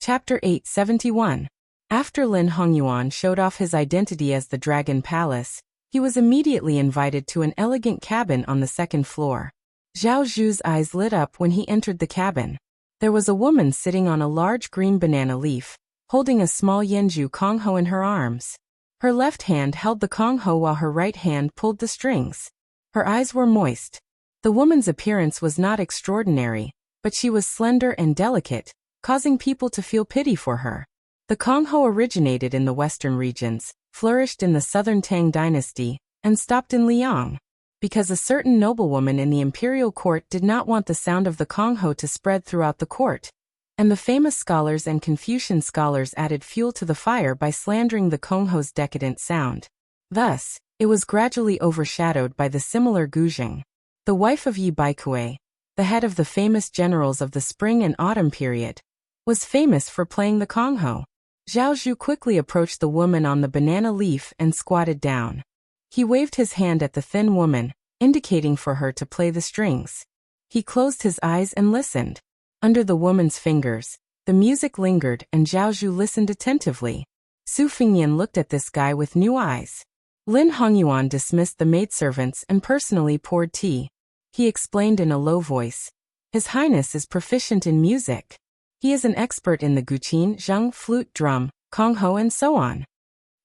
Chapter 871. After Lin Hongyuan showed off his identity as the Dragon Palace, he was immediately invited to an elegant cabin on the second floor. Zhao Zhu's eyes lit up when he entered the cabin. There was a woman sitting on a large green banana leaf, holding a small Yenju Kongho in her arms. Her left hand held the Kongho while her right hand pulled the strings. Her eyes were moist. The woman's appearance was not extraordinary, but she was slender and delicate, causing people to feel pity for her. The Kongho originated in the western regions, flourished in the southern Tang dynasty, and stopped in Liang, because a certain noblewoman in the imperial court did not want the sound of the Kongho to spread throughout the court, and the famous scholars and Confucian scholars added fuel to the fire by slandering the Kongho's decadent sound. Thus, it was gradually overshadowed by the similar Guzheng. The wife of Yi Baikue, the head of the famous generals of the spring and autumn period, was famous for playing the Kongho. Zhao Zhu quickly approached the woman on the banana leaf and squatted down. He waved his hand at the thin woman, indicating for her to play the strings. He closed his eyes and listened. Under the woman's fingers, the music lingered and Zhao Zhu listened attentively. Su Fingyan looked at this guy with new eyes. Lin Hongyuan dismissed the maidservants and personally poured tea. He explained in a low voice, "His Highness is proficient in music. He is an expert in the guqin, zheng, flute, drum, kongho and so on."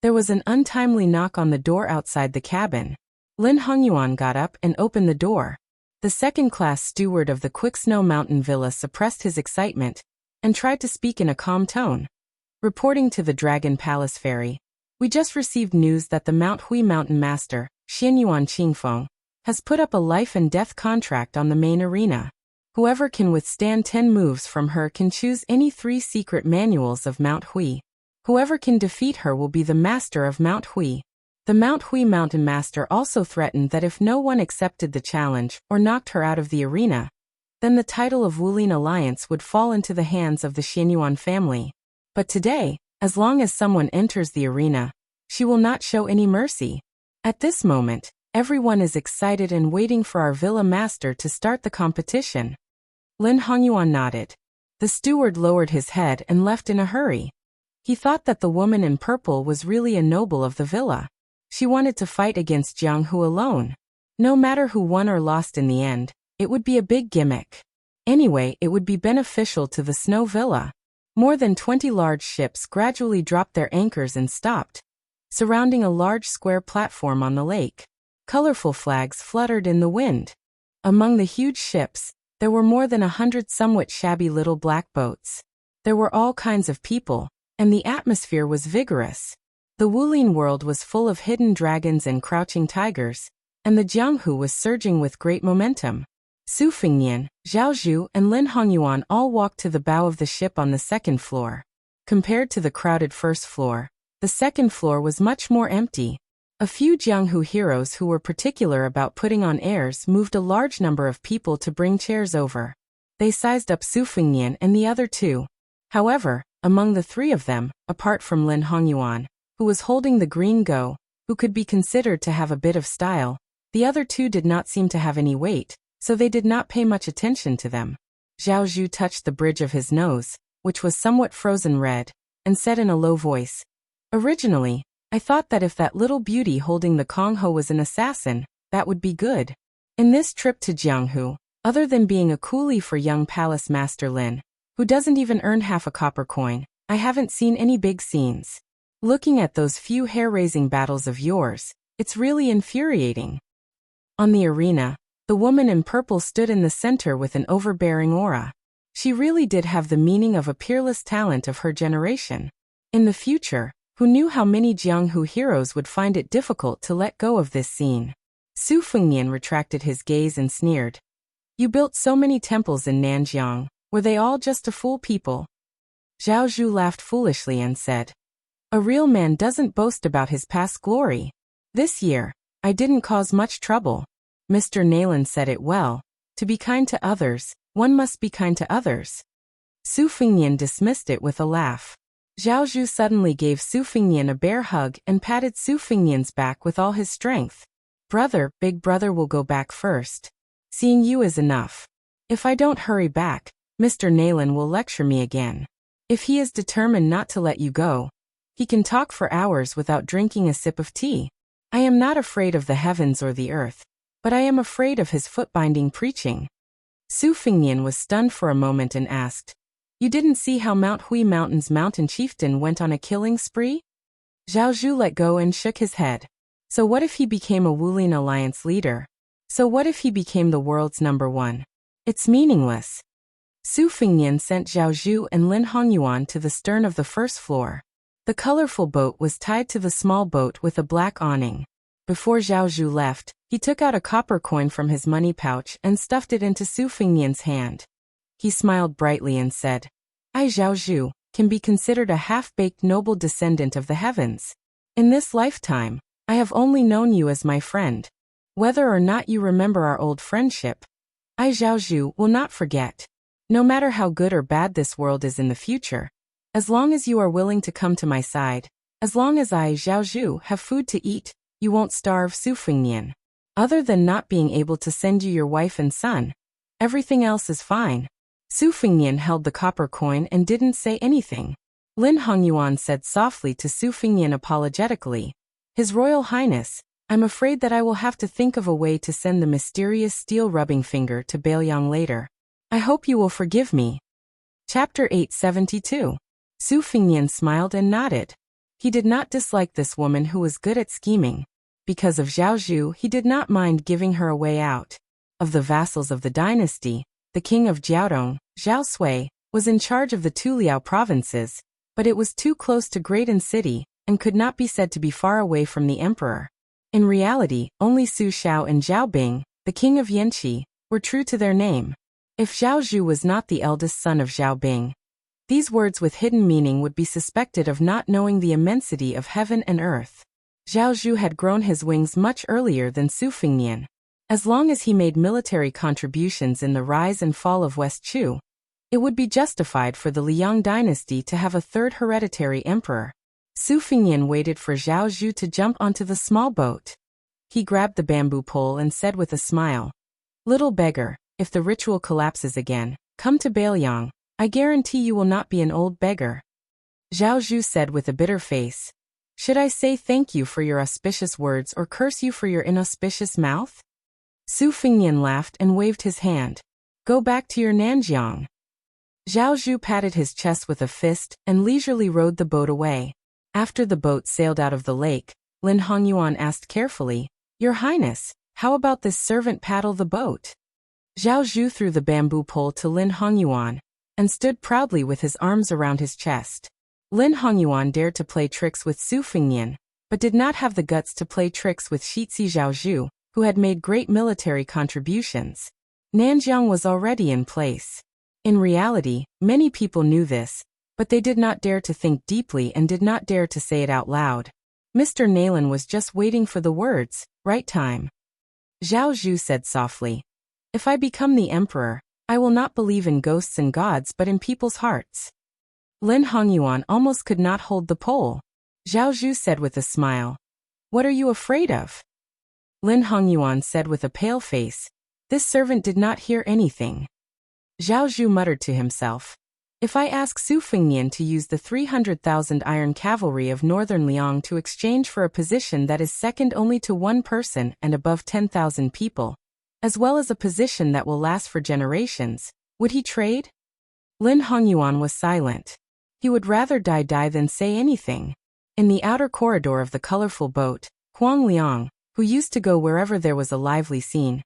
There was an untimely knock on the door outside the cabin. Lin Hongyuan got up and opened the door. The second-class steward of the Quicksnow Mountain Villa suppressed his excitement and tried to speak in a calm tone. Reporting to the Dragon Palace Ferry, "We just received news that the Mount Hui Mountain Master, Xianyuan Qingfeng, has put up a life-and-death contract on the main arena. Whoever can withstand 10 moves from her can choose any 3 secret manuals of Mount Hui. Whoever can defeat her will be the master of Mount Hui." The Mount Hui Mountain Master also threatened that if no one accepted the challenge or knocked her out of the arena, then the title of Wulin Alliance would fall into the hands of the Xianyuan family. But today, as long as someone enters the arena, she will not show any mercy. At this moment, everyone is excited and waiting for our villa master to start the competition. Lin Hongyuan nodded. The steward lowered his head and left in a hurry. He thought that the woman in purple was really a noble of the villa. She wanted to fight against Jiang Hu alone. No matter who won or lost in the end, it would be a big gimmick. Anyway, it would be beneficial to the Snow Villa. More than 20 large ships gradually dropped their anchors and stopped, surrounding a large square platform on the lake. Colorful flags fluttered in the wind. Among the huge ships, there were more than 100 somewhat shabby little black boats. There were all kinds of people, and the atmosphere was vigorous. The Wulin world was full of hidden dragons and crouching tigers, and the Jianghu was surging with great momentum. Su Fingyan, Zhao Zhu and Lin Hongyuan all walked to the bow of the ship on the second floor. Compared to the crowded first floor, the second floor was much more empty. A few Jianghu heroes who were particular about putting on airs moved a large number of people to bring chairs over. They sized up Su Fingyan and the other 2. However, among the 3 of them, apart from Lin Hongyuan, who was holding the green go, who could be considered to have a bit of style, the other 2 did not seem to have any weight, so they did not pay much attention to them. Zhao Zhu touched the bridge of his nose, which was somewhat frozen red, and said in a low voice, "Originally, I thought that if that little beauty holding the Kongho was an assassin, that would be good. In this trip to Jianghu, other than being a coolie for young Palace Master Lin, who doesn't even earn half a copper coin, I haven't seen any big scenes. Looking at those few hair-raising battles of yours, it's really infuriating." On the arena, the woman in purple stood in the center with an overbearing aura. She really did have the meaning of a peerless talent of her generation. In the future, who knew how many Jianghu heroes would find it difficult to let go of this scene? Su Fingyan retracted his gaze and sneered. "You built so many temples in Nanjiang, were they all just to fool people?" Zhao Zhu laughed foolishly and said, "A real man doesn't boast about his past glory. This year, I didn't cause much trouble." Mr. Nayland said it well. To be kind to others, one must be kind to others. Su Fingyan dismissed it with a laugh. Zhao Zhu suddenly gave Su Fingyan a bear hug and patted Su Fingyan's back with all his strength. "Brother, big brother will go back first. Seeing you is enough. If I don't hurry back, Mr. Nayland will lecture me again." If he is determined not to let you go, he can talk for hours without drinking a sip of tea. I am not afraid of the heavens or the earth, but I am afraid of his foot-binding preaching. Su Fingnian was stunned for a moment and asked, "You didn't see how Mount Hui Mountain's mountain chieftain went on a killing spree?" Zhao Zhu let go and shook his head. So what if he became a Wulin Alliance leader? So what if he became the world's #1? It's meaningless. Su Fingnian sent Zhao Zhu and Lin Hongyuan to the stern of the first floor. The colorful boat was tied to the small boat with a black awning. Before Zhao Zhu left, he took out a copper coin from his money pouch and stuffed it into Su Fingnian's hand. He smiled brightly and said, "I, Zhao Zhu, can be considered a half-baked noble descendant of the heavens. In this lifetime, I have only known you as my friend. Whether or not you remember our old friendship, I, Zhao Zhu, will not forget. No matter how good or bad this world is in the future, as long as you are willing to come to my side, as long as I, Zhao Zhu, have food to eat, you won't starve." Su Fingnian. Other than not being able to send you your wife and son, everything else is fine. Su Fingnian held the copper coin and didn't say anything. Lin Hongyuan said softly to Su Fingnian apologetically, "His Royal Highness, I'm afraid that I will have to think of a way to send the mysterious steel rubbing finger to Bailiang later. I hope you will forgive me." Chapter 872. Su Fingnian smiled and nodded. He did not dislike this woman who was good at scheming. Because of Zhao Zhu, he did not mind giving her a way out. Of the vassals of the dynasty, the king of Jiaodong, Zhao Sui, was in charge of the two Liao provinces, but it was too close to Graydon City and could not be said to be far away from the emperor. In reality, only Su Xiao and Zhao Bing, the king of Yanqi, were true to their name. If Zhao Zhu was not the eldest son of Zhao Bing, these words with hidden meaning would be suspected of not knowing the immensity of heaven and earth. Zhao Zhu had grown his wings much earlier than Su Fingnian. As long as he made military contributions in the rise and fall of West Chu, it would be justified for the Liang dynasty to have a third hereditary emperor. Su Fingnian waited for Zhao Zhu to jump onto the small boat. He grabbed the bamboo pole and said with a smile, "Little beggar, if the ritual collapses again, come to Bailiang. I guarantee you will not be an old beggar." Zhao Zhu said with a bitter face, "Should I say thank you for your auspicious words or curse you for your inauspicious mouth?" Su Fingnian laughed and waved his hand. "Go back to your Nanjiang." Zhao Zhu patted his chest with a fist and leisurely rowed the boat away. After the boat sailed out of the lake, Lin Hongyuan asked carefully, "Your Highness, how about this servant paddle the boat?" Zhao Zhu threw the bamboo pole to Lin Hongyuan and stood proudly with his arms around his chest. Lin Hongyuan dared to play tricks with Su Fingnian, but did not have the guts to play tricks with Shitzi Zhao Zhu, who had made great military contributions. Nanjiang was already in place. In reality, many people knew this, but they did not dare to think deeply and did not dare to say it out loud. Mr. Naylan was just waiting for the words, right time. Zhao Zhu said softly, "If I become the emperor, I will not believe in ghosts and gods but in people's hearts." Lin Hongyuan almost could not hold the pole. Zhao Zhu said with a smile, "What are you afraid of?" Lin Hongyuan said with a pale face, "This servant did not hear anything." Zhao Zhu muttered to himself, "If I ask Su Fingnian to use the 300,000 iron cavalry of northern Liang to exchange for a position that is second only to one person and above 10,000 people, as well as a position that will last for generations, would he trade?" Lin Hongyuan was silent. He would rather die than say anything. In the outer corridor of the colorful boat, Huang Liang, who used to go wherever there was a lively scene,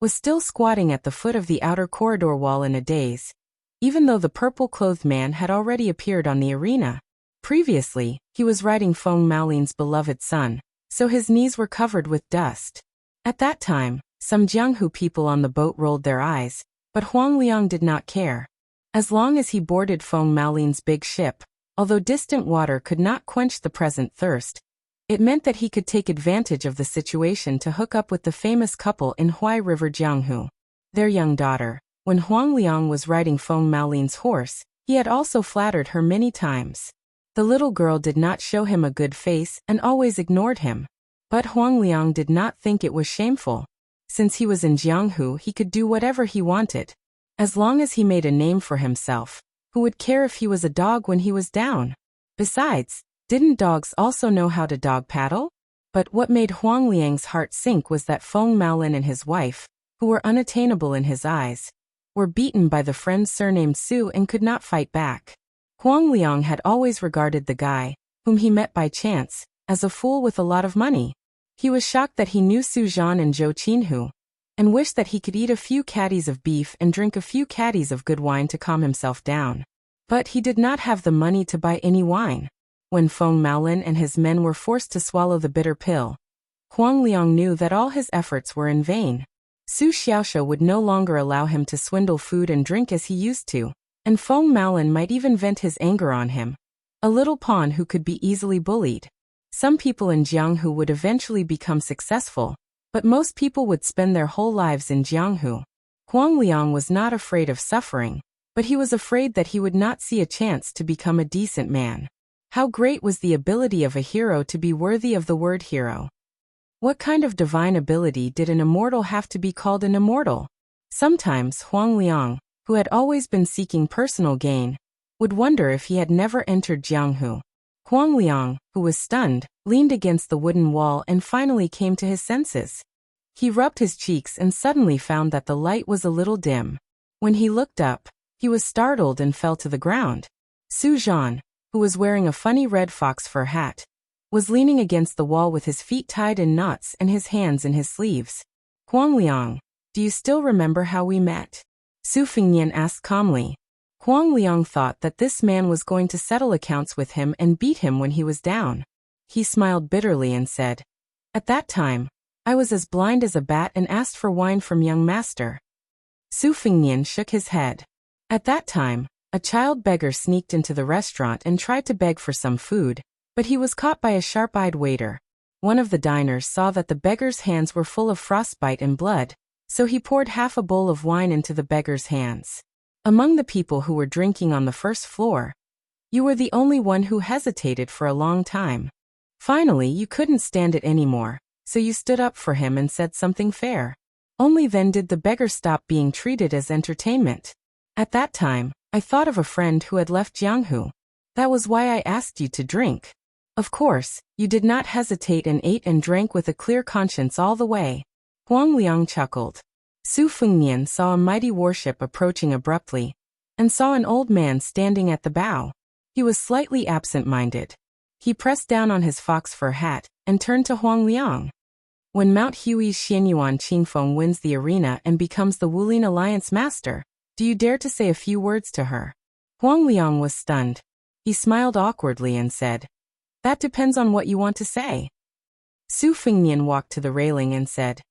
was still squatting at the foot of the outer corridor wall in a daze, even though the purple-clothed man had already appeared on the arena. Previously, he was riding Feng Maolin's beloved son, so his knees were covered with dust. At that time, some Jianghu people on the boat rolled their eyes, but Huang Liang did not care. As long as he boarded Feng Maolin's big ship, although distant water could not quench the present thirst, it meant that he could take advantage of the situation to hook up with the famous couple in Huai River Jianghu. Their young daughter. When Huang Liang was riding Feng Maolin's horse, he had also flattered her many times. The little girl did not show him a good face and always ignored him. But Huang Liang did not think it was shameful. Since he was in Jianghu, he could do whatever he wanted. As long as he made a name for himself, Who would care if he was a dog when he was down? Besides, didn't dogs also know how to dog paddle? But what made Huang Liang's heart sink was that Feng Maolin and his wife, who were unattainable in his eyes, were beaten by the friend surnamed Su and could not fight back. Huang Liang had always regarded the guy, whom he met by chance, as a fool with a lot of money. He was shocked that he knew Su Zhan and Zhou Qinhu, and wished that he could eat a few caddies of beef and drink a few caddies of good wine to calm himself down. But he did not have the money to buy any wine. When Feng Maolin and his men were forced to swallow the bitter pill, Huang Liang knew that all his efforts were in vain. Su Xiaoshe would no longer allow him to swindle food and drink as he used to, and Feng Maolin might even vent his anger on him. A little pawn who could be easily bullied. Some people in Jianghu would eventually become successful, but most people would spend their whole lives in Jianghu. Huang Liang was not afraid of suffering, but he was afraid that he would not see a chance to become a decent man. How great was the ability of a hero to be worthy of the word hero? What kind of divine ability did an immortal have to be called an immortal? Sometimes Huang Liang, who had always been seeking personal gain, would wonder if he had never entered Jianghu. Huang Liang, who was stunned, leaned against the wooden wall and finally came to his senses. He rubbed his cheeks and suddenly found that the light was a little dim. When he looked up, he was startled and fell to the ground. Su Zhan, who was wearing a funny red fox fur hat, was leaning against the wall with his feet tied in knots and his hands in his sleeves. Huang Liang, do you still remember how we met? Su Fengnian asked calmly. Huang Liang thought that this man was going to settle accounts with him and beat him when he was down. He smiled bitterly and said, "At that time, I was as blind as a bat and asked for wine from young master." Su Fengnian shook his head. At that time, a child beggar sneaked into the restaurant and tried to beg for some food, but he was caught by a sharp-eyed waiter. One of the diners saw that the beggar's hands were full of frostbite and blood, so he poured half a bowl of wine into the beggar's hands. Among the people who were drinking on the first floor, you were the only one who hesitated for a long time. Finally, you couldn't stand it anymore, so you stood up for him and said something fair. Only then did the beggar stop being treated as entertainment. At that time, I thought of a friend who had left Jianghu. That was why I asked you to drink. Of course, you did not hesitate and ate and drank with a clear conscience all the way. Huang Liang chuckled. Su Fengnian saw a mighty warship approaching abruptly, and saw an old man standing at the bow. He was slightly absent-minded. He pressed down on his fox fur hat, and turned to Huang Liang. When Mount Hui's Xianyuan Qingfeng wins the arena and becomes the Wulin Alliance master, do you dare to say a few words to her? Huang Liang was stunned. He smiled awkwardly and said, "That depends on what you want to say." Su Fengnian walked to the railing and said,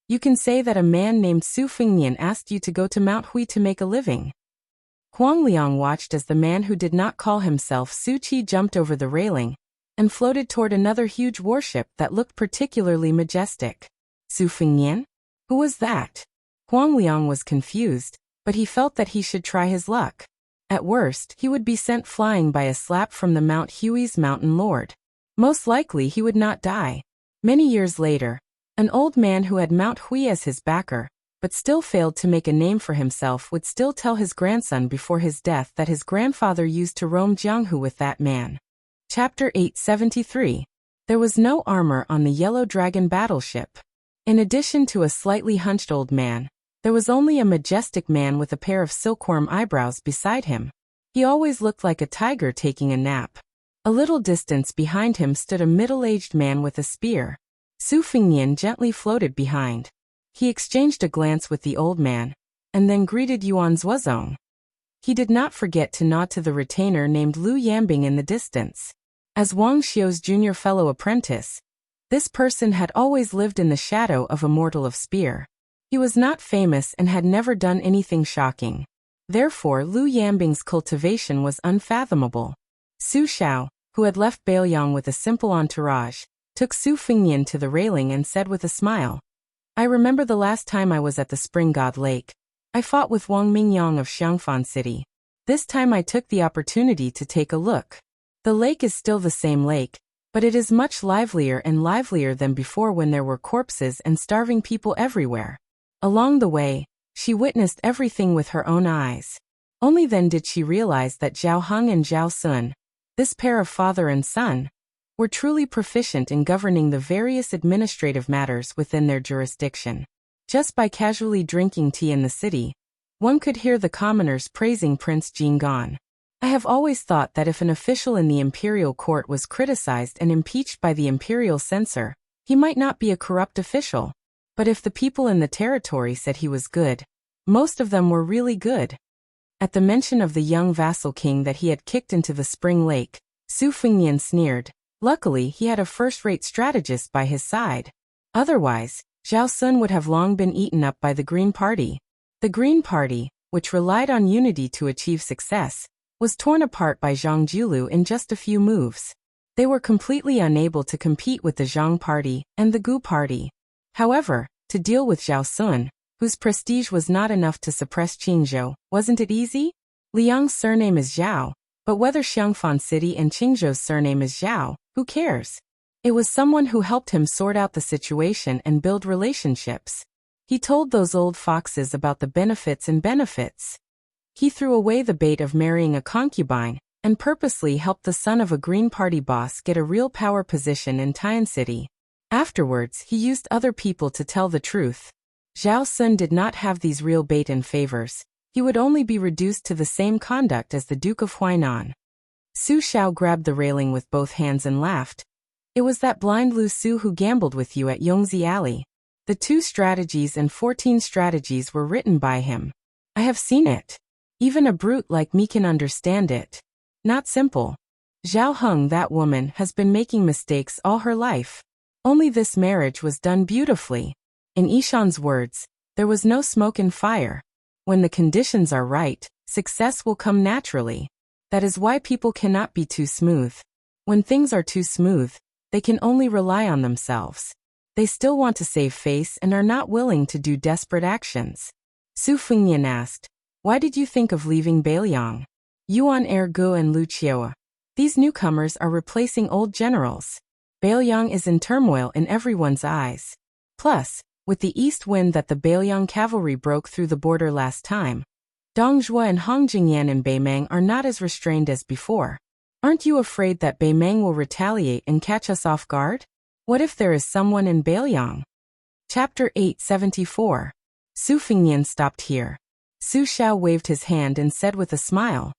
"You can say that a man named Su Fengnian asked you to go to Mount Hui to make a living." Huang Liang watched as the man who did not call himself Su Qi jumped over the railing and floated toward another huge warship that looked particularly majestic. Su Fengnian? Who was that? Huang Liang was confused, but he felt that he should try his luck. At worst, he would be sent flying by a slap from the Mount Hui's mountain lord. Most likely he would not die. Many years later, an old man who had Mount Hui as his backer, but still failed to make a name for himself, would still tell his grandson before his death that his grandfather used to roam Jianghu with that man. Chapter 873. There was no armor on the Yellow Dragon battleship. In addition to a slightly hunched old man, there was only a majestic man with a pair of silkworm eyebrows beside him. He always looked like a tiger taking a nap. A little distance behind him stood a middle-aged man with a spear. Su Fengnian gently floated behind. He exchanged a glance with the old man, and then greeted Yuan Zuozong. He did not forget to nod to the retainer named Lu Yambing in the distance. As Wang Xiu's junior fellow apprentice, this person had always lived in the shadow of a mortal of spear. He was not famous and had never done anything shocking. Therefore, Lu Yambing's cultivation was unfathomable. Su Xiao, who had left Baoyang with a simple entourage, took Su Fengnian to the railing and said with a smile, "I remember the last time I was at the Spring God Lake. I fought with Wang Mingyang of Xiangfan City. This time I took the opportunity to take a look. The lake is still the same lake, but it is much livelier and livelier than before when there were corpses and starving people everywhere." Along the way, she witnessed everything with her own eyes. Only then did she realize that Zhao Heng and Zhao Sun, this pair of father and son, were truly proficient in governing the various administrative matters within their jurisdiction. Just by casually drinking tea in the city, one could hear the commoners praising Prince Jinggan. I have always thought that if an official in the imperial court was criticized and impeached by the imperial censor, he might not be a corrupt official. But if the people in the territory said he was good, most of them were really good. At the mention of the young vassal king that he had kicked into the spring lake, Su Fengnian sneered. Luckily, he had a first-rate strategist by his side. Otherwise, Zhao Sun would have long been eaten up by the Green Party. The Green Party, which relied on unity to achieve success, was torn apart by Zhang Jiulu in just a few moves. They were completely unable to compete with the Zhang Party and the Gu Party. However, to deal with Zhao Sun, whose prestige was not enough to suppress Qingzhou, wasn't it easy? Liang's surname is Zhao, but whether Xiangfan City and Qingzhou's surname is Zhao, who cares? It was someone who helped him sort out the situation and build relationships. He told those old foxes about the benefits and benefits. He threw away the bait of marrying a concubine, and purposely helped the son of a Green Party boss get a real power position in Tian City. Afterwards, he used other people to tell the truth. Zhao Sun did not have these real bait and favors. He would only be reduced to the same conduct as the Duke of Huainan. Su Xiao grabbed the railing with both hands and laughed. It was that blind Lu Su who gambled with you at Yongzi Alley. The 2 strategies and 14 strategies were written by him. I have seen it. Even a brute like me can understand it. Not simple. Zhao Heng, that woman, has been making mistakes all her life. Only this marriage was done beautifully. In Ishan's words, there was no smoke and fire. When the conditions are right, success will come naturally. That is why people cannot be too smooth. When things are too smooth, they can only rely on themselves. They still want to save face and are not willing to do desperate actions. Su Fengnian asked, why did you think of leaving Beiliang? Yuan Ergu and Lu Qiao. These newcomers are replacing old generals. Beiliang is in turmoil in everyone's eyes. Plus, with the east wind that the Beiliang cavalry broke through the border last time, Dong Zhuo and Hong Jingyan and Beimang are not as restrained as before. Aren't you afraid that Beimang will retaliate and catch us off guard? What if there is someone in Beiliang? Chapter 874. Su Fengnian stopped here. Su Xiao waved his hand and said with a smile,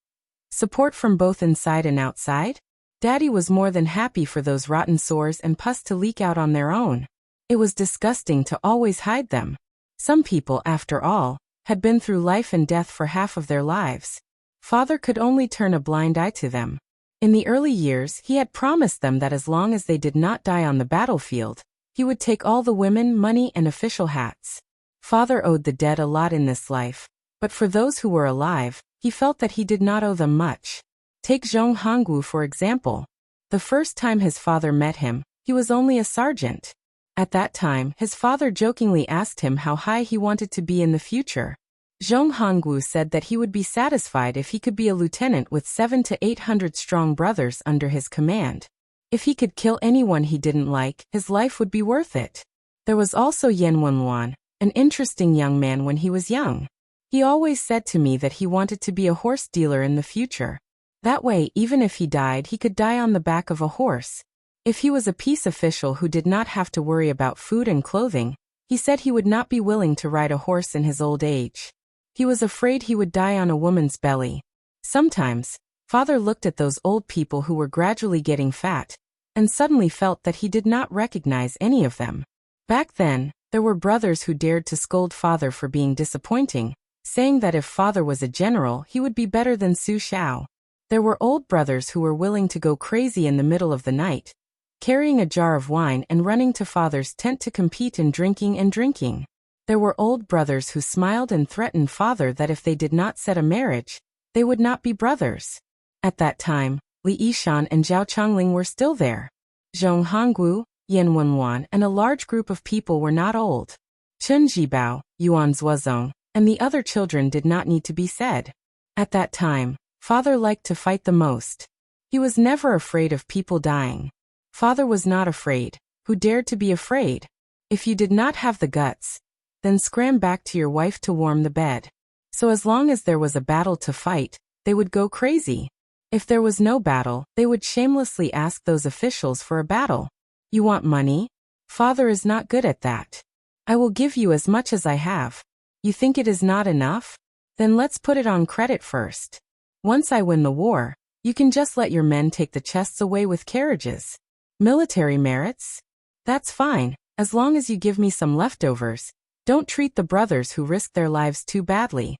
support from both inside and outside? Daddy was more than happy for those rotten sores and pus to leak out on their own. It was disgusting to always hide them. Some people, after all, had been through life and death for half of their lives. Father could only turn a blind eye to them. In the early years, he had promised them that as long as they did not die on the battlefield, he would take all the women, money, and official hats. Father owed the dead a lot in this life, but for those who were alive, he felt that he did not owe them much. Take Zhong Hongwu for example. The first time his father met him, he was only a sergeant. At that time, his father jokingly asked him how high he wanted to be in the future. Zhong Hongwu said that he would be satisfied if he could be a lieutenant with 700 to 800 strong brothers under his command. If he could kill anyone he didn't like, his life would be worth it. There was also Yen Wenluan, an interesting young man when he was young. He always said to me that he wanted to be a horse dealer in the future. That way, even if he died, he could die on the back of a horse. If he was a peace official who did not have to worry about food and clothing, he said he would not be willing to ride a horse in his old age. He was afraid he would die on a woman's belly. Sometimes, Father looked at those old people who were gradually getting fat, and suddenly felt that he did not recognize any of them. Back then, there were brothers who dared to scold Father for being disappointing, saying that if Father was a general, he would be better than Su Xiao. There were old brothers who were willing to go crazy in the middle of the night, carrying a jar of wine and running to Father's tent to compete in drinking and drinking. There were old brothers who smiled and threatened Father that if they did not set a marriage, they would not be brothers. At that time, Li Yishan and Zhao Chongling were still there. Zhong Hongwu, Yan Wenwan, and a large group of people were not old. Chun Jibao, Yuan Zuozong, and the other children did not need to be said. At that time, Father liked to fight the most. He was never afraid of people dying. Father was not afraid. Who dared to be afraid? If you did not have the guts, then scram back to your wife to warm the bed. So as long as there was a battle to fight, they would go crazy. If there was no battle, they would shamelessly ask those officials for a battle. You want money? Father is not good at that. I will give you as much as I have. You think it is not enough? Then let's put it on credit first. Once I win the war, you can just let your men take the chests away with carriages. Military merits? That's fine, as long as you give me some leftovers. Don't treat the brothers who risk their lives too badly.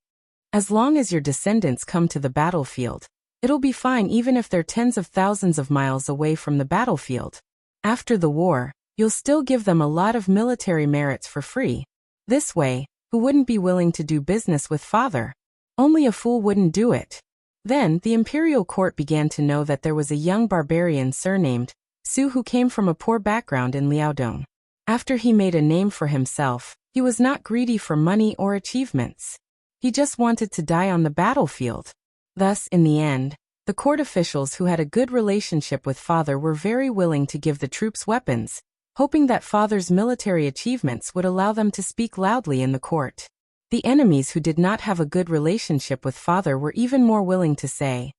As long as your descendants come to the battlefield, it'll be fine even if they're tens of thousands of miles away from the battlefield. After the war, you'll still give them a lot of military merits for free. This way, who wouldn't be willing to do business with father? Only a fool wouldn't do it. Then, the imperial court began to know that there was a young barbarian surnamed Su who came from a poor background in Liaodong. After he made a name for himself, he was not greedy for money or achievements. He just wanted to die on the battlefield. Thus, in the end, the court officials who had a good relationship with father were very willing to give the troops weapons, hoping that father's military achievements would allow them to speak loudly in the court. The enemies who did not have a good relationship with father were even more willing to say,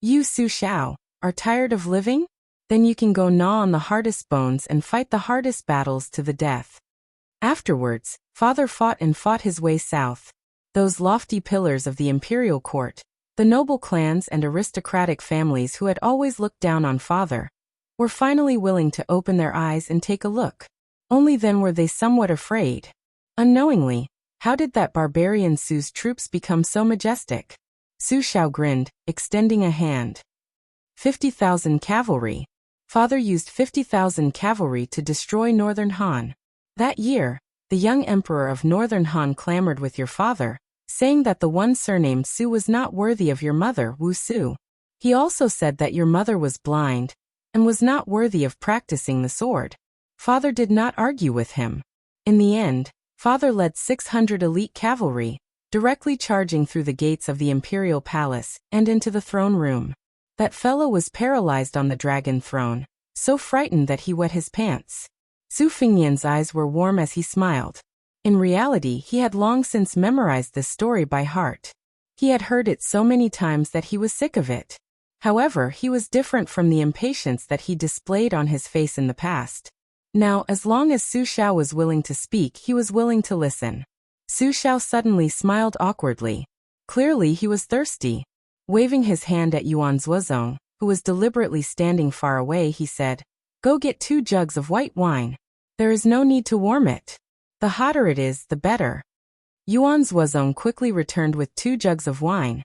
"You Su Xiao, are tired of living? Then you can go gnaw on the hardest bones and fight the hardest battles to the death." Afterwards, father fought his way south. Those lofty pillars of the imperial court, the noble clans and aristocratic families who had always looked down on father, were finally willing to open their eyes and take a look. Only then were they somewhat afraid. Unknowingly, how did that barbarian Su's troops become so majestic? Su Xiao grinned, extending a hand. 50,000 cavalry. Father used 50,000 cavalry to destroy Northern Han. That year, the young emperor of Northern Han clamored with your father, saying that the one surnamed Su was not worthy of your mother, Wu Su. He also said that your mother was blind and was not worthy of practicing the sword. Father did not argue with him. In the end, father led 600 elite cavalry, directly charging through the gates of the imperial palace and into the throne room. That fellow was paralyzed on the dragon throne, so frightened that he wet his pants. Su Fingnian's eyes were warm as he smiled. In reality, he had long since memorized this story by heart. He had heard it so many times that he was sick of it. However, he was different from the impatience that he displayed on his face in the past. Now, as long as Su Xiao was willing to speak, he was willing to listen. Su Xiao suddenly smiled awkwardly. Clearly, he was thirsty. Waving his hand at Yuan Zuozong, who was deliberately standing far away, he said, "Go get 2 jugs of white wine. There is no need to warm it. The hotter it is, the better." Yuan Zuozong quickly returned with 2 jugs of wine,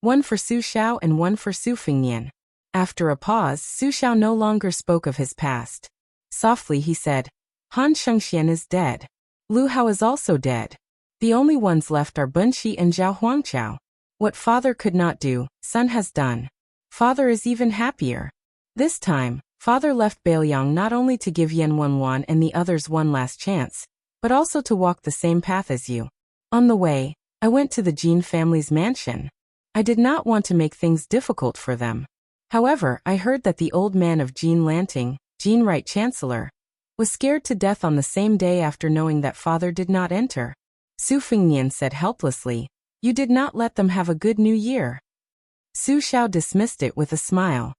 one for Su Xiao and one for Su Fingnian. After a pause, Su Xiao no longer spoke of his past. Softly he said, "Han Shengxian is dead. Lu Hao is also dead. The only ones left are Bunxi and Zhao Huangqiao. What father could not do, son has done. Father is even happier." This time, father left Bailiang not only to give Yan Wenwan and the others one last chance, but also to walk the same path as you. On the way, I went to the Jin family's mansion. I did not want to make things difficult for them. However, I heard that the old man of Jin Lanting, Jin Right Chancellor, was scared to death on the same day after knowing that father did not enter. Su Fingnian said helplessly, "You did not let them have a good new year." Su Xiao dismissed it with a smile.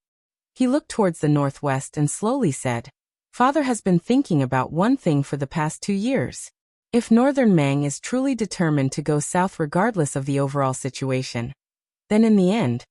He looked towards the northwest and slowly said, "Father has been thinking about one thing for the past 2 years. If Northern Mang is truly determined to go south regardless of the overall situation, then in the end,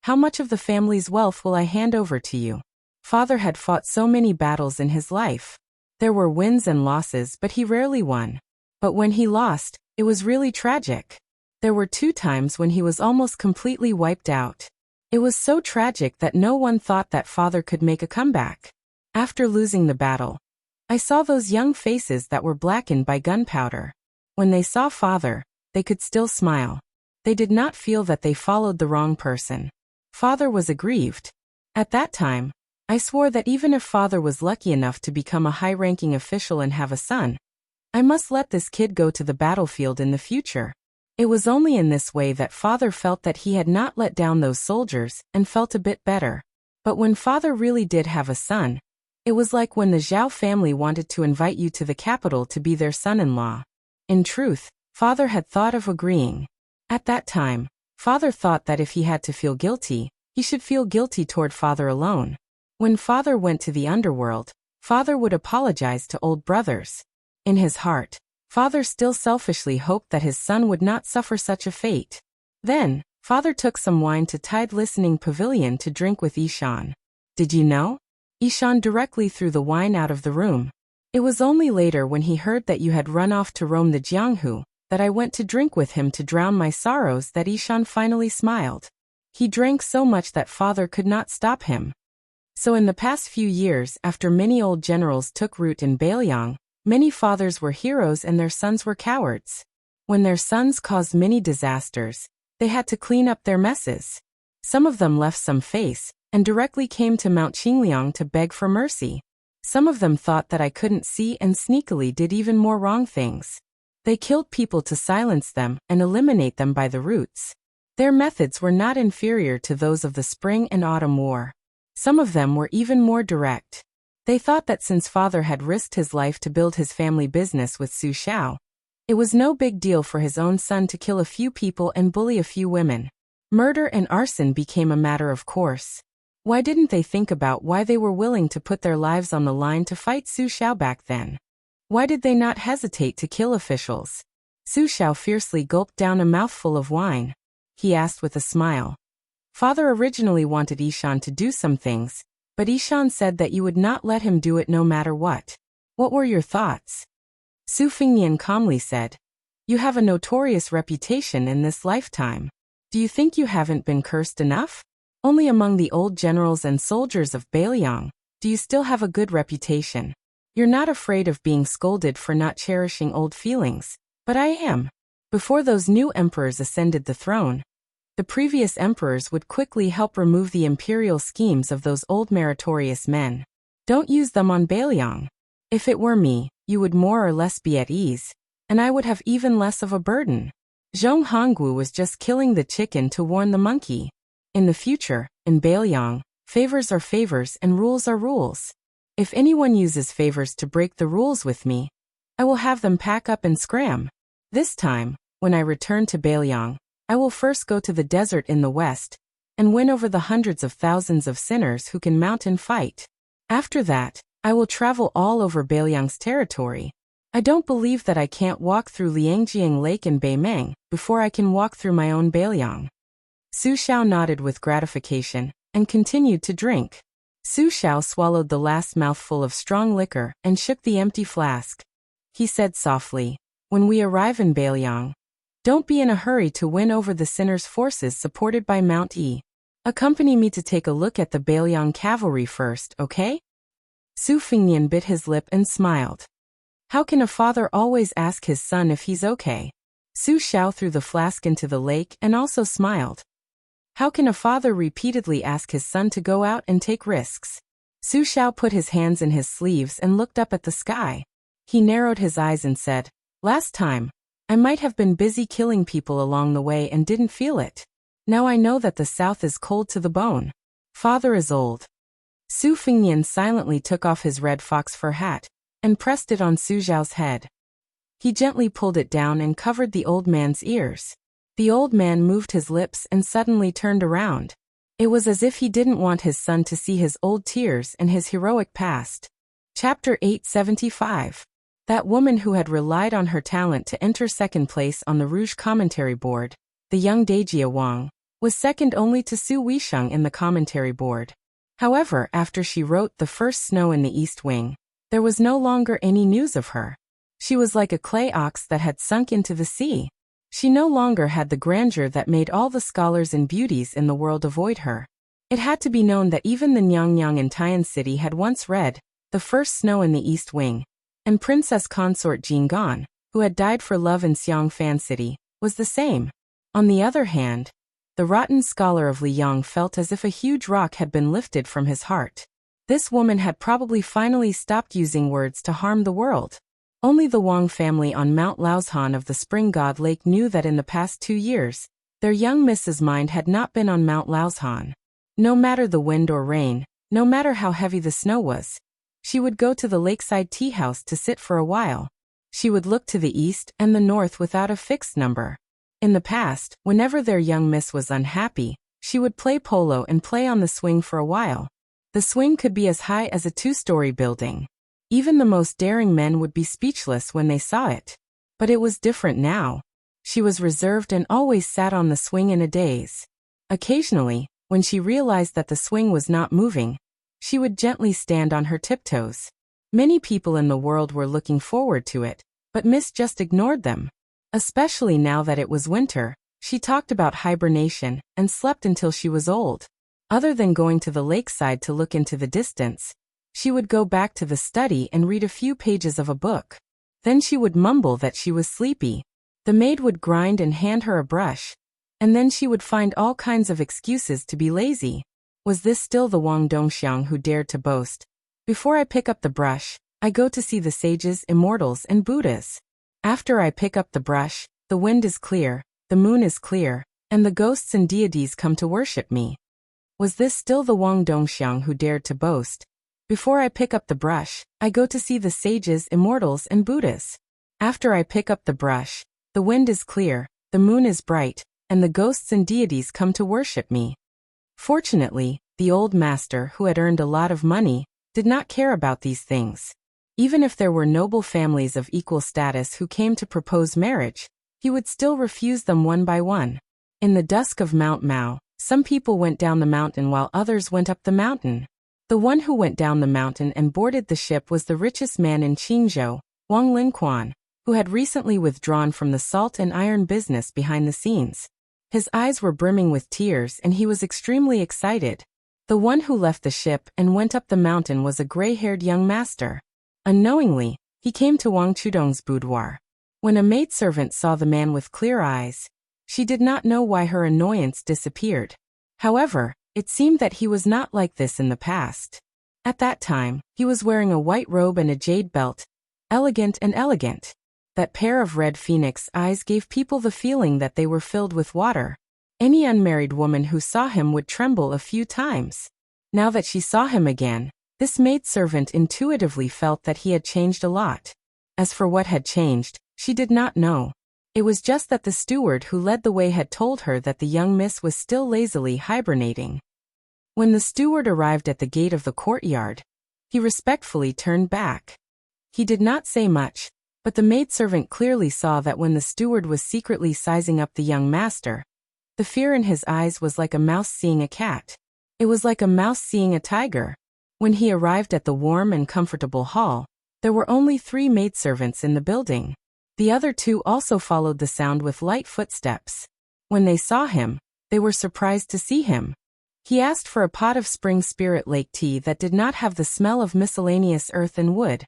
how much of the family's wealth will I hand over to you?" Father had fought so many battles in his life. There were wins and losses, but he rarely won. But when he lost, it was really tragic. There were 2 times when he was almost completely wiped out. It was so tragic that no one thought that father could make a comeback. After losing the battle, I saw those young faces that were blackened by gunpowder. When they saw father, they could still smile. They did not feel that they followed the wrong person. Father was aggrieved. At that time, I swore that even if father was lucky enough to become a high-ranking official and have a son, I must let this kid go to the battlefield in the future. It was only in this way that father felt that he had not let down those soldiers and felt a bit better. But when father really did have a son, it was like when the Zhao family wanted to invite you to the capital to be their son-in-law. In truth, father had thought of agreeing. At that time, Father thought that if he had to feel guilty, he should feel guilty toward Father alone. When Father went to the underworld, Father would apologize to old brothers. In his heart, Father still selfishly hoped that his son would not suffer such a fate. Then, Father took some wine to Tide Listening Pavilion to drink with Ishan. Did you know? Ishan directly threw the wine out of the room. It was only later when he heard that you had run off to roam the Jianghu, that I went to drink with him to drown my sorrows, that Ishan finally smiled. He drank so much that Father could not stop him. So in the past few years, after many old generals took root in Bailiang, many fathers were heroes and their sons were cowards. When their sons caused many disasters, they had to clean up their messes. Some of them left some face, and directly came to Mount Qingliang to beg for mercy. Some of them thought that I couldn't see and sneakily did even more wrong things. They killed people to silence them and eliminate them by the roots. Their methods were not inferior to those of the Spring and Autumn War. Some of them were even more direct. They thought that since Father had risked his life to build his family business with Su Xiao, it was no big deal for his own son to kill a few people and bully a few women. Murder and arson became a matter of course. Why didn't they think about why they were willing to put their lives on the line to fight Su Xiao back then? Why did they not hesitate to kill officials? Su Xiao fiercely gulped down a mouthful of wine. He asked with a smile. Father originally wanted Ishan to do some things, but Ishan said that you would not let him do it no matter what. What were your thoughts? Su Fengnian calmly said, You have a notorious reputation in this lifetime. Do you think you haven't been cursed enough? Only among the old generals and soldiers of Bailiang do you still have a good reputation. You're not afraid of being scolded for not cherishing old feelings, but I am. Before those new emperors ascended the throne, the previous emperors would quickly help remove the imperial schemes of those old meritorious men. Don't use them on Bailiang. If it were me, you would more or less be at ease, and I would have even less of a burden. Zhong Hongwu was just killing the chicken to warn the monkey. In the future, in Bailiang, favors are favors and rules are rules. If anyone uses favors to break the rules with me, I will have them pack up and scram. This time, when I return to Bailiang, I will first go to the desert in the west, and win over the hundreds of thousands of sinners who can mount and fight. After that, I will travel all over Bailiang's territory. I don't believe that I can't walk through Liangjiang Lake and Beimeng before I can walk through my own Bailiang. Su Xiao nodded with gratification, and continued to drink. Su Xiao swallowed the last mouthful of strong liquor and shook the empty flask. He said softly, When we arrive in Bailiang, don't be in a hurry to win over the sinners' forces supported by Mount Yi. Accompany me to take a look at the Bailiang cavalry first, okay? Su Fengnian bit his lip and smiled. How can a father always ask his son if he's okay? Su Xiao threw the flask into the lake and also smiled. How can a father repeatedly ask his son to go out and take risks? Su Xiao put his hands in his sleeves and looked up at the sky. He narrowed his eyes and said, Last time, I might have been busy killing people along the way and didn't feel it. Now I know that the south is cold to the bone. Father is old. Su Fengnian silently took off his red fox fur hat and pressed it on Su Xiao's head. He gently pulled it down and covered the old man's ears. The old man moved his lips and suddenly turned around. It was as if he didn't want his son to see his old tears and his heroic past. Chapter 875. That woman who had relied on her talent to enter second place on the Rouge commentary board, the young Dejia Wang, was second only to Su Weisheng in the commentary board. However, after she wrote The First Snow in the East Wing, there was no longer any news of her. She was like a clay ox that had sunk into the sea. She no longer had the grandeur that made all the scholars and beauties in the world avoid her. It had to be known that even the Nyang in Tian City had once read The First Snow in the East Wing, and Princess Consort Jin Gan, who had died for love in Xiang Fan City, was the same. On the other hand, the rotten scholar of Liyang felt as if a huge rock had been lifted from his heart. This woman had probably finally stopped using words to harm the world. Only the Wang family on Mount Laozhan of the Spring God Lake knew that in the past 2 years, their young Mrs. mind had not been on Mount Laozhan. No matter the wind or rain, no matter how heavy the snow was, she would go to the lakeside tea house to sit for a while. She would look to the east and the north without a fixed number. In the past, whenever their young miss was unhappy, she would play polo and play on the swing for a while. The swing could be as high as a 2-story building. Even the most daring men would be speechless when they saw it. But it was different now. She was reserved and always sat on the swing in a daze. Occasionally, when she realized that the swing was not moving, she would gently stand on her tiptoes. Many people in the world were looking forward to it, but Miss just ignored them. Especially now that it was winter, she talked about hibernation and slept until she was old. Other than going to the lakeside to look into the distance, she would go back to the study and read a few pages of a book. Then she would mumble that she was sleepy. The maid would grind and hand her a brush, and then she would find all kinds of excuses to be lazy. Was this still the Wang Dongxiang who dared to boast, "Before I pick up the brush, I go to see the sages, immortals, and Buddhas. After I pick up the brush, the wind is clear, the moon is clear, and the ghosts and deities come to worship me"? Was this still the Wang Dongxiang who dared to boast, "Before I pick up the brush, I go to see the sages, immortals, and Buddhas. After I pick up the brush, the wind is clear, the moon is bright, and the ghosts and deities come to worship me"? Fortunately, the old master, who had earned a lot of money, did not care about these things. Even if there were noble families of equal status who came to propose marriage, he would still refuse them one by one. In the dusk of Mount Mao, some people went down the mountain while others went up the mountain. The one who went down the mountain and boarded the ship was the richest man in Qingzhou, Wang Linquan, who had recently withdrawn from the salt and iron business behind the scenes. His eyes were brimming with tears and he was extremely excited. The one who left the ship and went up the mountain was a gray-haired young master. Unknowingly, he came to Wang Chudong's boudoir. When a maidservant saw the man with clear eyes, she did not know why her annoyance disappeared. However, it seemed that he was not like this in the past. At that time, he was wearing a white robe and a jade belt, elegant and elegant. That pair of red phoenix eyes gave people the feeling that they were filled with water. Any unmarried woman who saw him would tremble a few times. Now that she saw him again, this maidservant intuitively felt that he had changed a lot. As for what had changed, she did not know. It was just that the steward who led the way had told her that the young miss was still lazily hibernating. When the steward arrived at the gate of the courtyard, he respectfully turned back. He did not say much, but the maidservant clearly saw that when the steward was secretly sizing up the young master, the fear in his eyes was like a mouse seeing a cat. It was like a mouse seeing a tiger. When he arrived at the warm and comfortable hall, there were only 3 maidservants in the building. The other 2 also followed the sound with light footsteps. When they saw him, they were surprised to see him. He asked for a pot of spring spirit lake tea that did not have the smell of miscellaneous earth and wood.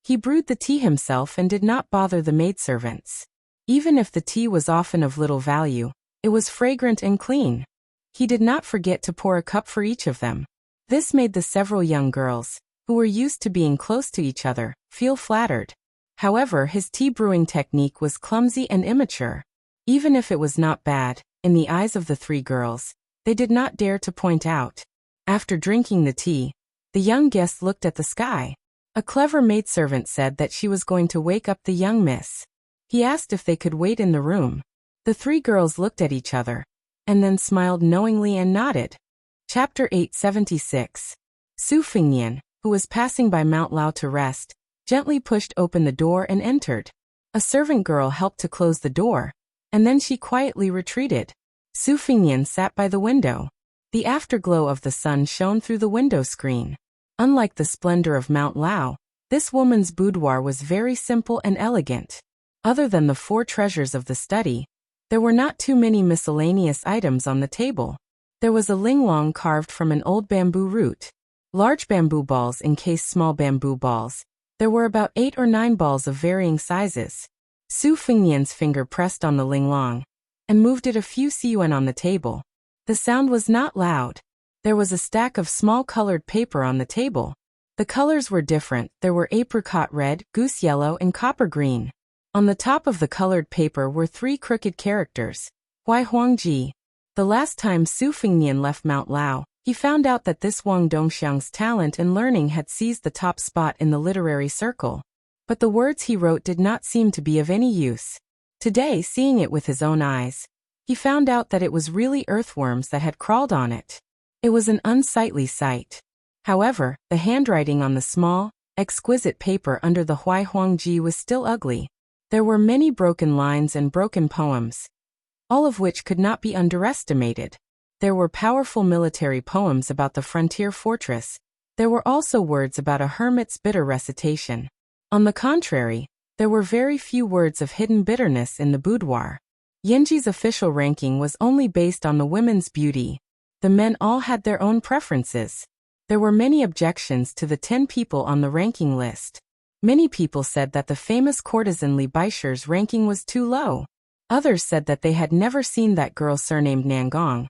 He brewed the tea himself and did not bother the maidservants. Even if the tea was often of little value, it was fragrant and clean. He did not forget to pour a cup for each of them. This made the several young girls, who were used to being close to each other, feel flattered. However, his tea brewing technique was clumsy and immature. Even if it was not bad, in the eyes of the 3 girls, they did not dare to point out. After drinking the tea, the young guest looked at the sky. A clever maidservant said that she was going to wake up the young miss. He asked if they could wait in the room. The 3 girls looked at each other, and then smiled knowingly and nodded. Chapter 876. Su Fingnian, who was passing by Mount Lao to rest, gently pushed open the door and entered. A servant girl helped to close the door, and then she quietly retreated. Su Fingnian sat by the window. The afterglow of the sun shone through the window screen. Unlike the splendor of Mount Lao, this woman's boudoir was very simple and elegant. Other than the 4 treasures of the study, there were not too many miscellaneous items on the table. There was a linglong carved from an old bamboo root. Large bamboo balls encased small bamboo balls. There were about 8 or 9 balls of varying sizes. Su Fingnian's finger pressed on the linglong and moved it a few cun on the table. The sound was not loud. There was a stack of small colored paper on the table. The colors were different. There were apricot red, goose yellow, and copper green. On the top of the colored paper were 3 crooked characters. Hui Huangji. The last time Su Fingnian left Mount Lao, he found out that this Wang Dongxiang's talent and learning had seized the top spot in the literary circle. But the words he wrote did not seem to be of any use. Today, seeing it with his own eyes, he found out that it was really earthworms that had crawled on it. It was an unsightly sight. However, the handwriting on the small, exquisite paper under the Huaihuangji was still ugly. There were many broken lines and broken poems, all of which could not be underestimated. There were powerful military poems about the frontier fortress. There were also words about a hermit's bitter recitation. On the contrary, there were very few words of hidden bitterness in the boudoir. Yanji's official ranking was only based on the women's beauty. The men all had their own preferences. There were many objections to the 10 people on the ranking list. Many people said that the famous courtesan Li Baisher's ranking was too low. Others said that they had never seen that girl surnamed Nangong.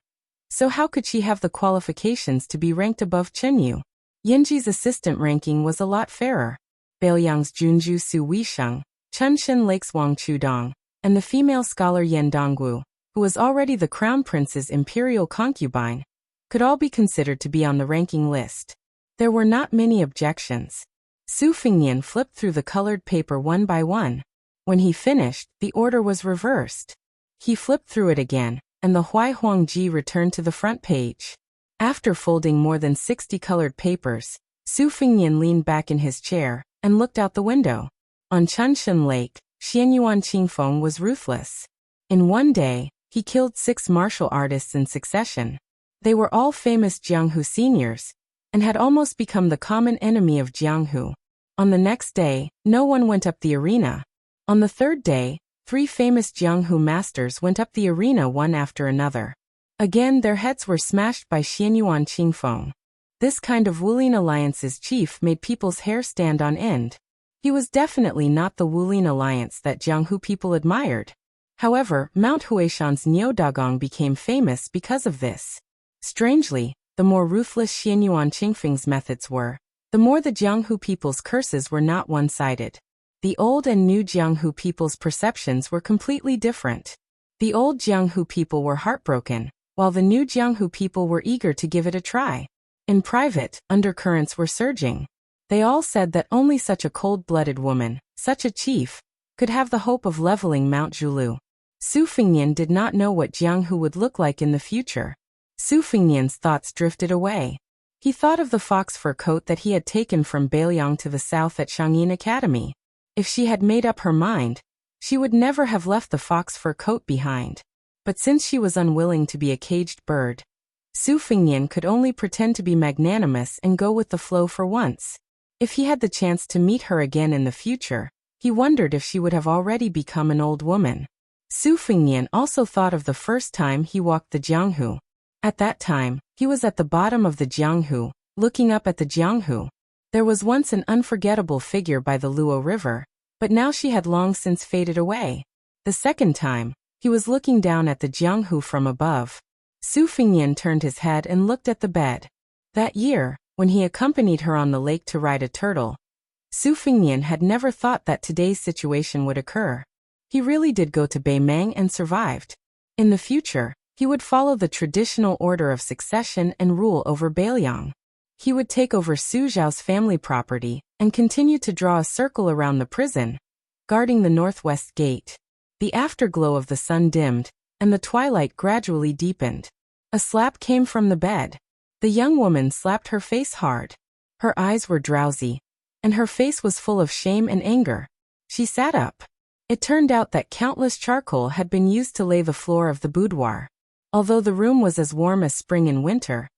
So how could she have the qualifications to be ranked above Chenyu? Yanji's assistant ranking was a lot fairer. Bailiang's Junju Su Weisheng, Chunshin Lake's Wang Chudong, and the female scholar Yan Dongwu, who was already the crown prince's imperial concubine, could all be considered to be on the ranking list. There were not many objections. Su Fingyan flipped through the colored paper one by one. When he finished, the order was reversed. He flipped through it again, and the Huaihuangji returned to the front page. After folding more than 60 colored papers, Su Fingyan leaned back in his chair and looked out the window. On Chunshin Lake, Xianyuan Qingfeng was ruthless. In one day, he killed 6 martial artists in succession. They were all famous Jianghu seniors, and had almost become the common enemy of Jianghu. On the next day, no one went up the arena. On the third day, 3 famous Jianghu masters went up the arena one after another. Again, their heads were smashed by Xianyuan Qingfeng. This kind of Wulin Alliance's chief made people's hair stand on end. He was definitely not the Wulin Alliance that Jianghu people admired. However, Mount Huishan's Niu Dagong became famous because of this. Strangely, the more ruthless Xianyuan Qingfeng's methods were, the more the Jianghu people's curses were not one-sided. The old and new Jianghu people's perceptions were completely different. The old Jianghu people were heartbroken, while the new Jianghu people were eager to give it a try. In private, undercurrents were surging. They all said that only such a cold-blooded woman, such a chief, could have the hope of leveling Mount Zhulu. Su Fingyan did not know what Jianghu would look like in the future. Su Fingyan's thoughts drifted away. He thought of the fox fur coat that he had taken from Bailiang to the south at Shangyin Academy. If she had made up her mind, she would never have left the fox fur coat behind. But since she was unwilling to be a caged bird, Su Fingyan could only pretend to be magnanimous and go with the flow for once. If he had the chance to meet her again in the future, he wondered if she would have already become an old woman. Su Fingyan also thought of the first time he walked the Jianghu. At that time, he was at the bottom of the Jianghu, looking up at the Jianghu. There was once an unforgettable figure by the Luo River, but now she had long since faded away. The second time, he was looking down at the Jianghu from above. Su Fingyan turned his head and looked at the bed. That year, when he accompanied her on the lake to ride a turtle, Su Fingyan had never thought that today's situation would occur. He really did go to Beimeng and survived. In the future, he would follow the traditional order of succession and rule over Bailiang. He would take over Su Zhao's family property and continue to draw a circle around the prison, guarding the northwest gate. The afterglow of the sun dimmed, and the twilight gradually deepened. A slap came from the bed. The young woman slapped her face hard. Her eyes were drowsy, and her face was full of shame and anger. She sat up. It turned out that countless charcoal had been used to lay the floor of the boudoir. Although the room was as warm as spring in winter,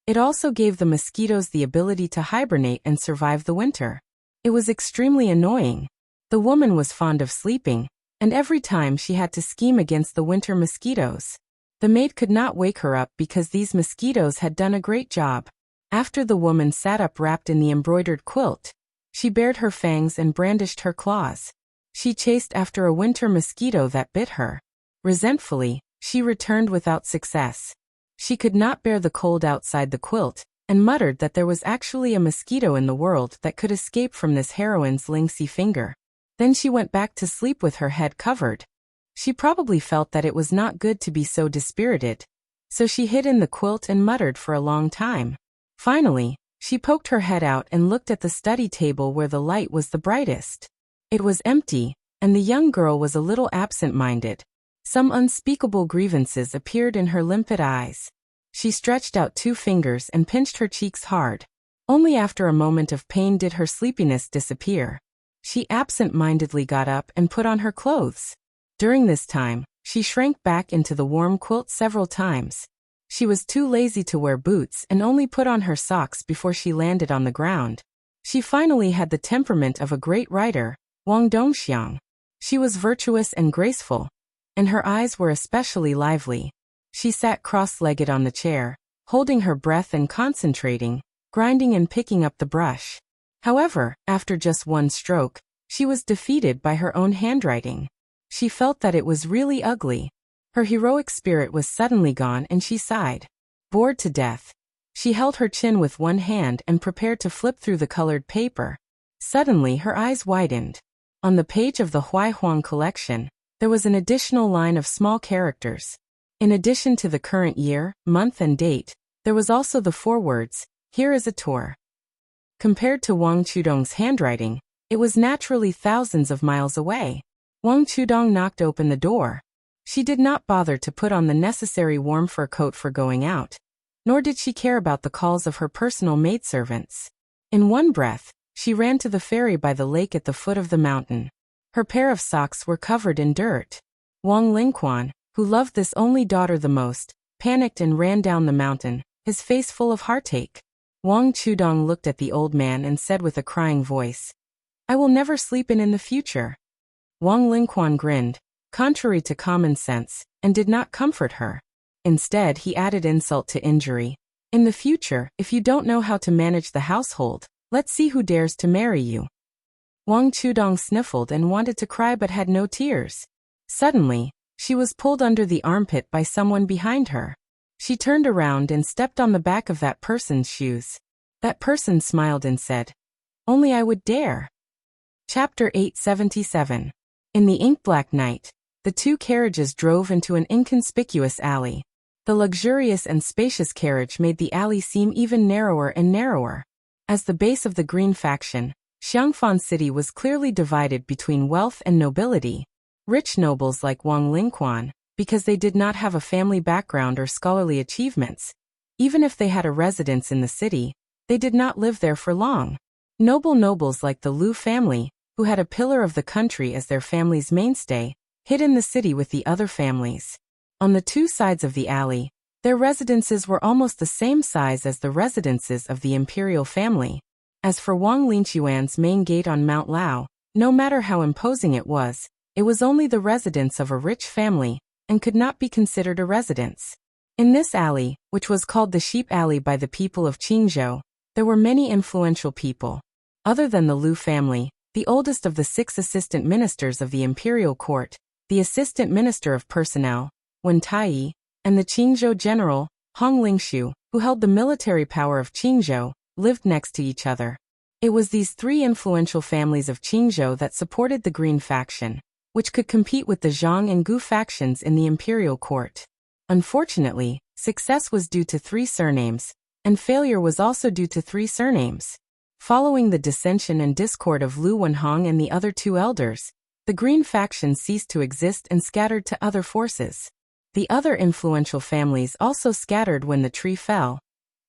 it also gave the mosquitoes the ability to hibernate and survive the winter. It was extremely annoying. The woman was fond of sleeping, and every time she had to scheme against the winter mosquitoes. The maid could not wake her up because these mosquitoes had done a great job. After the woman sat up wrapped in the embroidered quilt, she bared her fangs and brandished her claws. She chased after a winter mosquito that bit her. Resentfully, she returned without success. She could not bear the cold outside the quilt, and muttered that there was actually a mosquito in the world that could escape from this heroine's lingsy finger. Then she went back to sleep with her head covered. She probably felt that it was not good to be so dispirited, so she hid in the quilt and muttered for a long time. Finally, she poked her head out and looked at the study table where the light was the brightest. It was empty, and the young girl was a little absent-minded. Some unspeakable grievances appeared in her limpid eyes. She stretched out 2 fingers and pinched her cheeks hard. Only after a moment of pain did her sleepiness disappear. She absent-mindedly got up and put on her clothes. During this time, she shrank back into the warm quilt several times. She was too lazy to wear boots and only put on her socks before she landed on the ground. She finally had the temperament of a great writer, Wang Dongxiang. She was virtuous and graceful, and her eyes were especially lively. She sat cross-legged on the chair, holding her breath and concentrating, grinding and picking up the brush. However, after just one stroke, she was defeated by her own handwriting. She felt that it was really ugly. Her heroic spirit was suddenly gone and she sighed. Bored to death, she held her chin with one hand and prepared to flip through the colored paper. Suddenly her eyes widened. On the page of the Huaihuang collection, there was an additional line of small characters. In addition to the current year, month and date, there was also the 4 words, "Here is a tour." Compared to Wang Chudong's handwriting, it was naturally thousands of miles away. Wang Chudong knocked open the door. She did not bother to put on the necessary warm fur coat for going out, nor did she care about the calls of her personal maidservants. In one breath, she ran to the ferry by the lake at the foot of the mountain. Her pair of socks were covered in dirt. Wang Lingquan, who loved this only daughter the most, panicked and ran down the mountain, his face full of heartache. Wang Chudong looked at the old man and said with a crying voice, "I will never sleep in the future." Wang Lingquan grinned, contrary to common sense, and did not comfort her. Instead, he added insult to injury. "In the future, if you don't know how to manage the household, let's see who dares to marry you." Wang Chudong sniffled and wanted to cry but had no tears. Suddenly, she was pulled under the armpit by someone behind her. She turned around and stepped on the back of that person's shoes. That person smiled and said, "Only I would dare." Chapter 877. In the ink-black night, the 2 carriages drove into an inconspicuous alley. The luxurious and spacious carriage made the alley seem even narrower and narrower. As the base of the Green faction, Xiangfan City was clearly divided between wealth and nobility. Rich nobles like Wang Lingquan, because they did not have a family background or scholarly achievements. Even if they had a residence in the city, they did not live there for long. Noble nobles like the Liu family, who had a pillar of the country as their family's mainstay, hid in the city with the other families. On the 2 sides of the alley, their residences were almost the same size as the residences of the imperial family. As for Wang Linquan's main gate on Mount Lao, no matter how imposing it was only the residence of a rich family, and could not be considered a residence. In this alley, which was called the Sheep Alley by the people of Qingzhou, there were many influential people. Other than the Liu family, the oldest of the 6 assistant ministers of the imperial court, the assistant minister of personnel, Wen Taiyi, and the Qingzhou general, Hong Lingshu, who held the military power of Qingzhou, lived next to each other. It was these 3 influential families of Qingzhou that supported the Green faction, which could compete with the Zhang and Gu factions in the imperial court. Unfortunately, success was due to 3 surnames, and failure was also due to 3 surnames. Following the dissension and discord of Lu Wenhong and the other 2 elders, the Green faction ceased to exist and scattered to other forces. The other influential families also scattered when the tree fell,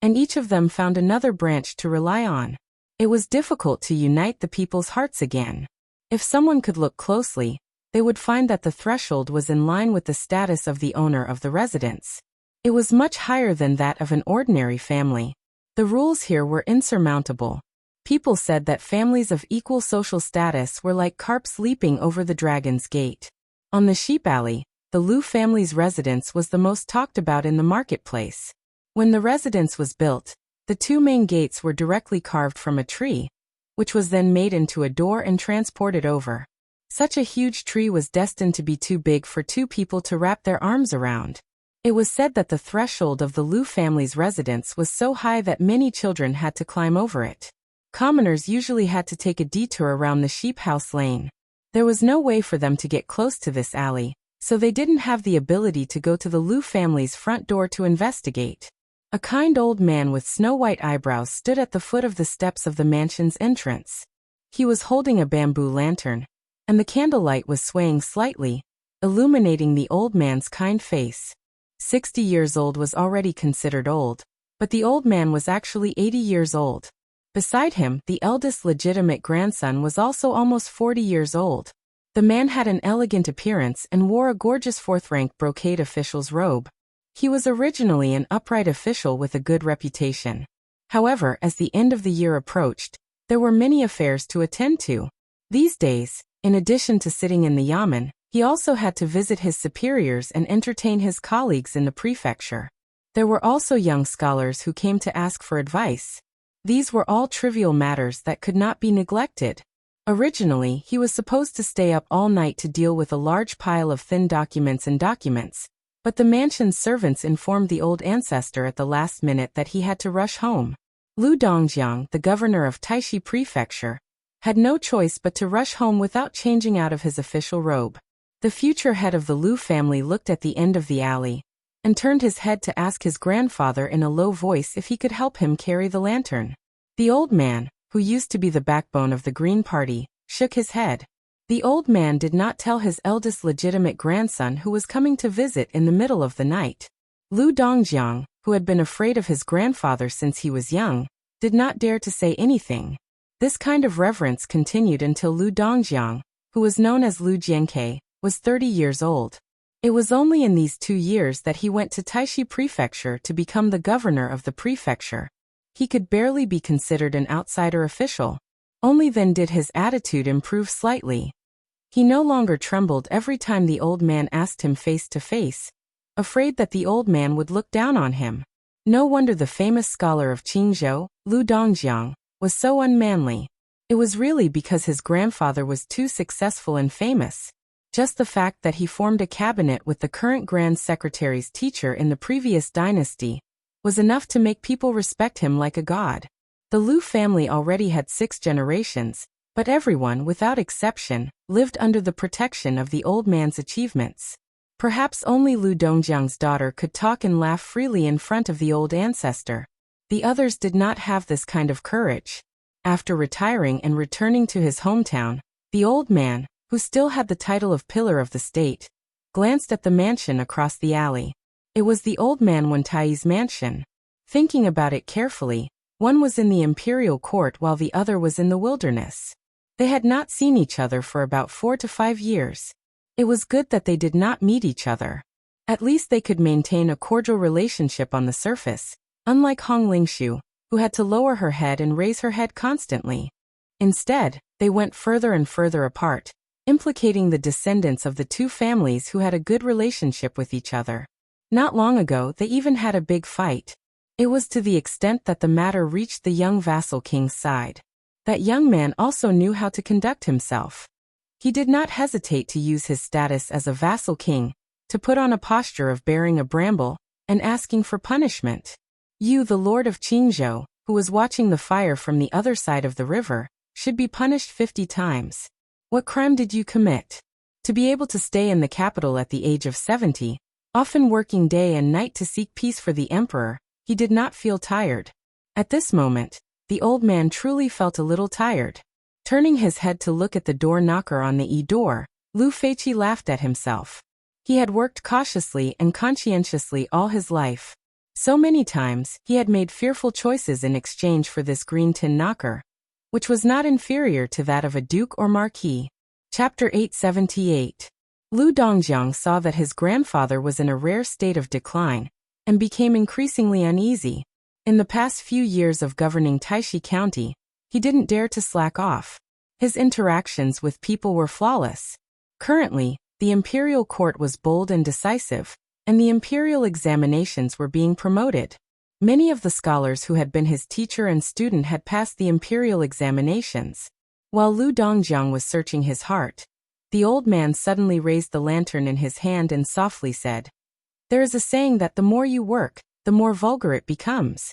and each of them found another branch to rely on. It was difficult to unite the people's hearts again. If someone could look closely, they would find that the threshold was in line with the status of the owner of the residence. It was much higher than that of an ordinary family. The rules here were insurmountable. People said that families of equal social status were like carps leaping over the dragon's gate. On the Sheep Alley, the Liu family's residence was the most talked about in the marketplace. When the residence was built, the 2 main gates were directly carved from a tree, which was then made into a door and transported over. Such a huge tree was destined to be too big for 2 people to wrap their arms around. It was said that the threshold of the Liu family's residence was so high that many children had to climb over it. Commoners usually had to take a detour around the sheep house lane. There was no way for them to get close to this alley, so they didn't have the ability to go to the Liu family's front door to investigate. A kind old man with snow-white eyebrows stood at the foot of the steps of the mansion's entrance. He was holding a bamboo lantern, and the candlelight was swaying slightly, illuminating the old man's kind face. 60 years old was already considered old, but the old man was actually 80 years old. Beside him, the eldest legitimate grandson was also almost 40 years old. The man had an elegant appearance and wore a gorgeous fourth-rank brocade official's robe. He was originally an upright official with a good reputation. However, as the end of the year approached, there were many affairs to attend to. These days, in addition to sitting in the yamen, he also had to visit his superiors and entertain his colleagues in the prefecture. There were also young scholars who came to ask for advice. These were all trivial matters that could not be neglected. Originally, he was supposed to stay up all night to deal with a large pile of thin documents, but the mansion's servants informed the old ancestor at the last minute that he had to rush home. Lu Dongjiang, the governor of Taishi Prefecture, had no choice but to rush home without changing out of his official robe. The future head of the Lu family looked at the end of the alley and turned his head to ask his grandfather in a low voice if he could help him carry the lantern. The old man, who used to be the backbone of the Green Party, shook his head. The old man did not tell his eldest legitimate grandson who was coming to visit in the middle of the night. Lu Dongjiang, who had been afraid of his grandfather since he was young, did not dare to say anything. This kind of reverence continued until Lu Dongjiang, who was known as Lu Jiankei, was 30 years old. It was only in these 2 years that he went to Taishi Prefecture to become the governor of the prefecture. He could barely be considered an outsider official. Only then did his attitude improve slightly. He no longer trembled every time the old man asked him face to face, afraid that the old man would look down on him. No wonder the famous scholar of Qingzhou, Lu Dongjiang, was so unmanly. It was really because his grandfather was too successful and famous. Just the fact that he formed a cabinet with the current Grand Secretary's teacher in the previous dynasty was enough to make people respect him like a god. The Lu family already had 6 generations, but everyone, without exception, lived under the protection of the old man's achievements. Perhaps only Lu Dongjiang's daughter could talk and laugh freely in front of the old ancestor. The others did not have this kind of courage. After retiring and returning to his hometown, the old man, who still had the title of pillar of the state, glanced at the mansion across the alley. It was the old man Wentai's mansion. Thinking about it carefully, one was in the imperial court while the other was in the wilderness. They had not seen each other for about 4 to 5 years. It was good that they did not meet each other. At least they could maintain a cordial relationship on the surface, unlike Hong Lingshu, who had to lower her head and raise her head constantly. Instead, they went further and further apart, implicating the descendants of the 2 families who had a good relationship with each other. Not long ago, they even had a big fight. It was to the extent that the matter reached the young vassal king's side. That young man also knew how to conduct himself. He did not hesitate to use his status as a vassal king to put on a posture of bearing a bramble and asking for punishment. You, the lord of Qingzhou, who was watching the fire from the other side of the river, should be punished 50 times. What crime did you commit? To be able to stay in the capital at the age of 70, often working day and night to seek peace for the emperor, he did not feel tired. At this moment, the old man truly felt a little tired. Turning his head to look at the door knocker on the door, Lu Feiqi laughed at himself. He had worked cautiously and conscientiously all his life. So many times, he had made fearful choices in exchange for this green tin knocker, which was not inferior to that of a duke or marquis. Chapter 878. Lu Dongjiang saw that his grandfather was in a rare state of decline, and became increasingly uneasy. In the past few years of governing Taishi County, he didn't dare to slack off. His interactions with people were flawless. Currently, the imperial court was bold and decisive, and the imperial examinations were being promoted. Many of the scholars who had been his teacher and student had passed the imperial examinations. While Lu Dongjiang was searching his heart, the old man suddenly raised the lantern in his hand and softly said, "There is a saying that the more you work, the more vulgar it becomes.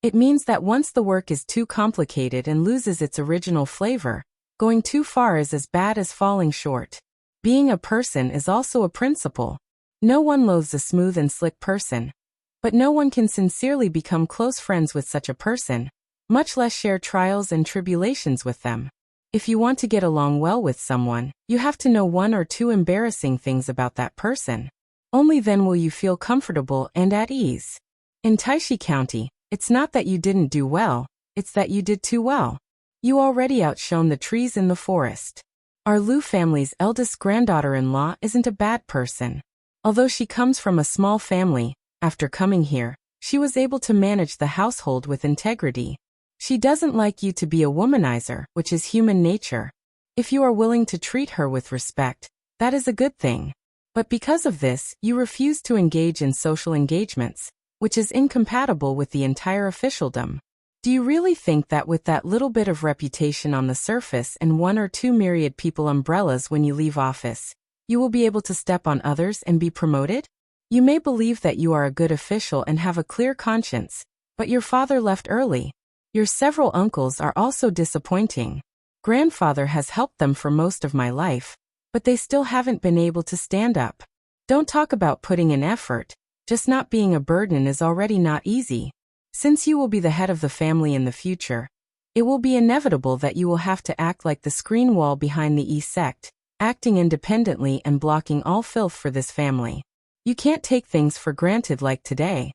It means that once the work is too complicated and loses its original flavor, going too far is as bad as falling short. Being a person is also a principle. No one loathes a smooth and slick person, but no one can sincerely become close friends with such a person, much less share trials and tribulations with them. If you want to get along well with someone, you have to know one or two embarrassing things about that person. Only then will you feel comfortable and at ease. In Taishi County, it's not that you didn't do well, it's that you did too well. You already outshone the trees in the forest. Our Lu family's eldest granddaughter-in-law isn't a bad person. Although she comes from a small family, after coming here, she was able to manage the household with integrity. She doesn't like you to be a womanizer, which is human nature. If you are willing to treat her with respect, that is a good thing. But because of this, you refuse to engage in social engagements, which is incompatible with the entire officialdom. Do you really think that with that little bit of reputation on the surface and one or two myriad people umbrellas when you leave office, you will be able to step on others and be promoted? You may believe that you are a good official and have a clear conscience, but your father left early. Your several uncles are also disappointing. Grandfather has helped them for most of my life, but they still haven't been able to stand up. Don't talk about putting in effort, just not being a burden is already not easy. Since you will be the head of the family in the future, it will be inevitable that you will have to act like the screen wall behind the sect, acting independently and blocking all filth for this family. You can't take things for granted like today.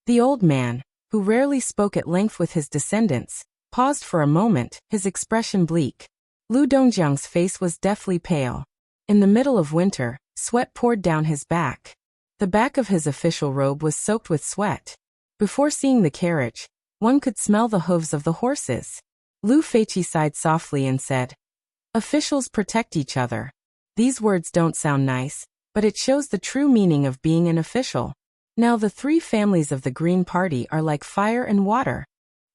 The old man, who rarely spoke at length with his descendants, paused for a moment, his expression bleak. Lu Dongjiang's face was deathly pale. In the middle of winter, sweat poured down his back. The back of his official robe was soaked with sweat. Before seeing the carriage, one could smell the hooves of the horses. Lu Feiqi sighed softly and said, "Officials protect each other." These words don't sound nice, but it shows the true meaning of being an official. Now the three families of the Green Party are like fire and water.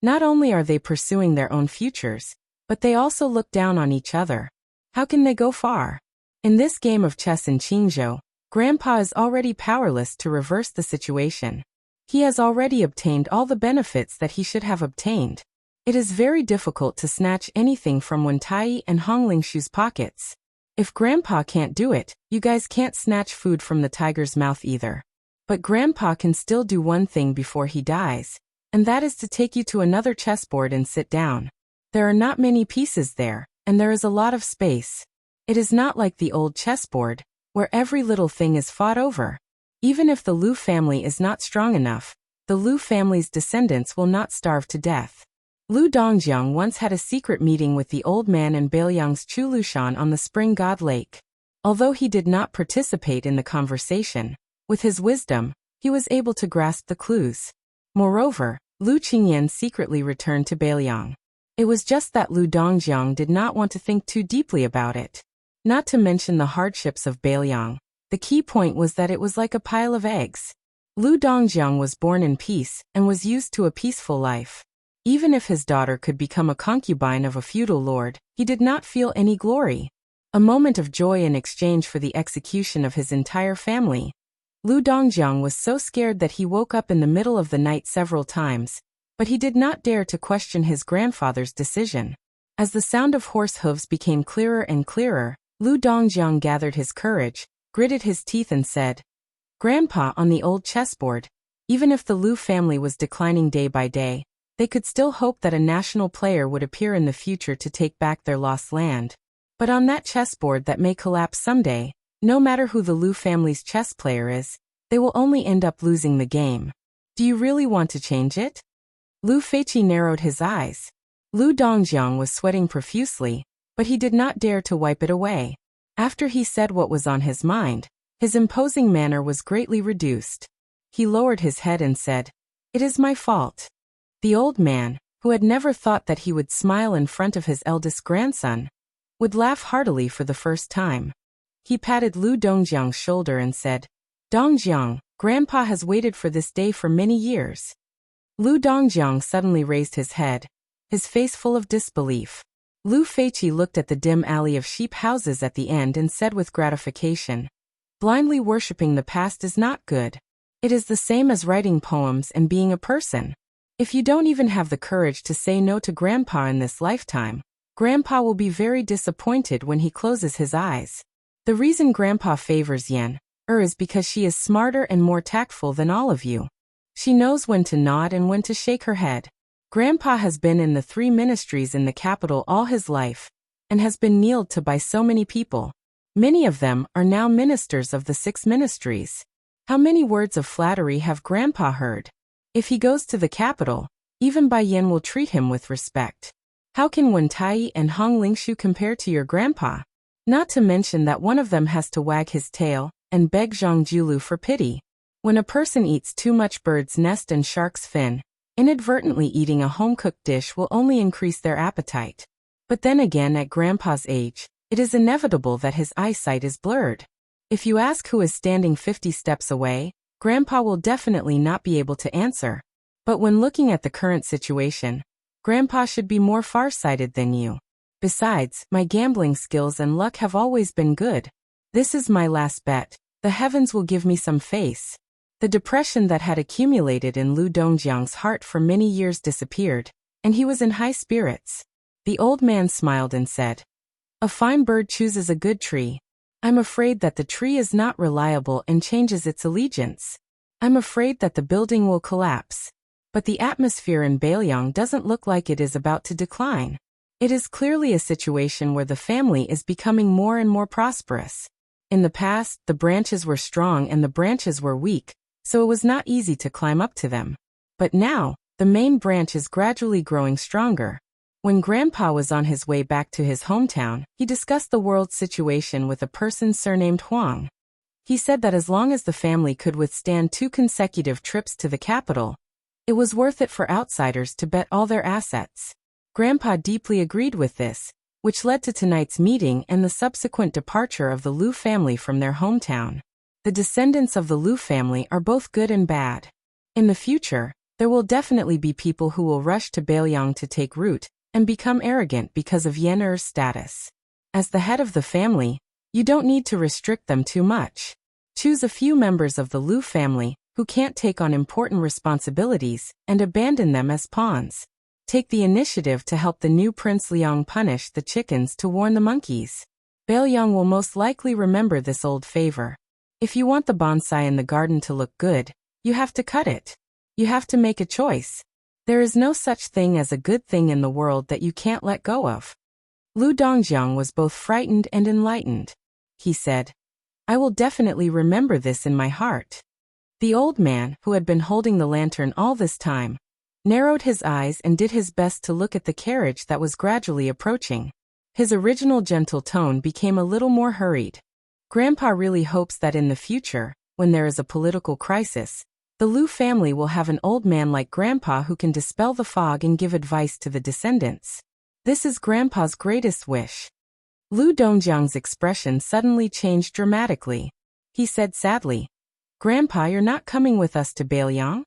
Not only are they pursuing their own futures, but they also look down on each other. How can they go far? In this game of chess in Qingzhou, Grandpa is already powerless to reverse the situation. He has already obtained all the benefits that he should have obtained. It is very difficult to snatch anything from Wentai and Honglingshu's pockets. If Grandpa can't do it, you guys can't snatch food from the tiger's mouth either. But Grandpa can still do one thing before he dies, and that is to take you to another chessboard and sit down. There are not many pieces there, and there is a lot of space. It is not like the old chessboard, where every little thing is fought over. Even if the Lu family is not strong enough, the Lu family's descendants will not starve to death. Lu Dongjiang once had a secret meeting with the old man in Beiliang's Chulushan on the Spring God Lake. Although he did not participate in the conversation, with his wisdom, he was able to grasp the clues. Moreover, Lu Qingyan secretly returned to Beiliang. It was just that Lu Dongjiang did not want to think too deeply about it. Not to mention the hardships of Beiliang. The key point was that it was like a pile of eggs. Lu Dongjiang was born in peace and was used to a peaceful life. Even if his daughter could become a concubine of a feudal lord, he did not feel any glory. A moment of joy in exchange for the execution of his entire family. Lu Dongjiang was so scared that he woke up in the middle of the night several times, but he did not dare to question his grandfather's decision. As the sound of horse hooves became clearer and clearer, Lu Dongjiang gathered his courage, gritted his teeth and said, "Grandpa, on the old chessboard, even if the Lu family was declining day by day, they could still hope that a national player would appear in the future to take back their lost land. But on that chessboard that may collapse someday, no matter who the Lu family's chess player is, they will only end up losing the game. Do you really want to change it?" Lu Feiqi narrowed his eyes. Lu Dongjiang was sweating profusely, but he did not dare to wipe it away. After he said what was on his mind, his imposing manner was greatly reduced. He lowered his head and said, "It is my fault." The old man, who had never thought that he would smile in front of his eldest grandson, would laugh heartily for the first time. He patted Lu Dongjiang's shoulder and said, "Dongjiang, Grandpa has waited for this day for many years." Lu Dongjiang suddenly raised his head, his face full of disbelief. Lu Feiqi looked at the dim alley of sheep houses at the end and said with gratification, "Blindly worshipping the past is not good. It is the same as writing poems and being a person. If you don't even have the courage to say no to Grandpa in this lifetime, Grandpa will be very disappointed when he closes his eyes. The reason Grandpa favors Yan is because she is smarter and more tactful than all of you. She knows when to nod and when to shake her head. Grandpa has been in the 3 ministries in the capital all his life, and has been kneeled to by so many people. Many of them are now ministers of the 6 ministries. How many words of flattery have Grandpa heard? If he goes to the capital, even Bai Yan will treat him with respect. How can Wen Tai and Hong Lingshu compare to your grandpa? Not to mention that one of them has to wag his tail and beg Zhang Julu for pity. When a person eats too much bird's nest and shark's fin, inadvertently eating a home-cooked dish will only increase their appetite. But then again, at Grandpa's age, it is inevitable that his eyesight is blurred. If you ask who is standing 50 steps away, Grandpa will definitely not be able to answer. But when looking at the current situation, Grandpa should be more far-sighted than you. Besides, my gambling skills and luck have always been good. This is my last bet. The heavens will give me some face. The depression that had accumulated in Lu Dongjiang's heart for many years disappeared, and he was in high spirits. The old man smiled and said, "A fine bird chooses a good tree. I'm afraid that the tree is not reliable and changes its allegiance. I'm afraid that the building will collapse. But the atmosphere in Bailiang doesn't look like it is about to decline. It is clearly a situation where the family is becoming more and more prosperous. In the past, the branches were strong and the branches were weak, so it was not easy to climb up to them. But now, the main branch is gradually growing stronger." When Grandpa was on his way back to his hometown, he discussed the world's situation with a person surnamed Huang. He said that as long as the family could withstand 2 consecutive trips to the capital, it was worth it for outsiders to bet all their assets. Grandpa deeply agreed with this, which led to tonight's meeting and the subsequent departure of the Lu family from their hometown. The descendants of the Lu family are both good and bad. In the future, there will definitely be people who will rush to Bailiang to take root and become arrogant because of Yan Er's status. As the head of the family, you don't need to restrict them too much. Choose a few members of the Lu family who can't take on important responsibilities and abandon them as pawns. Take the initiative to help the new Prince Liang punish the chickens to warn the monkeys. Bailiang will most likely remember this old favor. If you want the bonsai in the garden to look good, you have to cut it. You have to make a choice. There is no such thing as a good thing in the world that you can't let go of. Lu Dongjiang was both frightened and enlightened. He said, "I will definitely remember this in my heart." The old man, who had been holding the lantern all this time, narrowed his eyes and did his best to look at the carriage that was gradually approaching. His original gentle tone became a little more hurried. Grandpa really hopes that in the future, when there is a political crisis, the Lu family will have an old man like Grandpa who can dispel the fog and give advice to the descendants. This is Grandpa's greatest wish. Lu Dongjiang's expression suddenly changed dramatically. He said sadly, "Grandpa, you're not coming with us to Bailiang?"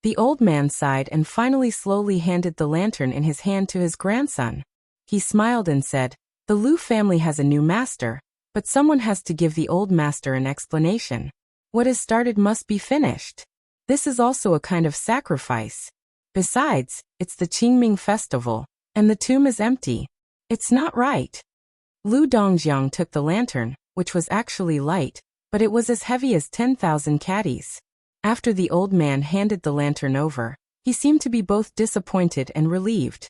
The old man sighed and finally slowly handed the lantern in his hand to his grandson. He smiled and said, "The Lu family has a new master, but someone has to give the old master an explanation. What is started must be finished. This is also a kind of sacrifice. Besides, it's the Qingming festival, and the tomb is empty. It's not right." Lu Dongjiang took the lantern, which was actually light, but it was as heavy as 10,000 caddies. After the old man handed the lantern over, he seemed to be both disappointed and relieved.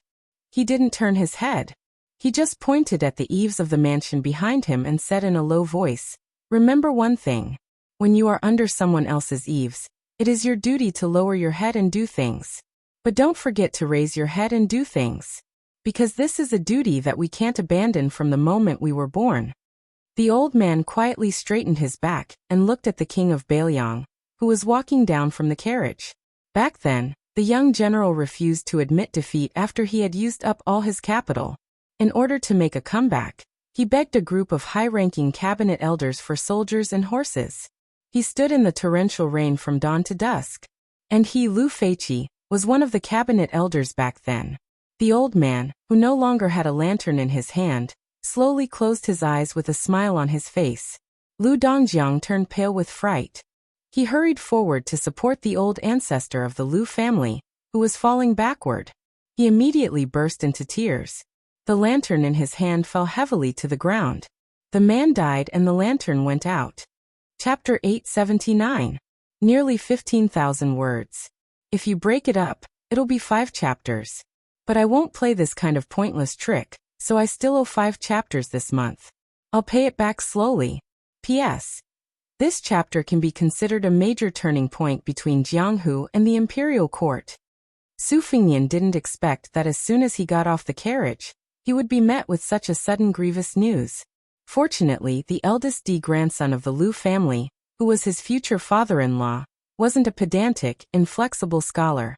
He didn't turn his head. He just pointed at the eaves of the mansion behind him and said in a low voice, "Remember one thing. When you are under someone else's eaves, it is your duty to lower your head and do things. But don't forget to raise your head and do things. Because this is a duty that we can't abandon from the moment we were born." The old man quietly straightened his back and looked at the king of Bailiang, who was walking down from the carriage. Back then, the young general refused to admit defeat after he had used up all his capital. In order to make a comeback, he begged a group of high-ranking cabinet elders for soldiers and horses. He stood in the torrential rain from dawn to dusk. And he, Lu Feiqi, was one of the cabinet elders back then. The old man, who no longer had a lantern in his hand, slowly closed his eyes with a smile on his face. Lu Dongjiang turned pale with fright. He hurried forward to support the old ancestor of the Lu family, who was falling backward. He immediately burst into tears. The lantern in his hand fell heavily to the ground. The man died and the lantern went out. Chapter 879. Nearly 15,000 words. If you break it up, it'll be 5 chapters. But I won't play this kind of pointless trick, so I still owe 5 chapters this month. I'll pay it back slowly. P.S. This chapter can be considered a major turning point between Jianghu and the imperial court. Su Fengnian didn't expect that as soon as he got off the carriage, he would be met with such a sudden grievous news. Fortunately, the eldest grandson of the Lu family, who was his future father-in-law, wasn't a pedantic, inflexible scholar.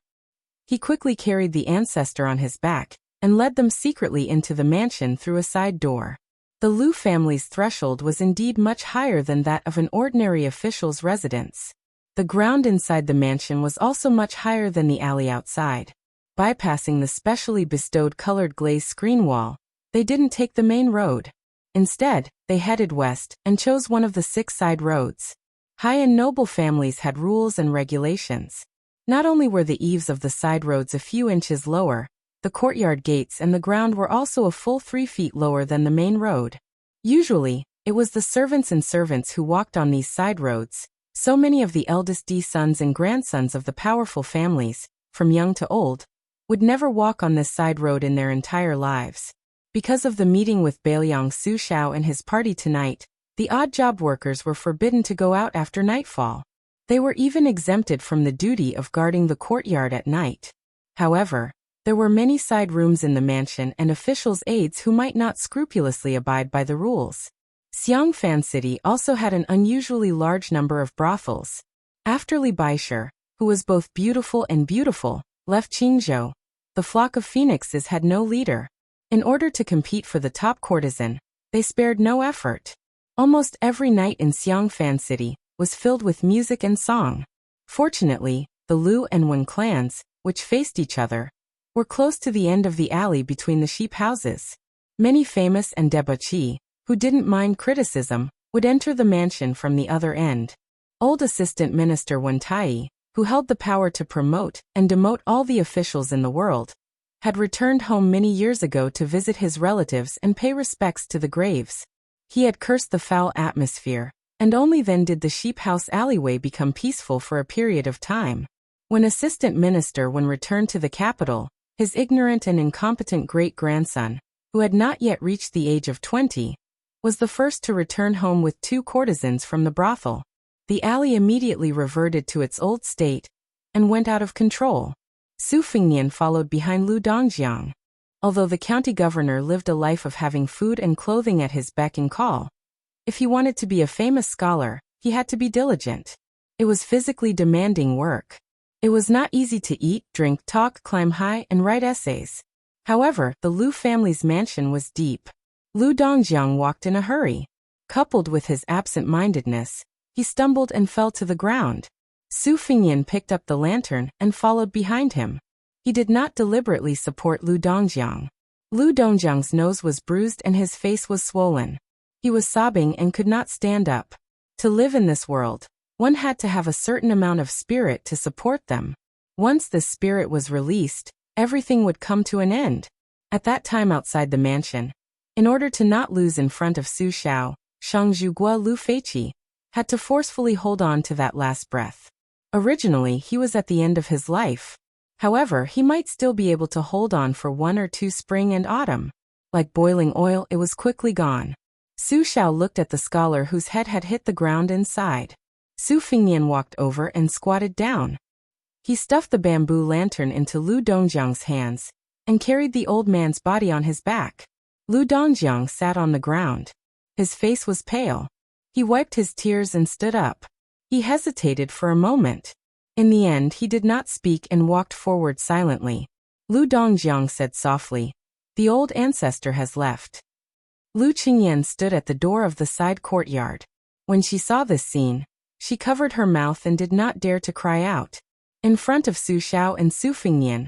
He quickly carried the ancestor on his back and led them secretly into the mansion through a side door. The Lu family's threshold was indeed much higher than that of an ordinary official's residence. The ground inside the mansion was also much higher than the alley outside. Bypassing the specially bestowed colored glazed screen wall, they didn't take the main road. Instead, they headed west and chose one of the 6 side roads. High and noble families had rules and regulations. Not only were the eaves of the side roads a few inches lower, the courtyard gates and the ground were also a full 3 feet lower than the main road. Usually, it was the servants who walked on these side roads. So many of the eldest sons and grandsons of the powerful families, from young to old, would never walk on this side road in their entire lives. Because of the meeting with Bailiang Su Xiao and his party tonight, the odd job workers were forbidden to go out after nightfall. They were even exempted from the duty of guarding the courtyard at night. However, there were many side rooms in the mansion and officials' aides who might not scrupulously abide by the rules. Xiangfan City also had an unusually large number of brothels. After Li Baisher, who was both beautiful and beautiful, left Qingzhou, the flock of phoenixes had no leader. In order to compete for the top courtesan, they spared no effort. Almost every night in Xiangfan City was filled with music and song. Fortunately, the Lu and Wen clans, which faced each other, were close to the end of the alley between the sheep houses. Many famous and debauchee, who didn't mind criticism, would enter the mansion from the other end. Old Assistant Minister Wen Tai, who held the power to promote and demote all the officials in the world, had returned home many years ago to visit his relatives and pay respects to the graves. He had cursed the foul atmosphere, and only then did the sheep house alleyway become peaceful for a period of time. When Assistant Minister Wen returned to the capital, his ignorant and incompetent great-grandson, who had not yet reached the age of 20, was the first to return home with 2 courtesans from the brothel. The alley immediately reverted to its old state and went out of control. Su Fengnian followed behind Lu Dongjiang. Although the county governor lived a life of having food and clothing at his beck and call, if he wanted to be a famous scholar, he had to be diligent. It was physically demanding work. It was not easy to eat, drink, talk, climb high, and write essays. However, the Lu family's mansion was deep. Lu Dongjiang walked in a hurry. Coupled with his absent-mindedness, he stumbled and fell to the ground. Su Fengnian picked up the lantern and followed behind him. He did not deliberately support Lu Dongjiang. Lu Dongjiang's nose was bruised and his face was swollen. He was sobbing and could not stand up. To live in this world, one had to have a certain amount of spirit to support them. Once this spirit was released, everything would come to an end. At that time outside the mansion, in order to not lose in front of Su Xiao, Shangzhugua Lu Feiqi had to forcefully hold on to that last breath. Originally, he was at the end of his life. However, he might still be able to hold on for 1 or 2 spring and autumn. Like boiling oil, it was quickly gone. Su Xiao looked at the scholar whose head had hit the ground and sighed. Su Fengnian walked over and squatted down. He stuffed the bamboo lantern into Lu Dongjiang's hands and carried the old man's body on his back. Lu Dongjiang sat on the ground. His face was pale. He wiped his tears and stood up. He hesitated for a moment. In the end, he did not speak and walked forward silently. Lu Dongjiang said softly, "The old ancestor has left." Lu Qingyan stood at the door of the side courtyard. When she saw this scene, she covered her mouth and did not dare to cry out. In front of Su Xiao and Su Fengnian,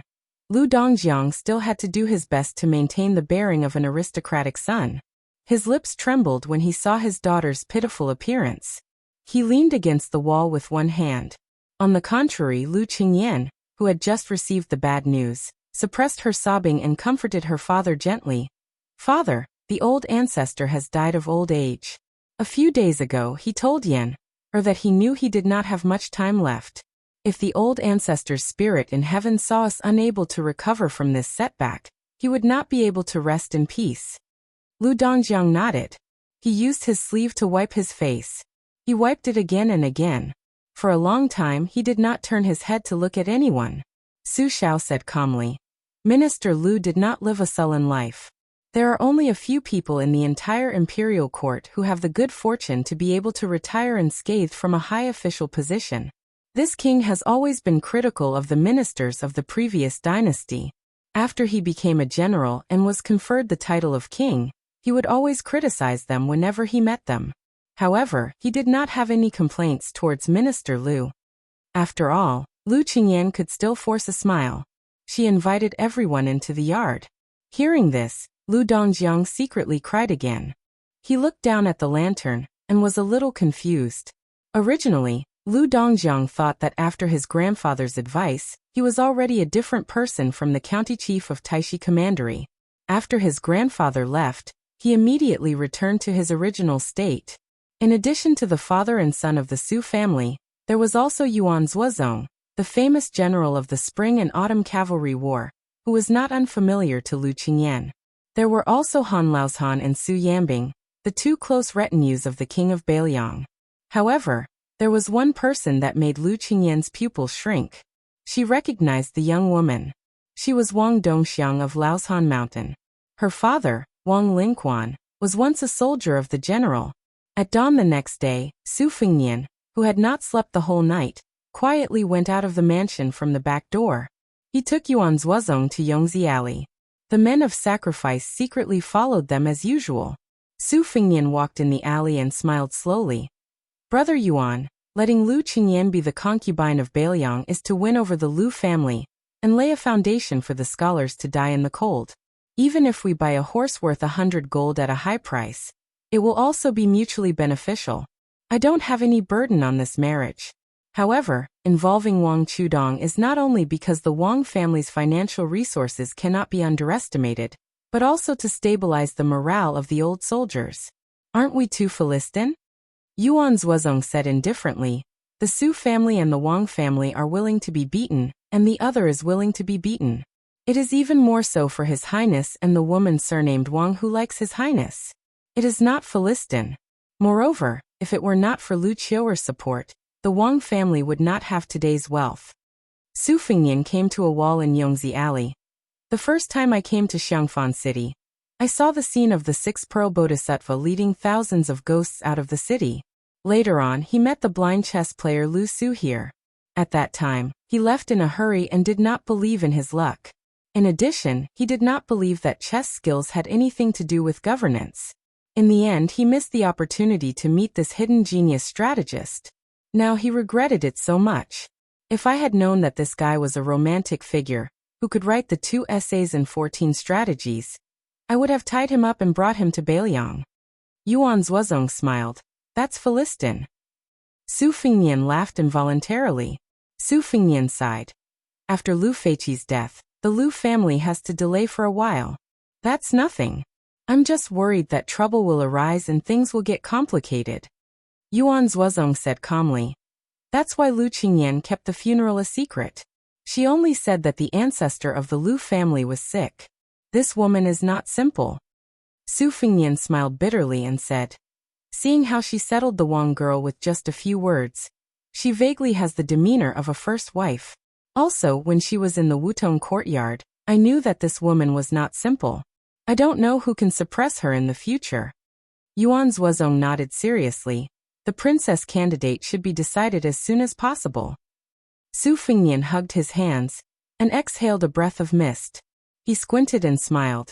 Lu Dongjiang still had to do his best to maintain the bearing of an aristocratic son. His lips trembled when he saw his daughter's pitiful appearance. He leaned against the wall with one hand. On the contrary, Lu Qingyan, who had just received the bad news, suppressed her sobbing and comforted her father gently. "Father, the old ancestor has died of old age. A few days ago he told that he knew he did not have much time left. If the old ancestor's spirit in heaven saw us unable to recover from this setback, he would not be able to rest in peace. Lu Dongjiang nodded. He used his sleeve to wipe his face. He wiped it again and again. For a long time he did not turn his head to look at anyone. Su Xiao said calmly. Minister Lu did not live a sullen life. There are only a few people in the entire imperial court who have the good fortune to be able to retire unscathed from a high official position. This king has always been critical of the ministers of the previous dynasty. After he became a general and was conferred the title of king, he would always criticize them whenever he met them. However, he did not have any complaints towards Minister Lu. After all, Lu Qingyan could still force a smile. She invited everyone into the yard. Hearing this, Lu Dongjiang secretly cried again. He looked down at the lantern and was a little confused. Originally, Lu Dongjiang thought that after his grandfather's advice, he was already a different person from the county chief of Taishi Commandery. After his grandfather left, he immediately returned to his original state. In addition to the father and son of the Su family, there was also Yuan Zuozong, the famous general of the Spring and Autumn Cavalry War, who was not unfamiliar to Lu Qingyan. There were also Han Laozhan and Su Yambing, the two close retinues of the king of Beiliang. However, there was one person that made Lu Qingyan's pupils shrink. She recognized the young woman. She was Wang Dongxiang of Laozhan Mountain. Her father, Wang Lingquan, was once a soldier of the general. At dawn the next day, Su Fengnian, who had not slept the whole night, quietly went out of the mansion from the back door. He took Yuan Zuozong to Yongzi Alley. The men of sacrifice secretly followed them as usual. Su Fengnian walked in the alley and smiled slowly. Brother Yuan, letting Lu Qingyan be the concubine of Beiliang is to win over the Lu family and lay a foundation for the scholars to die in the cold. Even if we buy a horse worth 100 gold at a high price, it will also be mutually beneficial. I don't have any burden on this marriage. However, involving Wang Chudong is not only because the Wang family's financial resources cannot be underestimated, but also to stabilize the morale of the old soldiers. Aren't we too Philistine? Yuan Zuozong said indifferently. The Su family and the Wang family are willing to be beaten, and the other is willing to be beaten. It is even more so for His Highness and the woman surnamed Wang who likes His Highness. It is not Philistine. Moreover, if it were not for Lu Qiuer's support, the Wang family would not have today's wealth. Su Fengnian came to a wall in Yongzi Alley. The first time I came to Xiangfan City, I saw the scene of the six-pearl bodhisattva leading thousands of ghosts out of the city. Later on, he met the blind chess player Lu Su here. At that time, he left in a hurry and did not believe in his luck. In addition, he did not believe that chess skills had anything to do with governance. In the end, he missed the opportunity to meet this hidden genius strategist. Now he regretted it so much. If I had known that this guy was a romantic figure, who could write the 2 essays and 14 strategies, I would have tied him up and brought him to Beiliang. Yuan Zuozong smiled. That's Philistine. Su Fengnian laughed involuntarily. Su Fengnian sighed. After Lu Feiqi's death, the Lu family has to delay for a while. That's nothing. I'm just worried that trouble will arise and things will get complicated. Yuan Zuozong said calmly. That's why Lu Qingyan kept the funeral a secret. She only said that the ancestor of the Lu family was sick. This woman is not simple. Su Fengnian smiled bitterly and said, seeing how she settled the Wang girl with just a few words, she vaguely has the demeanor of a first wife. Also, when she was in the Wutong courtyard, I knew that this woman was not simple. I don't know who can suppress her in the future. Yuan Zuozong nodded seriously. The princess candidate should be decided as soon as possible. Su Fengnian hugged his hands and exhaled a breath of mist. He squinted and smiled.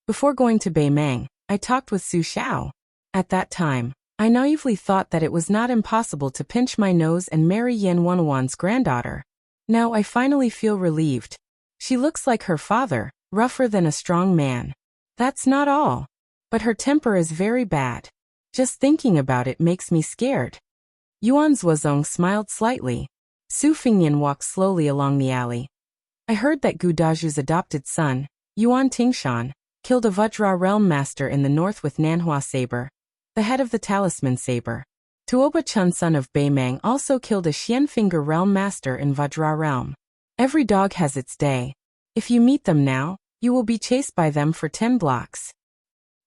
Before going to Beimang, I talked with Su Xiao. At that time, I naively thought that it was not impossible to pinch my nose and marry Yan Wenwan's granddaughter. Now I finally feel relieved. She looks like her father, rougher than a strong man. That's not all. But her temper is very bad. Just thinking about it makes me scared. Yuan Zuozong smiled slightly. Su Fengnian walked slowly along the alley. I heard that Gu Daju's adopted son, Yuan Tingshan, killed a Vajra realm master in the north with Nanhua saber, the head of the talisman saber. Tuoba Chun, son of Beimang, also killed a Xianfinger realm master in Vajra realm. Every dog has its day. If you meet them now, You will be chased by them for 10 blocks.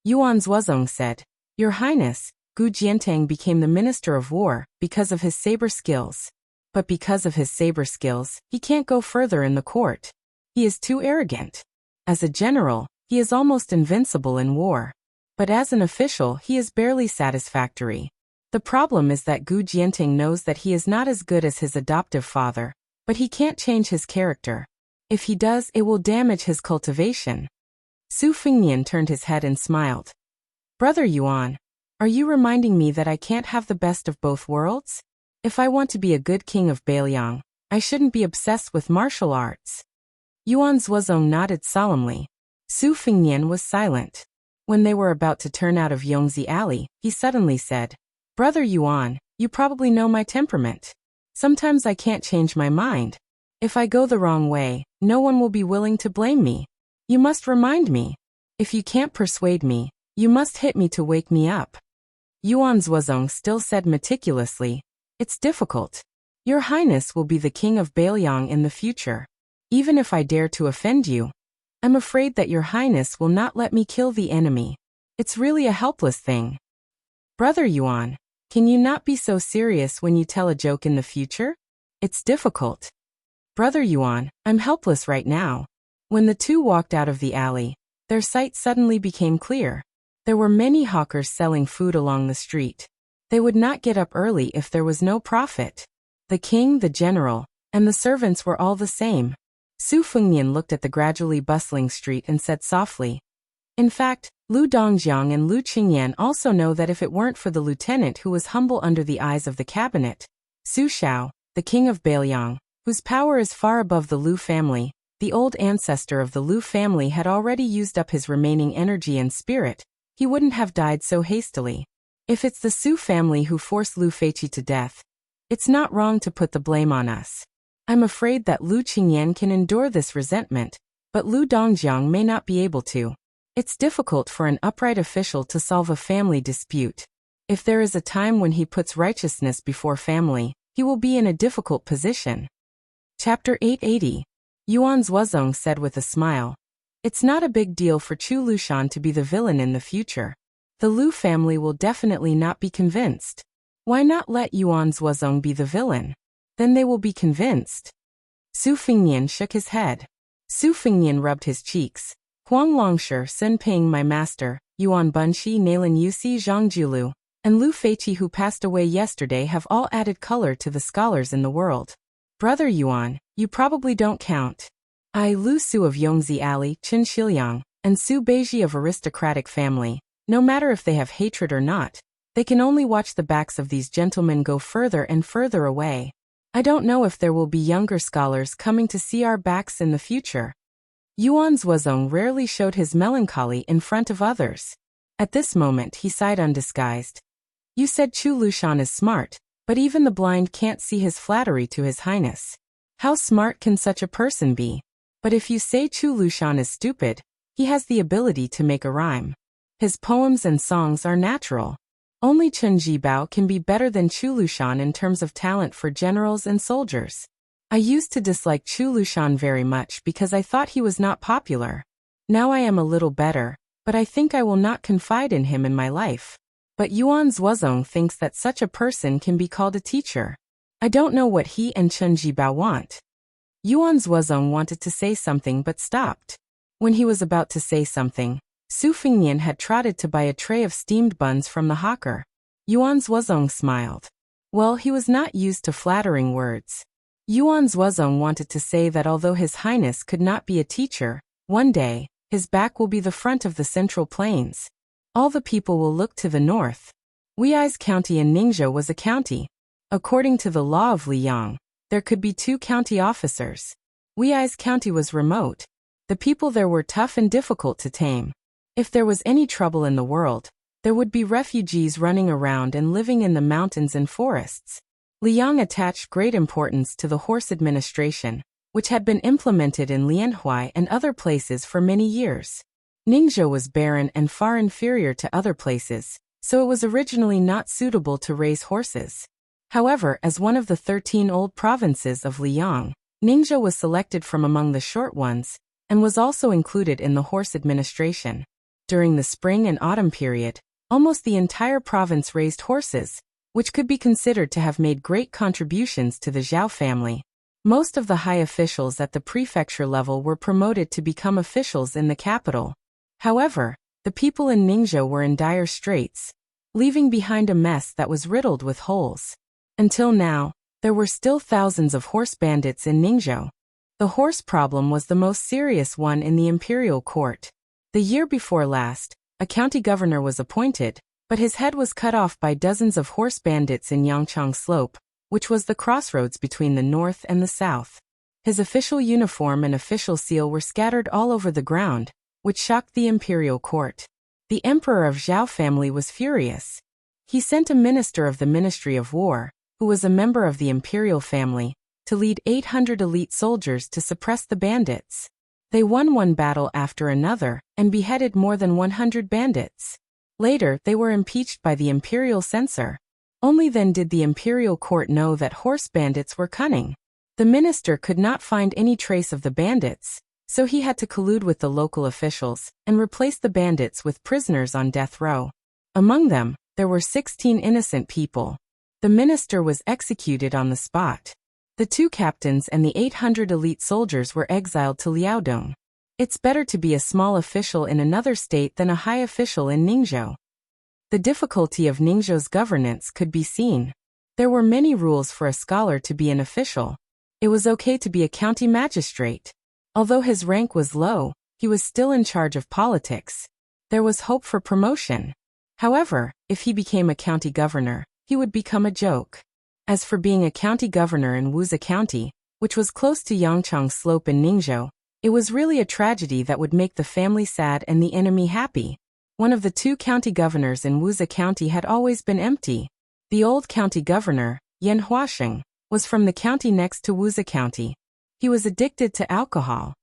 Yuan Zhuozong said, Your Highness, Gu Jiantang became the Minister of War because of his saber skills. But because of his saber skills, he can't go further in the court. He is too arrogant. As a general, he is almost invincible in war. But as an official, he is barely satisfactory. The problem is that Gu Jiantang knows that he is not as good as his adoptive father, but he can't change his character. If he does, it will damage his cultivation. Su Fengnian turned his head and smiled. Brother Yuan, are you reminding me that I can't have the best of both worlds? If I want to be a good king of Bailiang, I shouldn't be obsessed with martial arts. Yuan Zhuozong nodded solemnly. Su Fengnian was silent. When they were about to turn out of Yongzi Alley, he suddenly said, Brother Yuan, you probably know my temperament. Sometimes I can't change my mind. If I go the wrong way, no one will be willing to blame me. You must remind me. If you can't persuade me, you must hit me to wake me up. Yuan Zhuozong still said meticulously, It's difficult. Your Highness will be the king of Bailiang in the future. Even if I dare to offend you, I'm afraid that Your Highness will not let me kill the enemy. It's really a helpless thing. Brother Yuan, can you not be so serious when you tell a joke in the future? It's difficult. Brother Yuan, I'm helpless right now. When the two walked out of the alley, their sight suddenly became clear. There were many hawkers selling food along the street. They would not get up early if there was no profit. The king, the general, and the servants were all the same. Su Fengnian looked at the gradually bustling street and said softly, In fact, Lu Dongjiang and Lu Qingyan also know that if it weren't for the lieutenant who was humble under the eyes of the cabinet, Su Shao, the king of Bailiang, whose power is far above the Lu family, the old ancestor of the Lu family had already used up his remaining energy and spirit, he wouldn't have died so hastily. If it's the Su family who forced Lu Feiqi to death, it's not wrong to put the blame on us. I'm afraid that Lu Qingyan can endure this resentment, but Lu Dongjiang may not be able to. It's difficult for an upright official to solve a family dispute. If there is a time when he puts righteousness before family, he will be in a difficult position. Chapter 880. Yuan Zhuozong said with a smile, It's not a big deal for Chu Lushan to be the villain in the future. The Lu family will definitely not be convinced. Why not let Yuan Zhuozong be the villain? Then they will be convinced. Su Fengnian shook his head. Su Fengnian rubbed his cheeks. Huang Longshi, Sun Ping my master, Yuan Bunshi, Nalan Yusi, Zhang Julu, and Lu Feiqi who passed away yesterday have all added color to the scholars in the world. Brother Yuan, you probably don't count. I, Lu Su of Yongzi Alley, Qin Shiliang, and Su Beiji of aristocratic family, no matter if they have hatred or not, they can only watch the backs of these gentlemen go further and further away. I don't know if there will be younger scholars coming to see our backs in the future. Yuan Zhuozong rarely showed his melancholy in front of others. At this moment he sighed undisguised. You said Chu Lushan is smart, but even the blind can't see his flattery to his highness. How smart can such a person be? But if you say Chu Lushan is stupid, he has the ability to make a rhyme. His poems and songs are natural. Only Chen Jibao can be better than Chu Lushan in terms of talent for generals and soldiers. I used to dislike Chu Lushan very much because I thought he was not popular. Now I am a little better, but I think I will not confide in him in my life. But Yuan Zhuozong thinks that such a person can be called a teacher. I don't know what he and Chen Jibao want. Yuan Zhuozong wanted to say something but stopped. When he was about to say something, Su Fengnian had trotted to buy a tray of steamed buns from the hawker. Yuan Zhuozong smiled. Well, he was not used to flattering words. Yuan Zhuozong wanted to say that although His Highness could not be a teacher, one day, his back will be the front of the Central Plains. All the people will look to the north. Wei's county in Ningzhou was a county. According to the law of Liang, there could be 2 county officers. Wei's county was remote. The people there were tough and difficult to tame. If there was any trouble in the world, there would be refugees running around and living in the mountains and forests. Liang attached great importance to the horse administration, which had been implemented in Lianhui and other places for many years. Ningzhou was barren and far inferior to other places, so it was originally not suitable to raise horses. However, as one of the 13 old provinces of Liang, Ningzhou was selected from among the short ones, and was also included in the horse administration. During the spring and autumn period, almost the entire province raised horses, which could be considered to have made great contributions to the Zhao family. Most of the high officials at the prefecture level were promoted to become officials in the capital. However, the people in Ningzhou were in dire straits, leaving behind a mess that was riddled with holes. Until now, there were still thousands of horse bandits in Ningzhou. The horse problem was the most serious one in the imperial court. The year before last, a county governor was appointed, but his head was cut off by dozens of horse bandits in Yangchang Slope, which was the crossroads between the north and the south. His official uniform and official seal were scattered all over the ground, which shocked the imperial court. The emperor of Zhao family was furious. He sent a minister of the Ministry of War, who was a member of the imperial family, to lead 800 elite soldiers to suppress the bandits. They won one battle after another and beheaded more than 100 bandits. Later, they were impeached by the imperial censor. Only then did the imperial court know that horse bandits were cunning. The minister could not find any trace of the bandits, so he had to collude with the local officials and replace the bandits with prisoners on death row. Among them, there were 16 innocent people. The minister was executed on the spot. The 2 captains and the 800 elite soldiers were exiled to Liaodong. It's better to be a small official in another state than a high official in Ningzhou. The difficulty of Ningzhou's governance could be seen. There were many rules for a scholar to be an official. It was okay to be a county magistrate. Although his rank was low, he was still in charge of politics. There was hope for promotion. However, if he became a county governor, he would become a joke. As for being a county governor in Wuze County, which was close to Yangchang Slope in Ningzhou, it was really a tragedy that would make the family sad and the enemy happy. One of the 2 county governors in Wuze County had always been empty. The old county governor, Yan Huasheng, was from the county next to Wuze County. He was addicted to alcohol.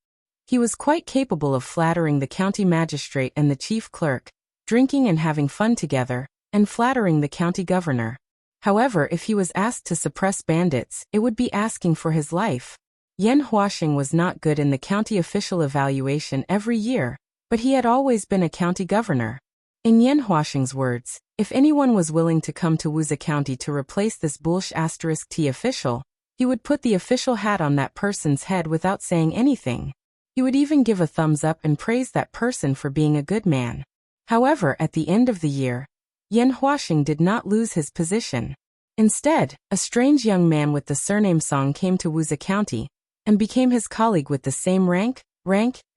He was quite capable of flattering the county magistrate and the chief clerk, drinking and having fun together, and flattering the county governor. However, if he was asked to suppress bandits, it would be asking for his life. Yan Huasheng was not good in the county official evaluation every year, but he had always been a county governor. In Yan Huasheng's words, if anyone was willing to come to Wuze County to replace this *T official, he would put the official hat on that person's head without saying anything. He would even give a thumbs up and praise that person for being a good man. However, at the end of the year, Yan Huasheng did not lose his position. Instead, a strange young man with the surname Song came to Wuze County and became his colleague with the same rank,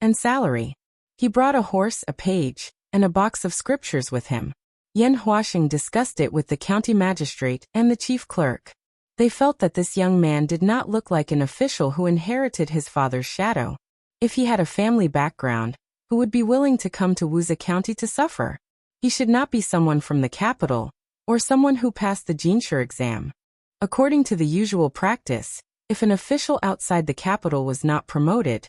and salary. He brought a horse, a page, and a box of scriptures with him. Yan Huasheng discussed it with the county magistrate and the chief clerk. They felt that this young man did not look like an official who inherited his father's shadow. If he had a family background, who would be willing to come to Wuze County to suffer? He should not be someone from the capital, or someone who passed the Jinshe exam. According to the usual practice, if an official outside the capital was not promoted,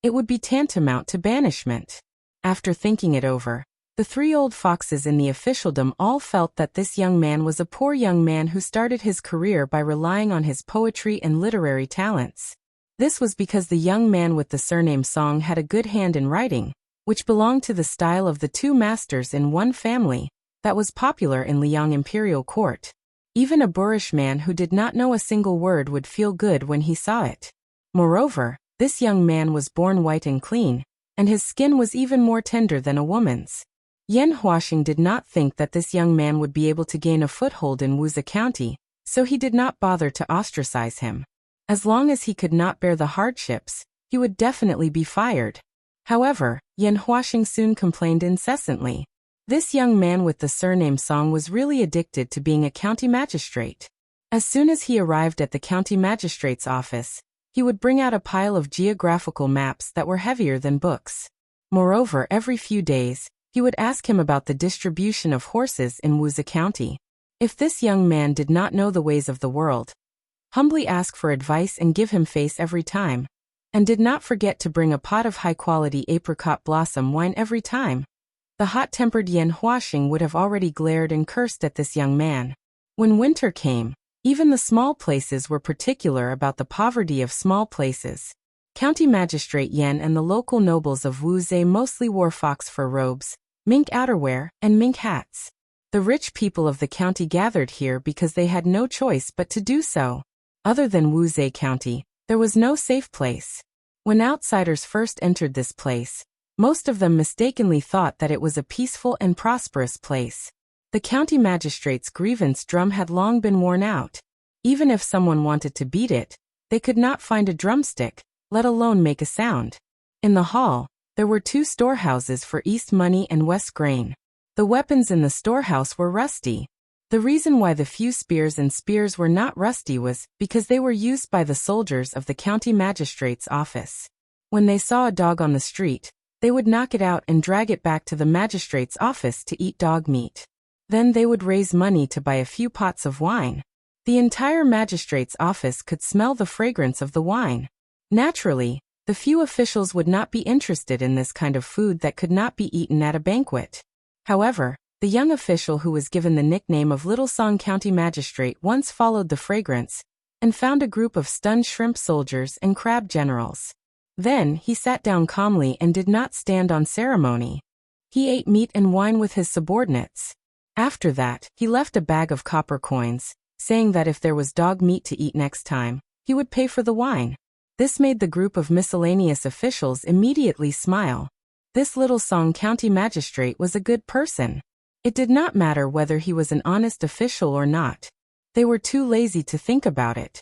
it would be tantamount to banishment. After thinking it over, the 3 old foxes in the officialdom all felt that this young man was a poor young man who started his career by relying on his poetry and literary talents. This was because the young man with the surname Song had a good hand in writing, which belonged to the style of the 2 masters in one family, that was popular in Liang imperial court. Even a boorish man who did not know a single word would feel good when he saw it. Moreover, this young man was born white and clean, and his skin was even more tender than a woman's. Yan Huasheng did not think that this young man would be able to gain a foothold in Wuze County, so he did not bother to ostracize him. As long as he could not bear the hardships, he would definitely be fired. However, Yan Huasheng soon complained incessantly. This young man with the surname Song was really addicted to being a county magistrate. As soon as he arrived at the county magistrate's office, he would bring out a pile of geographical maps that were heavier than books. Moreover, every few days, he would ask him about the distribution of horses in Wuze County. If this young man did not know the ways of the world, humbly ask for advice and give him face every time, and did not forget to bring a pot of high-quality apricot blossom wine every time. The hot-tempered Yan Huasheng would have already glared and cursed at this young man. When winter came, even the small places were particular about the poverty of small places. County Magistrate Yen and the local nobles of Wuzhe mostly wore fox fur robes, mink outerwear, and mink hats. The rich people of the county gathered here because they had no choice but to do so. Other than Wuzhe County, there was no safe place. When outsiders first entered this place, most of them mistakenly thought that it was a peaceful and prosperous place. The county magistrate's grievance drum had long been worn out. Even if someone wanted to beat it, they could not find a drumstick, let alone make a sound. In the hall, there were 2 storehouses for East money and West grain. The weapons in the storehouse were rusty. The reason why the few spears and spears were not rusty was because they were used by the soldiers of the county magistrate's office. When they saw a dog on the street, they would knock it out and drag it back to the magistrate's office to eat dog meat. Then they would raise money to buy a few pots of wine. The entire magistrate's office could smell the fragrance of the wine. Naturally, the few officials would not be interested in this kind of food that could not be eaten at a banquet. However, the young official who was given the nickname of Little Song County Magistrate once followed the fragrance and found a group of stunned shrimp soldiers and crab generals. Then he sat down calmly and did not stand on ceremony. He ate meat and wine with his subordinates. After that, he left a bag of copper coins, saying that if there was dog meat to eat next time, he would pay for the wine. This made the group of miscellaneous officials immediately smile. This Little Song County Magistrate was a good person. It did not matter whether he was an honest official or not. They were too lazy to think about it.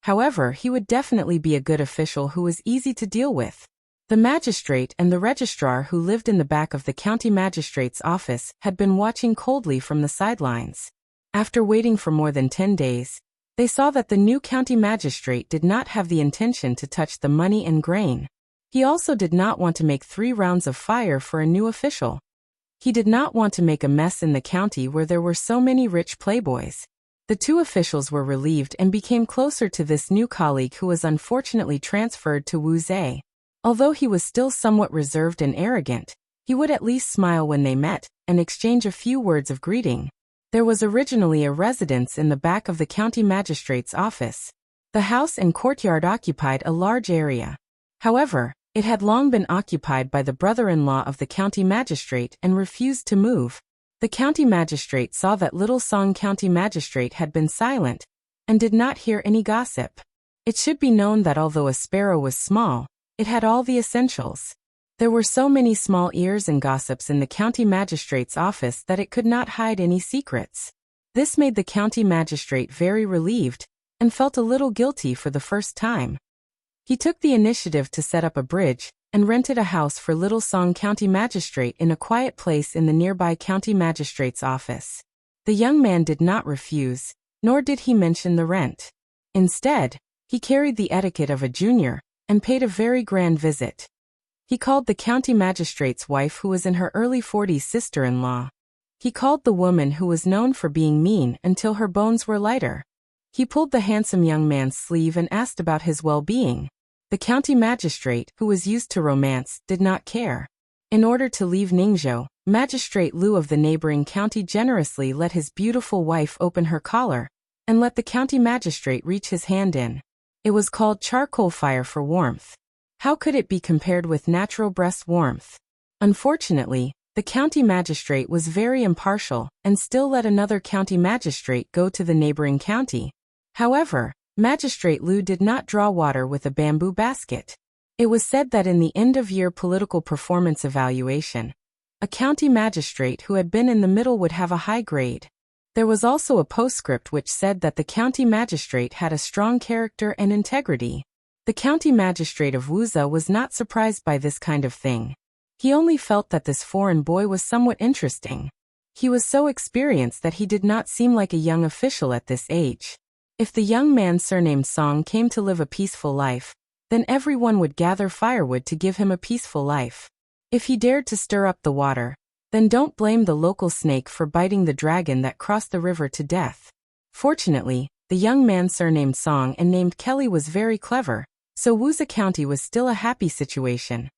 However, he would definitely be a good official who was easy to deal with. The magistrate and the registrar who lived in the back of the county magistrate's office had been watching coldly from the sidelines. After waiting for more than 10 days, they saw that the new county magistrate did not have the intention to touch the money and grain. He also did not want to make 3 rounds of fire for a new official. He did not want to make a mess in the county where there were so many rich playboys. The 2 officials were relieved and became closer to this new colleague who was unfortunately transferred to Wuzhe. Although he was still somewhat reserved and arrogant, he would at least smile when they met and exchange a few words of greeting. There was originally a residence in the back of the county magistrate's office. The house and courtyard occupied a large area. However, it had long been occupied by the brother-in-law of the county magistrate and refused to move. The county magistrate saw that Little Song County Magistrate had been silent and did not hear any gossip. It should be known that although a sparrow was small, it had all the essentials. There were so many small ears and gossips in the county magistrate's office that it could not hide any secrets. This made the county magistrate very relieved and felt a little guilty for the first time. He took the initiative to set up a bridge and rented a house for Little Song County Magistrate in a quiet place in the nearby county magistrate's office. The young man did not refuse, nor did he mention the rent. Instead, he carried the etiquette of a junior and paid a very grand visit. He called the county magistrate's wife, who was in her early 40s, sister-in-law. He called the woman who was known for being mean until her bones were lighter. He pulled the handsome young man's sleeve and asked about his well-being. The county magistrate, who was used to romance, did not care. In order to leave Ningzhou, Magistrate Liu of the neighboring county generously let his beautiful wife open her collar and let the county magistrate reach his hand in. It was called charcoal fire for warmth. How could it be compared with natural breast warmth? Unfortunately, the county magistrate was very impartial and still let another county magistrate go to the neighboring county. However, Magistrate Liu did not draw water with a bamboo basket. It was said that in the end-of-year political performance evaluation, a county magistrate who had been in the middle would have a high grade. There was also a postscript which said that the county magistrate had a strong character and integrity. The county magistrate of Wuzhe was not surprised by this kind of thing. He only felt that this foreign boy was somewhat interesting. He was so experienced that he did not seem like a young official at this age. If the young man surnamed Song came to live a peaceful life, then everyone would gather firewood to give him a peaceful life. If he dared to stir up the water, then don't blame the local snake for biting the dragon that crossed the river to death. Fortunately, the young man surnamed Song and named Kelly was very clever, so Wuzhe County was still a happy situation.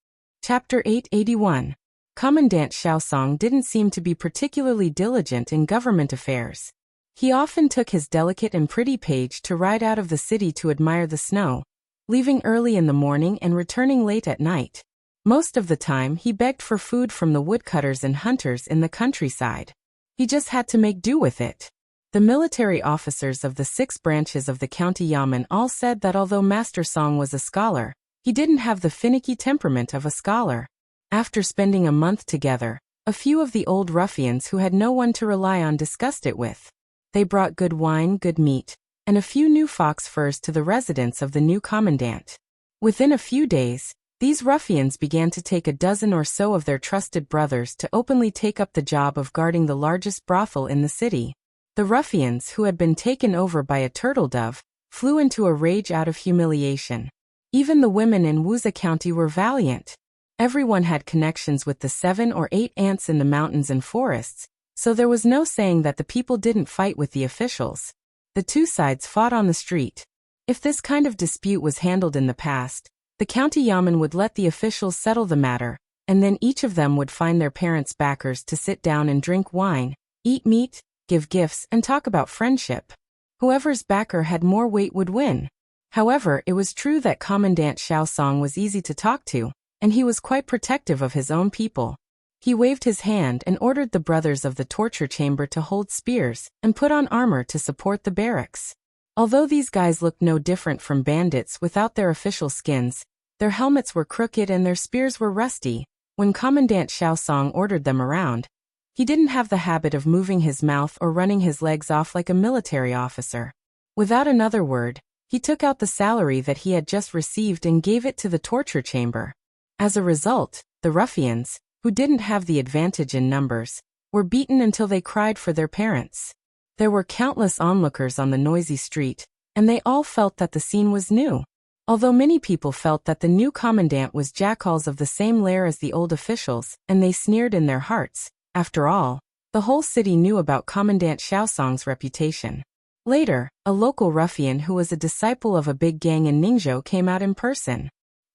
Chapter 881. Commandant Xiaosong didn't seem to be particularly diligent in government affairs. He often took his delicate and pretty page to ride out of the city to admire the snow, leaving early in the morning and returning late at night. Most of the time, he begged for food from the woodcutters and hunters in the countryside. He just had to make do with it. The military officers of the 6 branches of the county yamen all said that although Master Song was a scholar, he didn't have the finicky temperament of a scholar. After spending a month together, a few of the old ruffians who had no one to rely on discussed it with. They brought good wine, good meat, and a few new fox furs to the residence of the new commandant. Within a few days, these ruffians began to take a dozen or so of their trusted brothers to openly take up the job of guarding the largest brothel in the city. The ruffians, who had been taken over by a turtle dove, flew into a rage out of humiliation. Even the women in Wuza County were valiant. Everyone had connections with the 7 or 8 ants in the mountains and forests, so there was no saying that the people didn't fight with the officials. The two sides fought on the street. If this kind of dispute was handled in the past, the county yamen would let the officials settle the matter, and then each of them would find their parents' backers to sit down and drink wine, eat meat, give gifts, and talk about friendship. Whoever's backer had more weight would win. However, it was true that Commandant Xiao Song was easy to talk to, and he was quite protective of his own people. He waved his hand and ordered the brothers of the torture chamber to hold spears and put on armor to support the barracks. Although these guys looked no different from bandits without their official skins, their helmets were crooked and their spears were rusty. When Commandant Xiao Song ordered them around, he didn't have the habit of moving his mouth or running his legs off like a military officer. Without another word, he took out the salary that he had just received and gave it to the torture chamber. As a result, the ruffians, who didn't have the advantage in numbers, were beaten until they cried for their parents. There were countless onlookers on the noisy street, and they all felt that the scene was new. Although many people felt that the new commandant was jackals of the same lair as the old officials, and they sneered in their hearts. After all, the whole city knew about Commandant Xiao Song's reputation. Later, a local ruffian who was a disciple of a big gang in Ningzhou came out in person.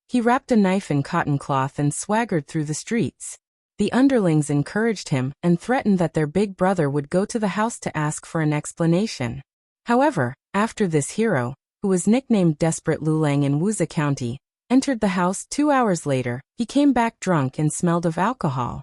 He wrapped a knife in cotton cloth and swaggered through the streets. The underlings encouraged him and threatened that their big brother would go to the house to ask for an explanation. However, after this hero, who was nicknamed Desperate Lulang in Wuza County, entered the house 2 hours later, he came back drunk and smelled of alcohol.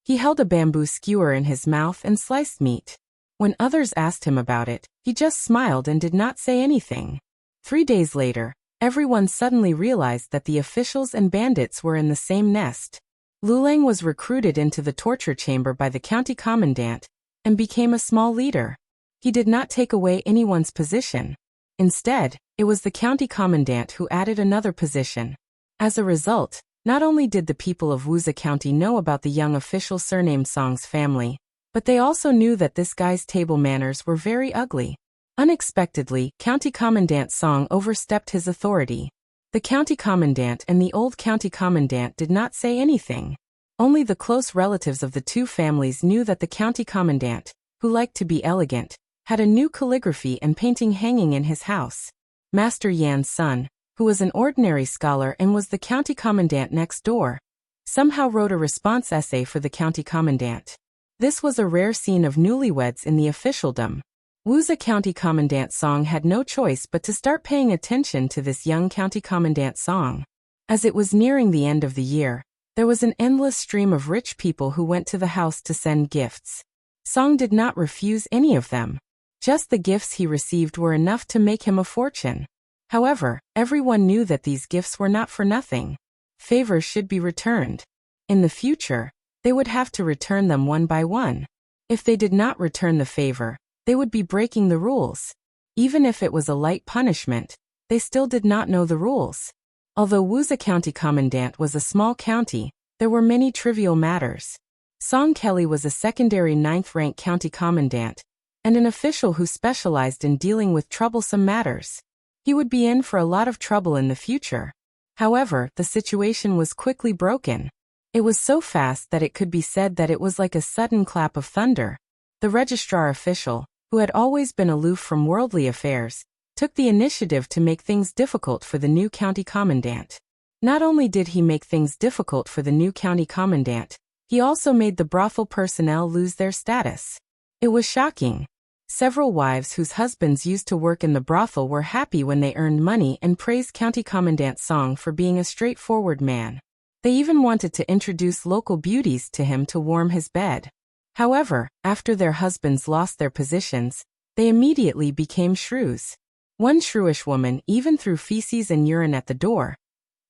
He held a bamboo skewer in his mouth and sliced meat. When others asked him about it, he just smiled and did not say anything. 3 days later, everyone suddenly realized that the officials and bandits were in the same nest. Lulang was recruited into the torture chamber by the county commandant and became a small leader. He did not take away anyone's position. Instead, it was the county commandant who added another position. As a result, not only did the people of Wuza County know about the young official surnamed Song's family, but they also knew that this guy's table manners were very ugly. Unexpectedly, County Commandant Song overstepped his authority. The county commandant and the old county commandant did not say anything. Only the close relatives of the two families knew that the county commandant, who liked to be elegant, had a new calligraphy and painting hanging in his house. Master Yan's son, who was an ordinary scholar and was the county commandant next door, somehow wrote a response essay for the county commandant. This was a rare scene of newlyweds in the officialdom. Wuza County Commandant Song had no choice but to start paying attention to this young County Commandant Song. As it was nearing the end of the year, there was an endless stream of rich people who went to the house to send gifts. Song did not refuse any of them. Just the gifts he received were enough to make him a fortune. However, everyone knew that these gifts were not for nothing. Favors should be returned. In the future, they would have to return them one by one. If they did not return the favor, they would be breaking the rules. Even if it was a light punishment, they still did not know the rules. Although Wuza County Commandant was a small county, there were many trivial matters. Song Kelly was a secondary 9th-rank county commandant, and an official who specialized in dealing with troublesome matters. He would be in for a lot of trouble in the future. However, the situation was quickly broken. It was so fast that it could be said that it was like a sudden clap of thunder. The registrar official, who had always been aloof from worldly affairs, took the initiative to make things difficult for the new county commandant. Not only did he make things difficult for the new county commandant, he also made the brothel personnel lose their status. It was shocking. Several wives whose husbands used to work in the brothel were happy when they earned money and praised County Commandant Song for being a straightforward man. They even wanted to introduce local beauties to him to warm his bed. However, after their husbands lost their positions, they immediately became shrews. One shrewish woman even threw feces and urine at the door,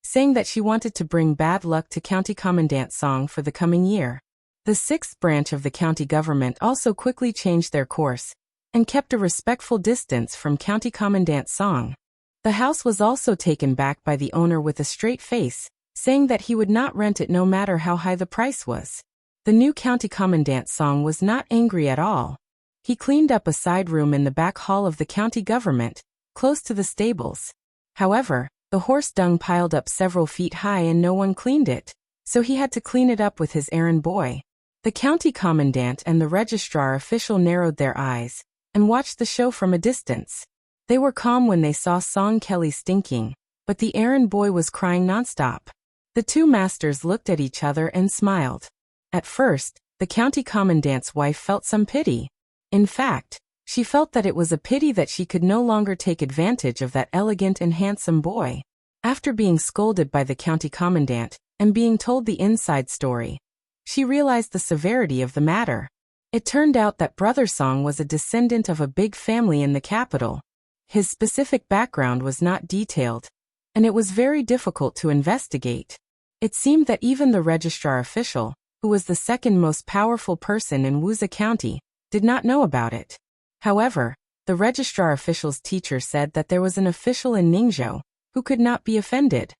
saying that she wanted to bring bad luck to County Commandant Song for the coming year. The sixth branch of the county government also quickly changed their course and kept a respectful distance from County Commandant Song. The house was also taken back by the owner with a straight face, saying that he would not rent it no matter how high the price was. The new County Commandant Song was not angry at all. He cleaned up a side room in the back hall of the county government, close to the stables. However, the horse dung piled up several feet high and no one cleaned it, so he had to clean it up with his errand boy. The county commandant and the registrar official narrowed their eyes and watched the show from a distance. They were calm when they saw Song Kelly stinking, but the errand boy was crying nonstop. The two masters looked at each other and smiled. At first, the county commandant's wife felt some pity. In fact, she felt that it was a pity that she could no longer take advantage of that elegant and handsome boy. After being scolded by the county commandant and being told the inside story, she realized the severity of the matter. It turned out that Brother Song was a descendant of a big family in the capital. His specific background was not detailed, and it was very difficult to investigate. It seemed that even the registrar official, who was the second most powerful person in Wusa County, did not know about it. However, the registrar official's teacher said that there was an official in Ningzhou who could not be offended.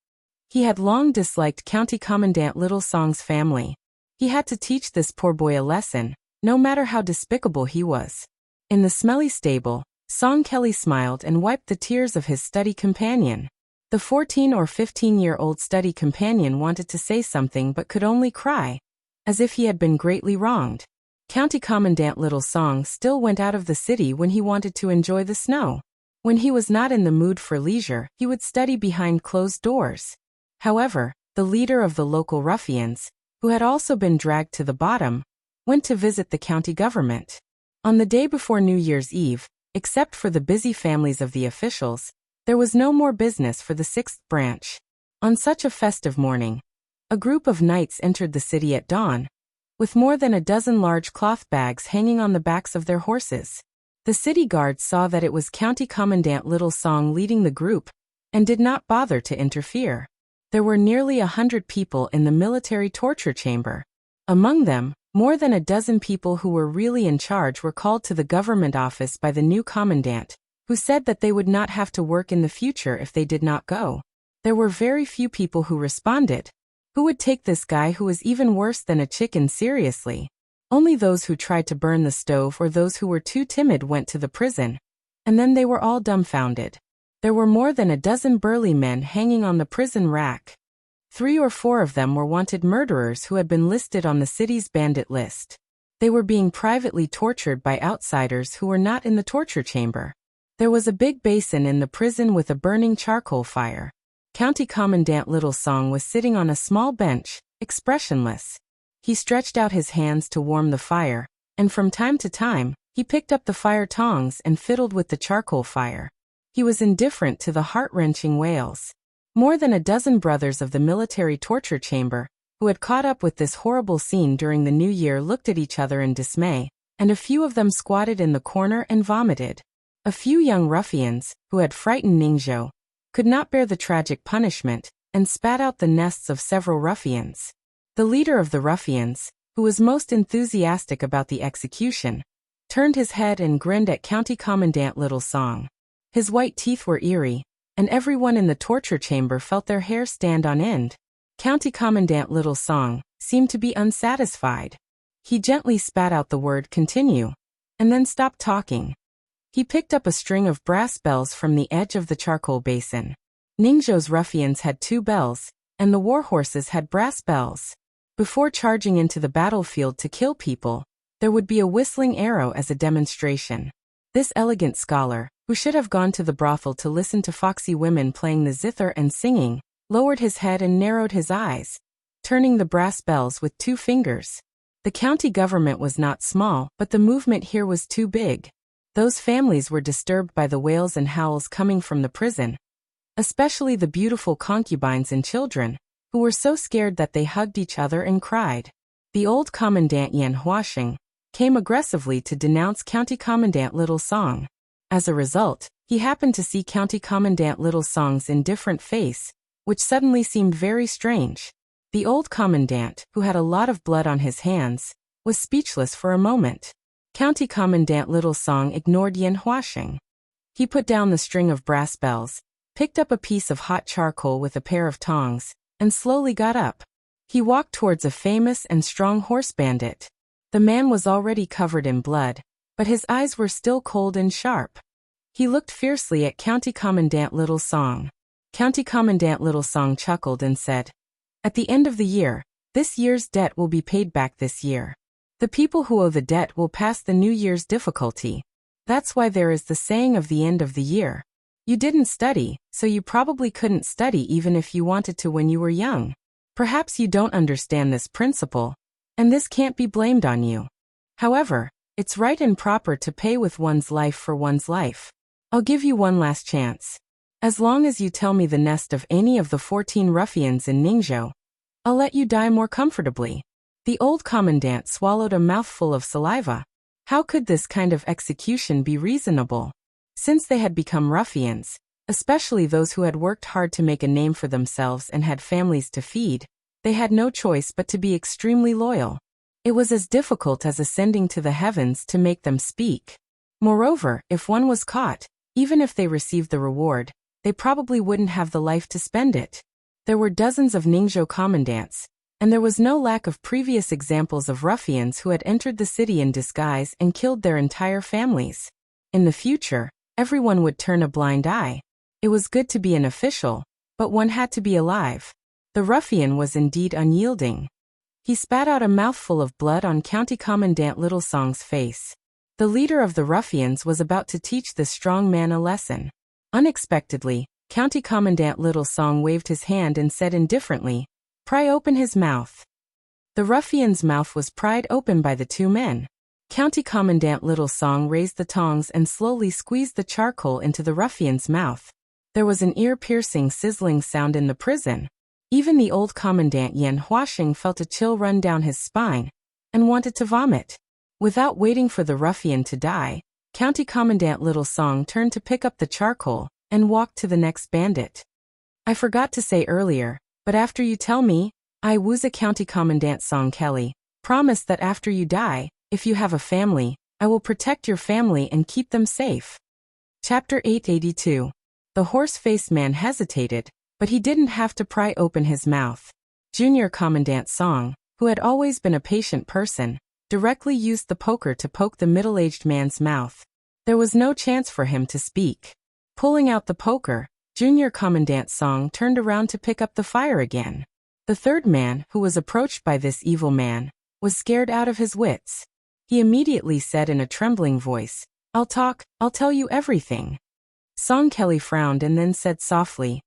He had long disliked County Commandant Little Song's family. He had to teach this poor boy a lesson, no matter how despicable he was. In the smelly stable, Song Kelly smiled and wiped the tears of his study companion. The 14 or 15-year-old study companion wanted to say something but could only cry, as if he had been greatly wronged. County Commandant Little Song still went out of the city when he wanted to enjoy the snow. When he was not in the mood for leisure, he would study behind closed doors. However, the leader of the local ruffians, who had also been dragged to the bottom, went to visit the county government. On the day before New Year's Eve, except for the busy families of the officials, there was no more business for the sixth branch. On such a festive morning, a group of knights entered the city at dawn, with more than a dozen large cloth bags hanging on the backs of their horses. The city guards saw that it was County Commandant Little Song leading the group, and did not bother to interfere. There were nearly 100 people in the military torture chamber. Among them, more than a dozen people who were really in charge were called to the government office by the new commandant, who said that they would not have to work in the future if they did not go. There were very few people who responded. Who would take this guy who was even worse than a chicken seriously? Only those who tried to burn the stove or those who were too timid went to the prison. And then they were all dumbfounded. There were more than a dozen burly men hanging on the prison rack. 3 or 4 of them were wanted murderers who had been listed on the city's bandit list. They were being privately tortured by outsiders who were not in the torture chamber. There was a big basin in the prison with a burning charcoal fire. County Commandant Little Song was sitting on a small bench, expressionless. He stretched out his hands to warm the fire, and from time to time, he picked up the fire tongs and fiddled with the charcoal fire. He was indifferent to the heart-wrenching wails. More than a dozen brothers of the military torture chamber, who had caught up with this horrible scene during the new year, looked at each other in dismay, and a few of them squatted in the corner and vomited. A few young ruffians, who had frightened Ningzhou, could not bear the tragic punishment, and spat out the nests of several ruffians. The leader of the ruffians, who was most enthusiastic about the execution, turned his head and grinned at County Commandant Little Song. His white teeth were eerie, and everyone in the torture chamber felt their hair stand on end. County Commandant Little Song seemed to be unsatisfied. He gently spat out the word "continue," and then stopped talking. He picked up a string of brass bells from the edge of the charcoal basin. Ningzhou's ruffians had 2 bells, and the war horses had brass bells. Before charging into the battlefield to kill people, there would be a whistling arrow as a demonstration. This elegant scholar, who should have gone to the brothel to listen to foxy women playing the zither and singing, lowered his head and narrowed his eyes, turning the brass bells with 2 fingers. The county government was not small, but the movement here was too big. Those families were disturbed by the wails and howls coming from the prison, especially the beautiful concubines and children, who were so scared that they hugged each other and cried. The old Commandant Yan Huasheng came aggressively to denounce County Commandant Little Song. As a result, he happened to see County Commandant Little Song's indifferent face, which suddenly seemed very strange. The old commandant, who had a lot of blood on his hands, was speechless for a moment. County Commandant Little Song ignored Yan Huasheng. He put down the string of brass bells, picked up a piece of hot charcoal with a pair of tongs, and slowly got up. He walked towards a famous and strong horse bandit. The man was already covered in blood, but his eyes were still cold and sharp. He looked fiercely at County Commandant Little Song. County Commandant Little Song chuckled and said, "At the end of the year, this year's debt will be paid back this year. The people who owe the debt will pass the New Year's difficulty. That's why there is the saying of the end of the year. You didn't study, so you probably couldn't study even if you wanted to when you were young. Perhaps you don't understand this principle, and this can't be blamed on you. However, it's right and proper to pay with one's life for one's life. I'll give you one last chance. As long as you tell me the nest of any of the 14 ruffians in Ningzhou, I'll let you die more comfortably." The old commandant swallowed a mouthful of saliva. How could this kind of execution be reasonable? Since they had become ruffians, especially those who had worked hard to make a name for themselves and had families to feed, they had no choice but to be extremely loyal. It was as difficult as ascending to the heavens to make them speak. Moreover, if one was caught, even if they received the reward, they probably wouldn't have the life to spend it. There were dozens of Ningzhou commandants, and there was no lack of previous examples of ruffians who had entered the city in disguise and killed their entire families. In the future, everyone would turn a blind eye. It was good to be an official, but one had to be alive. The ruffian was indeed unyielding. He spat out a mouthful of blood on County Commandant Little Song's face. The leader of the ruffians was about to teach this strong man a lesson. Unexpectedly, County Commandant Little Song waved his hand and said indifferently, "Pry open his mouth." The ruffian's mouth was pried open by the two men. County Commandant Little Song raised the tongs and slowly squeezed the charcoal into the ruffian's mouth. There was an ear-piercing sizzling sound in the prison. Even the old Commandant Yan Huasheng felt a chill run down his spine and wanted to vomit. Without waiting for the ruffian to die, County Commandant Little Song turned to pick up the charcoal and walked to the next bandit. "I forgot to say earlier, but after you tell me, I Wuza County Commandant Song Kelly, promise that after you die, if you have a family, I will protect your family and keep them safe." Chapter 882. The horse-faced man hesitated, but he didn't have to pry open his mouth. Junior Commandant Song, who had always been a patient person, directly used the poker to poke the middle-aged man's mouth. There was no chance for him to speak. Pulling out the poker, Junior Commandant Song turned around to pick up the fire again. The third man, who was approached by this evil man, was scared out of his wits. He immediately said in a trembling voice, I'll tell you everything." Song Kelly frowned and then said softly,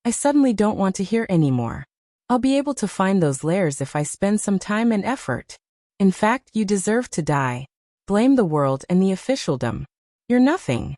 "I suddenly don't want to hear any more. I'll be able to find those lairs if I spend some time and effort. In fact, you deserve to die. Blame the world and the officialdom. You're nothing."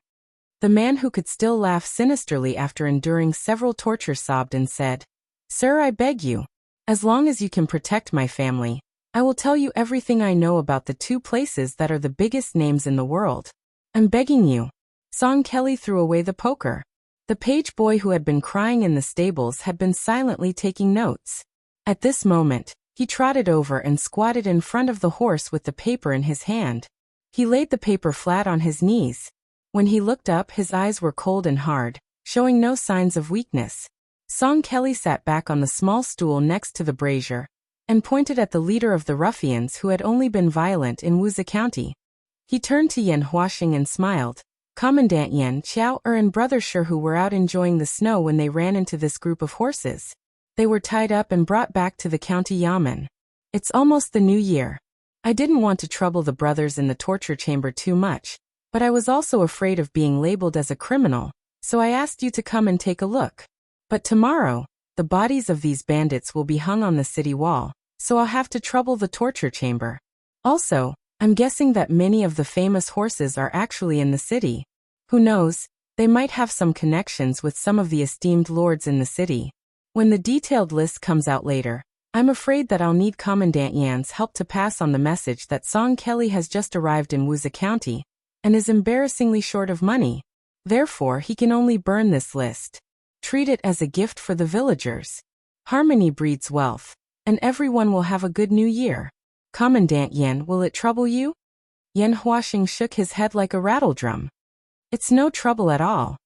The man who could still laugh sinisterly after enduring several tortures sobbed and said, "Sir, I beg you. As long as you can protect my family, I will tell you everything I know about the two places that are the biggest names in the world. I'm begging you." Song Kelly threw away the poker. The page boy who had been crying in the stables had been silently taking notes. At this moment, he trotted over and squatted in front of the horse with the paper in his hand. He laid the paper flat on his knees. When he looked up, his eyes were cold and hard, showing no signs of weakness. Song Kelly sat back on the small stool next to the brazier and pointed at the leader of the ruffians who had only been violent in Wuza County. He turned to Yan Huasheng and smiled. "Commandant Yan, Xiao and Brother Shi who were out enjoying the snow when they ran into this group of horses. They were tied up and brought back to the county yamen. It's almost the new year. I didn't want to trouble the brothers in the torture chamber too much, but I was also afraid of being labeled as a criminal, so I asked you to come and take a look. But tomorrow, the bodies of these bandits will be hung on the city wall, so I'll have to trouble the torture chamber. Also, I'm guessing that many of the famous horses are actually in the city. Who knows, they might have some connections with some of the esteemed lords in the city. When the detailed list comes out later, I'm afraid that I'll need Commandant Yan's help to pass on the message that Song Kelly has just arrived in Wuza County and is embarrassingly short of money. Therefore, he can only burn this list. Treat it as a gift for the villagers. Harmony breeds wealth, and everyone will have a good new year. Commandant Yan, will it trouble you? Yan Huaxing shook his head like a rattledrum. It's no trouble at all.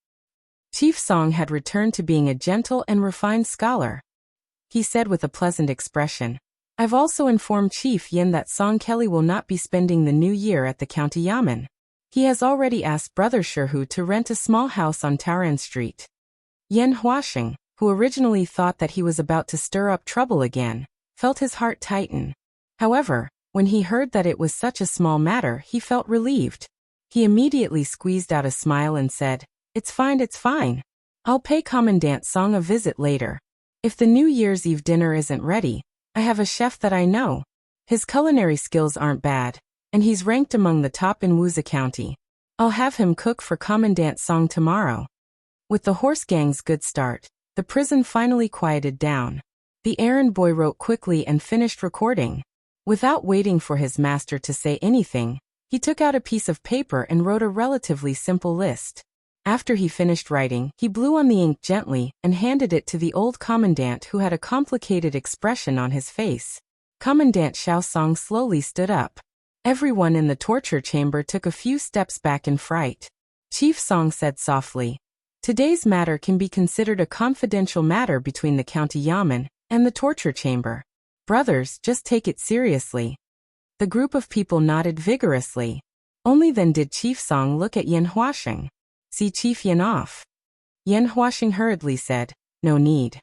Chief Song had returned to being a gentle and refined scholar. He said with a pleasant expression, I've also informed Chief Yin that Song Kelly will not be spending the new year at the county yamen. He has already asked Brother Sherhu to rent a small house on Taoran Street. Yan Huaxing, who originally thought that he was about to stir up trouble again, felt his heart tighten. However, when he heard that it was such a small matter, he felt relieved. He immediately squeezed out a smile and said, It's fine. I'll pay Commandant Song a visit later. If the New Year's Eve dinner isn't ready, I have a chef that I know. His culinary skills aren't bad, and he's ranked among the top in Wuza County. I'll have him cook for Commandant Song tomorrow. With the horse gang's good start, the prison finally quieted down. The errand boy wrote quickly and finished recording. Without waiting for his master to say anything, he took out a piece of paper and wrote a relatively simple list. After he finished writing, he blew on the ink gently and handed it to the old commandant, who had a complicated expression on his face. Commandant Xiao Song slowly stood up. Everyone in the torture chamber took a few steps back in fright. Chief Song said softly, Today's matter can be considered a confidential matter between the county yamen and the torture chamber. Brothers, just take it seriously. The group of people nodded vigorously. Only then did Chief Song look at Yan Huaxing. See Chief Yan off. Yan Huaxing hurriedly said, No need.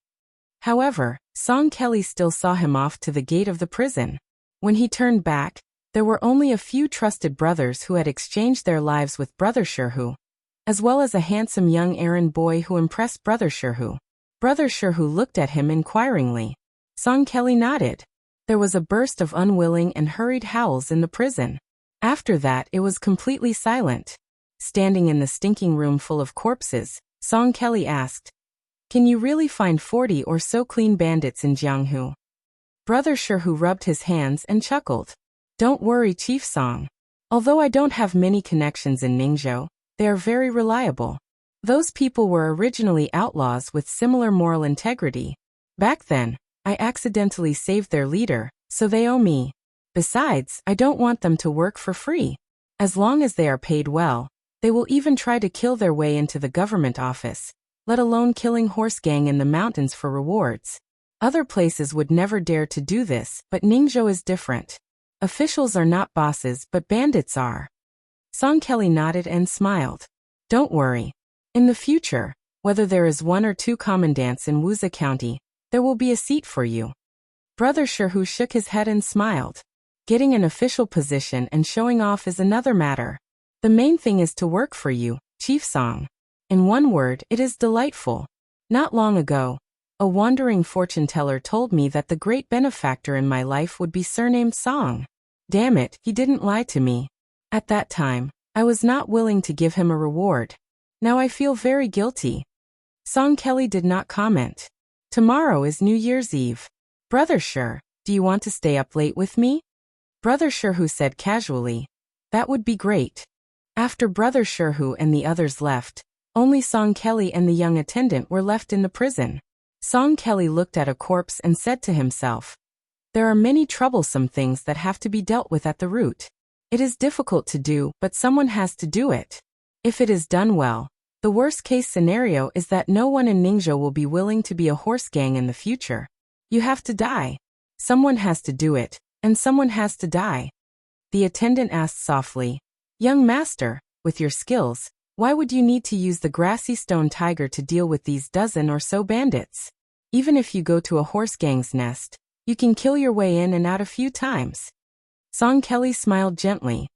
However, Song Kelly still saw him off to the gate of the prison. When he turned back, there were only a few trusted brothers who had exchanged their lives with Brother Sherhu, as well as a handsome young errand boy who impressed Brother Sherhu. Brother Sherhu looked at him inquiringly. Song Kelly nodded. There was a burst of unwilling and hurried howls in the prison. After that, it was completely silent. Standing in the stinking room full of corpses, Song Kelly asked, Can you really find 40 or so clean bandits in Jianghu? Brother Sherhu rubbed his hands and chuckled. Don't worry, Chief Song. Although I don't have many connections in Ningzhou, they are very reliable. Those people were originally outlaws with similar moral integrity. Back then, I accidentally saved their leader, so they owe me. Besides, I don't want them to work for free. As long as they are paid well, they will even try to kill their way into the government office, let alone killing horse gang in the mountains for rewards. Other places would never dare to do this, but Ningzhou is different. Officials are not bosses, but bandits are. Song Kelly nodded and smiled. Don't worry. In the future, whether there is 1 or 2 commandants in Wuza County, there will be a seat for you. Brother Sherhu shook his head and smiled. Getting an official position and showing off is another matter. The main thing is to work for you, Chief Song. In one word, it is delightful. Not long ago, a wandering fortune teller told me that the great benefactor in my life would be surnamed Song. Damn it, he didn't lie to me. At that time, I was not willing to give him a reward. Now I feel very guilty. Song Kelly did not comment. Tomorrow is New Year's Eve. Brother Sher, do you want to stay up late with me? Brother Sherhu said casually. That would be great. After Brother Sherhu and the others left, only Song Kelly and the young attendant were left in the prison. Song Kelly looked at a corpse and said to himself, There are many troublesome things that have to be dealt with at the root. It is difficult to do, but someone has to do it. If it is done well, the worst-case scenario is that no one in Ningzhou will be willing to be a horse gang in the future. You have to die. Someone has to do it, and someone has to die. The attendant asked softly, Young master, with your skills, why would you need to use the grassy stone tiger to deal with these dozen or so bandits? Even if you go to a horse gang's nest, you can kill your way in and out a few times. Song Kelly smiled gently.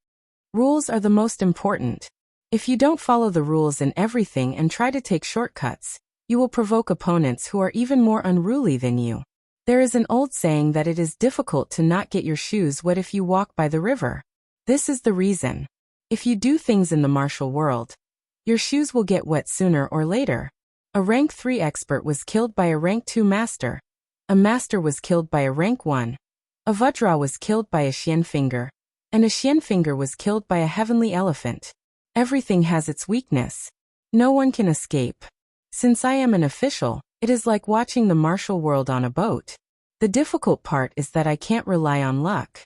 Rules are the most important. If you don't follow the rules in everything and try to take shortcuts, you will provoke opponents who are even more unruly than you. There is an old saying that it is difficult to not get your shoes wet if you walk by the river. This is the reason. If you do things in the martial world, your shoes will get wet sooner or later. A rank 3 expert was killed by a rank 2 master. A master was killed by a rank 1. A Vajra was killed by a Xian finger. And a Xian finger was killed by a heavenly elephant. Everything has its weakness. No one can escape. Since I am an official, it is like watching the martial world on a boat. The difficult part is that I can't rely on luck.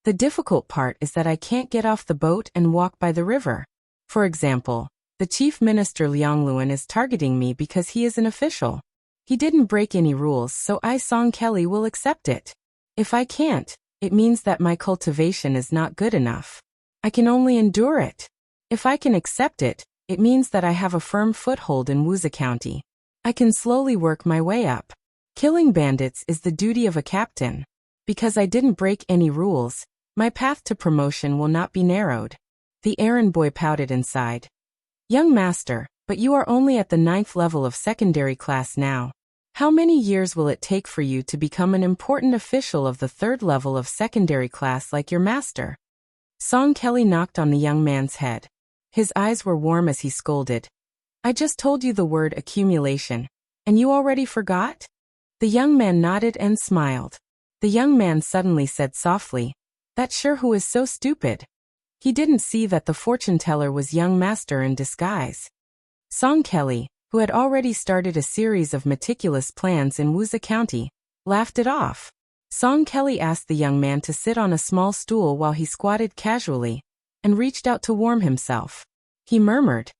The difficult part is that I can't get off the boat and walk by the river. For example, the Chief Minister Liangluan is targeting me because he is an official. He didn't break any rules, so Song Kelly will accept it. If I can't, it means that my cultivation is not good enough. I can only endure it. If I can accept it, it means that I have a firm foothold in Wuxi County. I can slowly work my way up. Killing bandits is the duty of a captain. Because I didn't break any rules, my path to promotion will not be narrowed. The errand boy pouted inside. Young master, but you are only at the 9th level of secondary class now. How many years will it take for you to become an important official of the 3rd level of secondary class like your master? Song Kelly knocked on the young man's head. His eyes were warm as he scolded. I just told you the word accumulation, and you already forgot? The young man nodded and smiled. The young man suddenly said softly, That sure who is so stupid? He didn't see that the fortune teller was young master in disguise. Song Kelly, who had already started a series of meticulous plans in Wuxi County, laughed it off. Song Kelly asked the young man to sit on a small stool while he squatted casually, and reached out to warm himself. He murmured,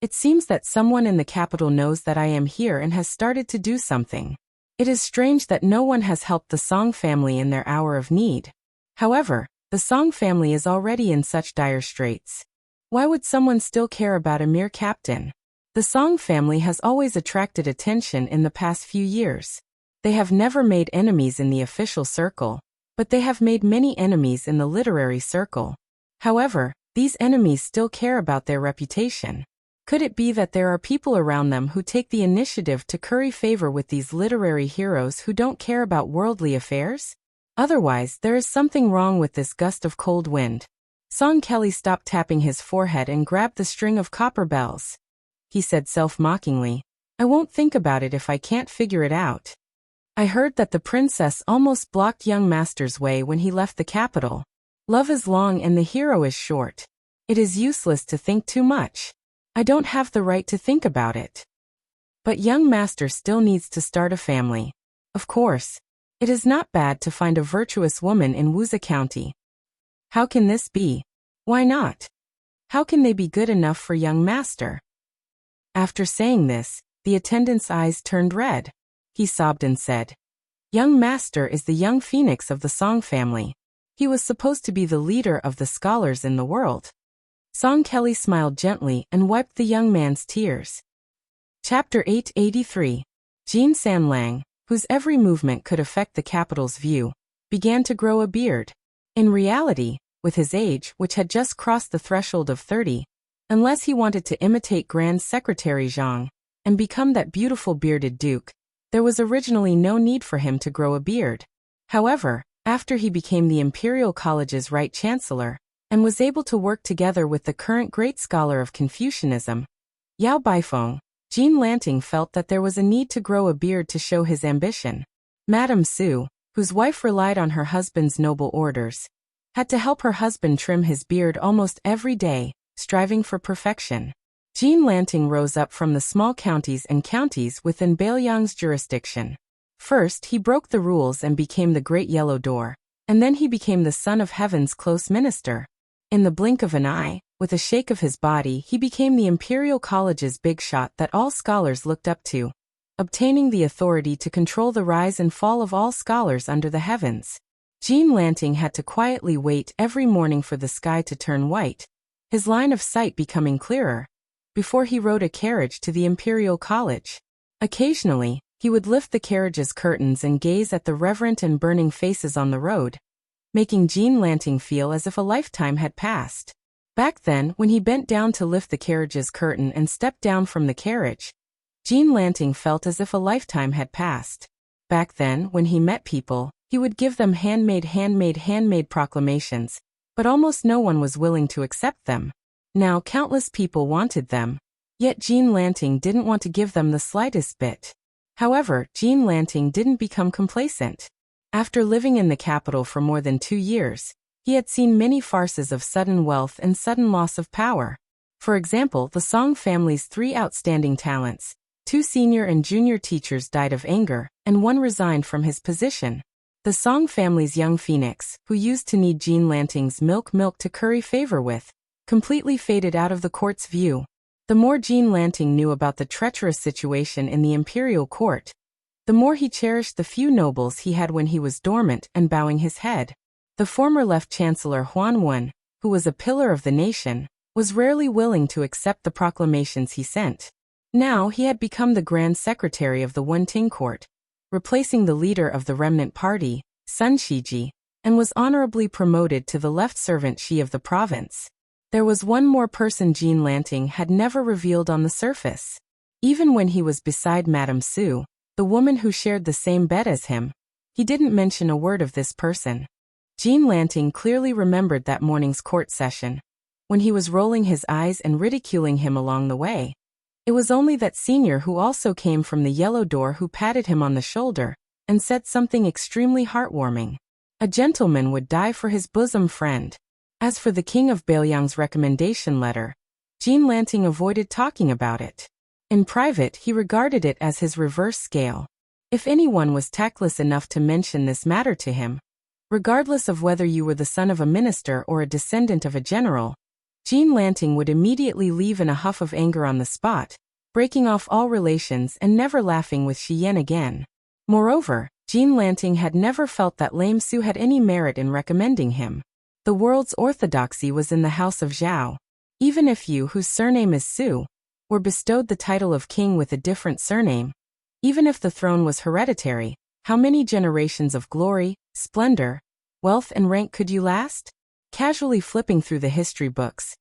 It seems that someone in the capital knows that I am here and has started to do something. It is strange that no one has helped the Song family in their hour of need. However, the Song family is already in such dire straits. Why would someone still care about a mere captain? The Song family has always attracted attention in the past few years. They have never made enemies in the official circle, but they have made many enemies in the literary circle. However, these enemies still care about their reputation. Could it be that there are people around them who take the initiative to curry favor with these literary heroes who don't care about worldly affairs? Otherwise, there is something wrong with this gust of cold wind. Song Kelly stopped tapping his forehead and grabbed the string of copper bells. He said self-mockingly, I won't think about it if I can't figure it out. I heard that the princess almost blocked young master's way when he left the capital. Love is long and the hero is short. It is useless to think too much. I don't have the right to think about it. But young master still needs to start a family. Of course, it is not bad to find a virtuous woman in Wuxi County. How can this be? Why not? How can they be good enough for young master? After saying this, the attendant's eyes turned red. He sobbed and said, Young master is the young phoenix of the Song family. He was supposed to be the leader of the scholars in the world. Song Kelly smiled gently and wiped the young man's tears. Chapter 883. Jean Sanlang, whose every movement could affect the capital's view, began to grow a beard. In reality, with his age, which had just crossed the threshold of 30, unless he wanted to imitate Grand Secretary Zhang and become that beautiful bearded duke, there was originally no need for him to grow a beard. However, after he became the Imperial College's Right Chancellor, and was able to work together with the current great scholar of Confucianism, Yao Baifeng, Jean Lanting felt that there was a need to grow a beard to show his ambition. Madame Su, whose wife relied on her husband's noble orders, had to help her husband trim his beard almost every day, striving for perfection. Jean Lanting rose up from the small counties and counties within Bailiang's jurisdiction. First, he broke the rules and became the Great Yellow Door, and then he became the Son of Heaven's close minister. In the blink of an eye, with a shake of his body, he became the Imperial College's big shot that all scholars looked up to, obtaining the authority to control the rise and fall of all scholars under the heavens. Jean Lanting had to quietly wait every morning for the sky to turn white, his line of sight becoming clearer, before he rode a carriage to the Imperial College. Occasionally, he would lift the carriage's curtains and gaze at the reverent and burning faces on the road, making Jean Lanting feel as if a lifetime had passed. Back then, when he bent down to lift the carriage's curtain and stepped down from the carriage, Jean Lanting felt as if a lifetime had passed. Back then, when he met people, he would give them handmade proclamations, but almost no one was willing to accept them. Now countless people wanted them, yet Jean Lanting didn't want to give them the slightest bit. However, Jean Lanting didn't become complacent. After living in the capital for more than 2 years, he had seen many farces of sudden wealth and sudden loss of power. For example, the Song family's 3 outstanding talents, 2 senior and junior teachers died of anger, and 1 resigned from his position. The Song family's young phoenix, who used to need Jean Lanting's milk to curry favor with, completely faded out of the court's view. The more Jean Lanting knew about the treacherous situation in the imperial court, the more he cherished the few nobles he had when he was dormant and bowing his head. The former Left Chancellor Huan Wen, who was a pillar of the nation, was rarely willing to accept the proclamations he sent. Now he had become the Grand Secretary of the Wenting Court, replacing the leader of the remnant party, Sun Shiji, and was honorably promoted to the left servant Shi of the province. There was one more person Jean Lanting had never revealed on the surface. Even when he was beside Madame Su, the woman who shared the same bed as him, he didn't mention a word of this person. Jean Lanting clearly remembered that morning's court session, when he was rolling his eyes and ridiculing him along the way. It was only that senior who also came from the yellow door who patted him on the shoulder and said something extremely heartwarming. A gentleman would die for his bosom friend. As for the King of Baoyang's recommendation letter, Jean Lanting avoided talking about it. In private, he regarded it as his reverse scale. If anyone was tactless enough to mention this matter to him, regardless of whether you were the son of a minister or a descendant of a general, Jean Lanting would immediately leave in a huff of anger on the spot, breaking off all relations and never laughing with Shi Yan again. Moreover, Jean Lanting had never felt that Lame Su had any merit in recommending him. The world's orthodoxy was in the house of Zhao. Even if you, whose surname is Su, were bestowed the title of king with a different surname, even if the throne was hereditary, how many generations of glory, splendor, wealth and rank could you last? Casually flipping through the history books,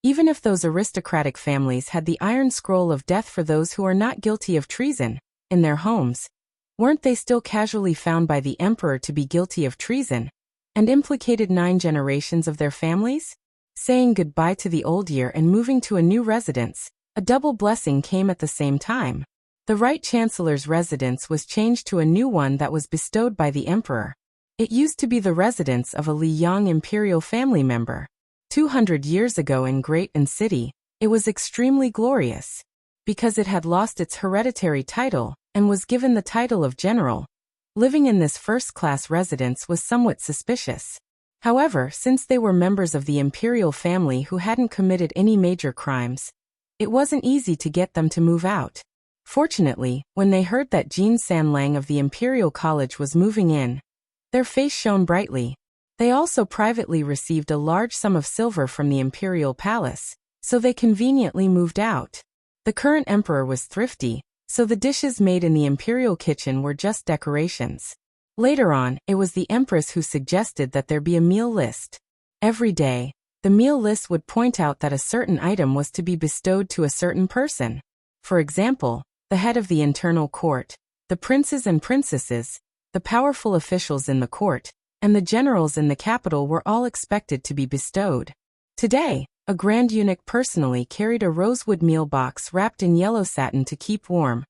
even if those aristocratic families had the iron scroll of death for those who are not guilty of treason, in their homes, weren't they still casually found by the emperor to be guilty of treason, and implicated 9 generations of their families? Saying goodbye to the old year and moving to a new residence, a double blessing came at the same time. The Right Chancellor's residence was changed to a new one that was bestowed by the emperor. It used to be the residence of a Liang imperial family member. 200 years ago in Great An City, it was extremely glorious. Because it had lost its hereditary title and was given the title of general, living in this first-class residence was somewhat suspicious. However, since they were members of the imperial family who hadn't committed any major crimes, it wasn't easy to get them to move out. Fortunately, when they heard that Jean Sanlang of the Imperial College was moving in, their face shone brightly. They also privately received a large sum of silver from the imperial palace, so they conveniently moved out. The current emperor was thrifty, so the dishes made in the imperial kitchen were just decorations. Later on, it was the empress who suggested that there be a meal list. Every day, the meal list would point out that a certain item was to be bestowed to a certain person. For example, the head of the internal court, the princes and princesses, the powerful officials in the court, and the generals in the capital were all expected to be bestowed. Today, a grand eunuch personally carried a rosewood meal box wrapped in yellow satin to keep warm,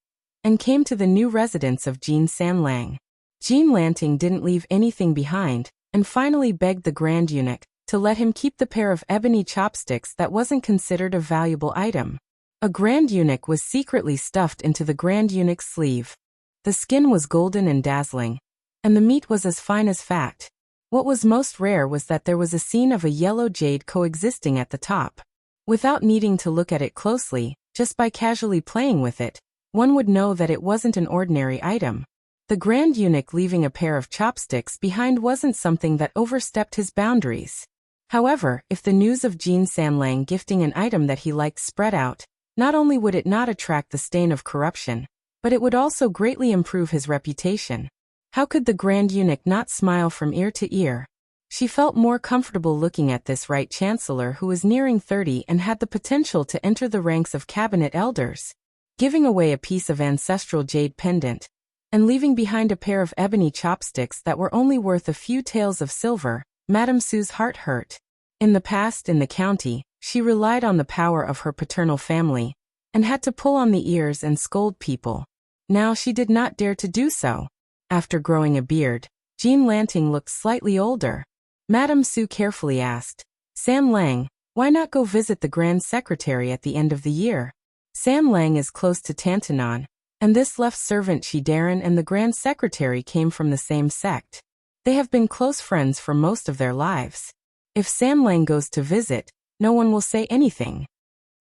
and came to the new residence of Jean Sanlang. Jean Lanting didn't leave anything behind, and finally begged the grand eunuch to let him keep the pair of ebony chopsticks that wasn't considered a valuable item. A grand eunuch was secretly stuffed into the grand eunuch's sleeve. The skin was golden and dazzling, and the meat was as fine as fat. What was most rare was that there was a scene of a yellow jade coexisting at the top. Without needing to look at it closely, just by casually playing with it, one would know that it wasn't an ordinary item. The grand eunuch leaving a pair of chopsticks behind wasn't something that overstepped his boundaries. However, if the news of Jean Sanlang gifting an item that he liked spread out, not only would it not attract the stain of corruption, but it would also greatly improve his reputation. How could the grand eunuch not smile from ear to ear? She felt more comfortable looking at this Right Chancellor who was nearing 30 and had the potential to enter the ranks of cabinet elders. Giving away a piece of ancestral jade pendant, and leaving behind a pair of ebony chopsticks that were only worth a few taels of silver, Madame Su's heart hurt. In the past in the county, she relied on the power of her paternal family, and had to pull on the ears and scold people. Now she did not dare to do so. After growing a beard, Jean Lanting looked slightly older. Madame Sue carefully asked, Sam Lang, why not go visit the Grand Secretary at the end of the year? Sam Lang is close to Tantanon, and this left servant Shi Darren and the Grand Secretary came from the same sect. They have been close friends for most of their lives. If Sam Lang goes to visit, no one will say anything.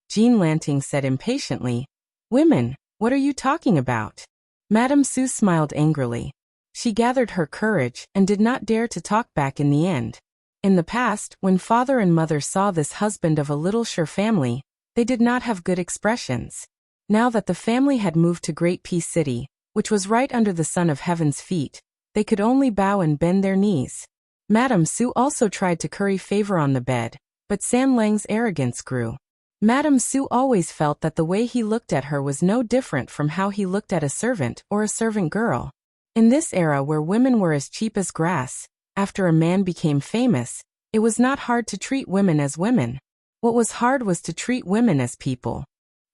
Jean Lanting said impatiently, Women, what are you talking about? Madame Sue smiled angrily. She gathered her courage and did not dare to talk back in the end. In the past, when father and mother saw this husband of a little Sher family, they did not have good expressions. Now that the family had moved to Great Peace City, which was right under the Son of Heaven's feet, they could only bow and bend their knees. Madame Sue also tried to curry favor on the bed, but Sam Lang's arrogance grew. Madame Sue always felt that the way he looked at her was no different from how he looked at a servant or a servant girl. In this era where women were as cheap as grass, after a man became famous, it was not hard to treat women as women. What was hard was to treat women as people.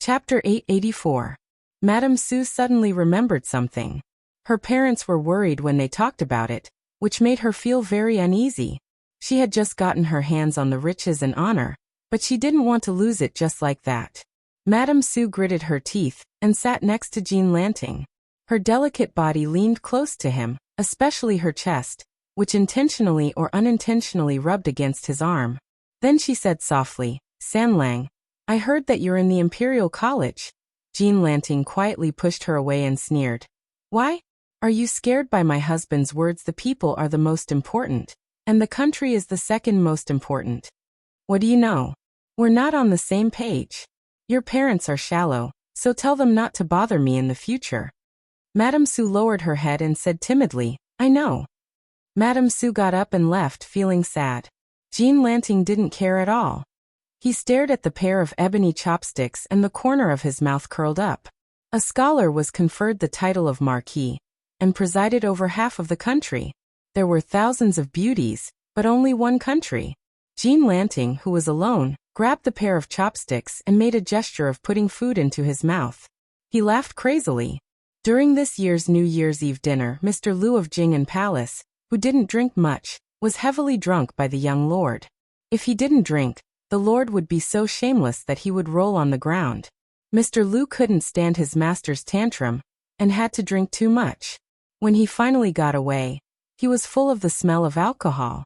Chapter 884. Madame Sue suddenly remembered something. Her parents were worried when they talked about it, which made her feel very uneasy. She had just gotten her hands on the riches and honor, but she didn't want to lose it just like that. Madame Sue gritted her teeth and sat next to Jean Lanting. Her delicate body leaned close to him, especially her chest, which intentionally or unintentionally rubbed against his arm. Then she said softly, Sam Lang, I heard that you're in the Imperial College. Jean Lanting quietly pushed her away and sneered. Why? Are you scared by my husband's words? The people are the most important, and the country is the second most important. What do you know? We're not on the same page. Your parents are shallow, so tell them not to bother me in the future. Madame Sue lowered her head and said timidly, I know. Madame Sue got up and left, feeling sad. Jean Lanting didn't care at all. He stared at the pair of ebony chopsticks and the corner of his mouth curled up. A scholar was conferred the title of Marquis, and presided over half of the country. There were thousands of beauties, but only one country. Jean Lanting, who was alone, grabbed the pair of chopsticks and made a gesture of putting food into his mouth. He laughed crazily. During this year's New Year's Eve dinner, Mr. Liu of Jing'an Palace, who didn't drink much, was heavily drunk by the young lord. If he didn't drink, the lord would be so shameless that he would roll on the ground. Mr. Liu couldn't stand his master's tantrum, and had to drink too much. When he finally got away, he was full of the smell of alcohol.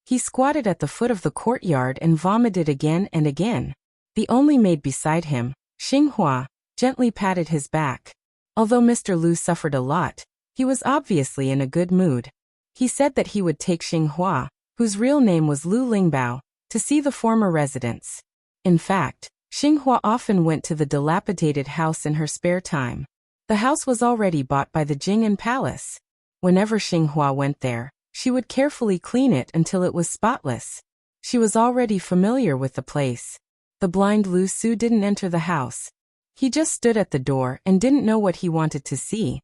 He squatted at the foot of the courtyard and vomited again and again. The only maid beside him, Xinghua, gently patted his back. Although Mr. Liu suffered a lot, he was obviously in a good mood. He said that he would take Xinghua, whose real name was Lu Lingbao, to see the former residence. In fact, Xinghua often went to the dilapidated house in her spare time. The house was already bought by the Jing'an Palace. Whenever Xinghua went there, she would carefully clean it until it was spotless. She was already familiar with the place. The blind Lu Su didn't enter the house. He just stood at the door and didn't know what he wanted to see.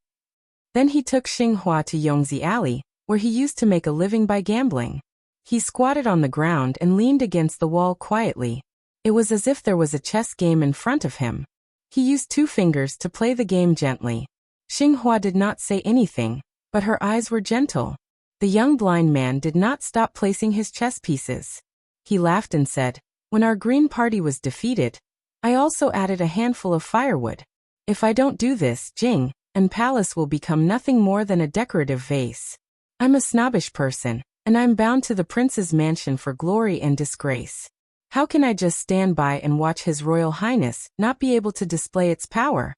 Then he took Xinghua to Yongzi Alley, where he used to make a living by gambling. He squatted on the ground and leaned against the wall quietly. It was as if there was a chess game in front of him. He used 2 fingers to play the game gently. Xinghua did not say anything, but her eyes were gentle. The young blind man did not stop placing his chess pieces. He laughed and said, When our green party was defeated, I also added a handful of firewood. If I don't do this, Jing'an Palace will become nothing more than a decorative vase. I'm a snobbish person, and I'm bound to the prince's mansion for glory and disgrace. How can I just stand by and watch His Royal Highness not be able to display its power?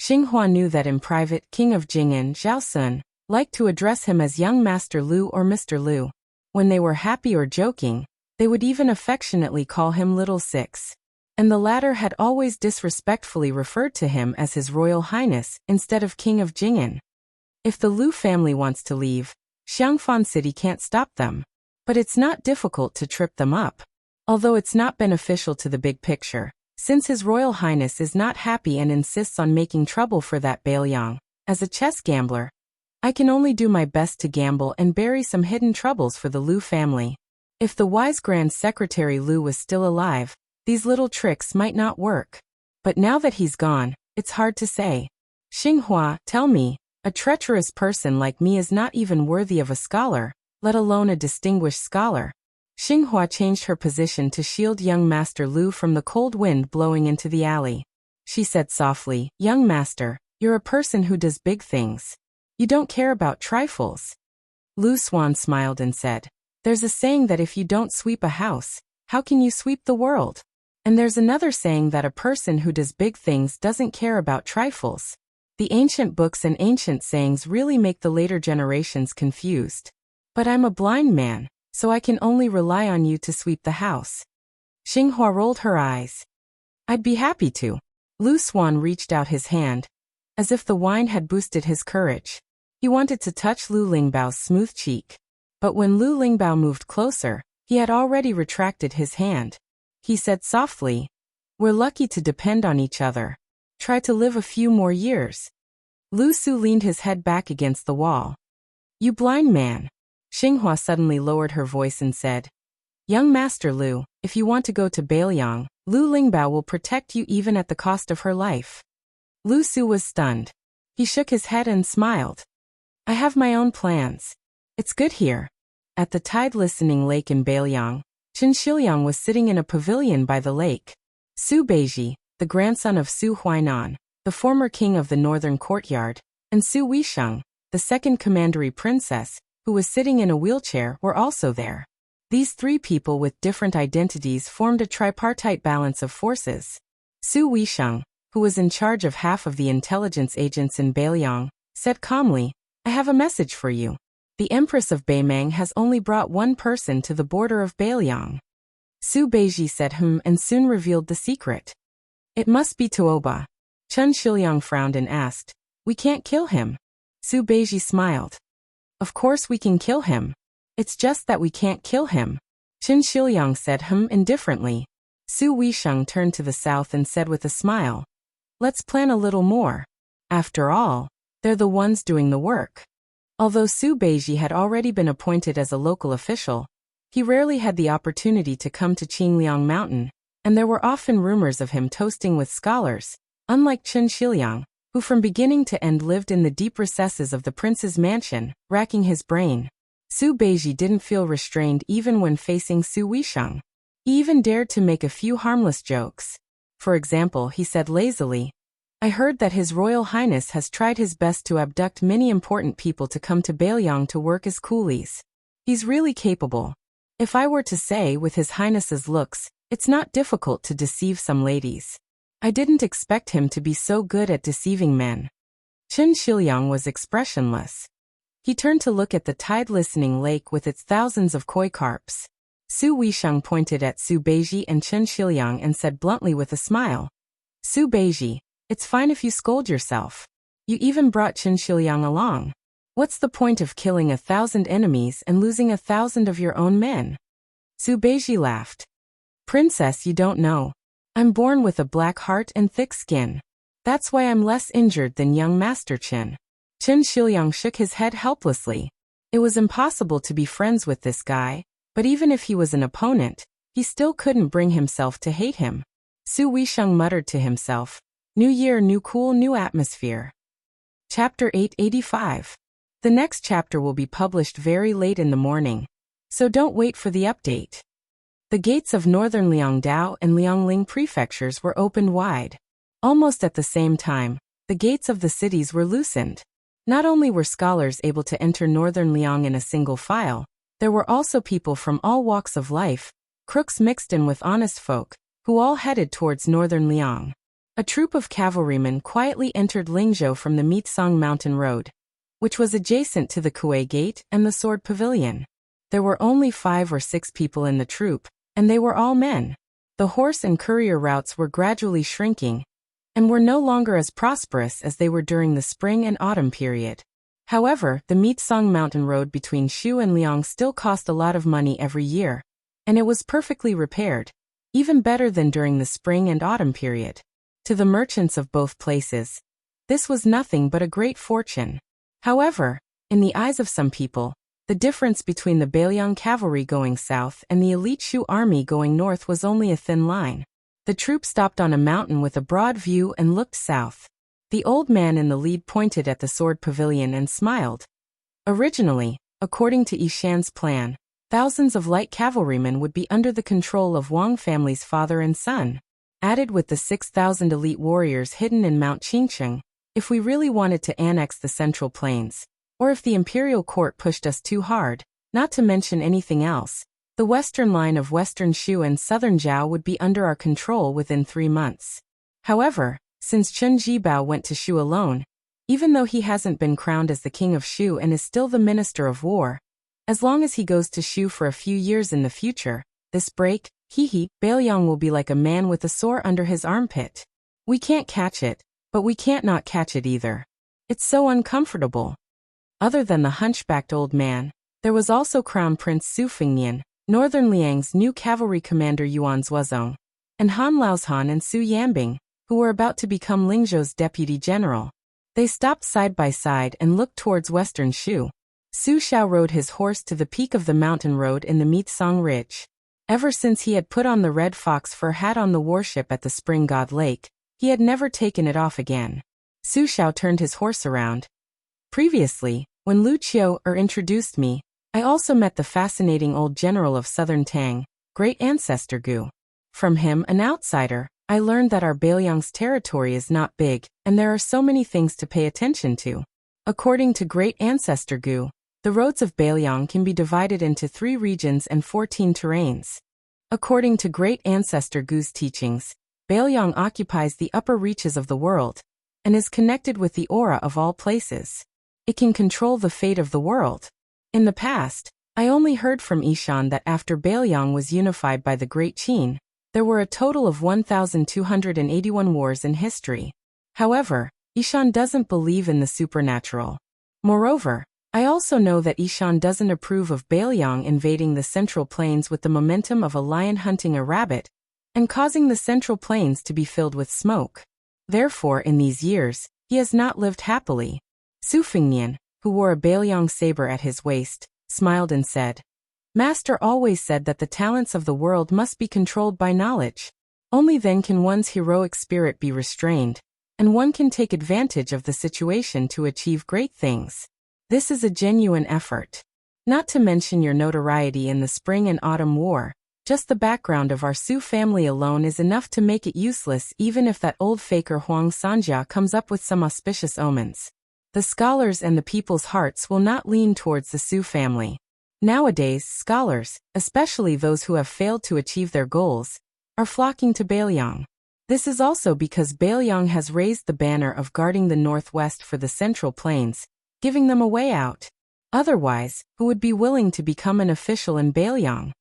Xinghua knew that in private, King of Jing'an, Zhao Sun, liked to address him as young Master Liu or Mr. Liu. When they were happy or joking, they would even affectionately call him Little Six. And the latter had always disrespectfully referred to him as His Royal Highness instead of King of Jing'an. If the Liu family wants to leave, Xiangfan City can't stop them. But it's not difficult to trip them up. Although it's not beneficial to the big picture, since His Royal Highness is not happy and insists on making trouble for that Bailiang. As a chess gambler, I can only do my best to gamble and bury some hidden troubles for the Liu family. If the wise Grand Secretary Lu was still alive, these little tricks might not work. But now that he's gone, it's hard to say. Xinghua, tell me, a treacherous person like me is not even worthy of a scholar, let alone a distinguished scholar. Xinghua changed her position to shield young Master Lu from the cold wind blowing into the alley. She said softly, young master, you're a person who does big things. You don't care about trifles. Lu Xuan smiled and said, there's a saying that if you don't sweep a house, how can you sweep the world? And there's another saying that a person who does big things doesn't care about trifles. The ancient books and ancient sayings really make the later generations confused. But I'm a blind man, so I can only rely on you to sweep the house. Xinghua rolled her eyes. I'd be happy to. Lu Xuan reached out his hand, as if the wine had boosted his courage. He wanted to touch Lu Lingbao's smooth cheek. But when Lu Lingbao moved closer, he had already retracted his hand. He said softly, we're lucky to depend on each other. Try to live a few more years. Lu Su leaned his head back against the wall. You blind man. Xinghua suddenly lowered her voice and said, young Master Lu, if you want to go to Bailiang, Lu Lingbao will protect you even at the cost of her life. Lu Su was stunned. He shook his head and smiled. I have my own plans. It's good here. At the tide-listening lake in Bailiang, Chen Shiliang was sitting in a pavilion by the lake. Su Beiji, the grandson of Su Huainan, the former king of the northern courtyard, and Su Weisheng, the second commandery princess, who was sitting in a wheelchair, were also there. These three people with different identities formed a tripartite balance of forces. Su Weisheng, who was in charge of half of the intelligence agents in Bailiang, said calmly, I have a message for you. The Empress of Beimang has only brought one person to the border of Bailiang. Su Beiji said and soon revealed the secret. It must be Tuoba. Chen Shiliang frowned and asked, we can't kill him. Su Beiji smiled. Of course we can kill him. It's just that we can't kill him. Chen Shiliang said indifferently. Su Weisheng turned to the south and said with a smile, let's plan a little more. After all, they're the ones doing the work. Although Su Beiji had already been appointed as a local official, he rarely had the opportunity to come to Qingliang Mountain, and there were often rumors of him toasting with scholars, unlike Chen Shiliang, who from beginning to end lived in the deep recesses of the prince's mansion, racking his brain. Su Beiji didn't feel restrained even when facing Su Weisheng. He even dared to make a few harmless jokes. For example, he said lazily, I heard that His Royal Highness has tried his best to abduct many important people to come to Bailiang to work as coolies. He's really capable. If I were to say with His Highness's looks, it's not difficult to deceive some ladies. I didn't expect him to be so good at deceiving men. Chen Shiliang was expressionless. He turned to look at the tide-listening lake with its thousands of koi carps. Su Weisheng pointed at Su Beiji and Chen Shiliang and said bluntly with a smile, Su Beiji, it's fine if you scold yourself. You even brought Chen Shiliang along. What's the point of killing 1,000 enemies and losing 1,000 of your own men? Su Beiji laughed. Princess, you don't know. I'm born with a black heart and thick skin. That's why I'm less injured than young Master Chen. Chen Shiliang shook his head helplessly. It was impossible to be friends with this guy, but even if he was an opponent, he still couldn't bring himself to hate him. Su Weisheng muttered to himself, New year, new cool, new atmosphere. Chapter 885. The next chapter will be published very late in the morning, so don't wait for the update. The gates of northern Liangdao and Liangling prefectures were opened wide. Almost at the same time, the gates of the cities were loosened. Not only were scholars able to enter northern Liang in a single file, there were also people from all walks of life, crooks mixed in with honest folk, who all headed towards northern Liang. A troop of cavalrymen quietly entered Lingzhou from the Mitsang Mountain Road, which was adjacent to the Kuei Gate and the Sword Pavilion. There were only 5 or 6 people in the troop, and they were all men. The horse and courier routes were gradually shrinking, and were no longer as prosperous as they were during the spring and autumn period. However, the Mitsang Mountain Road between Shu and Liang still cost a lot of money every year, and it was perfectly repaired, even better than during the spring and autumn period. To the merchants of both places, this was nothing but a great fortune. However, in the eyes of some people, The difference between the Bailiang cavalry going south and the elite Shu army going north was only a thin line. The troop stopped on a mountain with a broad view and looked south. The old man in the lead pointed at the sword pavilion and smiled. Originally, according to Yishan's plan, thousands of light cavalrymen would be under the control of Wang family's father and son. Added with the 6,000 elite warriors hidden in Mount Qingsheng, if we really wanted to annex the Central Plains, or if the imperial court pushed us too hard, not to mention anything else, the western line of Western Shu and Southern Zhao would be under our control within 3 months. However, since Chen Jibao went to Shu alone, even though he hasn't been crowned as the king of Shu and is still the minister of war, as long as he goes to Shu for a few years in the future, this break, Bailiang will be like a man with a sore under his armpit. We can't catch it, but we can't not catch it either. It's so uncomfortable. Other than the hunchbacked old man, there was also Crown Prince Su Fengnian, Northern Liang's new cavalry commander Yuan Zuozong, and Han Laozhan and Su Yambing, who were about to become Lingzhou's deputy general. They stopped side by side and looked towards Western Shu. Su Xiao rode his horse to the peak of the mountain road in the Mitsong Ridge. Ever since he had put on the red fox fur hat on the warship at the Spring God Lake, he had never taken it off again. Su Xiao turned his horse around. Previously, when Lu Qiu introduced me, I also met the fascinating old general of Southern Tang, great ancestor Gu. From him, an outsider, I learned that our Bailiang's territory is not big, and there are so many things to pay attention to. According to great ancestor Gu, the roads of Bailiang can be divided into 3 regions and 14 terrains. According to great ancestor Gu's teachings, Bailiang occupies the upper reaches of the world, and is connected with the aura of all places. It can control the fate of the world. In the past, I only heard from Yishan that after Bailiang was unified by the Great Qin, there were a total of 1,281 wars in history. However, Yishan doesn't believe in the supernatural. Moreover, I also know that Yishan doesn't approve of Bailiang invading the Central Plains with the momentum of a lion hunting a rabbit, and causing the Central Plains to be filled with smoke. Therefore, in these years, he has not lived happily. Su Fengnian, who wore a Bailiang saber at his waist, smiled and said, Master always said that the talents of the world must be controlled by knowledge. Only then can one's heroic spirit be restrained, and one can take advantage of the situation to achieve great things. This is a genuine effort. Not to mention your notoriety in the Spring and Autumn War, just the background of our Su family alone is enough to make it useless even if that old faker Huang Sanjia comes up with some auspicious omens. The scholars and the people's hearts will not lean towards the Su family. Nowadays, scholars, especially those who have failed to achieve their goals, are flocking to Bailiang. This is also because Bailiang has raised the banner of guarding the northwest for the Central Plains, giving them a way out. Otherwise, who would be willing to become an official in Bailiang?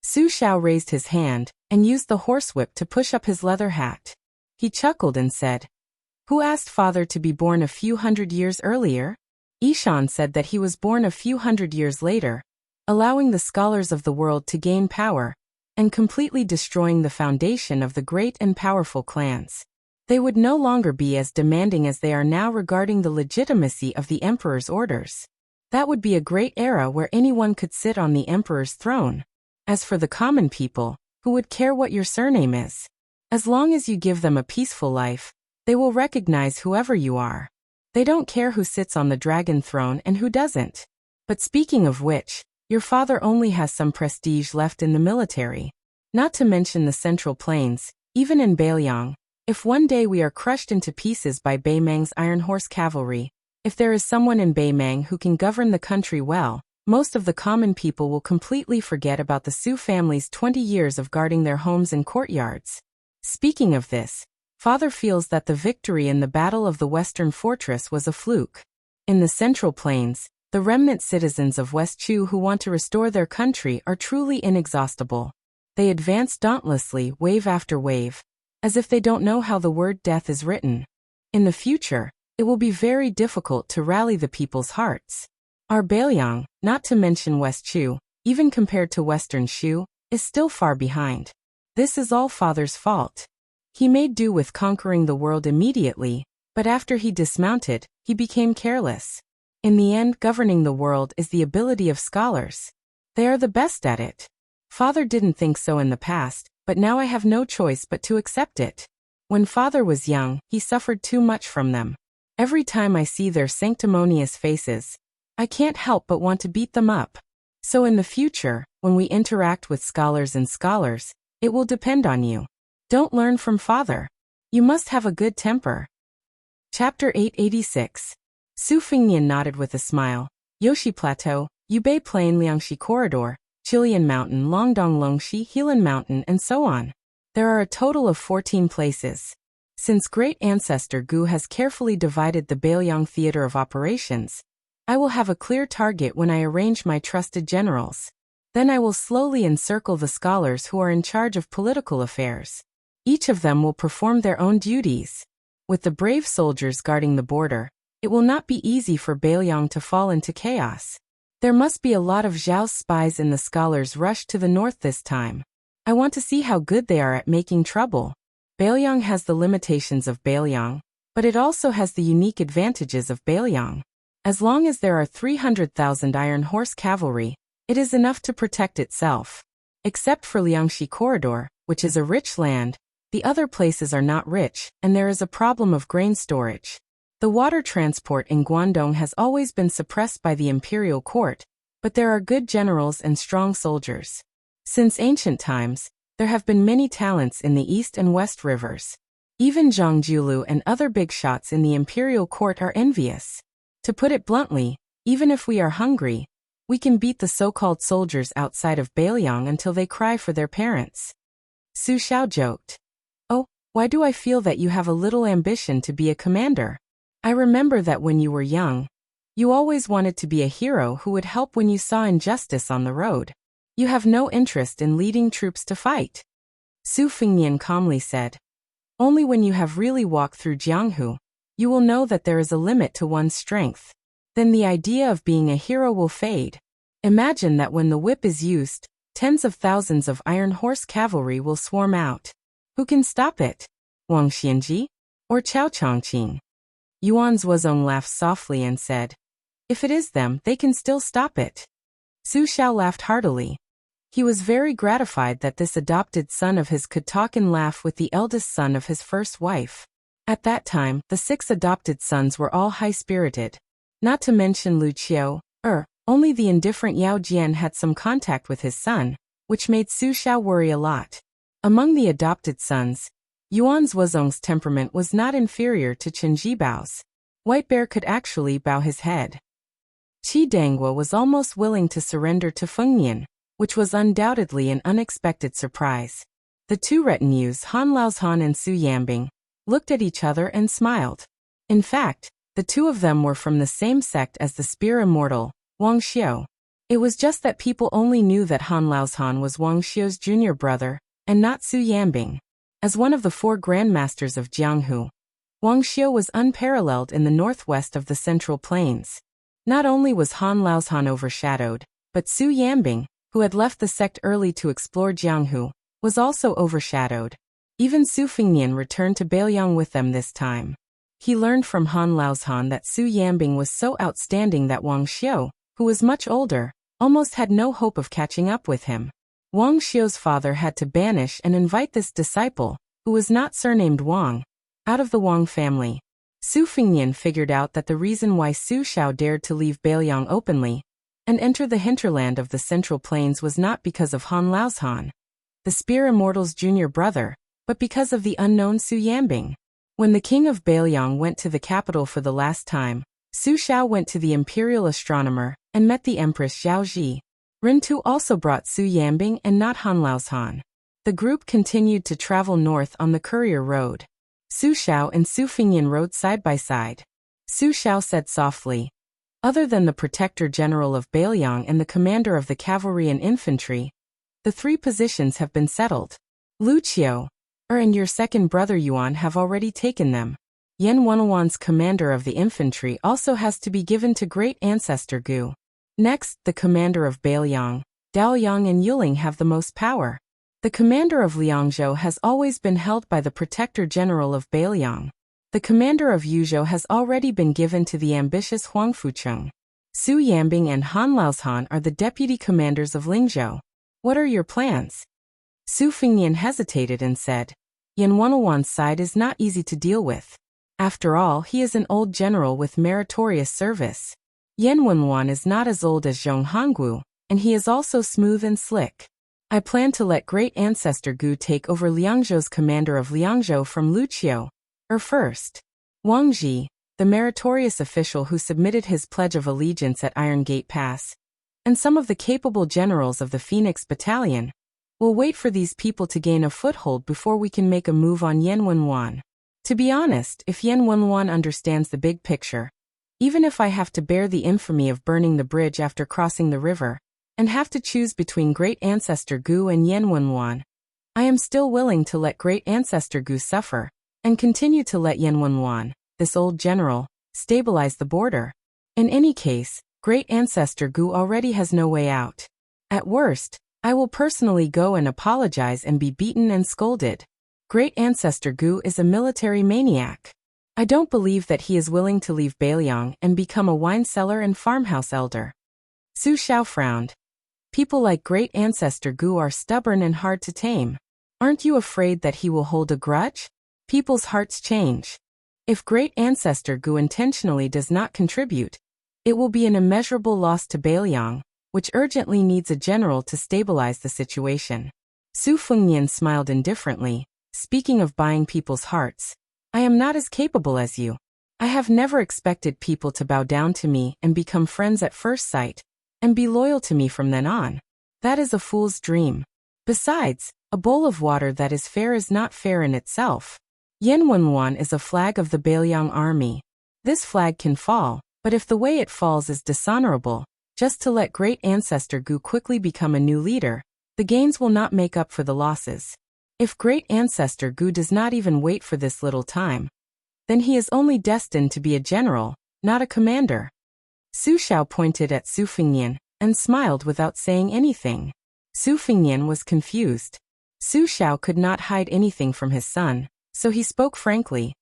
Su Xiao raised his hand and used the horsewhip to push up his leather hat. He chuckled and said, Who asked father to be born a few hundred years earlier? Yishan said that he was born a few hundred years later, allowing the scholars of the world to gain power, and completely destroying the foundation of the great and powerful clans. They would no longer be as demanding as they are now regarding the legitimacy of the emperor's orders. That would be a great era where anyone could sit on the emperor's throne. As for the common people, who would care what your surname is? As long as you give them a peaceful life, they will recognize whoever you are. They don't care who sits on the dragon throne and who doesn't. But speaking of which, your father only has some prestige left in the military. Not to mention the Central Plains, even in Bailiang. If one day we are crushed into pieces by Beimang's Iron Horse cavalry, if there is someone in Beimang who can govern the country well, most of the common people will completely forget about the Su family's 20 years of guarding their homes and courtyards. Speaking of this, father feels that the victory in the Battle of the Western Fortress was a fluke. In the Central Plains, the remnant citizens of West Chu who want to restore their country are truly inexhaustible. They advance dauntlessly, wave after wave, as if they don't know how the word death is written. In the future, it will be very difficult to rally the people's hearts. Our Bailiang, not to mention West Chu, even compared to Western Shu, is still far behind. This is all father's fault. He made do with conquering the world immediately, but after he dismounted, he became careless. In the end, governing the world is the ability of scholars. They are the best at it. Father didn't think so in the past, but now I have no choice but to accept it. When father was young, he suffered too much from them. Every time I see their sanctimonious faces, I can't help but want to beat them up. So in the future, when we interact with scholars, it will depend on you. Don't learn from father. You must have a good temper. Chapter 886. Su Fengnian nodded with a smile. Yoshi Plateau, Yubei Plain, Liangxi Corridor, Chilian Mountain, Longdong Longxi, Helan Mountain, and so on. There are a total of 14 places. Since great ancestor Gu has carefully divided the Bailiang theater of operations, I will have a clear target when I arrange my trusted generals. Then I will slowly encircle the scholars who are in charge of political affairs. Each of them will perform their own duties. With the brave soldiers guarding the border, it will not be easy for Bailiang to fall into chaos. There must be a lot of Zhao's spies in the scholars' rush to the north this time. I want to see how good they are at making trouble. Bailiang has the limitations of Bailiang, but it also has the unique advantages of Bailiang. As long as there are 300,000 iron horse cavalry, it is enough to protect itself. Except for Liangxi Corridor, which is a rich land, the other places are not rich, and there is a problem of grain storage. The water transport in Guangdong has always been suppressed by the imperial court, but there are good generals and strong soldiers. Since ancient times, there have been many talents in the east and west rivers. Even Zhang Julu and other big shots in the imperial court are envious. To put it bluntly, even if we are hungry, we can beat the so-called soldiers outside of Bailiang until they cry for their parents. Su Xiao joked. Oh, why do I feel that you have a little ambition to be a commander? I remember that when you were young, you always wanted to be a hero who would help when you saw injustice on the road. You have no interest in leading troops to fight. Su Fengnian calmly said. Only when you have really walked through Jianghu, you will know that there is a limit to one's strength. Then the idea of being a hero will fade. Imagine that when the whip is used, tens of thousands of iron horse cavalry will swarm out. Who can stop it? Wang Xianji? Or Chao Chongqing? Yuan Zuozong laughed softly and said, if it is them, they can still stop it. Su Xiao laughed heartily. He was very gratified that this adopted son of his could talk and laugh with the eldest son of his first wife. At that time, the 6 adopted sons were all high-spirited. Not to mention Lu Qiu, only the indifferent Yao Jian had some contact with his son, which made Su Xiao worry a lot. Among the adopted sons, Yuan Zuozong's temperament was not inferior to Chen Jibao's. White Bear could actually bow his head. Qi Dangua was almost willing to surrender to Fengnian, which was undoubtedly an unexpected surprise. The two retinues, Han Laozhan and Su Yambing, looked at each other and smiled. In fact, the two of them were from the same sect as the Spear Immortal, Wang Xiu. It was just that people only knew that Han Laozhan was Wang Xiu's junior brother, and not Su Yambing. As one of the 4 grandmasters of Jianghu, Wang Xiu was unparalleled in the northwest of the Central Plains. Not only was Han Laozhan overshadowed, but Su Yambing, who had left the sect early to explore Jianghu, was also overshadowed. Even Su Fengnian returned to Bailiang with them this time. He learned from Han Laozhan that Su Yambing was so outstanding that Wang Xiu, who was much older, almost had no hope of catching up with him. Wang Xiu's father had to banish and invite this disciple, who was not surnamed Wang, out of the Wang family. Su Fengnian figured out that the reason why Su Xiao dared to leave Bailiang openly and enter the hinterland of the Central Plains was not because of Han Laozhan, the Spear Immortal's junior brother, but because of the unknown Su Yambing. When the king of Bailiang went to the capital for the last time, Su Xiao went to the imperial astronomer and met the Empress Zhaoji. Rintu also brought Su Yambing and not Han Laozhan. The group continued to travel north on the courier road. Su Xiao and Su Fengnian rode side by side. Su Xiao said softly, other than the protector general of Bailiang and the commander of the cavalry and infantry, the 3 positions have been settled. Lu Qiu, and your second brother Yuan have already taken them. Yan Wenwan's commander of the infantry also has to be given to great ancestor Gu. Next, the commander of Bailiang, Daoyang and Yuling have the most power. The commander of Liangzhou has always been held by the protector general of Bailiang. The commander of Yuzhou has already been given to the ambitious Huang Fucheng. Su Yambing and Han Laozhan are the deputy commanders of Lingzhou. What are your plans? Su Fengnian hesitated and said, Yan Wenwan's side is not easy to deal with. After all, he is an old general with meritorious service. Yan Wenwan is not as old as Zhong Hongwu, and he is also smooth and slick. I plan to let Great Ancestor Gu take over Liangzhou's commander of Liangzhou from Luqiu. First. Wang Ji, the meritorious official who submitted his pledge of allegiance at Iron Gate Pass, and some of the capable generals of the Phoenix Battalion, will wait for these people to gain a foothold before we can make a move on Yan Wenwan. To be honest, if Yan Wenwan understands the big picture, even if I have to bear the infamy of burning the bridge after crossing the river, and have to choose between Great Ancestor Gu and Yan Wenwan, I am still willing to let Great Ancestor Gu suffer, and continue to let Yan Wenwan, this old general, stabilize the border. In any case, Great Ancestor Gu already has no way out. At worst, I will personally go and apologize and be beaten and scolded. Great Ancestor Gu is a military maniac. I don't believe that he is willing to leave Beiliang and become a wine cellar and farmhouse elder. Su Xiao frowned. People like Great Ancestor Gu are stubborn and hard to tame. Aren't you afraid that he will hold a grudge? People's hearts change. If Great Ancestor Gu intentionally does not contribute, it will be an immeasurable loss to Beiliang, which urgently needs a general to stabilize the situation. Su Fengnian smiled indifferently. Speaking of buying people's hearts, I am not as capable as you. I have never expected people to bow down to me and become friends at first sight, and be loyal to me from then on. That is a fool's dream. Besides, a bowl of water that is fair is not fair in itself. Yan Wenwan is a flag of the Beiliang army. This flag can fall, but if the way it falls is dishonorable, just to let Great Ancestor Gu quickly become a new leader, the gains will not make up for the losses. If Great Ancestor Gu does not even wait for this little time, then he is only destined to be a general, not a commander. Su Xiao pointed at Su Fengnian and smiled without saying anything. Su Fengnian was confused. Su Xiao could not hide anything from his son, so he spoke frankly.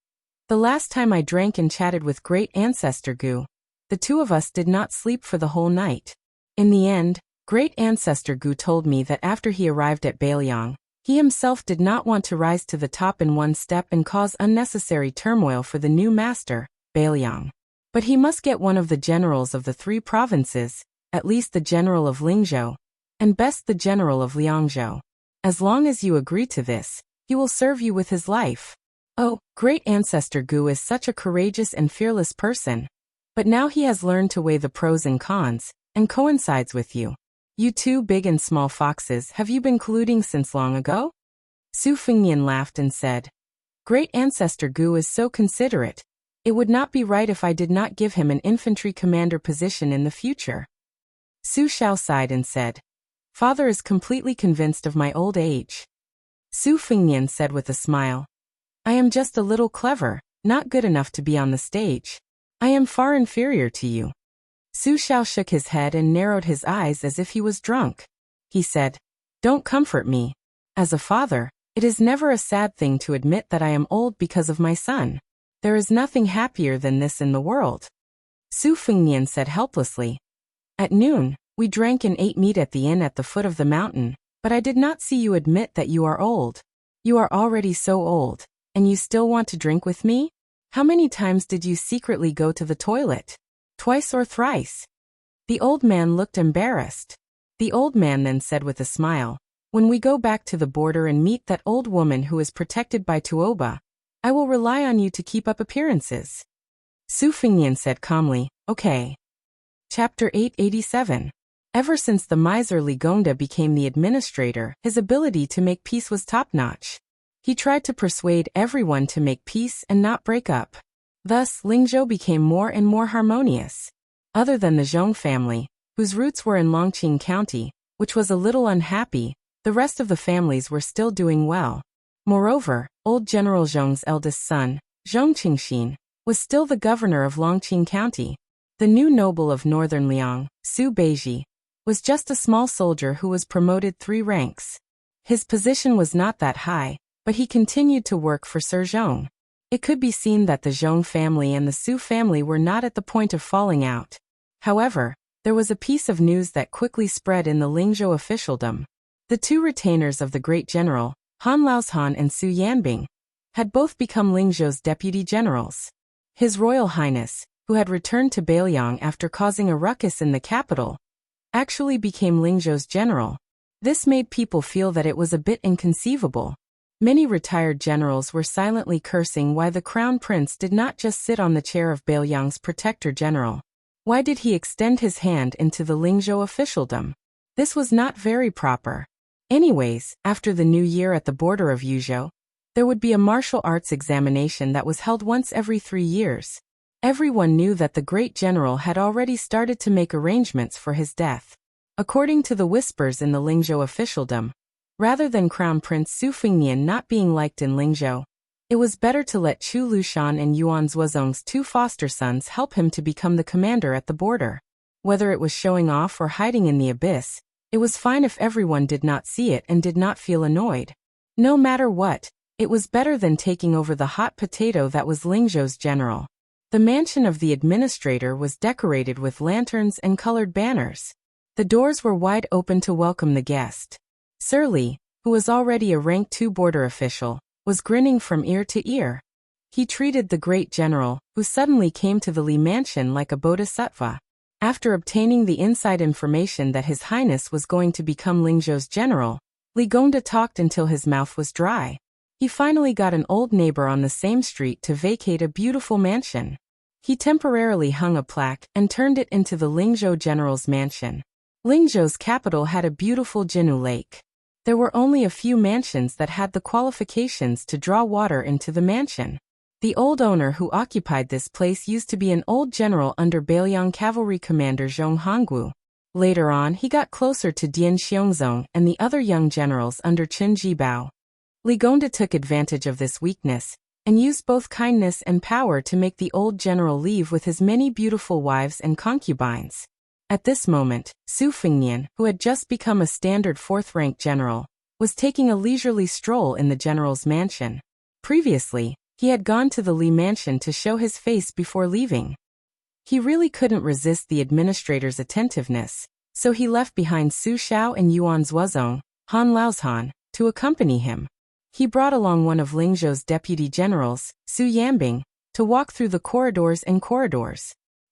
The last time I drank and chatted with Great Ancestor Gu, the two of us did not sleep for the whole night. In the end, Great Ancestor Gu told me that after he arrived at Beiliang, he himself did not want to rise to the top in one step and cause unnecessary turmoil for the new master, Beiliang. But he must get one of the generals of the 3 provinces, at least the general of Lingzhou, and best the general of Liangzhou. As long as you agree to this, he will serve you with his life. Oh, Great Ancestor Gu is such a courageous and fearless person. But now he has learned to weigh the pros and cons, and coincides with you. You two big and small foxes, have you been colluding since long ago? Su Fengnian laughed and said, Great Ancestor Gu is so considerate. It would not be right if I did not give him an infantry commander position in the future. Su Xiao sighed and said, Father is completely convinced of my old age. Su Fengnian said with a smile, I am just a little clever, not good enough to be on the stage. I am far inferior to you. Su Xiao shook his head and narrowed his eyes as if he was drunk. He said, Don't comfort me. As a father, it is never a sad thing to admit that I am old because of my son. There is nothing happier than this in the world. Su Fengnian said helplessly, At noon, we drank and ate meat at the inn at the foot of the mountain, but I did not see you admit that you are old. You are already so old, and you still want to drink with me? How many times did you secretly go to the toilet? Twice or thrice? The old man looked embarrassed. The old man then said with a smile, When we go back to the border and meet that old woman who is protected by Tuoba, I will rely on you to keep up appearances. Su Fengnian said calmly, Okay. Chapter 887. Ever since the miserly Gongda became the administrator, his ability to make peace was top-notch. He tried to persuade everyone to make peace and not break up. Thus, Lingzhou became more and more harmonious. Other than the Zhong family, whose roots were in Longqing County, which was a little unhappy, the rest of the families were still doing well. Moreover, old General Zhong's eldest son, Zhong Qingxin, was still the governor of Longqing County. The new noble of northern Liang, Su Beiji, was just a small soldier who was promoted 3 ranks. His position was not that high, but he continued to work for Sir Zhong. It could be seen that the Zhong family and the Su family were not at the point of falling out. However, there was a piece of news that quickly spread in the Lingzhou officialdom. The two retainers of the great general, Han Laozhan and Su Yanbing, had both become Lingzhou's deputy generals. His Royal Highness, who had returned to Beiliang after causing a ruckus in the capital, actually became Lingzhou's general. This made people feel that it was a bit inconceivable. Many retired generals were silently cursing why the crown prince did not just sit on the chair of Beiliang's protector general. Why did he extend his hand into the Lingzhou officialdom? This was not very proper. Anyways, after the new year at the border of Yuzhou, there would be a martial arts examination that was held once every 3 years. Everyone knew that the great general had already started to make arrangements for his death. According to the whispers in the Lingzhou officialdom, rather than Crown Prince Su Fengnian not being liked in Lingzhou, it was better to let Chu Lushan and Yuan Zuozong's 2 foster sons help him to become the commander at the border. Whether it was showing off or hiding in the abyss, it was fine if everyone did not see it and did not feel annoyed. No matter what, it was better than taking over the hot potato that was Lingzhou's general. The mansion of the administrator was decorated with lanterns and colored banners. The doors were wide open to welcome the guest. Sir Li, who was already a rank 2 border official, was grinning from ear to ear. He treated the great general, who suddenly came to the Li mansion, like a bodhisattva. After obtaining the inside information that His Highness was going to become Lingzhou's general, Li Gongda talked until his mouth was dry. He finally got an old neighbor on the same street to vacate a beautiful mansion. He temporarily hung a plaque and turned it into the Lingzhou general's mansion. Lingzhou's capital had a beautiful Jinnu lake. There were only a few mansions that had the qualifications to draw water into the mansion. The old owner who occupied this place used to be an old general under Beiliang cavalry commander Zhong Hongwu. Later on, he got closer to Dian Xiongzong and the other young generals under Qin Jibao. Li Gongda took advantage of this weakness and used both kindness and power to make the old general leave with his many beautiful wives and concubines. At this moment, Su Fengnian, who had just become a standard 4th-rank general, was taking a leisurely stroll in the general's mansion. Previously, he had gone to the Li mansion to show his face before leaving. He really couldn't resist the administrator's attentiveness, so he left behind Su Xiao and Yuan Zuozong, Han Laozhan, to accompany him. He brought along one of Lingzhou's deputy generals, Su Yanbing, to walk through the corridors.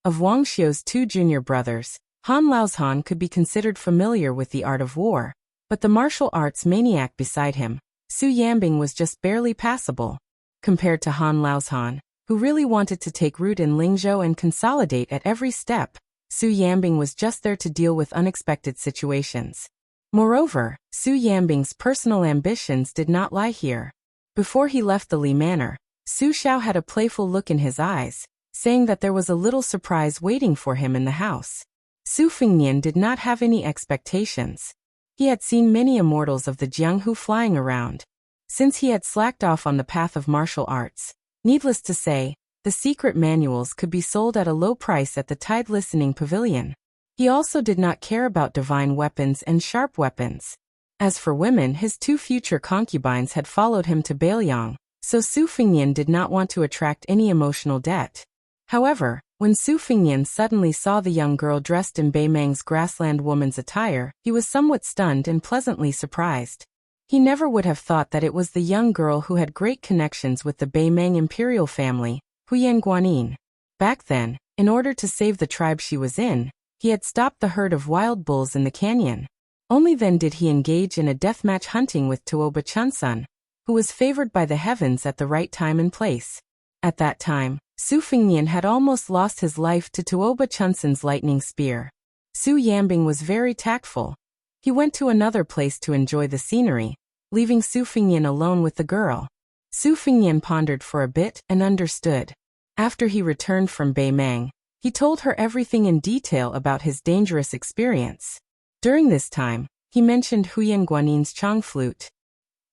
Of Wang Xiu's 2 junior brothers, Han Laozhan could be considered familiar with the art of war, but the martial arts maniac beside him, Su Yanbing, was just barely passable. Compared to Han Laozhan, who really wanted to take root in Lingzhou and consolidate at every step, Su Yanbing was just there to deal with unexpected situations. Moreover, Su Yanbing's personal ambitions did not lie here. Before he left the Li Manor, Su Xiao had a playful look in his eyes, saying that there was a little surprise waiting for him in the house. Su Fengnian did not have any expectations. He had seen many immortals of the Jianghu flying around. Since he had slacked off on the path of martial arts, needless to say, the secret manuals could be sold at a low price at the Tide Listening Pavilion. He also did not care about divine weapons and sharp weapons. As for women, his 2 future concubines had followed him to Beiliang, so Su Fengnian did not want to attract any emotional debt. However, when Su Fengnian suddenly saw the young girl dressed in Bei Meng's grassland woman's attire, he was somewhat stunned and pleasantly surprised. He never would have thought that it was the young girl who had great connections with the Bei Meng imperial family, Huyan Guanin. Back then, in order to save the tribe she was in, he had stopped the herd of wild bulls in the canyon. Only then did he engage in a deathmatch hunting with Tuoba Chunsun, who was favored by the heavens at the right time and place. At that time, Su Fengnian had almost lost his life to Tuoba Chunsun's lightning spear. Su Yanbing was very tactful. He went to another place to enjoy the scenery, leaving Su Fengnian alone with the girl. Su Fengnian pondered for a bit and understood. After he returned from Bei Meng, he told her everything in detail about his dangerous experience. During this time, he mentioned Huyan Guanin's Chang flute.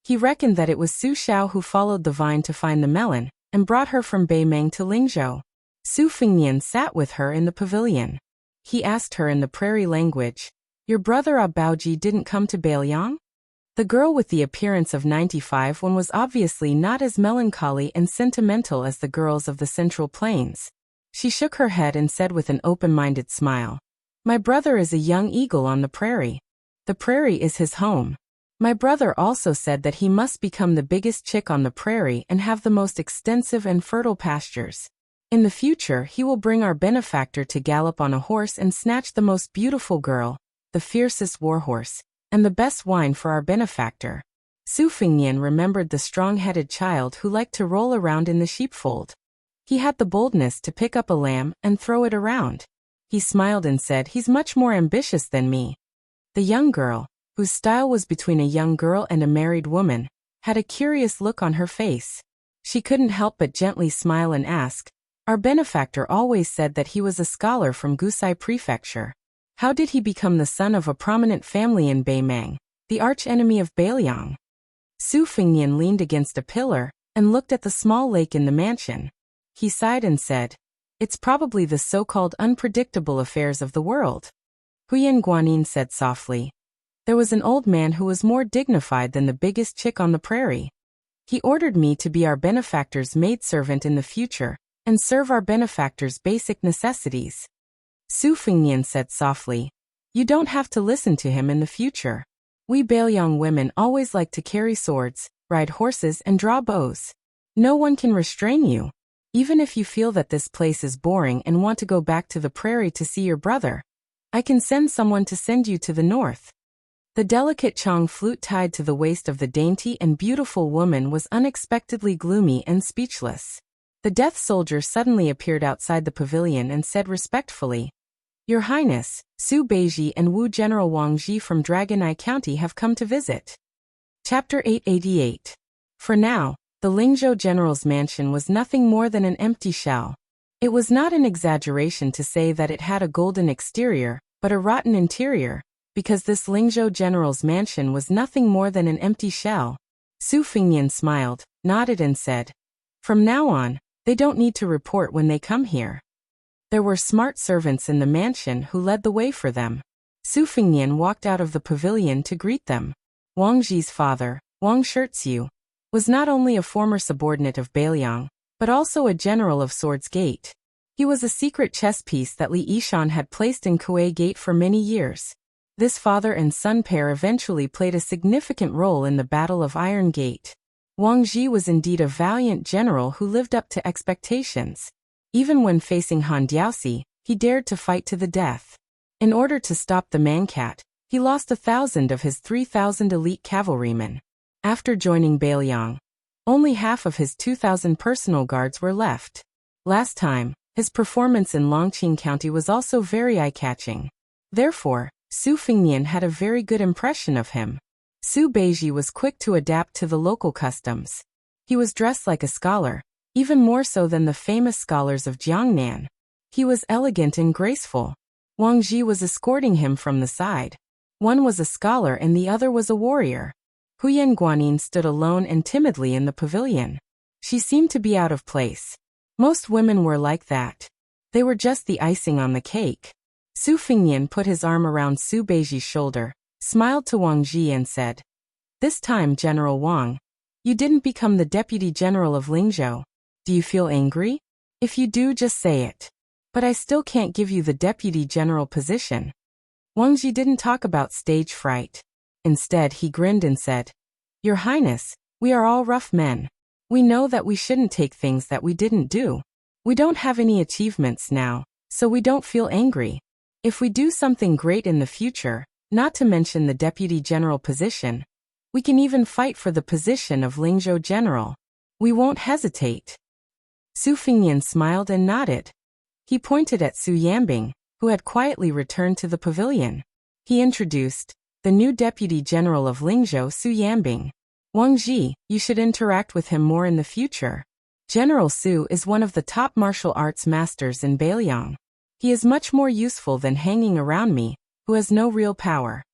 He reckoned that it was Su Xiao who followed the vine to find the melon, and brought her from Bei Meng to Lingzhou. Su Fengnian sat with her in the pavilion. He asked her in the prairie language, "Your brother Abaoji didn't come to Beiliang?" The girl with the appearance of 95 was obviously not as melancholy and sentimental as the girls of the Central Plains. She shook her head and said with an open-minded smile, "My brother is a young eagle on the prairie. The prairie is his home. My brother also said that he must become the biggest chick on the prairie and have the most extensive and fertile pastures. In the future, he will bring our benefactor to gallop on a horse and snatch the most beautiful girl, the fiercest warhorse, and the best wine for our benefactor." Su Fingnian remembered the strong-headed child who liked to roll around in the sheepfold. He had the boldness to pick up a lamb and throw it around. He smiled and said, "He's much more ambitious than me." The young girl, whose style was between a young girl and a married woman, had a curious look on her face. She couldn't help but gently smile and ask, "Our benefactor always said that he was a scholar from Gusai Prefecture. How did he become the son of a prominent family in Beimang, the arch-enemy of Beiliang?" Su Fingnian leaned against a pillar and looked at the small lake in the mansion. He sighed and said, "It's probably the so-called unpredictable affairs of the world." Huyan Guanin said softly, "There was an old man who was more dignified than the biggest chick on the prairie. He ordered me to be our benefactor's maidservant in the future and serve our benefactor's basic necessities." Su Fingnian said softly, "You don't have to listen to him in the future. We Beiliang women always like to carry swords, ride horses and draw bows. No one can restrain you. Even if you feel that this place is boring and want to go back to the prairie to see your brother, I can send someone to send you to the north." The delicate Chong flute tied to the waist of the dainty and beautiful woman was unexpectedly gloomy and speechless. The death soldier suddenly appeared outside the pavilion and said respectfully, "Your Highness, Su Beiji and Wu General Wang Ji from Dragon Eye County have come to visit." Chapter 888. For now, the Lingzhou General's mansion was nothing more than an empty shell. It was not an exaggeration to say that it had a golden exterior, but a rotten interior, because this Lingzhou General's mansion was nothing more than an empty shell. Su Fingnian smiled, nodded and said, "From now on, they don't need to report when they come here." There were smart servants in the mansion who led the way for them. Su Fingnian walked out of the pavilion to greet them. Wang Ji's father, Wang Shirtsu, was not only a former subordinate of Beiliang, but also a general of Swords Gate. He was a secret chess piece that Li Yishan had placed in Kuei Gate for many years. This father and son pair eventually played a significant role in the Battle of Iron Gate. Wang Ji was indeed a valiant general who lived up to expectations. Even when facing Han Diaosi, he dared to fight to the death. In order to stop the Mancat, he lost 1,000 of his 3,000 elite cavalrymen. After joining Beiliang, only half of his 2,000 personal guards were left. Last time, his performance in Longqing County was also very eye-catching. Therefore, Su Fingnian had a very good impression of him. Su Beiji was quick to adapt to the local customs. He was dressed like a scholar, even more so than the famous scholars of Jiangnan. He was elegant and graceful. Wang Ji was escorting him from the side. One was a scholar and the other was a warrior. Huyan Guanin stood alone and timidly in the pavilion. She seemed to be out of place. Most women were like that. They were just the icing on the cake. Su Fingnian put his arm around Su Beiji's shoulder, smiled to Wang Ji and said, "This time, General Wang, you didn't become the Deputy General of Lingzhou. Do you feel angry? If you do, just say it. But I still can't give you the Deputy General position." Wang Ji didn't talk about stage fright. Instead, he grinned and said, "Your Highness, we are all rough men. We know that we shouldn't take things that we didn't do. We don't have any achievements now, so we don't feel angry. If we do something great in the future, not to mention the Deputy General position, we can even fight for the position of Lingzhou General. We won't hesitate." Su Fingnian smiled and nodded. He pointed at Su Yambing, who had quietly returned to the pavilion. He introduced, "The new Deputy General of Lingzhou, Su Yambing. Wang Ji, you should interact with him more in the future. General Su is one of the top martial arts masters in Beiliang. He is much more useful than hanging around me, who has no real power."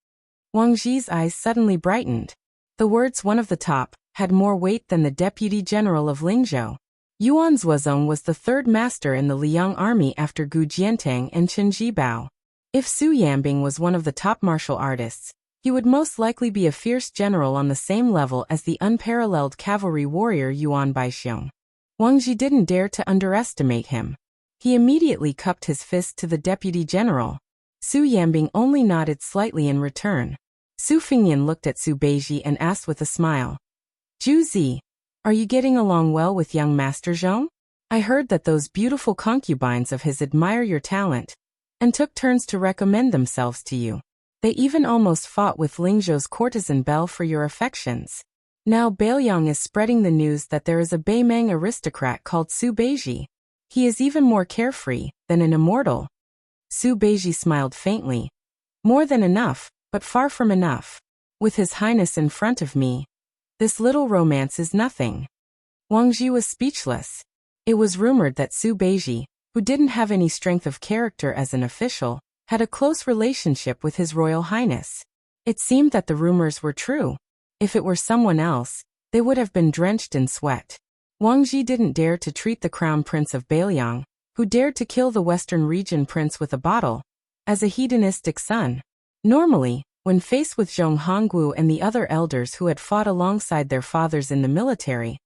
Wang Ji's eyes suddenly brightened. The words "one of the top" had more weight than the Deputy General of Lingzhou. Yuan Zuozong was the third master in the Liang army after Gu Jiantang and Chen Jibao. If Su Yambing was one of the top martial artists, He would most likely be a fierce general on the same level as the unparalleled cavalry warrior Yuan Baixiong. Wang Ji didn't dare to underestimate him. He immediately cupped his fist to the deputy general. Su Yambing only nodded slightly in return. Su Fingyan looked at Su Beiji and asked with a smile, "Zhu Zi, are you getting along well with young Master Zhong? I heard that those beautiful concubines of his admire your talent and took turns to recommend themselves to you. They even almost fought with Lingzhou's courtesan Belle for your affections. Now Bailiang is spreading the news that there is a Beimang aristocrat called Su Beiji. He is even more carefree than an immortal." Su Beiji smiled faintly. "More than enough, but far from enough. With His Highness in front of me, this little romance is nothing." Wang Ji was speechless. It was rumored that Su Beiji, who didn't have any strength of character as an official, had a close relationship with His Royal Highness. It seemed that the rumors were true. If it were someone else, they would have been drenched in sweat. Wang Ji didn't dare to treat the Crown Prince of Bailiang, who dared to kill the Western Region Prince with a bottle, as a hedonistic son. Normally, when faced with Zhong Hongguo and the other elders who had fought alongside their fathers in the military,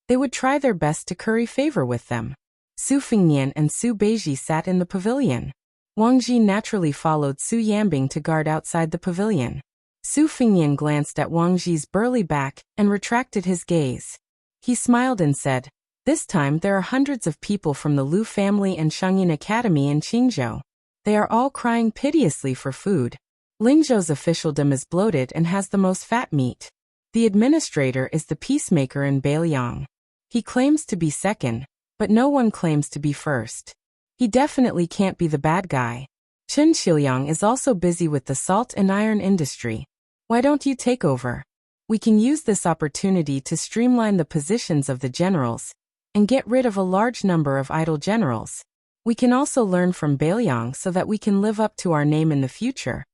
they would try their best to curry favor with them. Su Fingyan and Su Beiji sat in the pavilion. Wang Ji naturally followed Su Yambing to guard outside the pavilion. Su Fingyan glanced at Wang Ji's burly back and retracted his gaze. He smiled and said, "This time there are hundreds of people from the Lu family and Shangyin Academy in Qingzhou. They are all crying piteously for food. Lingzhou's officialdom is bloated and has the most fat meat. The administrator is the peacemaker in Bailiang. He claims to be second, but no one claims to be first. He definitely can't be the bad guy. Chen Xiuyang is also busy with the salt and iron industry. Why don't you take over? We can use this opportunity to streamline the positions of the generals and get rid of a large number of idle generals. We can also learn from Bailiang so that we can live up to our name in the future."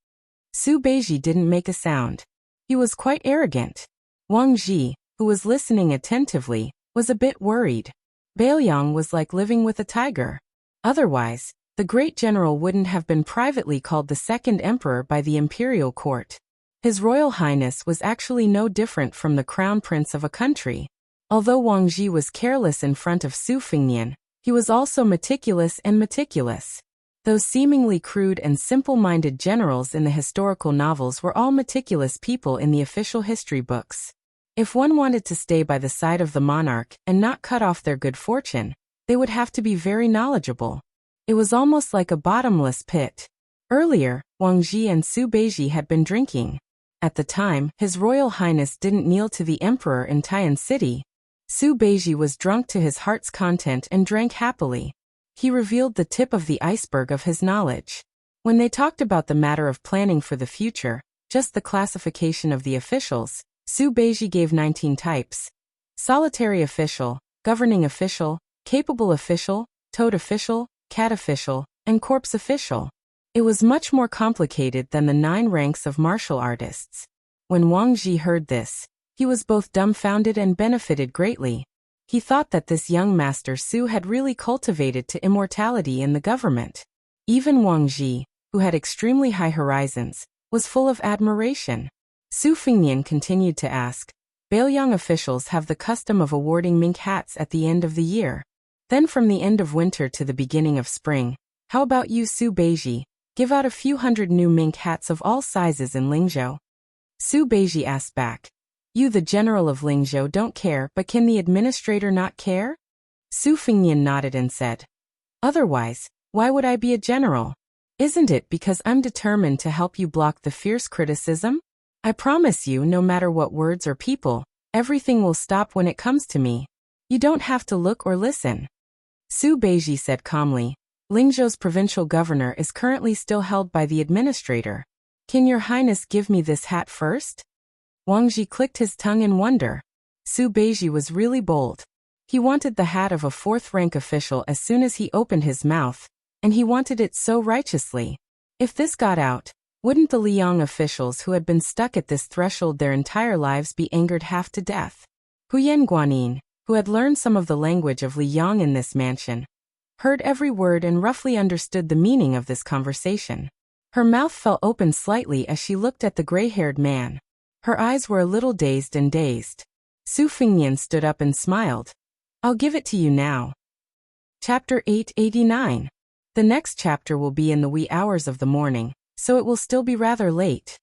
Su Beiji didn't make a sound. He was quite arrogant. Wang Ji, who was listening attentively, was a bit worried. Bailiang was like living with a tiger. Otherwise, the great general wouldn't have been privately called the second emperor by the imperial court. His Royal Highness was actually no different from the crown prince of a country. Although Wang Ji was careless in front of Su Fingyan, he was also meticulous. Those seemingly crude and simple-minded generals in the historical novels were all meticulous people in the official history books. If one wanted to stay by the side of the monarch and not cut off their good fortune, they would have to be very knowledgeable. It was almost like a bottomless pit. Earlier, Wang Ji and Su Beiji had been drinking. At the time, His Royal Highness didn't kneel to the emperor in Tian City. Su Beiji was drunk to his heart's content and drank happily. He revealed the tip of the iceberg of his knowledge. When they talked about the matter of planning for the future, just the classification of the officials, Su Beiji gave 19 types: solitary official, governing official, capable official, toad official, cat official, and corpse official. It was much more complicated than the 9 ranks of martial artists. When Wang Ji heard this, he was both dumbfounded and benefited greatly. He thought that this young Master Su had really cultivated to immortality in the government. Even Wang Ji, who had extremely high horizons, was full of admiration. Su Fingyan continued to ask, "Bailiang officials have the custom of awarding mink hats at the end of the year. Then from the end of winter to the beginning of spring, how about you, Su Beiji? Give out a few hundred new mink hats of all sizes in Lingzhou." Su Beiji asked back, "You, the general of Lingzhou, don't care, but can the administrator not care?" Su Fingyan nodded and said, "Otherwise, why would I be a general? Isn't it because I'm determined to help you block the fierce criticism? I promise you, no matter what words or people, everything will stop when it comes to me. You don't have to look or listen." Su Beiji said calmly, "Lingzhou's provincial governor is currently still held by the administrator. Can your highness give me this hat first?" Wang Ji clicked his tongue in wonder. Su Beiji was really bold. He wanted the hat of a 4th-rank official as soon as he opened his mouth, and he wanted it so righteously. If this got out, wouldn't the Liang officials who had been stuck at this threshold their entire lives be angered half to death? Huyen Guanyin, who had learned some of the language of Liang in this mansion, heard every word and roughly understood the meaning of this conversation. Her mouth fell open slightly as she looked at the gray-haired man. Her eyes were a little dazed. Su Fingnian stood up and smiled. I'll give it to you now. Chapter 889. The next chapter will be in the wee hours of the morning, so it will still be rather late.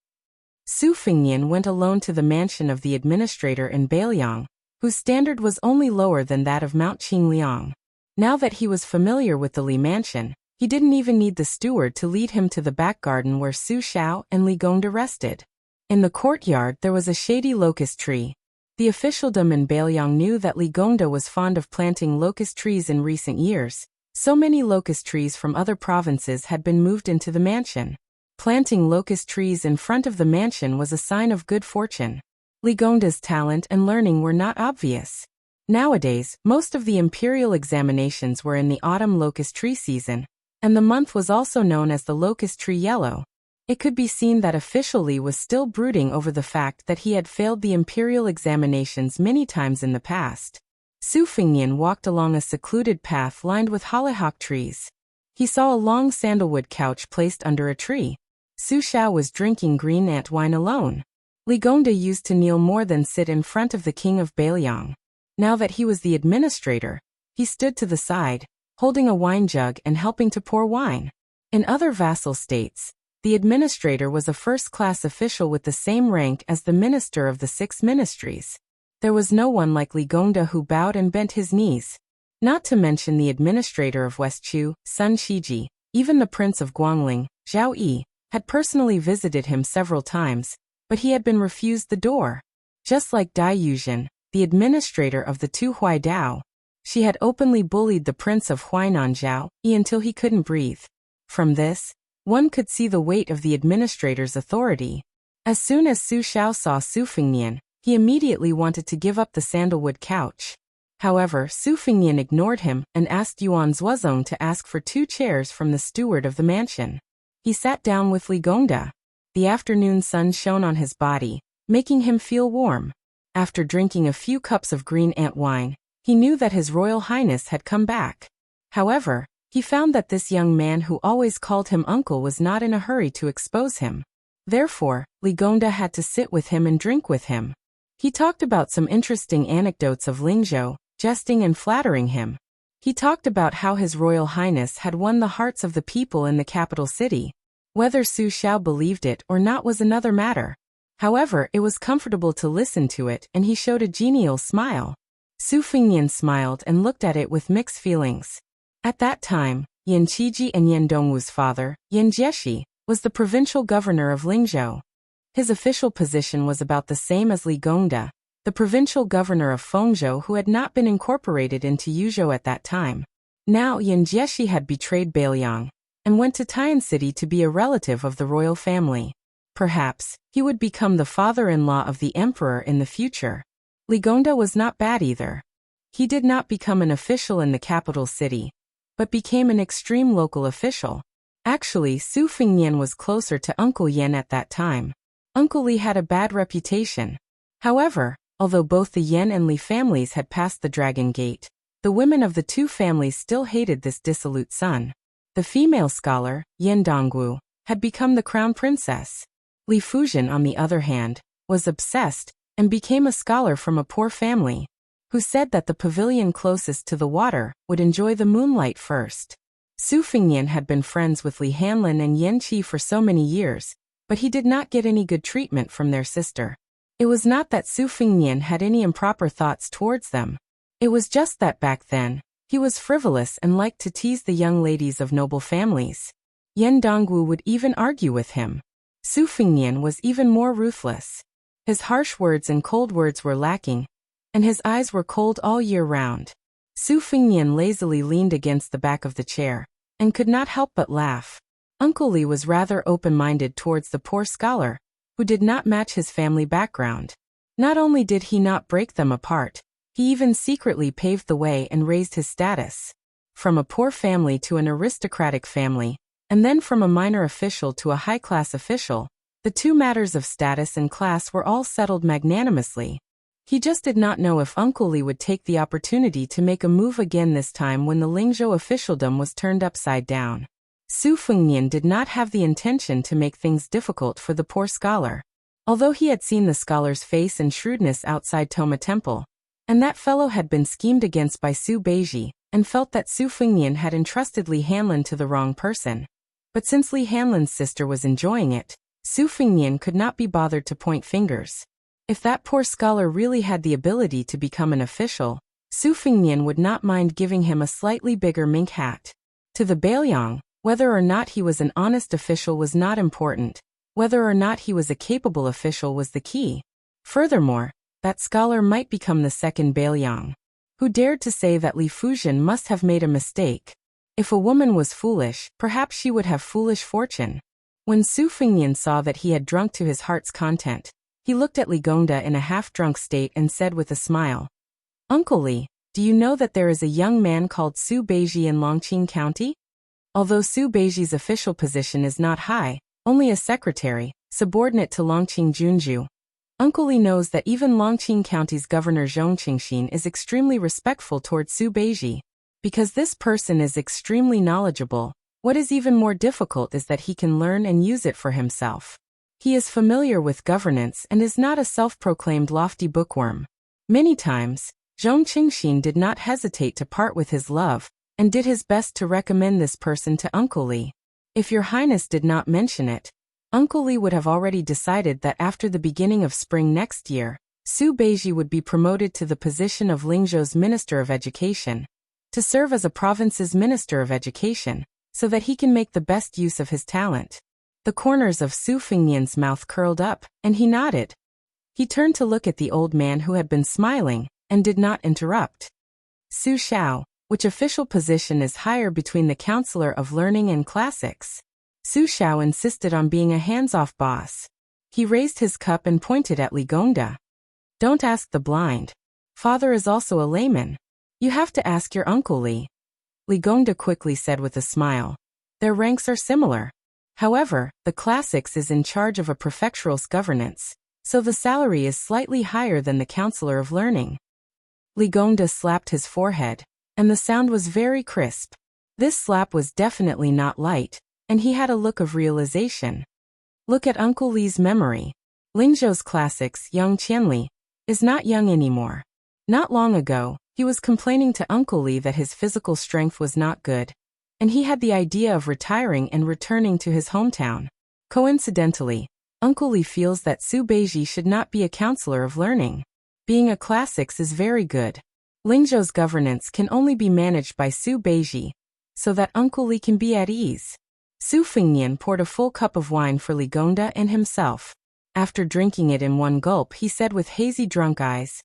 Su Fingnian went alone to the mansion of the administrator in Bailiang, whose standard was only lower than that of Mount Qingliang. Now that he was familiar with the Li mansion, he didn't even need the steward to lead him to the back garden where Su Xiao and Li Gongda rested. In the courtyard there was a shady locust tree. The officialdom in Bailiang knew that Li Gongda was fond of planting locust trees in recent years. So many locust trees from other provinces had been moved into the mansion. Planting locust trees in front of the mansion was a sign of good fortune. Li Gongda's talent and learning were not obvious. Nowadays, most of the imperial examinations were in the autumn locust tree season, and the month was also known as the locust tree yellow. It could be seen that official Li was still brooding over the fact that he had failed the imperial examinations many times in the past. Su Fingnian walked along a secluded path lined with hollyhock trees. He saw a long sandalwood couch placed under a tree. Su Xiao was drinking green ant wine alone. Li Gongda used to kneel more than sit in front of the king of Bailiang. Now that he was the administrator, he stood to the side, holding a wine jug and helping to pour wine. In other vassal states, the administrator was a first-class official with the same rank as the minister of the 6 ministries. There was no one like Li Gongda who bowed and bent his knees. Not to mention the administrator of West Chu, Sun Shiji, even the prince of Guangling, Zhao Yi, had personally visited him several times, but he had been refused the door. Just like Dai Yuzhen, the administrator of the 2 Huaidao, she had openly bullied the prince of Huainan Zhao Yi until he couldn't breathe. From this, one could see the weight of the administrator's authority. As soon as Su Xiao saw Su Fingnian, he immediately wanted to give up the sandalwood couch. However, Su Fingnian ignored him and asked Yuan Zuozong to ask for 2 chairs from the steward of the mansion. He sat down with Li Gongda. The afternoon sun shone on his body, making him feel warm. After drinking a few cups of green ant wine, he knew that His Royal Highness had come back. However, he found that this young man who always called him uncle was not in a hurry to expose him. Therefore, Li Gongda had to sit with him and drink with him. He talked about some interesting anecdotes of Lingzhou, jesting and flattering him. He talked about how His Royal Highness had won the hearts of the people in the capital city. Whether Su Xiao believed it or not was another matter. However, it was comfortable to listen to it, and he showed a genial smile. Su Fingnian smiled and looked at it with mixed feelings. At that time, Yan Qiji and Yan Dongwu's father, Yan Jieshi, was the provincial governor of Lingzhou. His official position was about the same as Li Gongda, the provincial governor of Fengzhou who had not been incorporated into Yuzhou at that time. Now Yan Jieshi had betrayed Bailiang and went to Tian City to be a relative of the royal family. Perhaps he would become the father-in-law of the emperor in the future. Li Gongda was not bad either. He did not become an official in the capital city, but became an extreme local official. Actually, Su Fingnian was closer to Uncle Yan at that time. Uncle Li had a bad reputation. However, although both the Yan and Li families had passed the Dragon Gate, the women of the 2 families still hated this dissolute son. The female scholar, Yan Dongwu, had become the crown princess. Li Fuzhen, on the other hand, was obsessed and became a scholar from a poor family, who said that the pavilion closest to the water would enjoy the moonlight first. Su Fingnian had been friends with Li Hanlin and Yan Qi for so many years, but he did not get any good treatment from their sister. It was not that Su Fingnian had any improper thoughts towards them. It was just that back then, he was frivolous and liked to tease the young ladies of noble families. Yan Dongwu would even argue with him. Su Fingnian was even more ruthless. His harsh words and cold words were lacking, and his eyes were cold all year round. Su Fingnian lazily leaned against the back of the chair, and could not help but laugh. Uncle Li was rather open-minded towards the poor scholar, who did not match his family background. Not only did he not break them apart, he even secretly paved the way and raised his status. From a poor family to an aristocratic family, and then from a minor official to a high-class official, the 2 matters of status and class were all settled magnanimously. He just did not know if Uncle Li would take the opportunity to make a move again this time when the Lingzhou officialdom was turned upside down. Su Fengnian did not have the intention to make things difficult for the poor scholar. Although he had seen the scholar's face and shrewdness outside Toma Temple, and that fellow had been schemed against by Su Beiji, and felt that Su Fengnian had entrusted Li Hanlin to the wrong person. But since Li Hanlin's sister was enjoying it, Su Fengnian could not be bothered to point fingers. If that poor scholar really had the ability to become an official, Su Fengnian would not mind giving him a slightly bigger mink hat. To the Bailiang, whether or not he was an honest official was not important. Whether or not he was a capable official was the key. Furthermore, that scholar might become the second Bailiang. Who dared to say that Li Fujian must have made a mistake? If a woman was foolish, perhaps she would have foolish fortune. When Su Fengnian saw that he had drunk to his heart's content, he looked at Li Gongda in a half-drunk state and said with a smile, "Uncle Li, do you know that there is a young man called Su Beiji in Longqing County? Although Su Beiji's official position is not high, only a secretary, subordinate to Longqing Junju, Uncle Li knows that even Longqing County's Governor Zhong Qingxin is extremely respectful toward Su Beiji. Because this person is extremely knowledgeable, what is even more difficult is that he can learn and use it for himself. He is familiar with governance and is not a self-proclaimed lofty bookworm. Many times, Zhong Qingxin did not hesitate to part with his love, and did his best to recommend this person to Uncle Li. If your highness did not mention it, Uncle Li would have already decided that after the beginning of spring next year, Su Beiji would be promoted to the position of Lingzhou's Minister of Education, to serve as a province's Minister of Education, so that he can make the best use of his talent." The corners of Su Fengnian's mouth curled up, and he nodded. He turned to look at the old man who had been smiling, and did not interrupt. "Su Xiao, which official position is higher between the Counselor of Learning and Classics?" Su Xiao insisted on being a hands-off boss. He raised his cup and pointed at Li Gongda. "Don't ask the blind. Father is also a layman. You have to ask your Uncle Li." Li Gongda quickly said with a smile. "Their ranks are similar. However, the Classics is in charge of a prefectural's governance, so the salary is slightly higher than the Counselor of Learning." Li Gongda slapped his forehead, and the sound was very crisp. This slap was definitely not light, and he had a look of realization. Look at Uncle Li's memory. Lingzhou's Classics, young Qianli, is not young anymore. Not long ago, he was complaining to Uncle Li that his physical strength was not good, and he had the idea of retiring and returning to his hometown. Coincidentally, Uncle Li feels that Su Beiji should not be a Counselor of Learning. Being a Classics is very good. Lingzhou's governance can only be managed by Su Beiji, so that Uncle Li can be at ease. Su Fengnian poured a full cup of wine for Li Gongda and himself. After drinking it in one gulp, he said with hazy drunk eyes,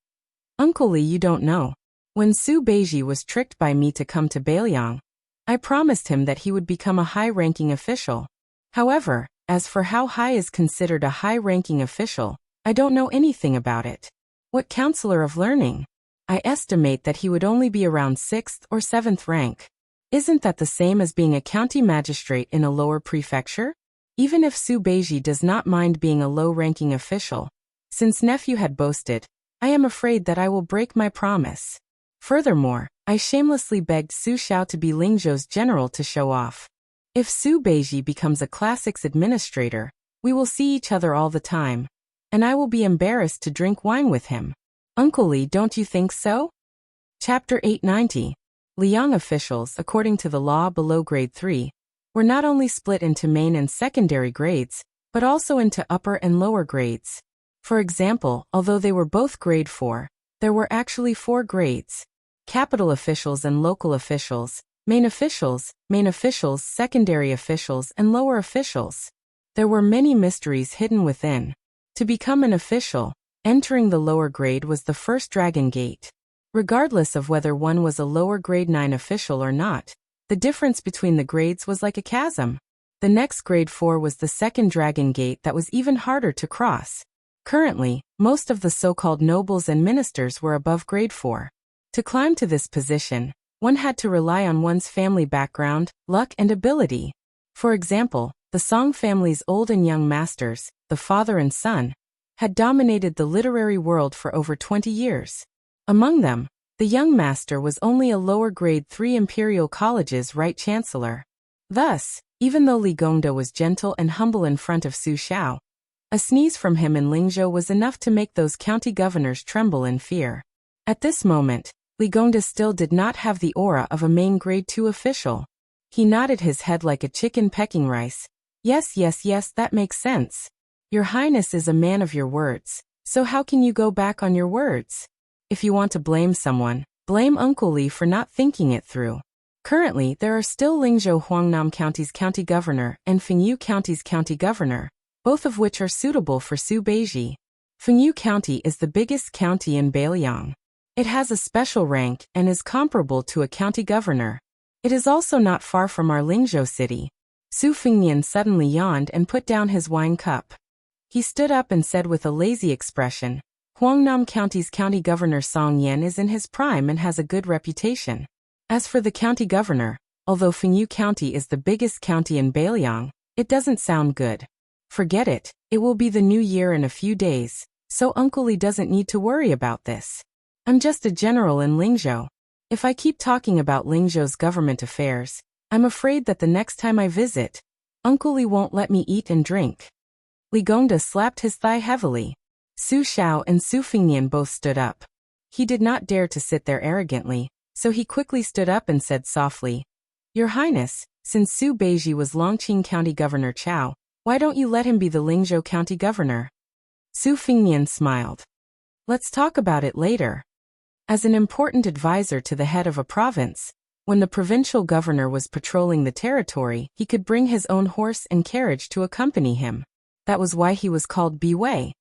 "Uncle Li, you don't know. When Su Beiji was tricked by me to come to Bailiang, I promised him that he would become a high-ranking official. However, as for how high is considered a high-ranking official, I don't know anything about it. What Counselor of Learning? I estimate that he would only be around 6th or 7th rank. Isn't that the same as being a county magistrate in a lower prefecture? Even if Su Beiji does not mind being a low-ranking official, since nephew had boasted, I am afraid that I will break my promise. Furthermore, I shamelessly begged Su Xiao to be Lingzhou's general to show off. If Su Beiji becomes a Classics administrator, we will see each other all the time, and I will be embarrassed to drink wine with him. Uncle Li, don't you think so?" Chapter 890. Liang officials, according to the law below grade 3, were not only split into main and secondary grades, but also into upper and lower grades. For example, although they were both grade 4, there were actually 4 grades: capital officials and local officials, main officials, secondary officials, and lower officials. There were many mysteries hidden within. To become an official, entering the lower grade was the first dragon gate. Regardless of whether one was a lower grade 9 official or not, the difference between the grades was like a chasm. The next grade 4 was the second dragon gate that was even harder to cross. Currently, most of the so-called nobles and ministers were above grade 4. To climb to this position, one had to rely on one's family background, luck, and ability. For example, the Song family's old and young masters, the father and son, had dominated the literary world for over 20 years. Among them, the young master was only a lower grade 3 Imperial College's Right Chancellor. Thus, Even though Li Gongda was gentle and humble in front of Su Xiao, a sneeze from him in Lingzhou was enough to make those county governors tremble in fear. At this moment, Li Gongda still did not have the aura of a main grade 2 official. He nodded his head like a chicken pecking rice. Yes, that makes sense. Your Highness is a man of your words, so how can you go back on your words? If you want to blame someone, blame Uncle Li for not thinking it through. Currently, there are still Lingzhou Huangnam County's county governor and Fengyu County's county governor, both of which are suitable for Su Beiji. Fengyu County is the biggest county in Beiliang. It has a special rank and is comparable to a county governor. It is also not far from our Lingzhou city. Su Fengnian suddenly yawned and put down his wine cup. He stood up and said with a lazy expression, Huangnam County's county governor Song Yan is in his prime and has a good reputation. As for the county governor, although Fengyu County is the biggest county in Beiliang, it doesn't sound good. Forget it, it will be the new year in a few days, so Uncle Li doesn't need to worry about this. I'm just a general in Lingzhou. If I keep talking about Lingzhou's government affairs, I'm afraid that the next time I visit, Uncle Li won't let me eat and drink. Li Gongda slapped his thigh heavily. Su Xiao and Su Fengnian both stood up. He did not dare to sit there arrogantly, so he quickly stood up and said softly, Your Highness, since Su Beiji was Longqing County Governor Chao, why don't you let him be the Lingzhou County Governor? Su Fengnian smiled. Let's talk about it later. As an important advisor to the head of a province, when the provincial governor was patrolling the territory, he could bring his own horse and carriage to accompany him. That was why he was called Bi Wei.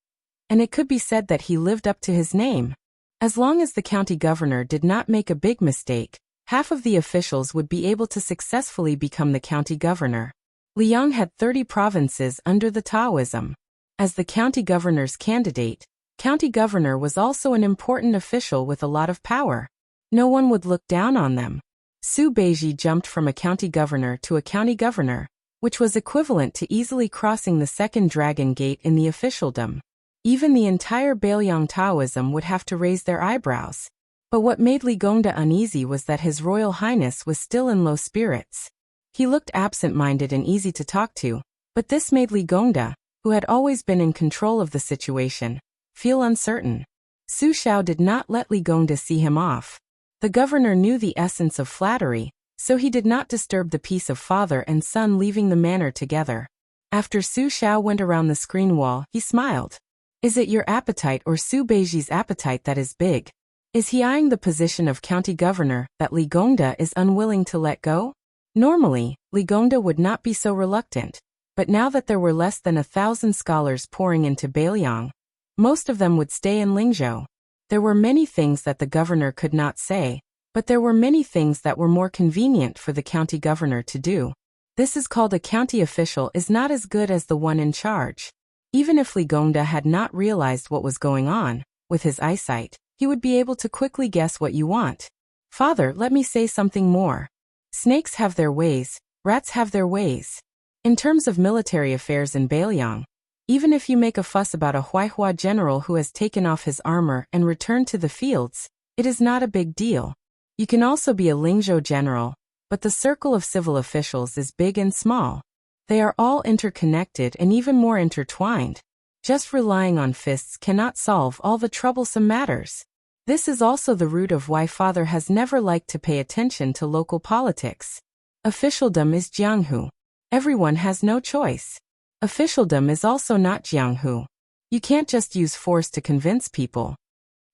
And it could be said that he lived up to his name. As long as the county governor did not make a big mistake, half of the officials would be able to successfully become the county governor. Liang had 30 provinces under the Taoism. As the county governor's candidate, county governor was also an important official with a lot of power. No one would look down on them. Su Beiji jumped from a county governor to a county governor, which was equivalent to easily crossing the second dragon gate in the officialdom. Even the entire Beiliang Taoism would have to raise their eyebrows. But what made Li Gongda uneasy was that His Royal Highness was still in low spirits. He looked absent-minded and easy to talk to, but this made Li Gongda, who had always been in control of the situation, feel uncertain. Su Xiao did not let Li Gongda see him off. The governor knew the essence of flattery, so he did not disturb the peace of father and son leaving the manor together. After Su Xiao went around the screen wall, he smiled. Is it your appetite or Su Beiji's appetite that is big? Is he eyeing the position of county governor that Li Gongda is unwilling to let go? Normally, Li Gongda would not be so reluctant, but now that there were less than 1,000 scholars pouring into Beiliang, most of them would stay in Lingzhou. There were many things that the governor could not say, but there were many things that were more convenient for the county governor to do. This is called a county official is not as good as the one in charge. Even if Li Gongda had not realized what was going on, with his eyesight, he would be able to quickly guess what you want. Father, let me say something more. Snakes have their ways, rats have their ways. In terms of military affairs in Beiliang, even if you make a fuss about a Huaihua general who has taken off his armor and returned to the fields, it is not a big deal. You can also be a Lingzhou general, but the circle of civil officials is big and small. They are all interconnected and even more intertwined. Just relying on fists cannot solve all the troublesome matters. This is also the root of why father has never liked to pay attention to local politics. Officialdom is jianghu. Everyone has no choice. Officialdom is also not jianghu. You can't just use force to convince people.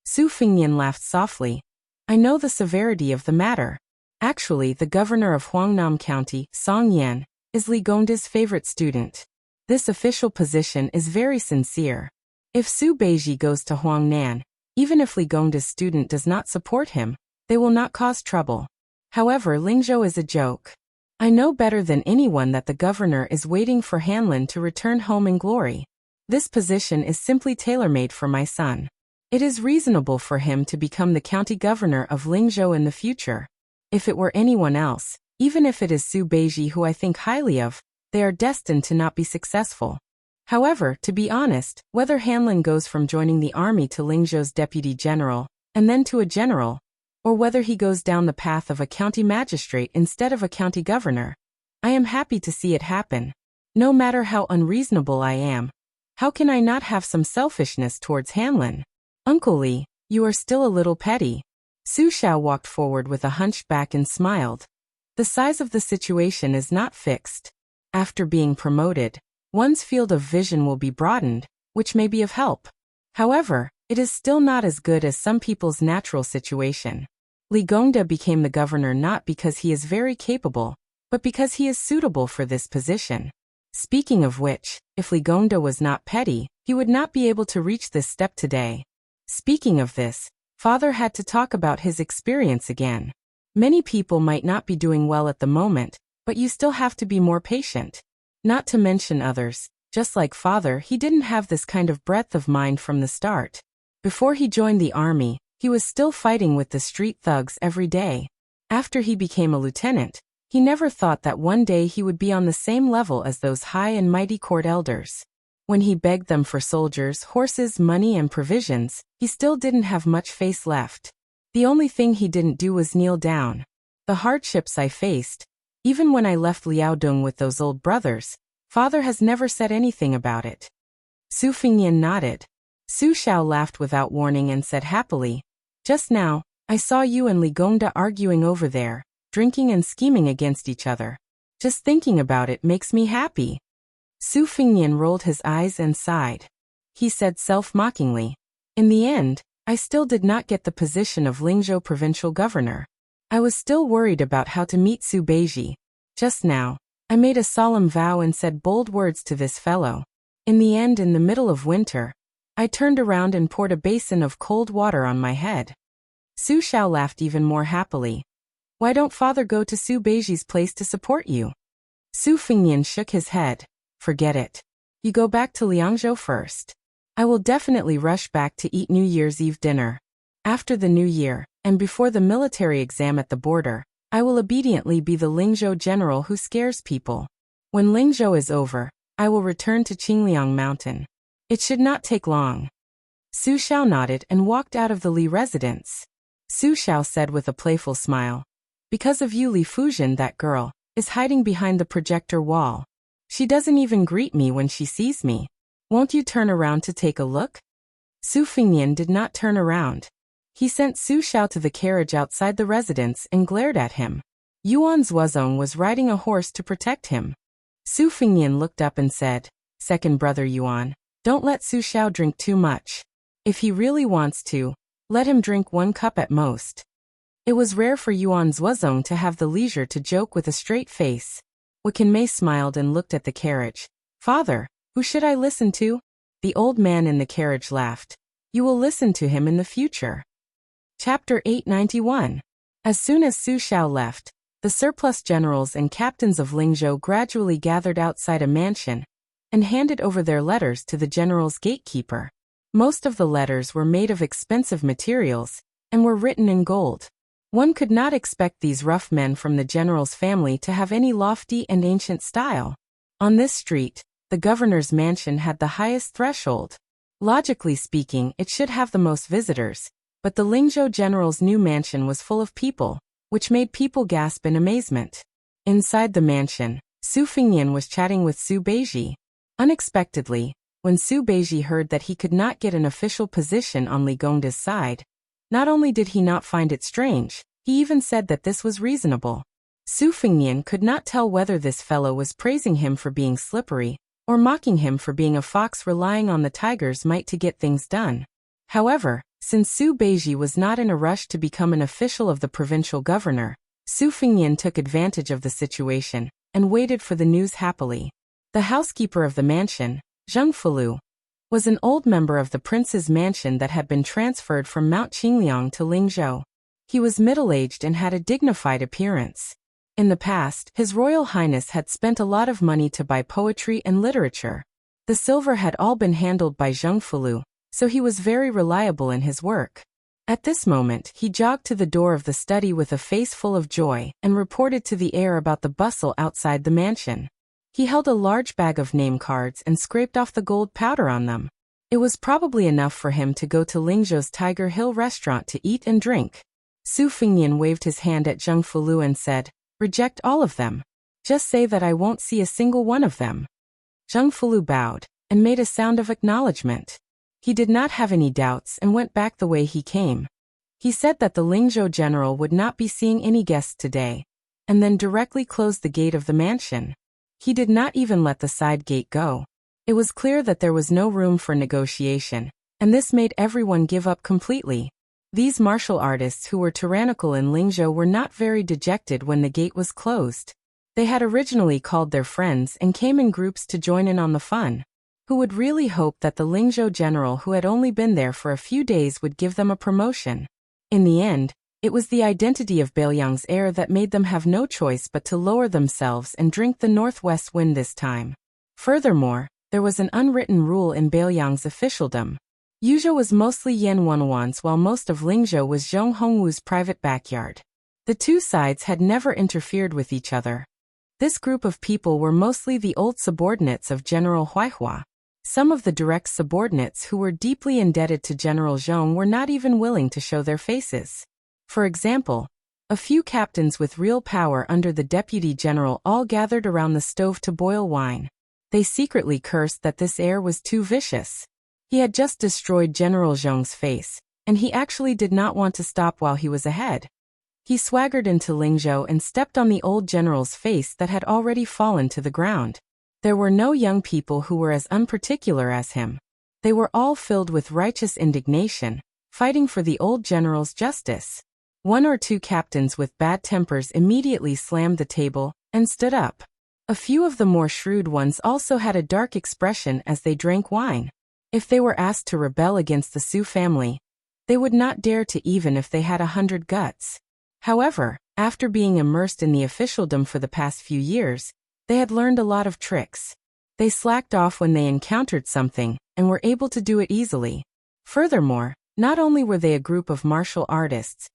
Su Fengnian laughed softly. I know the severity of the matter. Actually, the governor of Huangnam County, Song Yan, is Li Gongda's favorite student. This official position is very sincere. If Su Beiji goes to Huangnan, even if Li Gongda's student does not support him, they will not cause trouble. However, Lingzhou is a joke. I know better than anyone that the governor is waiting for Hanlin to return home in glory. This position is simply tailor-made for my son. It is reasonable for him to become the county governor of Lingzhou in the future. If it were anyone else, even if it is Su Beiji who I think highly of, they are destined to not be successful. However, to be honest, whether Hanlin goes from joining the army to Lingzhou's deputy general, and then to a general, or whether he goes down the path of a county magistrate instead of a county governor, I am happy to see it happen. No matter how unreasonable I am, how can I not have some selfishness towards Hanlin? Uncle Li, you are still a little petty. Su Xiao walked forward with a hunched back and smiled. The size of the situation is not fixed. After being promoted, one's field of vision will be broadened, which may be of help. However, it is still not as good as some people's natural situation. Li Gongda became the governor not because he is very capable, but because he is suitable for this position. Speaking of which, if Li Gongda was not petty, he would not be able to reach this step today. Speaking of this, Father had to talk about his experience again. Many people might not be doing well at the moment, but you still have to be more patient. Not to mention others, just like Father, he didn't have this kind of breadth of mind from the start. Before he joined the army, he was still fighting with the street thugs every day. After he became a lieutenant, he never thought that one day he would be on the same level as those high and mighty court elders. When he begged them for soldiers, horses, money, and provisions, he still didn't have much face left. The only thing he didn't do was kneel down. The hardships I faced, even when I left Liaodong with those old brothers, Father has never said anything about it. Su Fingyan nodded. Su Xiao laughed without warning and said happily, "Just now, I saw you and Li Gongda arguing over there, drinking and scheming against each other. Just thinking about it makes me happy." Su Fingyan rolled his eyes and sighed. He said self-mockingly, "In the end, I still did not get the position of Lingzhou provincial governor. I was still worried about how to meet Su Beiji. Just now, I made a solemn vow and said bold words to this fellow. In the end, in the middle of winter, I turned around and poured a basin of cold water on my head." Su Xiao laughed even more happily. "Why don't Father go to Su Beiji's place to support you?" Su Fingyan shook his head. "Forget it. You go back to Liangzhou first. I will definitely rush back to eat New Year's Eve dinner. After the New Year, and before the military exam at the border, I will obediently be the Lingzhou general who scares people. When Lingzhou is over, I will return to Qingliang Mountain. It should not take long." Su Xiao nodded and walked out of the Li residence. Su Xiao said with a playful smile, "Because of you, Li Fujian, that girl, is hiding behind the projector wall. She doesn't even greet me when she sees me. Won't you turn around to take a look?" Su Fingyan did not turn around. He sent Su Xiao to the carriage outside the residence and glared at him. Yuan Zuozong was riding a horse to protect him. Su Fingyan looked up and said, "Second brother Yuan, don't let Su Xiao drink too much. If he really wants to, let him drink 1 cup at most." It was rare for Yuan Zuozong to have the leisure to joke with a straight face. Wikan Mei smiled and looked at the carriage. "Father, who should I listen to?" The old man in the carriage laughed. "You will listen to him in the future." Chapter 891. As soon as Su Xiao left, the surplus generals and captains of Lingzhou gradually gathered outside a mansion and handed over their letters to the general's gatekeeper. Most of the letters were made of expensive materials and were written in gold. One could not expect these rough men from the general's family to have any lofty and ancient style. On this street, the governor's mansion had the highest threshold. Logically speaking, it should have the most visitors, but the Lingzhou general's new mansion was full of people, which made people gasp in amazement. Inside the mansion, Su Fingyan was chatting with Su Beiji. Unexpectedly, when Su Beiji heard that he could not get an official position on Li Gongda's side, not only did he not find it strange, he even said that this was reasonable. Su Fingyan could not tell whether this fellow was praising him for being slippery, or mocking him for being a fox relying on the tiger's might to get things done. However, since Su Beiji was not in a rush to become an official of the provincial governor, Su Fingyan took advantage of the situation and waited for the news happily. The housekeeper of the mansion, Zheng Fulu, was an old member of the prince's mansion that had been transferred from Mount Qingliang to Lingzhou. He was middle-aged and had a dignified appearance. In the past, His Royal Highness had spent a lot of money to buy poetry and literature. The silver had all been handled by Zheng Fulu, so he was very reliable in his work. At this moment, he jogged to the door of the study with a face full of joy and reported to the heir about the bustle outside the mansion. He held a large bag of name cards and scraped off the gold powder on them. It was probably enough for him to go to Lingzhou's Tiger Hill restaurant to eat and drink. Su Fingyan waved his hand at Zheng Fulu and said, "Reject all of them." Just say that I won't see a single one of them. Zheng Fulu bowed and made a sound of acknowledgement. He did not have any doubts and went back the way he came. He said that the Lingzhou general would not be seeing any guests today, and then directly closed the gate of the mansion. He did not even let the side gate go. It was clear that there was no room for negotiation, and this made everyone give up completely. These martial artists who were tyrannical in Lingzhou were not very dejected when the gate was closed. They had originally called their friends and came in groups to join in on the fun. Who would really hope that the Lingzhou general who had only been there for a few days would give them a promotion? In the end, it was the identity of Bailiang's heir that made them have no choice but to lower themselves and drink the northwest wind this time. Furthermore, there was an unwritten rule in Bailiang's officialdom. Yuzhou was mostly Yan Wenwan's while most of Lingzhou was Zhong Hongwu's private backyard. The two sides had never interfered with each other. This group of people were mostly the old subordinates of General Huaihua. Some of the direct subordinates who were deeply indebted to General Zhong were not even willing to show their faces. For example, a few captains with real power under the deputy general all gathered around the stove to boil wine. They secretly cursed that this heir was too vicious. He had just destroyed General Zhong's face, and he actually did not want to stop while he was ahead. He swaggered into Lingzhou and stepped on the old general's face that had already fallen to the ground. There were no young people who were as unparticular as him. They were all filled with righteous indignation, fighting for the old general's justice. One or two captains with bad tempers immediately slammed the table and stood up. A few of the more shrewd ones also had a dark expression as they drank wine. If they were asked to rebel against the Su family, they would not dare to even if they had 100 guts. However, after being immersed in the officialdom for the past few years, they had learned a lot of tricks. They slacked off when they encountered something, and were able to do it easily. Furthermore, not only were they a group of martial artists,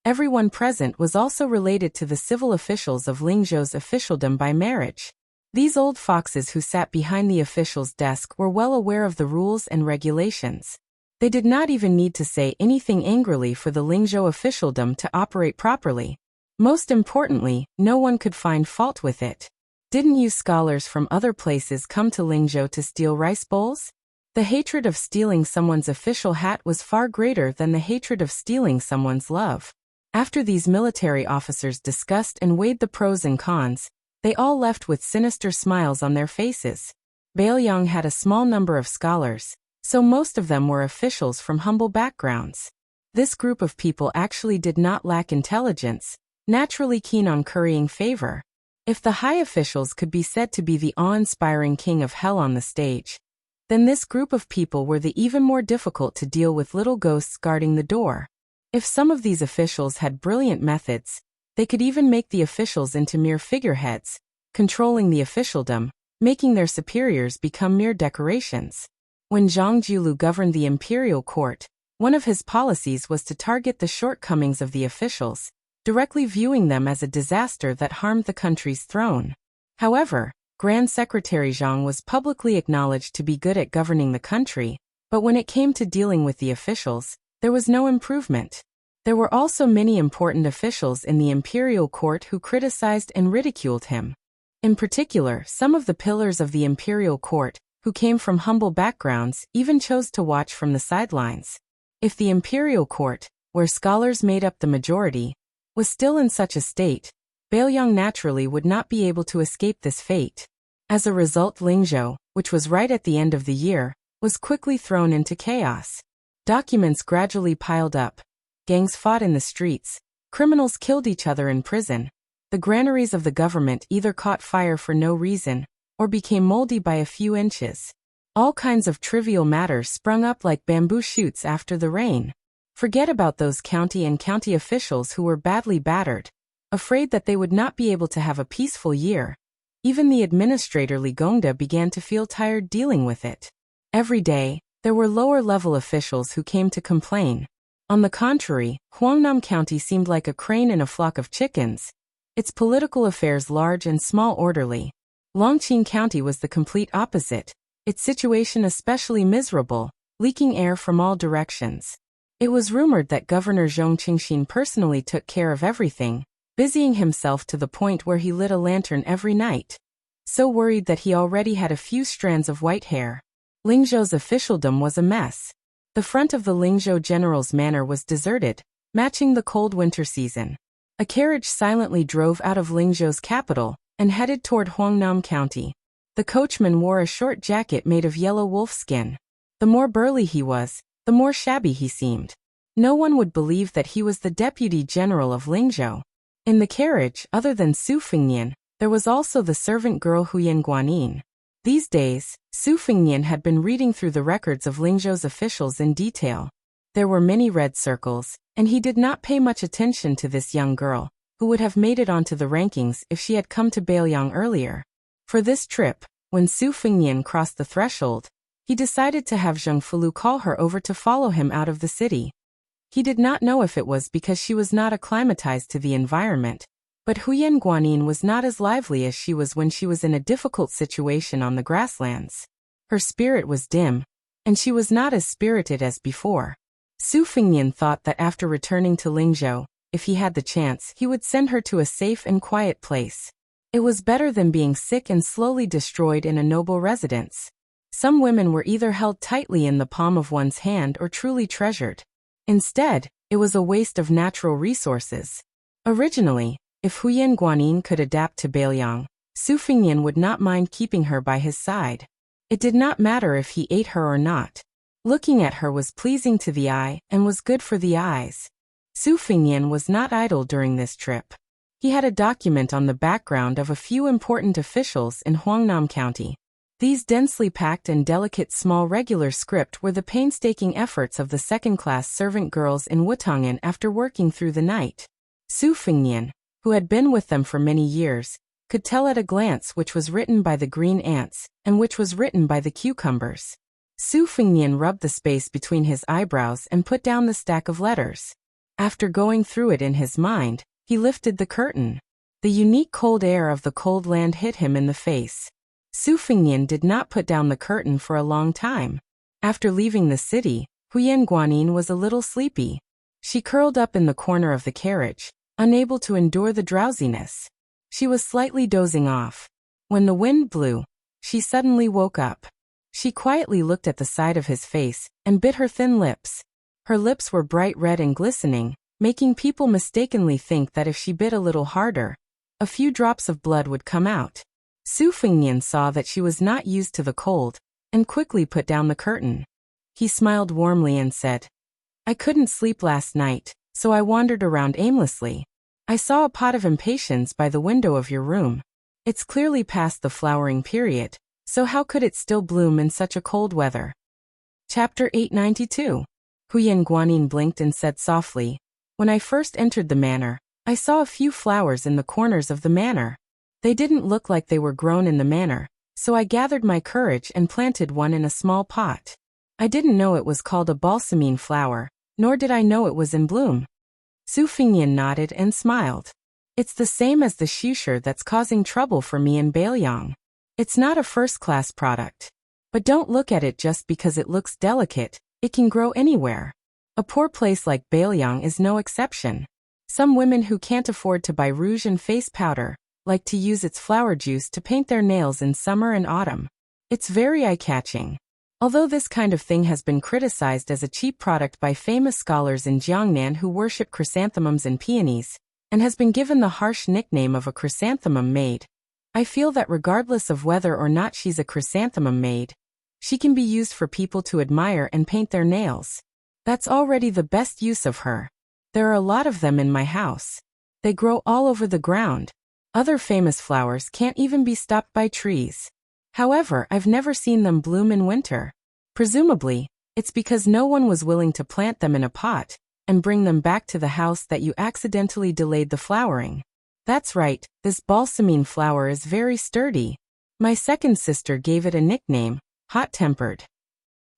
everyone present was also related to the civil officials of Lingzhou's officialdom by marriage. These old foxes who sat behind the official's desk were well aware of the rules and regulations. They did not even need to say anything angrily for the Lingzhou officialdom to operate properly. Most importantly, no one could find fault with it. Didn't you scholars from other places come to Lingzhou to steal rice bowls? The hatred of stealing someone's official hat was far greater than the hatred of stealing someone's love. After these military officers discussed and weighed the pros and cons, they all left with sinister smiles on their faces. Bailiang had a small number of scholars, so most of them were officials from humble backgrounds. This group of people actually did not lack intelligence, naturally keen on currying favor. If the high officials could be said to be the awe-inspiring king of hell on the stage, then this group of people were the even more difficult to deal with little ghosts guarding the door. If some of these officials had brilliant methods, they could even make the officials into mere figureheads, controlling the officialdom, making their superiors become mere decorations. When Zhang Jiulu governed the imperial court, one of his policies was to target the shortcomings of the officials, directly viewing them as a disaster that harmed the country's throne. However, Grand Secretary Zhang was publicly acknowledged to be good at governing the country, but when it came to dealing with the officials, there was no improvement. There were also many important officials in the imperial court who criticized and ridiculed him. In particular, some of the pillars of the imperial court, who came from humble backgrounds, even chose to watch from the sidelines. If the imperial court, where scholars made up the majority, was still in such a state, Bailiang naturally would not be able to escape this fate. As a result, Lingzhou, which was right at the end of the year, was quickly thrown into chaos. Documents gradually piled up. Gangs fought in the streets. Criminals killed each other in prison. The granaries of the government either caught fire for no reason, or became moldy by a few inches. All kinds of trivial matters sprung up like bamboo shoots after the rain. Forget about those county and county officials who were badly battered, afraid that they would not be able to have a peaceful year. Even the administrator Li Gongda began to feel tired dealing with it. Every day, there were lower-level officials who came to complain. On the contrary, Huangnam County seemed like a crane in a flock of chickens, its political affairs large and small orderly. Longqing County was the complete opposite, its situation especially miserable, leaking air from all directions. It was rumored that Governor Zhong Qingxin personally took care of everything, busying himself to the point where he lit a lantern every night. So worried that he already had a few strands of white hair. Lingzhou's officialdom was a mess. The front of the Lingzhou general's manor was deserted, matching the cold winter season. A carriage silently drove out of Lingzhou's capital and headed toward Huangnam County. The coachman wore a short jacket made of yellow wolf skin. The more burly he was, the more shabby he seemed. No one would believe that he was the deputy general of Lingzhou. In the carriage, other than Su Fengnian, there was also the servant girl Huyan Guanyin. These days, Su Fengnian had been reading through the records of Lingzhou's officials in detail. There were many red circles, and he did not pay much attention to this young girl, who would have made it onto the rankings if she had come to Bailiang earlier. For this trip, when Su Fengnian crossed the threshold, he decided to have Zheng Fulu call her over to follow him out of the city. He did not know if it was because she was not acclimatized to the environment, but Huyan Guanyin was not as lively as she was when she was in a difficult situation on the grasslands. Her spirit was dim, and she was not as spirited as before. Su Fengnian thought that after returning to Lingzhou, if he had the chance, he would send her to a safe and quiet place. It was better than being sick and slowly destroyed in a noble residence. Some women were either held tightly in the palm of one's hand or truly treasured. Instead, it was a waste of natural resources. Originally, if Huyan Guanyin could adapt to Bailiang, Su Fengnian would not mind keeping her by his side. It did not matter if he ate her or not. Looking at her was pleasing to the eye and was good for the eyes. Su Fengnian was not idle during this trip. He had a document on the background of a few important officials in Huangnam County. These densely packed and delicate small regular script were the painstaking efforts of the second-class servant girls in Wutongan after working through the night. Su Fengnian, who had been with them for many years, could tell at a glance which was written by the green ants and which was written by the cucumbers. Su Fengnian rubbed the space between his eyebrows and put down the stack of letters. After going through it in his mind, he lifted the curtain. The unique cold air of the cold land hit him in the face. Su Fengnian did not put down the curtain for a long time. After leaving the city, Huyan Guanyin was a little sleepy. She curled up in the corner of the carriage, unable to endure the drowsiness. She was slightly dozing off. When the wind blew, she suddenly woke up. She quietly looked at the side of his face and bit her thin lips. Her lips were bright red and glistening, making people mistakenly think that if she bit a little harder, a few drops of blood would come out. Su Fengnian saw that she was not used to the cold, and quickly put down the curtain. He smiled warmly and said, "I couldn't sleep last night, so I wandered around aimlessly. I saw a pot of impatiens by the window of your room. It's clearly past the flowering period, so how could it still bloom in such a cold weather?" Chapter 892. Huyan Guanyin blinked and said softly, "When I first entered the manor, I saw a few flowers in the corners of the manor. They didn't look like they were grown in the manor, so I gathered my courage and planted one in a small pot. I didn't know it was called a balsamine flower, nor did I know it was in bloom." Su Fengnian nodded and smiled. "It's the same as the shusher that's causing trouble for me in Bailiang. It's not a first-class product. But don't look at it just because it looks delicate, it can grow anywhere. A poor place like Bailiang is no exception. Some women who can't afford to buy rouge and face powder like to use its flower juice to paint their nails in summer and autumn. It's very eye-catching. Although this kind of thing has been criticized as a cheap product by famous scholars in Jiangnan who worship chrysanthemums and peonies, and has been given the harsh nickname of a chrysanthemum maid, I feel that regardless of whether or not she's a chrysanthemum maid, she can be used for people to admire and paint their nails. That's already the best use of her. There are a lot of them in my house. They grow all over the ground. Other famous flowers can't even be stopped by trees. However, I've never seen them bloom in winter. Presumably, it's because no one was willing to plant them in a pot and bring them back to the house that you accidentally delayed the flowering. That's right, this balsamine flower is very sturdy. My second sister gave it a nickname, hot-tempered.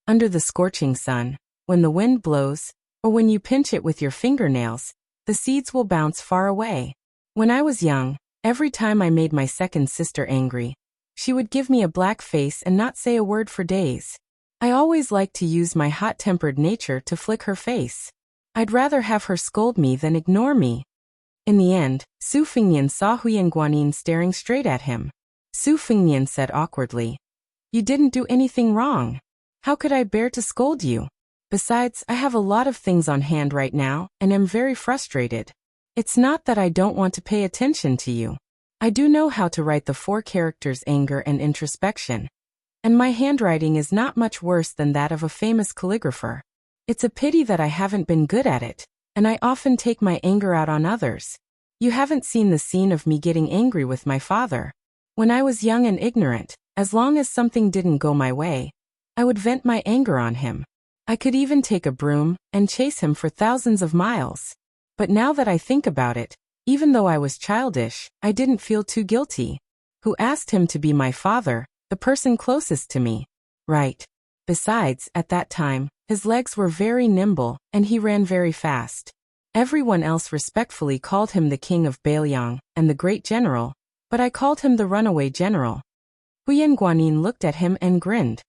Under the scorching sun, when the wind blows, or when you pinch it with your fingernails, the seeds will bounce far away. When I was young, every time I made my second sister angry, she would give me a black face and not say a word for days. I always liked to use my hot-tempered nature to flick her face. I'd rather have her scold me than ignore me. In the end, Su Fengnian saw Huyan Guanyin staring straight at him. Su Fengnian said awkwardly, "You didn't do anything wrong. How could I bear to scold you? Besides, I have a lot of things on hand right now, and am very frustrated. It's not that I don't want to pay attention to you. I do know how to write the 4 characters anger and introspection. And my handwriting is not much worse than that of a famous calligrapher. It's a pity that I haven't been good at it, and I often take my anger out on others. You haven't seen the scene of me getting angry with my father. When I was young and ignorant, as long as something didn't go my way, I would vent my anger on him. I could even take a broom and chase him for thousands of miles. But now that I think about it, even though I was childish, I didn't feel too guilty. Who asked him to be my father, the person closest to me? Right. Besides, at that time, his legs were very nimble, and he ran very fast. Everyone else respectfully called him the king of Bailiang and the great general, but I called him the runaway general." Huyan Guanyin looked at him and grinned.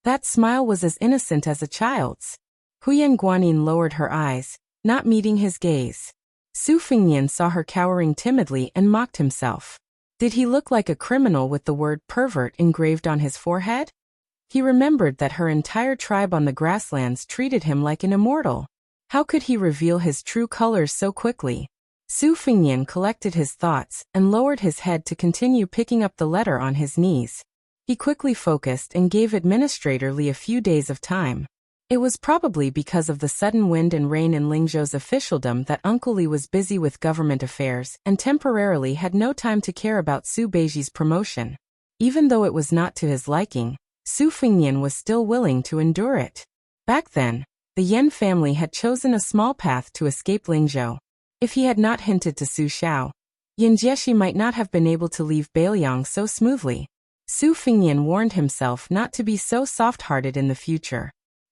That smile was as innocent as a child's. Huyan Guanyin lowered her eyes, not meeting his gaze. Su Fengnian saw her cowering timidly and mocked himself. Did he look like a criminal with the word pervert engraved on his forehead? He remembered that her entire tribe on the grasslands treated him like an immortal. How could he reveal his true colors so quickly? Su Fengnian collected his thoughts and lowered his head to continue picking up the letter on his knees. He quickly focused and gave Administrator Li a few days of time. It was probably because of the sudden wind and rain in Lingzhou's officialdom that Uncle Li was busy with government affairs and temporarily had no time to care about Su Beiji's promotion. Even though it was not to his liking, Su Fengnian was still willing to endure it. Back then, the Yan family had chosen a small path to escape Lingzhou. If he had not hinted to Su Xiao, Yin Jieshi might not have been able to leave Bailiang so smoothly. Su Fengnian warned himself not to be so soft-hearted in the future.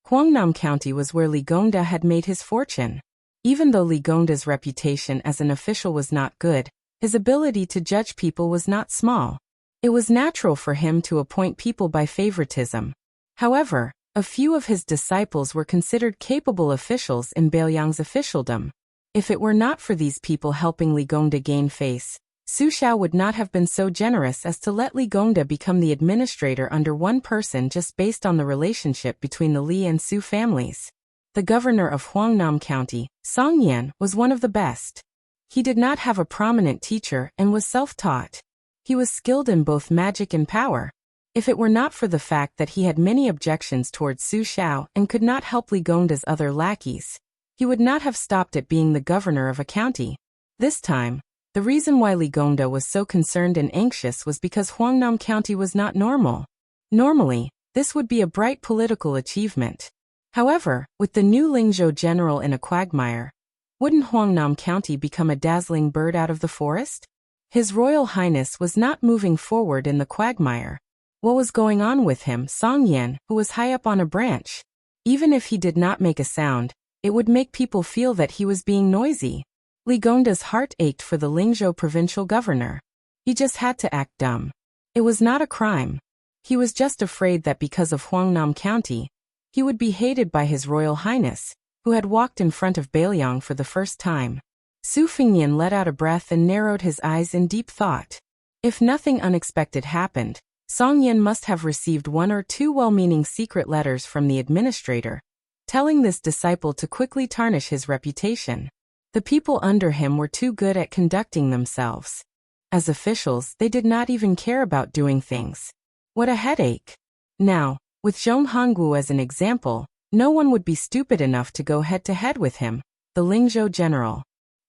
Huangnam County was where Li Gongda had made his fortune. Even though Li Gongda's reputation as an official was not good, his ability to judge people was not small. It was natural for him to appoint people by favoritism. However, a few of his disciples were considered capable officials in Bailiang's officialdom. If it were not for these people helping Li Gongda gain face, Su Xiao would not have been so generous as to let Li Gongda become the administrator under one person just based on the relationship between the Li and Su families. The governor of Huangnam County, Song Yan, was one of the best. He did not have a prominent teacher and was self-taught. He was skilled in both magic and power. If it were not for the fact that he had many objections towards Su Xiao and could not help Li Gongda's other lackeys, he would not have stopped at being the governor of a county. This time, the reason why Li Gongda was so concerned and anxious was because Huangnam County was not normal. Normally, this would be a bright political achievement. However, with the new Lingzhou general in a quagmire, wouldn't Huangnam County become a dazzling bird out of the forest? His Royal Highness was not moving forward in the quagmire. What was going on with him, Song Yan, who was high up on a branch? Even if he did not make a sound, it would make people feel that he was being noisy. Li Gongda's heart ached for the Lingzhou provincial governor. He just had to act dumb. It was not a crime. He was just afraid that because of Huangnam County, he would be hated by His Royal Highness, who had walked in front of Bailiang for the first time. Su Fengnian let out a breath and narrowed his eyes in deep thought. If nothing unexpected happened, Song Yan must have received 1 or 2 well-meaning secret letters from the administrator, telling this disciple to quickly tarnish his reputation. The people under him were too good at conducting themselves. As officials, they did not even care about doing things. What a headache. Now, with Zhong Hongwu as an example, no one would be stupid enough to go head-to-head with him, the Lingzhou general.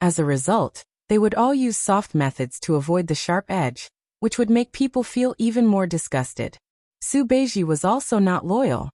As a result, they would all use soft methods to avoid the sharp edge, which would make people feel even more disgusted. Su Beiji was also not loyal.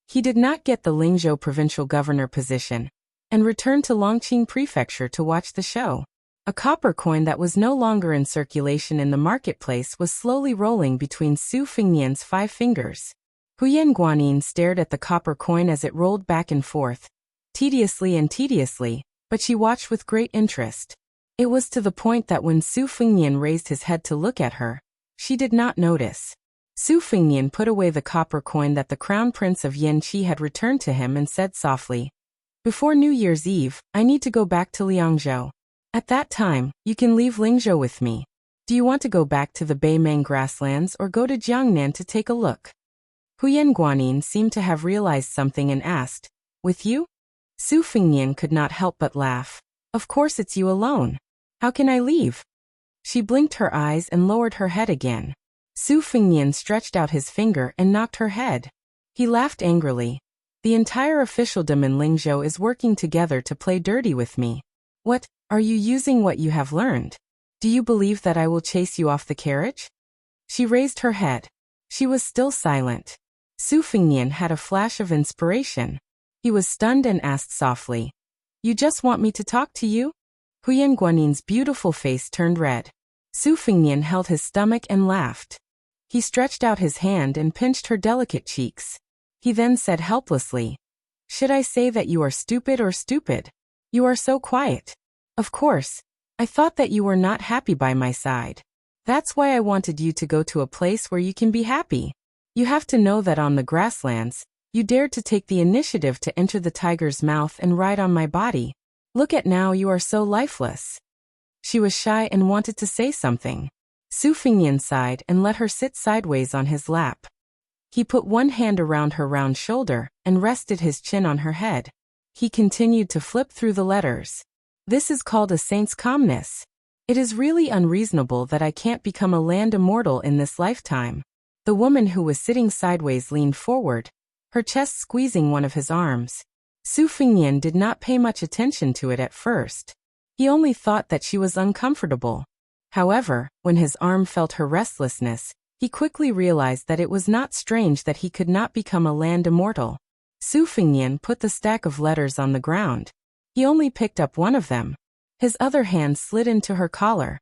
He did not get the Lingzhou provincial governor position, and returned to Longqing Prefecture to watch the show. A copper coin that was no longer in circulation in the marketplace was slowly rolling between Su Fengnian's 5 fingers. Huyan Guanyin stared at the copper coin as it rolled back and forth, tediously, but she watched with great interest. It was to the point that when Su Fengnian raised his head to look at her, she did not notice. Su Fengnian put away the copper coin that the Crown Prince of Yanqi had returned to him and said softly, "Before New Year's Eve, I need to go back to Liangzhou. At that time, you can leave Lingzhou with me. Do you want to go back to the Beimeng grasslands or go to Jiangnan to take a look? Huyen Guanyin seemed to have realized something and asked, with you? Su Fengnian could not help but laugh. Of course it's you alone. How can I leave? She blinked her eyes and lowered her head again. Su Fengnian stretched out his finger and knocked her head. He laughed angrily. The entire officialdom in Lingzhou is working together to play dirty with me. What, are you using what you have learned? Do you believe that I will chase you off the carriage? She raised her head. She was still silent. Su Fengnian had a flash of inspiration. He was stunned and asked softly, You just want me to talk to you? Huyen Guanyin's beautiful face turned red. Su Fengnian held his stomach and laughed. He stretched out his hand and pinched her delicate cheeks. He then said helplessly, Should I say that you are stupid or stupid? You are so quiet. Of course, I thought that you were not happy by my side. That's why I wanted you to go to a place where you can be happy. You have to know that on the grasslands, you dared to take the initiative to enter the tiger's mouth and ride on my body. Look at now, you are so lifeless. She was shy and wanted to say something. Su Fengnian sighed and let her sit sideways on his lap. He put one hand around her round shoulder and rested his chin on her head. He continued to flip through the letters. This is called a saint's calmness. It is really unreasonable that I can't become a land immortal in this lifetime. The woman who was sitting sideways leaned forward, her chest squeezing one of his arms. Su Fengnian did not pay much attention to it at first. He only thought that she was uncomfortable. However, when his arm felt her restlessness, he quickly realized that it was not strange that he could not become a land immortal. Su Fengnian put the stack of letters on the ground. He only picked up one of them. His other hand slid into her collar.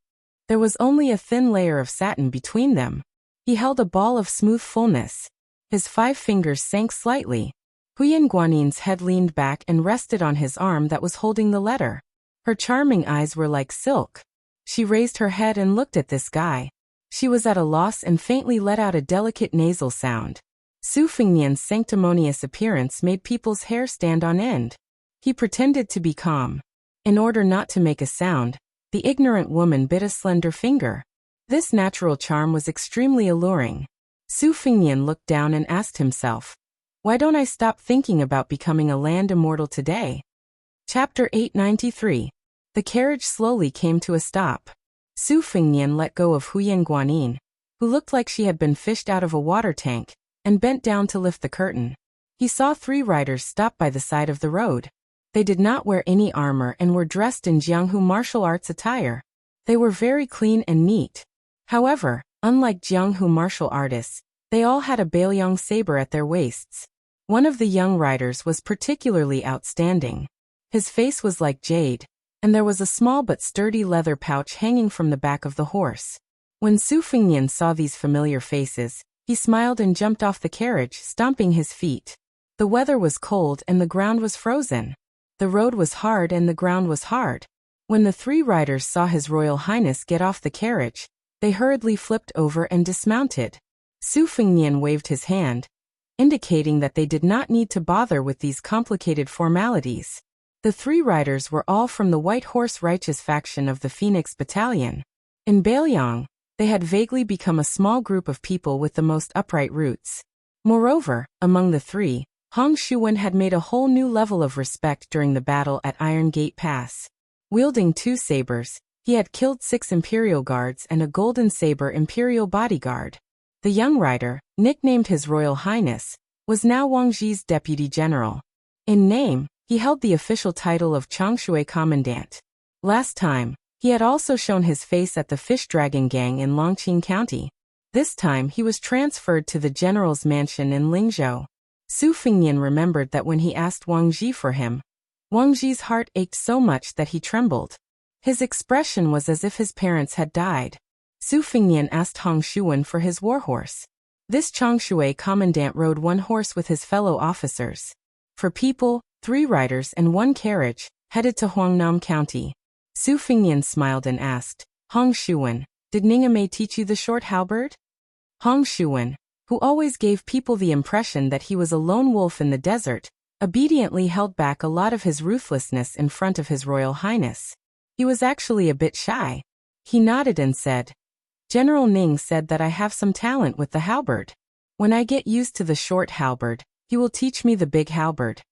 There was only a thin layer of satin between them. He held a ball of smooth fullness. His 5 fingers sank slightly. Huyen Guanyin's head leaned back and rested on his arm that was holding the letter. Her charming eyes were like silk. She raised her head and looked at this guy. She was at a loss and faintly let out a delicate nasal sound. Su Fengnian's sanctimonious appearance made people's hair stand on end. He pretended to be calm. In order not to make a sound, the ignorant woman bit a slender finger. This natural charm was extremely alluring. Su Fengnian looked down and asked himself, Why don't I stop thinking about becoming a land immortal today? Chapter 893. The carriage slowly came to a stop. Su Fengnian let go of Huyen Guanyin, who looked like she had been fished out of a water tank, and bent down to lift the curtain. He saw 3 riders stop by the side of the road. They did not wear any armor and were dressed in Jianghu martial arts attire. They were very clean and neat. However, unlike Jianghu martial artists, they all had a Bailiang saber at their waists. One of the young riders was particularly outstanding. His face was like jade, and there was a small but sturdy leather pouch hanging from the back of the horse. When Su Fengnian saw these familiar faces, he smiled and jumped off the carriage, stomping his feet. The weather was cold and the ground was frozen. The road was hard and the ground was hard. When the 3 riders saw His Royal Highness get off the carriage, they hurriedly flipped over and dismounted. Su Fengnian waved his hand, indicating that they did not need to bother with these complicated formalities. The 3 riders were all from the White Horse Righteous faction of the Phoenix Battalion. In Bailiang, they had vaguely become a small group of people with the most upright roots. Moreover, among the 3, Hong Shuwen had made a whole new level of respect during the battle at Iron Gate Pass. Wielding 2 sabers, he had killed 6 Imperial Guards and a golden saber Imperial bodyguard. The young rider, nicknamed His Royal Highness, was now Wang Ji's deputy general. In name, he held the official title of Changshui Commandant. Last time, he had also shown his face at the Fish Dragon Gang in Longqing County. This time he was transferred to the general's mansion in Lingzhou. Su Fengnian remembered that when he asked Wang Ji for him, Wang Ji's heart ached so much that he trembled. His expression was as if his parents had died. Su Fengnian asked Hong Shuwen for his warhorse. This Changshui commandant rode 1 horse with his fellow officers. For people, 3 riders and 1 carriage, headed to Huangnam County. Su Fengnian smiled and asked, Hong Shuwen, did Ningame teach you the short halberd? Hong Shuwen, who always gave people the impression that he was a lone wolf in the desert, obediently held back a lot of his ruthlessness in front of His Royal Highness. He was actually a bit shy. He nodded and said, "General Ning said that I have some talent with the halberd. When I get used to the short halberd, he will teach me the big halberd."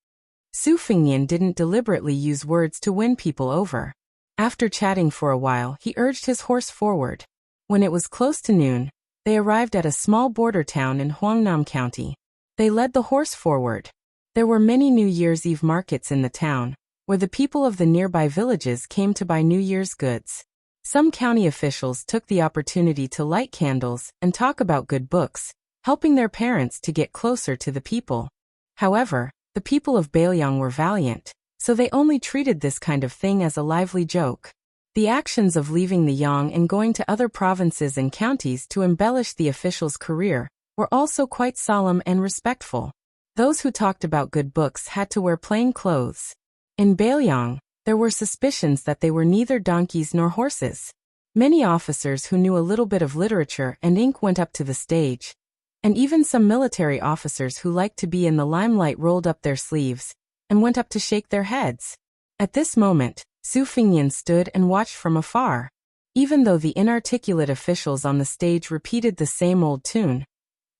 Su Fengnian didn't deliberately use words to win people over. After chatting for a while, he urged his horse forward. When it was close to noon, they arrived at a small border town in Huangnam County. They led the horse forward. There were many New Year's Eve markets in the town, where the people of the nearby villages came to buy New Year's goods. Some county officials took the opportunity to light candles and talk about good books, helping their parents to get closer to the people. However, the people of Bailiang were valiant, so they only treated this kind of thing as a lively joke. The actions of leaving the Yang and going to other provinces and counties to embellish the official's career were also quite solemn and respectful. Those who talked about good books had to wear plain clothes. In Bailiang, there were suspicions that they were neither donkeys nor horses. Many officers who knew a little bit of literature and ink went up to the stage, and even some military officers who liked to be in the limelight rolled up their sleeves and went up to shake their heads. At this moment, Su Fengnian stood and watched from afar. Even though the inarticulate officials on the stage repeated the same old tune,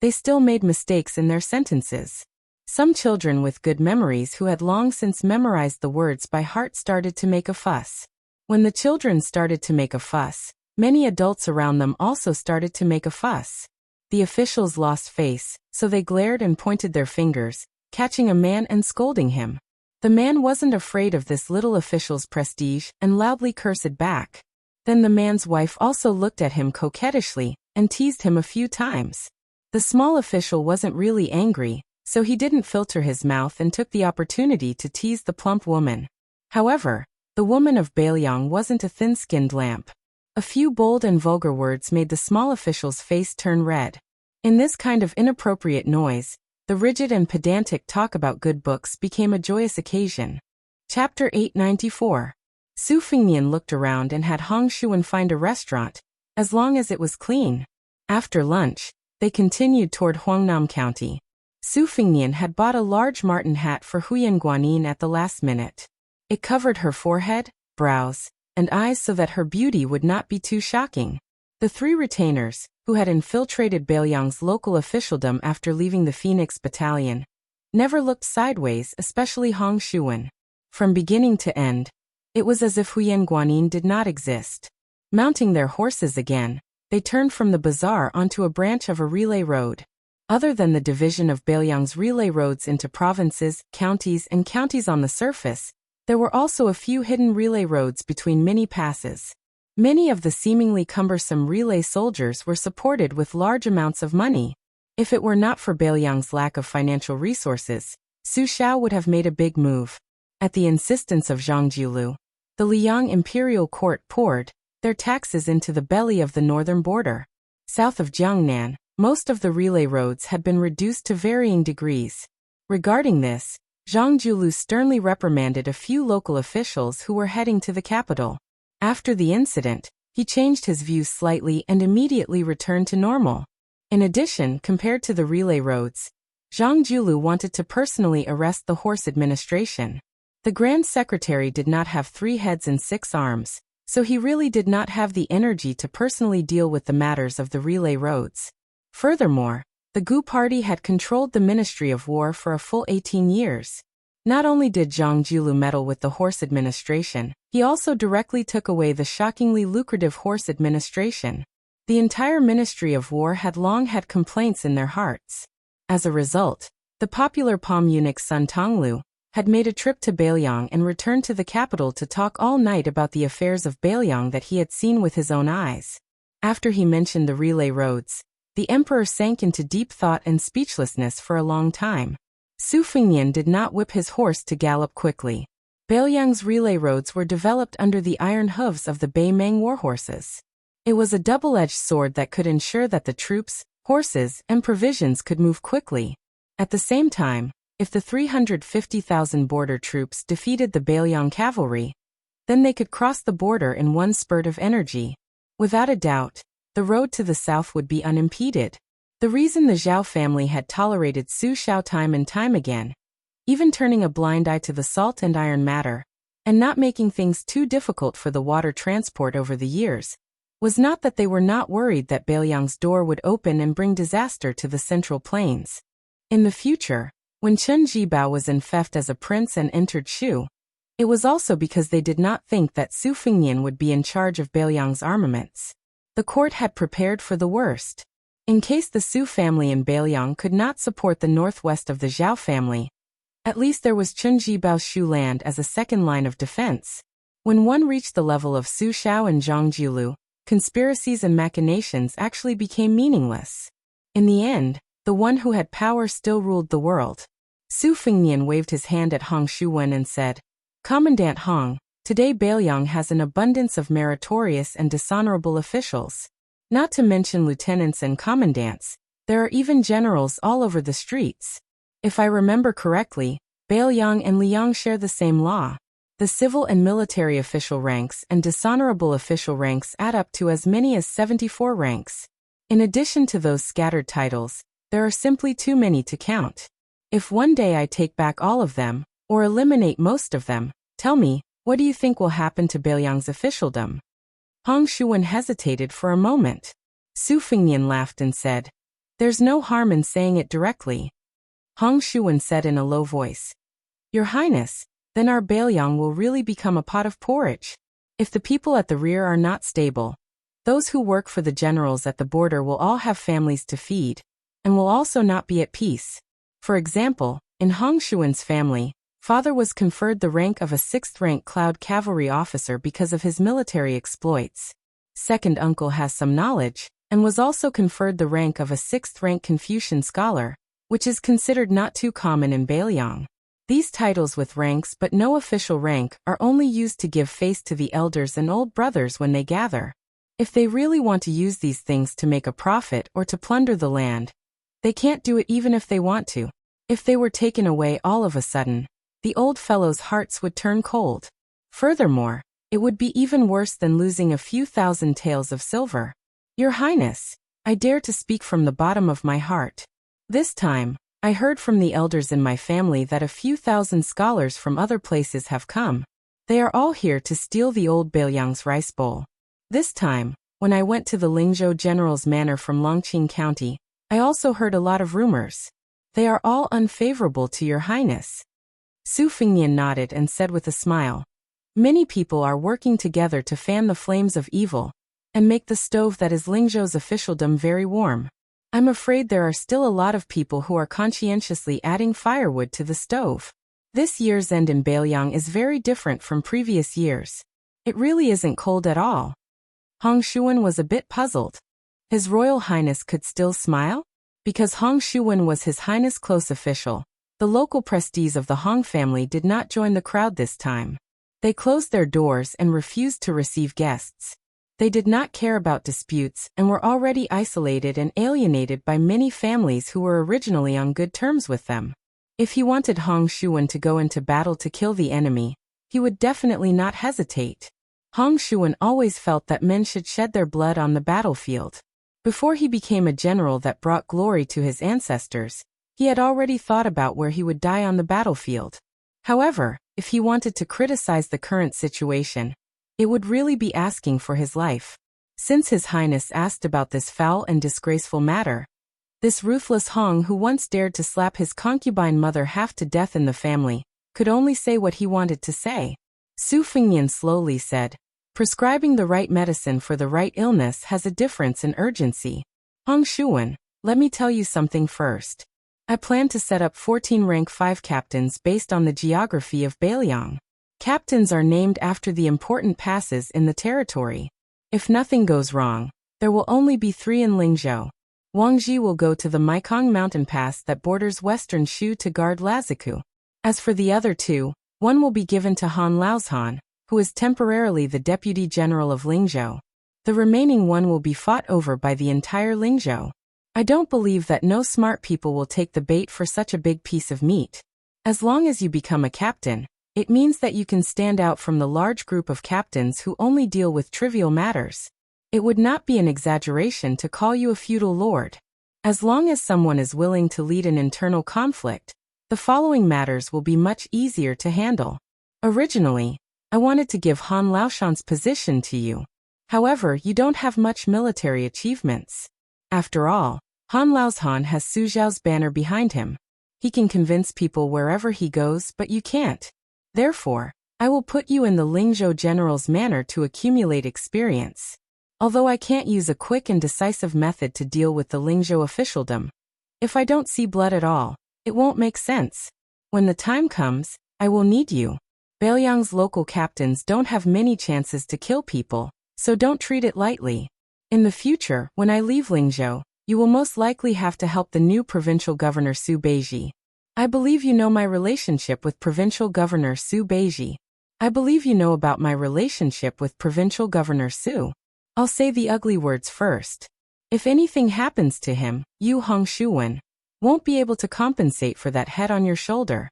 they still made mistakes in their sentences. Some children with good memories who had long since memorized the words by heart started to make a fuss. When the children started to make a fuss, many adults around them also started to make a fuss. The officials lost face, so they glared and pointed their fingers, catching a man and scolding him. The man wasn't afraid of this little official's prestige and loudly cursed back. Then the man's wife also looked at him coquettishly and teased him a few times. The small official wasn't really angry, so he didn't filter his mouth and took the opportunity to tease the plump woman. However, the woman of Bailiang wasn't a thin-skinned lamp. A few bold and vulgar words made the small official's face turn red. In this kind of inappropriate noise, the rigid and pedantic talk about good books became a joyous occasion. Chapter 894. Su Fengnian looked around and had Hong Shuan find a restaurant, as long as it was clean. After lunch, they continued toward Huangnam County. Su Fengnian had bought a large marten hat for Huyan Guanyin at the last minute. It covered her forehead, brows, and eyes so that her beauty would not be too shocking. The three retainers, who had infiltrated Bailiang's local officialdom after leaving the Phoenix Battalion, never looked sideways, especially Hong Shuan. From beginning to end, it was as if Huyan Guanyin did not exist. Mounting their horses again, they turned from the bazaar onto a branch of a relay road. Other than the division of Bailiang's relay roads into provinces, counties, and counties on the surface, there were also a few hidden relay roads between mini passes. Many of the seemingly cumbersome relay soldiers were supported with large amounts of money. If it were not for Bailiang's lack of financial resources, Su Xiao would have made a big move. At the insistence of Zhang Jiulu, the Liang imperial court poured their taxes into the belly of the northern border. South of Jiangnan, most of the relay roads had been reduced to varying degrees. Regarding this, Zhang Jiulu sternly reprimanded a few local officials who were heading to the capital. After the incident, he changed his views slightly and immediately returned to normal. In addition, compared to the relay roads, Zhang Jiulu wanted to personally arrest the horse administration. The Grand Secretary did not have 3 heads and 6 arms, so he really did not have the energy to personally deal with the matters of the relay roads. Furthermore, the Gu Party had controlled the Ministry of War for a full 18 years. Not only did Zhang Jiulu meddle with the horse administration, he also directly took away the shockingly lucrative horse administration. The entire Ministry of War had long had complaints in their hearts. As a result, the popular palm eunuch Sun Tonglu had made a trip to Bailiang and returned to the capital to talk all night about the affairs of Bailiang that he had seen with his own eyes. After he mentioned the relay roads, the emperor sank into deep thought and speechlessness for a long time. Su Fengnian did not whip his horse to gallop quickly. Bailiang's relay roads were developed under the iron hooves of the Beimeng warhorses. It was a double-edged sword that could ensure that the troops, horses, and provisions could move quickly. At the same time, if the 350,000 border troops defeated the Bailiang cavalry, then they could cross the border in one spurt of energy. Without a doubt, the road to the south would be unimpeded. The reason the Zhao family had tolerated Su Xiao time and time again, even turning a blind eye to the salt and iron matter, and not making things too difficult for the water transport over the years, was not that they were not worried that Bailiang's door would open and bring disaster to the Central Plains. In the future, when Chen Jibao was in theft as a prince and entered Shu, it was also because they did not think that Su Fengnian would be in charge of Bailiang's armaments. The court had prepared for the worst. In case the Su family in Bailiang could not support the northwest of the Zhao family, at least there was Chen Jibao's Shu land as a second line of defense. When one reached the level of Su Shao and Zhang Jiulu, conspiracies and machinations actually became meaningless. In the end, the one who had power still ruled the world. Su Fengnian waved his hand at Hong Shuwen and said, "Commandant Hong, today Bailiang has an abundance of meritorious and dishonorable officials. Not to mention lieutenants and commandants, there are even generals all over the streets. If I remember correctly, Bailiang and Liang share the same law. The civil and military official ranks and dishonorable official ranks add up to as many as 74 ranks. In addition to those scattered titles, there are simply too many to count. If one day I take back all of them, or eliminate most of them, tell me, what do you think will happen to Bailiang's officialdom?" Hong Shuwen hesitated for a moment. Su Fengnian laughed and said, "There's no harm in saying it directly." Hong Shuwen said in a low voice, "Your Highness, then our Bailiang will really become a pot of porridge. If the people at the rear are not stable, those who work for the generals at the border will all have families to feed, and will also not be at peace. For example, in Hong Shuwen's family, father was conferred the rank of a 6th-rank cloud cavalry officer because of his military exploits. Second uncle has some knowledge, and was also conferred the rank of a 6th-rank Confucian scholar, which is considered not too common in Bailiang. These titles with ranks but no official rank are only used to give face to the elders and old brothers when they gather. If they really want to use these things to make a profit or to plunder the land, they can't do it even if they want to. If they were taken away all of a sudden, the old fellows' hearts would turn cold. Furthermore, it would be even worse than losing a few thousand taels of silver. Your Highness, I dare to speak from the bottom of my heart. This time, I heard from the elders in my family that a few thousand scholars from other places have come. They are all here to steal the old Bailiang's rice bowl. This time, when I went to the Lingzhou General's manor from Longqing County, I also heard a lot of rumors. They are all unfavorable to your Highness." Su Fengnian nodded and said with a smile, "Many people are working together to fan the flames of evil, and make the stove that is Lingzhou's officialdom very warm. I'm afraid there are still a lot of people who are conscientiously adding firewood to the stove. This year's end in Bailiang is very different from previous years. It really isn't cold at all." Hong Shuwen was a bit puzzled. His Royal Highness could still smile? Because Hong Shuwen was His Highness' close official, the local prestige of the Hong family did not join the crowd this time. They closed their doors and refused to receive guests. They did not care about disputes and were already isolated and alienated by many families who were originally on good terms with them. If he wanted Hong Shuwen to go into battle to kill the enemy, he would definitely not hesitate. Hong Shuwen always felt that men should shed their blood on the battlefield. Before he became a general that brought glory to his ancestors, he had already thought about where he would die on the battlefield. However, if he wanted to criticize the current situation, it would really be asking for his life. Since His Highness asked about this foul and disgraceful matter, this ruthless Hong who once dared to slap his concubine mother half to death in the family, could only say what he wanted to say. Su Fengnian slowly said, "Prescribing the right medicine for the right illness has a difference in urgency. Hong Shuwen, let me tell you something first. I plan to set up 14 rank 5 captains based on the geography of Bailiang. Captains are named after the important passes in the territory. If nothing goes wrong, there will only be 3 in Lingzhou. Wang Ji will go to the Maikong mountain pass that borders western Shu to guard Laziku. As for the other 2, one will be given to Han Laozhan, who is temporarily the Deputy General of Lingzhou. The remaining one will be fought over by the entire Lingzhou. I don't believe that no smart people will take the bait for such a big piece of meat. As long as you become a captain, it means that you can stand out from the large group of captains who only deal with trivial matters. It would not be an exaggeration to call you a feudal lord. As long as someone is willing to lead an internal conflict, the following matters will be much easier to handle. Originally, I wanted to give Han Laoshan's position to you. However, you don't have much military achievements. After all, Han Laoshan has Su Zhao's banner behind him. He can convince people wherever he goes, but you can't. Therefore, I will put you in the Lingzhou general's manor to accumulate experience. Although I can't use a quick and decisive method to deal with the Lingzhou officialdom. If I don't see blood at all, it won't make sense. When the time comes, I will need you. Beiliang's local captains don't have many chances to kill people, so don't treat it lightly. In the future, when I leave Lingzhou, you will most likely have to help the new provincial governor Su Beiji. I believe you know my relationship with provincial governor Su Beiji. I believe you know about my relationship with provincial governor Su. I'll say the ugly words first. If anything happens to him, you Hong Shuwen won't be able to compensate for that head on your shoulder.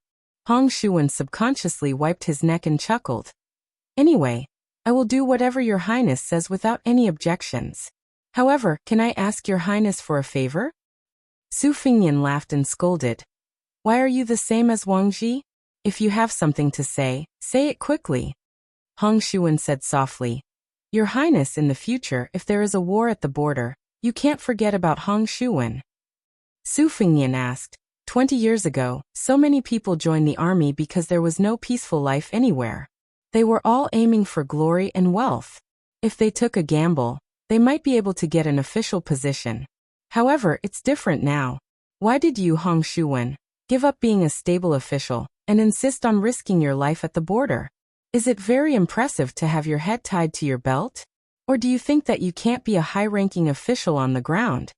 Hong Shuwen subconsciously wiped his neck and chuckled. Anyway, I will do whatever your highness says without any objections. However, can I ask your highness for a favor? Su Fingyan laughed and scolded. Why are you the same as Wang Ji? If you have something to say it quickly. Hong Shuwen said softly. Your highness, in the future, if there is a war at the border, you can't forget about Hong Shuwen. Su Fingyan asked, 20 years ago, so many people joined the army because there was no peaceful life anywhere. They were all aiming for glory and wealth. If they took a gamble, they might be able to get an official position. However, it's different now. Why did you, Hong Shuwen, give up being a stable official and insist on risking your life at the border? Is it very impressive to have your head tied to your belt? Or do you think that you can't be a high-ranking official on the ground?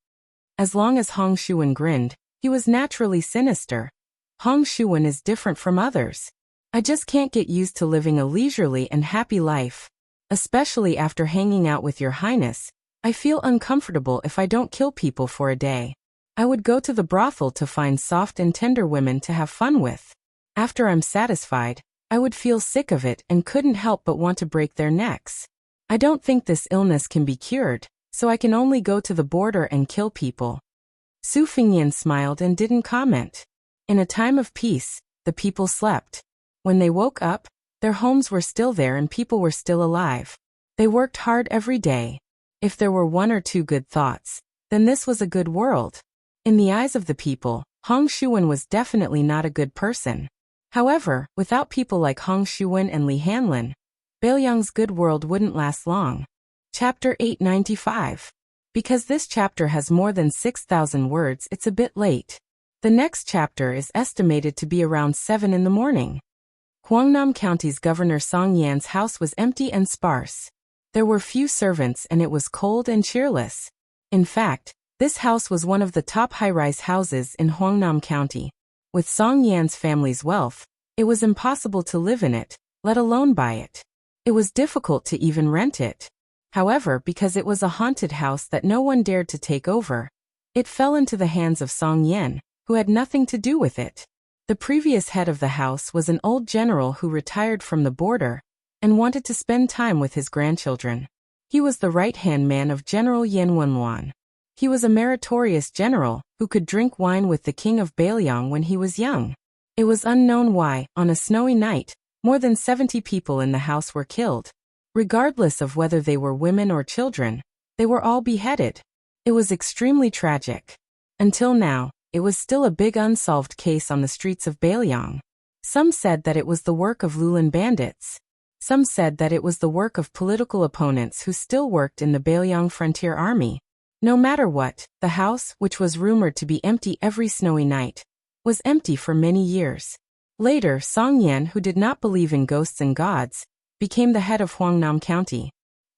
As long as Hong Shuwen grinned, he was naturally sinister. Hong Shuwen is different from others. I just can't get used to living a leisurely and happy life. Especially after hanging out with your highness, I feel uncomfortable if I don't kill people for a day. I would go to the brothel to find soft and tender women to have fun with. After I'm satisfied, I would feel sick of it and couldn't help but want to break their necks. I don't think this illness can be cured, so I can only go to the border and kill people. Su Fingyan smiled and didn't comment. In a time of peace, the people slept. When they woke up, their homes were still there and people were still alive. They worked hard every day. If there were one or two good thoughts, then this was a good world. In the eyes of the people, Hong Shuwen was definitely not a good person. However, without people like Hong Shuwen and Li Hanlin, Beiliang's good world wouldn't last long. Chapter 895. Because this chapter has more than 6,000 words, it's a bit late. The next chapter is estimated to be around 7 in the morning. Huangnam County's Governor Song Yan's house was empty and sparse. There were few servants and it was cold and cheerless. In fact, this house was one of the top high-rise houses in Huangnam County. With Song Yan's family's wealth, it was impossible to live in it, let alone buy it. It was difficult to even rent it. However, because it was a haunted house that no one dared to take over, it fell into the hands of Song Yan, who had nothing to do with it. The previous head of the house was an old general who retired from the border and wanted to spend time with his grandchildren. He was the right-hand man of General Yan Wenwan. He was a meritorious general who could drink wine with the king of Beiliang when he was young. It was unknown why, on a snowy night, more than 70 people in the house were killed. Regardless of whether they were women or children, they were all beheaded. It was extremely tragic. Until now, it was still a big unsolved case on the streets of Beiliang. Some said that it was the work of Lulin bandits. Some said that it was the work of political opponents who still worked in the Beiliang Frontier Army. No matter what, the house, which was rumored to be empty every snowy night, was empty for many years. Later, Song Yan, who did not believe in ghosts and gods, became the head of Huangnam County.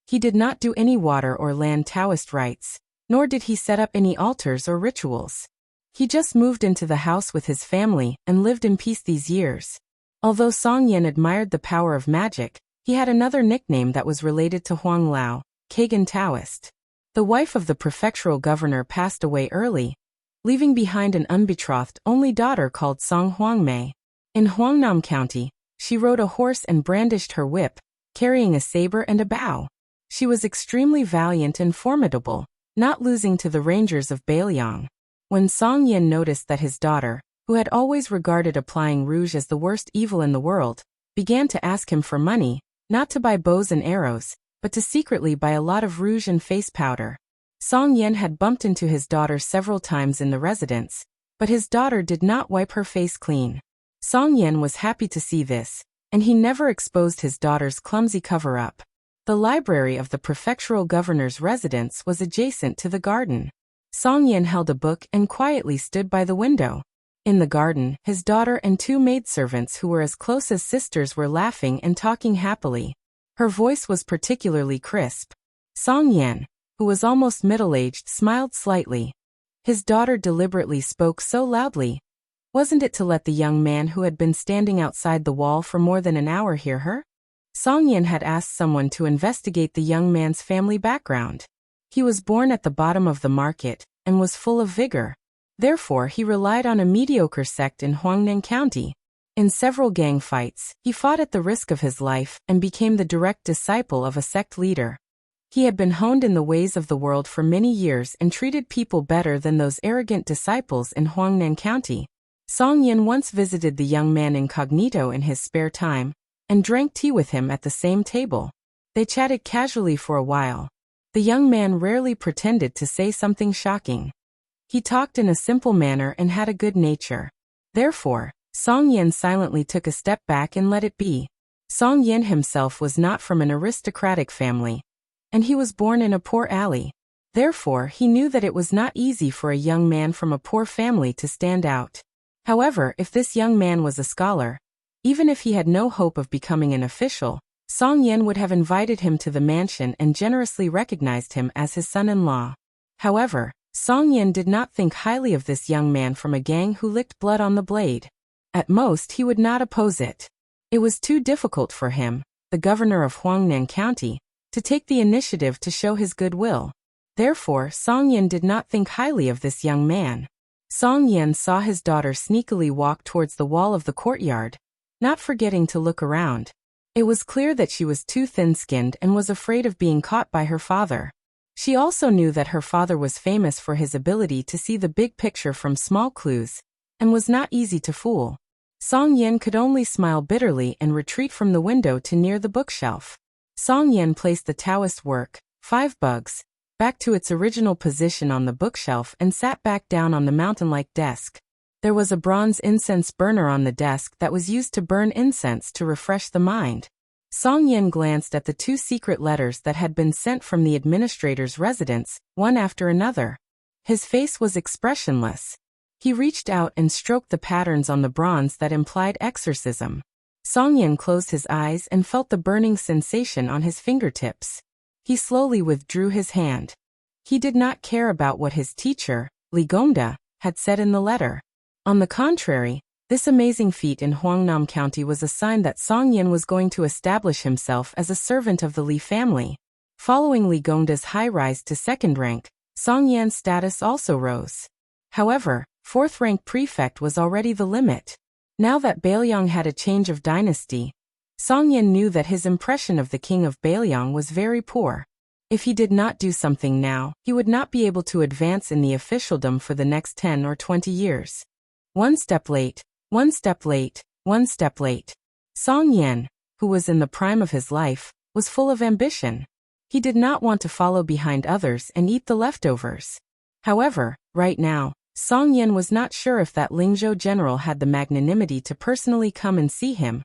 He did not do any water or land Taoist rites, nor did he set up any altars or rituals. He just moved into the house with his family and lived in peace these years. Although Song Yan admired the power of magic, he had another nickname that was related to Huang Lao, Kagan Taoist. The wife of the prefectural governor passed away early, leaving behind an unbetrothed only daughter called Song Huangmei. In Huangnam County, she rode a horse and brandished her whip, carrying a saber and a bow. She was extremely valiant and formidable, not losing to the rangers of Beiliang. When Song Yan noticed that his daughter, who had always regarded applying rouge as the worst evil in the world, began to ask him for money, not to buy bows and arrows, but to secretly buy a lot of rouge and face powder. Song Yen had bumped into his daughter several times in the residence, but his daughter did not wipe her face clean. Song Yen was happy to see this, and he never exposed his daughter's clumsy cover-up. The library of the prefectural governor's residence was adjacent to the garden. Song Yen held a book and quietly stood by the window. In the garden, his daughter and two maidservants who were as close as sisters were laughing and talking happily. Her voice was particularly crisp. Song Yen, who was almost middle-aged, smiled slightly. His daughter deliberately spoke so loudly. Wasn't it to let the young man who had been standing outside the wall for more than an hour hear her? Song Yen had asked someone to investigate the young man's family background. He was born at the bottom of the market and was full of vigor. Therefore, he relied on a mediocre sect in Huangnan County. In several gang fights, he fought at the risk of his life and became the direct disciple of a sect leader. He had been honed in the ways of the world for many years and treated people better than those arrogant disciples in Huangnan County. Song Yen once visited the young man incognito in his spare time and drank tea with him at the same table. They chatted casually for a while. The young man rarely pretended to say something shocking. He talked in a simple manner and had a good nature. Therefore, Song Yen silently took a step back and let it be. Song Yen himself was not from an aristocratic family, and he was born in a poor alley. Therefore, he knew that it was not easy for a young man from a poor family to stand out. However, if this young man was a scholar, even if he had no hope of becoming an official, Song Yen would have invited him to the mansion and generously recognized him as his son-in-law. However, Song Yen did not think highly of this young man from a gang who licked blood on the blade. At most, he would not oppose it. It was too difficult for him, the governor of Huangnan County, to take the initiative to show his goodwill. Therefore, Song Yen did not think highly of this young man. Song Yen saw his daughter sneakily walk towards the wall of the courtyard, not forgetting to look around. It was clear that she was too thin-skinned and was afraid of being caught by her father. She also knew that her father was famous for his ability to see the big picture from small clues, and was not easy to fool. Song Yen could only smile bitterly and retreat from the window to near the bookshelf. Song Yen placed the Taoist work, 5 Bugs, back to its original position on the bookshelf and sat back down on the mountain-like desk. There was a bronze incense burner on the desk that was used to burn incense to refresh the mind. Song Yen glanced at the 2 secret letters that had been sent from the administrator's residence, one after another. His face was expressionless. He reached out and stroked the patterns on the bronze that implied exorcism. Song Yen closed his eyes and felt the burning sensation on his fingertips. He slowly withdrew his hand. He did not care about what his teacher, Ligonda, had said in the letter. On the contrary, this amazing feat in Huangnan County was a sign that Song Yen was going to establish himself as a servant of the Li family. Following Ligonda's high rise to 2nd rank, Song Yen's status also rose. However, 4th rank prefect was already the limit. Now that Bailiang had a change of dynasty, Song Yen knew that his impression of the king of Bailiang was very poor. If he did not do something now, he would not be able to advance in the officialdom for the next 10 or 20 years. One step late, one step late, one step late. Song Yen, who was in the prime of his life, was full of ambition. He did not want to follow behind others and eat the leftovers. However, right now, Song Yen was not sure if that Lingzhou general had the magnanimity to personally come and see him,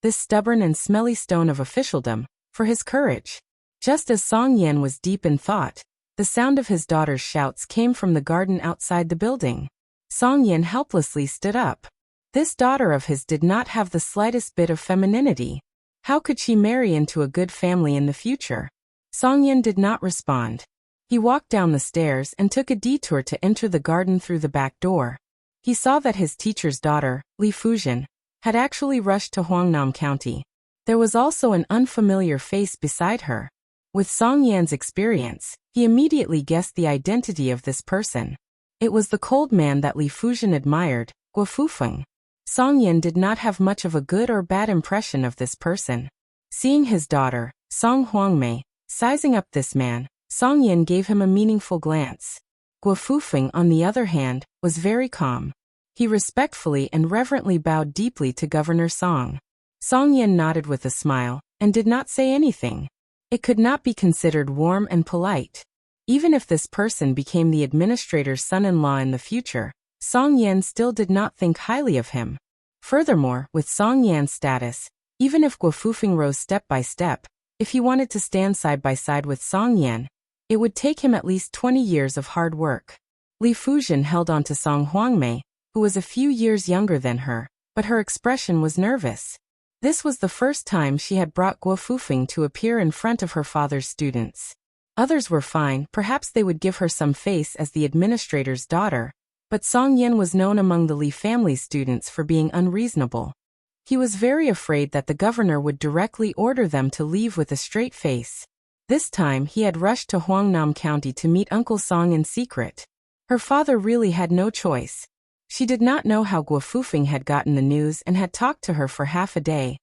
this stubborn and smelly stone of officialdom, for his courage. Just as Song Yen was deep in thought, the sound of his daughter's shouts came from the garden outside the building. Song Yen helplessly stood up. This daughter of his did not have the slightest bit of femininity. How could she marry into a good family in the future? Song Yen did not respond. He walked down the stairs and took a detour to enter the garden through the back door. He saw that his teacher's daughter, Li Fujian, had actually rushed to Huangnan County. There was also an unfamiliar face beside her. With Song Yan's experience, he immediately guessed the identity of this person. It was the cold man that Li Fujian admired, Guo Fufeng. Song Yan did not have much of a good or bad impression of this person. Seeing his daughter, Song Huangmei, sizing up this man, Song Yan gave him a meaningful glance. Guo Fufeng, on the other hand, was very calm. He respectfully and reverently bowed deeply to Governor Song. Song Yin nodded with a smile, and did not say anything. It could not be considered warm and polite. Even if this person became the administrator's son-in-law in the future, Song Yin still did not think highly of him. Furthermore, with Song Yan's status, even if Guo Fufeng rose step by step, if he wanted to stand side by side with Song Yan, it would take him at least 20 years of hard work. Li Fuzhen held on to Song Huangmei, who was a few years younger than her, but her expression was nervous. This was the first time she had brought Guo Fufeng to appear in front of her father's students. Others were fine, perhaps they would give her some face as the administrator's daughter, but Song Yin was known among the Li family's students for being unreasonable. He was very afraid that the governor would directly order them to leave with a straight face. This time he had rushed to Huangnam County to meet Uncle Song in secret. Her father really had no choice. She did not know how Guo Fufeng had gotten the news and had talked to her for half a day,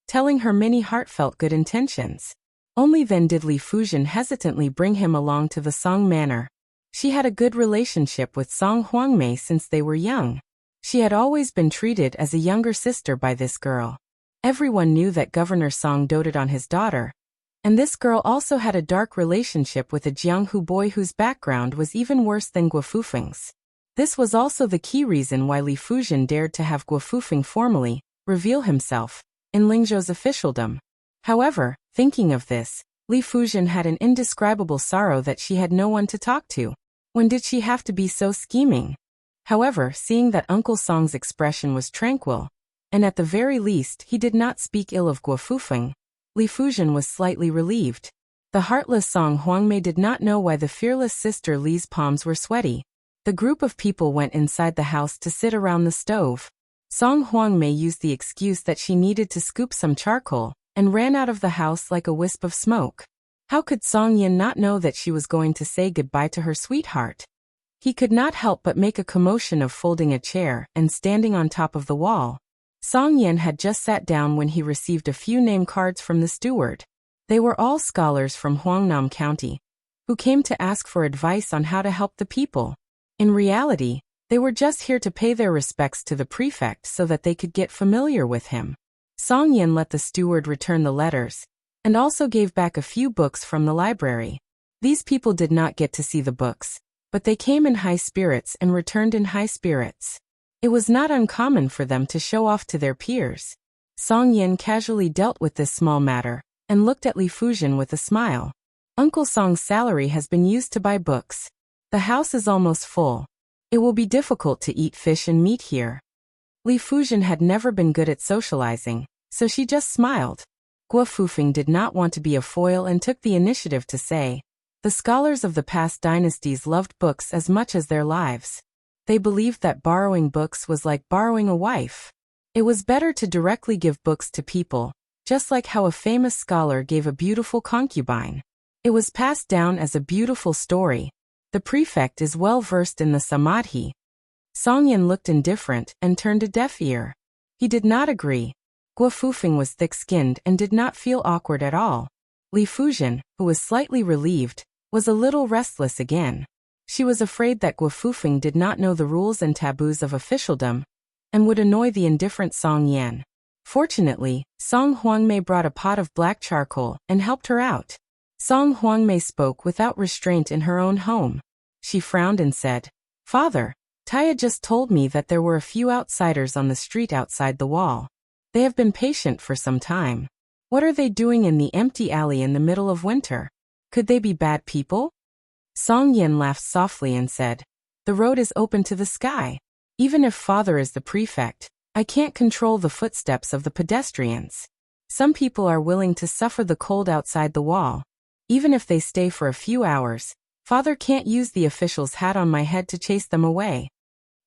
telling her many heartfelt good intentions. Only then did Li Fuzhen hesitantly bring him along to the Song manor. She had a good relationship with Song Huangmei since they were young. She had always been treated as a younger sister by this girl. Everyone knew that Governor Song doted on his daughter, and this girl also had a dark relationship with a Jianghu boy whose background was even worse than Guo Fufeng's. This was also the key reason why Li Fuzhen dared to have Guo Fufeng formally reveal himself in Lingzhou's officialdom. However, thinking of this, Li Fuzhen had an indescribable sorrow that she had no one to talk to. When did she have to be so scheming? However, seeing that Uncle Song's expression was tranquil, and at the very least he did not speak ill of Guo Fufeng, Li Fuzhen was slightly relieved. The heartless Song Huangmei did not know why the fearless sister Li's palms were sweaty. The group of people went inside the house to sit around the stove. Song Huangmei used the excuse that she needed to scoop some charcoal, and ran out of the house like a wisp of smoke. How could Song Yin not know that she was going to say goodbye to her sweetheart? He could not help but make a commotion of folding a chair and standing on top of the wall. Song Yin had just sat down when he received a few name cards from the steward. They were all scholars from Huangnam County, who came to ask for advice on how to help the people. In reality, they were just here to pay their respects to the prefect so that they could get familiar with him. Song Yin let the steward return the letters, and also gave back a few books from the library. These people did not get to see the books, but they came in high spirits and returned in high spirits. It was not uncommon for them to show off to their peers. Song Yin casually dealt with this small matter, and looked at Li Fuzhen with a smile. Uncle Song's salary has been used to buy books. The house is almost full. It will be difficult to eat fish and meat here. Li Fuzhen had never been good at socializing, so she just smiled. Guo Fufeng did not want to be a foil and took the initiative to say, the scholars of the past dynasties loved books as much as their lives. They believed that borrowing books was like borrowing a wife. It was better to directly give books to people, just like how a famous scholar gave a beautiful concubine. It was passed down as a beautiful story. The prefect is well versed in the samadhi. Song Yin looked indifferent and turned a deaf ear. He did not agree. Guo Fufeng was thick-skinned and did not feel awkward at all. Li Fuzhen, who was slightly relieved, was a little restless again. She was afraid that Guo Fufeng did not know the rules and taboos of officialdom, and would annoy the indifferent Song Yan. Fortunately, Song Huangmei brought a pot of black charcoal and helped her out. Song Huangmei spoke without restraint in her own home. She frowned and said, "Father, Taya just told me that there were a few outsiders on the street outside the wall. They have been patient for some time. What are they doing in the empty alley in the middle of winter? Could they be bad people?" Song Yin laughed softly and said, "The road is open to the sky. Even if father is the prefect, I can't control the footsteps of the pedestrians. Some people are willing to suffer the cold outside the wall. Even if they stay for a few hours, father can't use the official's hat on my head to chase them away."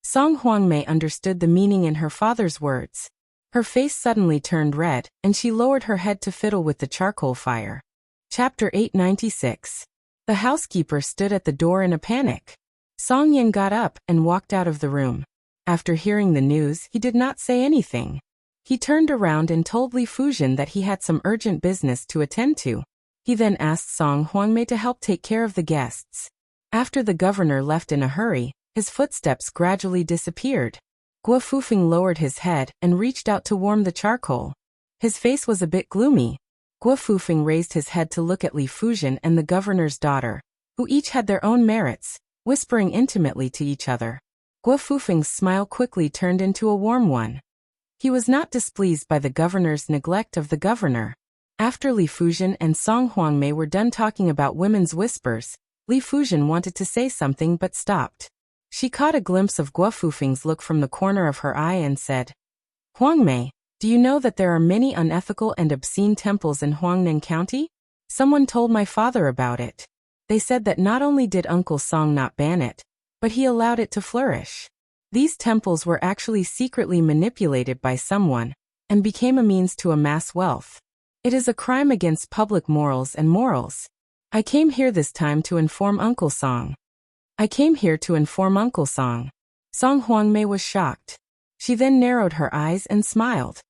Song Huangmei understood the meaning in her father's words. Her face suddenly turned red, and she lowered her head to fiddle with the charcoal fire. Chapter 896. The housekeeper stood at the door in a panic. Song Yin got up and walked out of the room. After hearing the news, he did not say anything. He turned around and told Li Fuzhen that he had some urgent business to attend to. He then asked Song Huangmei to help take care of the guests. After the governor left in a hurry, his footsteps gradually disappeared. Guo Fufeng lowered his head and reached out to warm the charcoal. His face was a bit gloomy. Guo Fufeng raised his head to look at Li Fuzhen and the governor's daughter, who each had their own merits, whispering intimately to each other. Guo Fufeng's smile quickly turned into a warm one. He was not displeased by the governor's neglect of the governor. After Li Fuzhen and Song Huangmei were done talking about women's whispers, Li Fuzhen wanted to say something but stopped. She caught a glimpse of Guo Fufeng's look from the corner of her eye and said, "Huangmei, do you know that there are many unethical and obscene temples in Huangnan County? Someone told my father about it. They said that not only did Uncle Song not ban it, but he allowed it to flourish. These temples were actually secretly manipulated by someone, and became a means to amass wealth. It is a crime against public morals and morals. I came here this time to inform Uncle Song." Song Huangmei was shocked. She then narrowed her eyes and smiled.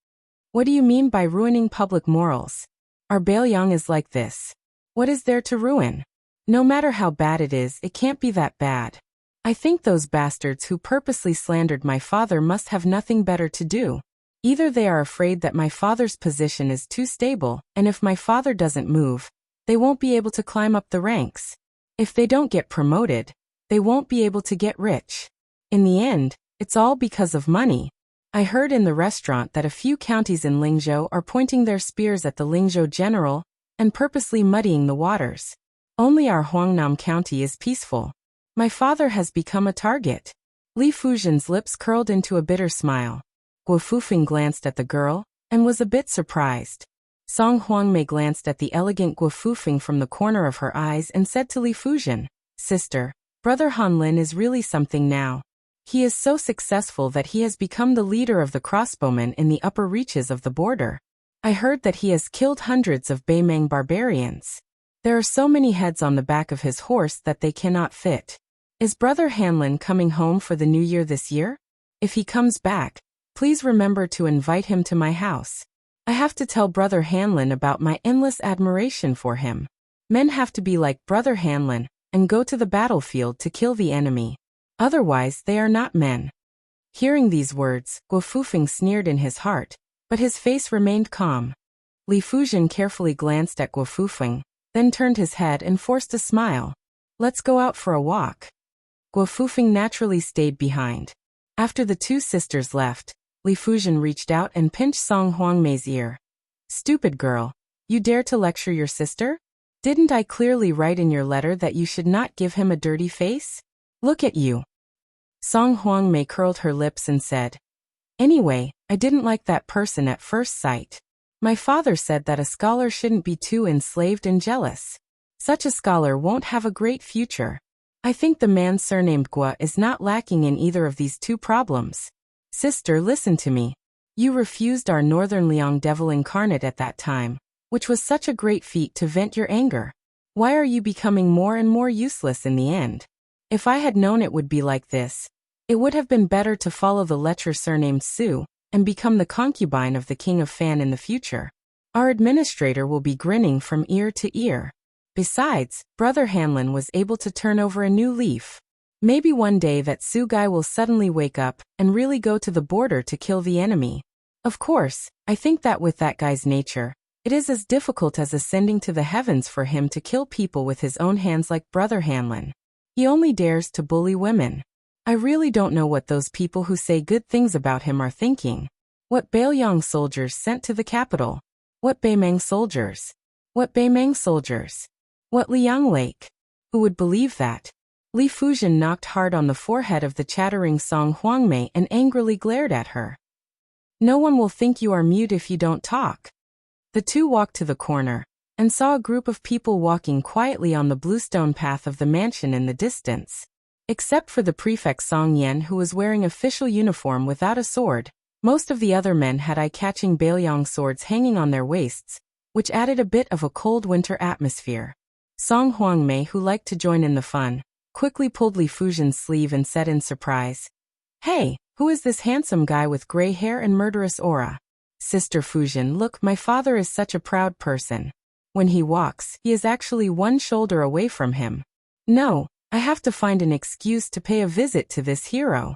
"What do you mean by ruining public morals? Our Baoyang is like this. What is there to ruin? No matter how bad it is, it can't be that bad. I think those bastards who purposely slandered my father must have nothing better to do. Either they are afraid that my father's position is too stable, and if my father doesn't move, they won't be able to climb up the ranks. If they don't get promoted, they won't be able to get rich. In the end, it's all because of money. I heard in the restaurant that a few counties in Lingzhou are pointing their spears at the Lingzhou general and purposely muddying the waters. Only our Huangnam County is peaceful. My father has become a target." Li Fuzhen's lips curled into a bitter smile. Guo Fufeng glanced at the girl and was a bit surprised. Song Huangmei glanced at the elegant Guo Fufeng from the corner of her eyes and said to Li Fuzhen, "Sister, Brother Han Lin is really something now. He is so successful that he has become the leader of the crossbowmen in the upper reaches of the border. I heard that he has killed hundreds of Beimeng barbarians. There are so many heads on the back of his horse that they cannot fit. Is Brother Hanlin coming home for the new year this year? If he comes back, please remember to invite him to my house. I have to tell Brother Hanlin about my endless admiration for him. Men have to be like Brother Hanlin and go to the battlefield to kill the enemy. Otherwise, they are not men." Hearing these words, Guo Fufeng sneered in his heart, but his face remained calm. Li Fuzhen carefully glanced at Guo Fufeng, then turned his head and forced a smile. "Let's go out for a walk." Guo Fufeng naturally stayed behind. After the two sisters left, Li Fuzhen reached out and pinched Song Huangmei's ear. "Stupid girl, you dare to lecture your sister? Didn't I clearly write in your letter that you should not give him a dirty face? Look at you." Song Huangmei curled her lips and said, "Anyway, I didn't like that person at first sight. My father said that a scholar shouldn't be too enslaved and jealous. Such a scholar won't have a great future. I think the man surnamed Guo is not lacking in either of these two problems. Sister, listen to me. You refused our Northern Liang devil incarnate at that time, which was such a great feat to vent your anger. Why are you becoming more and more useless in the end? If I had known it would be like this, it would have been better to follow the lecher surnamed Su and become the concubine of the king of Fan in the future. Our administrator will be grinning from ear to ear. Besides, Brother Hanlin was able to turn over a new leaf. Maybe one day that Su guy will suddenly wake up and really go to the border to kill the enemy. Of course, I think that with that guy's nature, it is as difficult as ascending to the heavens for him to kill people with his own hands like Brother Hanlin. He only dares to bully women. I really don't know what those people who say good things about him are thinking. What Baoyang soldiers sent to the capital? What Beimeng soldiers? What Beimeng soldiers? What Liang Lake? Who would believe that?" Li Fuzhen knocked hard on the forehead of the chattering Song Huangmei and angrily glared at her. "No one will think you are mute if you don't talk." The two walked to the corner and saw a group of people walking quietly on the bluestone path of the mansion in the distance. Except for the prefect Song Yen, who was wearing official uniform without a sword, most of the other men had eye-catching Baoyang swords hanging on their waists, which added a bit of a cold winter atmosphere. Song Huangmei, who liked to join in the fun, quickly pulled Li Fuzhen's sleeve and said in surprise, "Hey, who is this handsome guy with gray hair and murderous aura?" "Sister Fuzhen, look, my father is such a proud person. When he walks, he is actually one shoulder away from him. No, I have to find an excuse to pay a visit to this hero."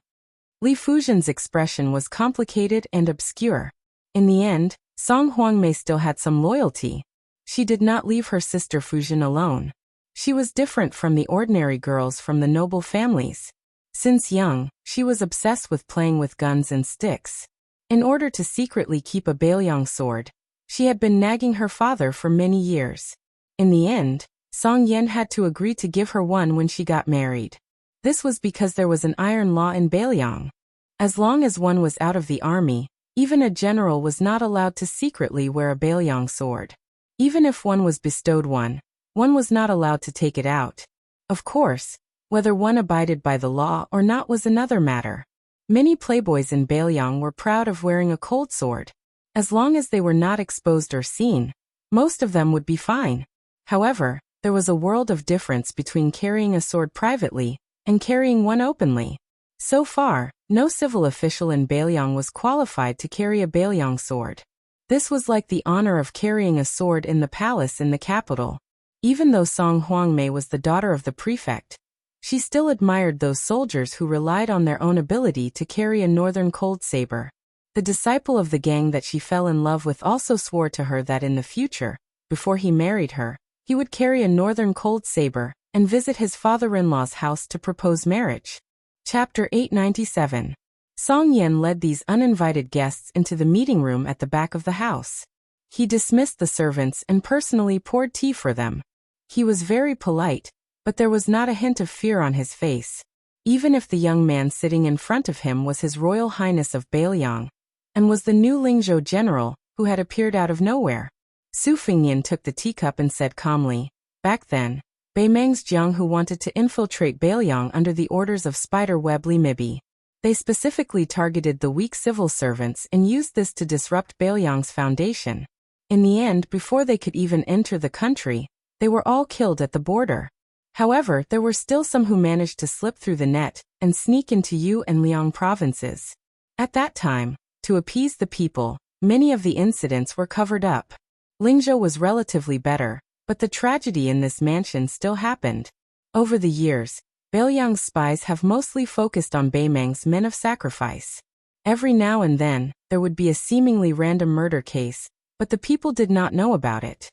Li Fuzhen's expression was complicated and obscure. In the end, Song Huangmei still had some loyalty. She did not leave her sister Fujin alone. She was different from the ordinary girls from the noble families. Since young, she was obsessed with playing with guns and sticks. In order to secretly keep a Bailiang sword, she had been nagging her father for many years. In the end, Song Yen had to agree to give her one when she got married. This was because there was an iron law in Bailiang. As long as one was out of the army, even a general was not allowed to secretly wear a Bailiang sword. Even if one was bestowed one was not allowed to take it out. Of course, whether one abided by the law or not was another matter. Many playboys in Bailiang were proud of wearing a cold sword. As long as they were not exposed or seen, most of them would be fine. However, there was a world of difference between carrying a sword privately and carrying one openly. So far, no civil official in Bailiang was qualified to carry a Bailiang sword. This was like the honor of carrying a sword in the palace in the capital. Even though Song Huangmei was the daughter of the prefect, she still admired those soldiers who relied on their own ability to carry a northern cold saber. The disciple of the gang that she fell in love with also swore to her that in the future, before he married her, he would carry a northern cold saber and visit his father-in-law's house to propose marriage. Chapter 897. Song Yen led these uninvited guests into the meeting room at the back of the house. He dismissed the servants and personally poured tea for them. He was very polite, but there was not a hint of fear on his face. Even if the young man sitting in front of him was His Royal Highness of Bailiang, and was the new Lingzhou general who had appeared out of nowhere. Su Fingyan took the teacup and said calmly, "Back then, Beimang's Jiang who wanted to infiltrate Bailiang under the orders of Spiderweb Li Mibi. They specifically targeted the weak civil servants and used this to disrupt Bailiang's foundation. In the end, before they could even enter the country, they were all killed at the border. However, there were still some who managed to slip through the net and sneak into Yu and Liang provinces. At that time, to appease the people, many of the incidents were covered up. Lingzhou was relatively better, but the tragedy in this mansion still happened. Over the years, Bailiang's spies have mostly focused on Beimang's men of sacrifice. Every now and then, there would be a seemingly random murder case, but the people did not know about it."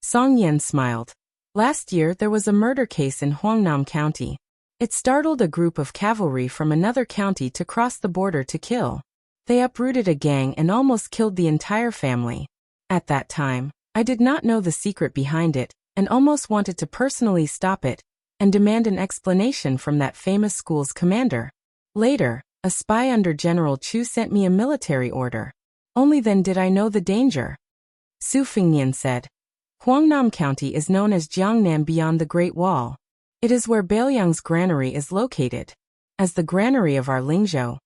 Song Yen smiled. Last year there was a murder case in Huangnam County. It startled a group of cavalry from another county to cross the border to kill. They uprooted a gang and almost killed the entire family. At that time, I did not know the secret behind it, and almost wanted to personally stop it, and demand an explanation from that famous school's commander. Later, a spy under General Chu sent me a military order. Only then did I know the danger. Su Fingyan said. Huangnam County is known as Jiangnan beyond the Great Wall. It is where Bailiang's granary is located. As the granary of our Lingzhou,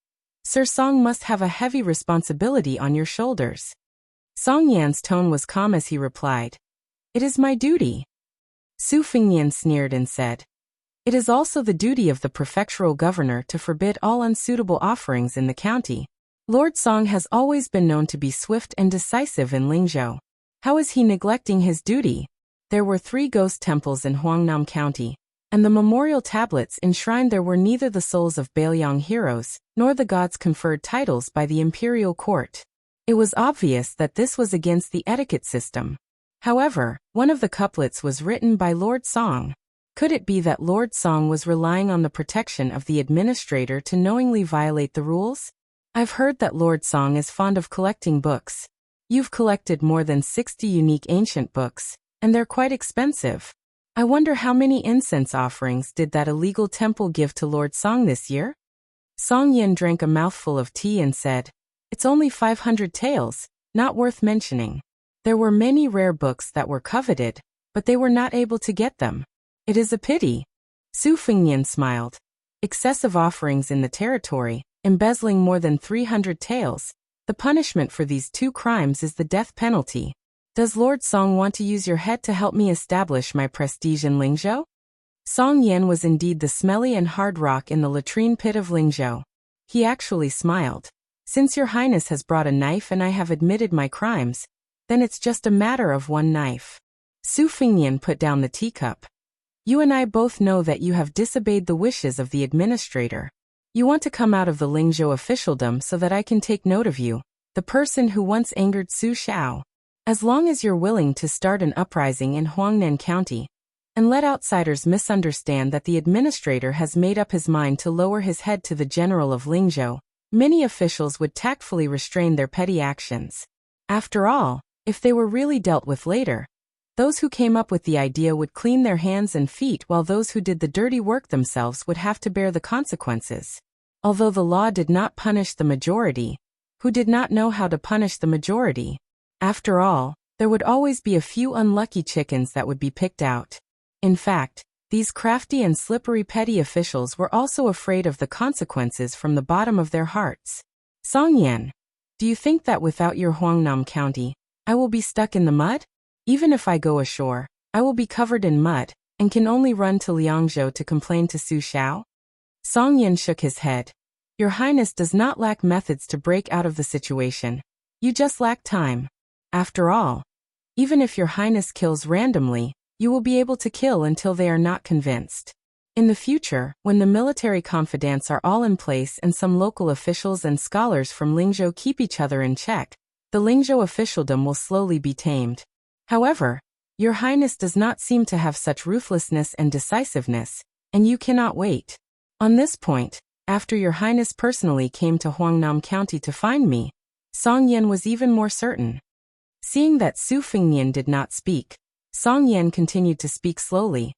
Sir Song must have a heavy responsibility on your shoulders. Song Yan's tone was calm as he replied, "It is my duty." Su Fingyan sneered and said, "It is also the duty of the prefectural governor to forbid all unsuitable offerings in the county. Lord Song has always been known to be swift and decisive in Lingzhou. How is he neglecting his duty?" There were 3 ghost temples in Huangnam County, and the memorial tablets enshrined there were neither the souls of Bailiang heroes, nor the gods conferred titles by the imperial court. It was obvious that this was against the etiquette system. However, one of the couplets was written by Lord Song. Could it be that Lord Song was relying on the protection of the administrator to knowingly violate the rules? I've heard that Lord Song is fond of collecting books. You've collected more than 60 unique ancient books, and they're quite expensive. I wonder how many incense offerings did that illegal temple give to Lord Song this year? Song Yin drank a mouthful of tea and said, "It's only 500 taels, not worth mentioning. There were many rare books that were coveted, but they were not able to get them. It is a pity." Su Fingyan smiled. Excessive offerings in the territory, embezzling more than 300 taels. The punishment for these 2 crimes is the death penalty. Does Lord Song want to use your head to help me establish my prestige in Lingzhou? Song Yen was indeed the smelly and hard rock in the latrine pit of Lingzhou. He actually smiled. "Since your highness has brought a knife and I have admitted my crimes, then it's just a matter of one knife." Su Fingyan put down the teacup. "You and I both know that you have disobeyed the wishes of the administrator. You want to come out of the Lingzhou officialdom so that I can take note of you. the person who once angered Su Xiao. As long as you're willing to start an uprising in Huangnan County and let outsiders misunderstand that the administrator has made up his mind to lower his head to the general of Lingzhou, many officials would tactfully restrain their petty actions. After all, if they were really dealt with later, those who came up with the idea would clean their hands and feet, while those who did the dirty work themselves would have to bear the consequences. Although the law did not punish the majority, who did not know how to punish the majority? After all, there would always be a few unlucky chickens that would be picked out. In fact, these crafty and slippery petty officials were also afraid of the consequences from the bottom of their hearts. Song Yan, do you think that without your Huangnam County, I will be stuck in the mud? Even if I go ashore, I will be covered in mud, and can only run to Liangzhou to complain to Su Xiao? Song Yan shook his head. Your Highness does not lack methods to break out of the situation. You just lack time. After all, even if your Highness kills randomly, you will be able to kill until they are not convinced. In the future, when the military confidants are all in place and some local officials and scholars from Lingzhou keep each other in check, the Lingzhou officialdom will slowly be tamed. However, your Highness does not seem to have such ruthlessness and decisiveness, and you cannot wait. On this point, after your Highness personally came to Huangnam County to find me, Song Yan was even more certain. Seeing that Su Fengnian did not speak, Song Yan continued to speak slowly.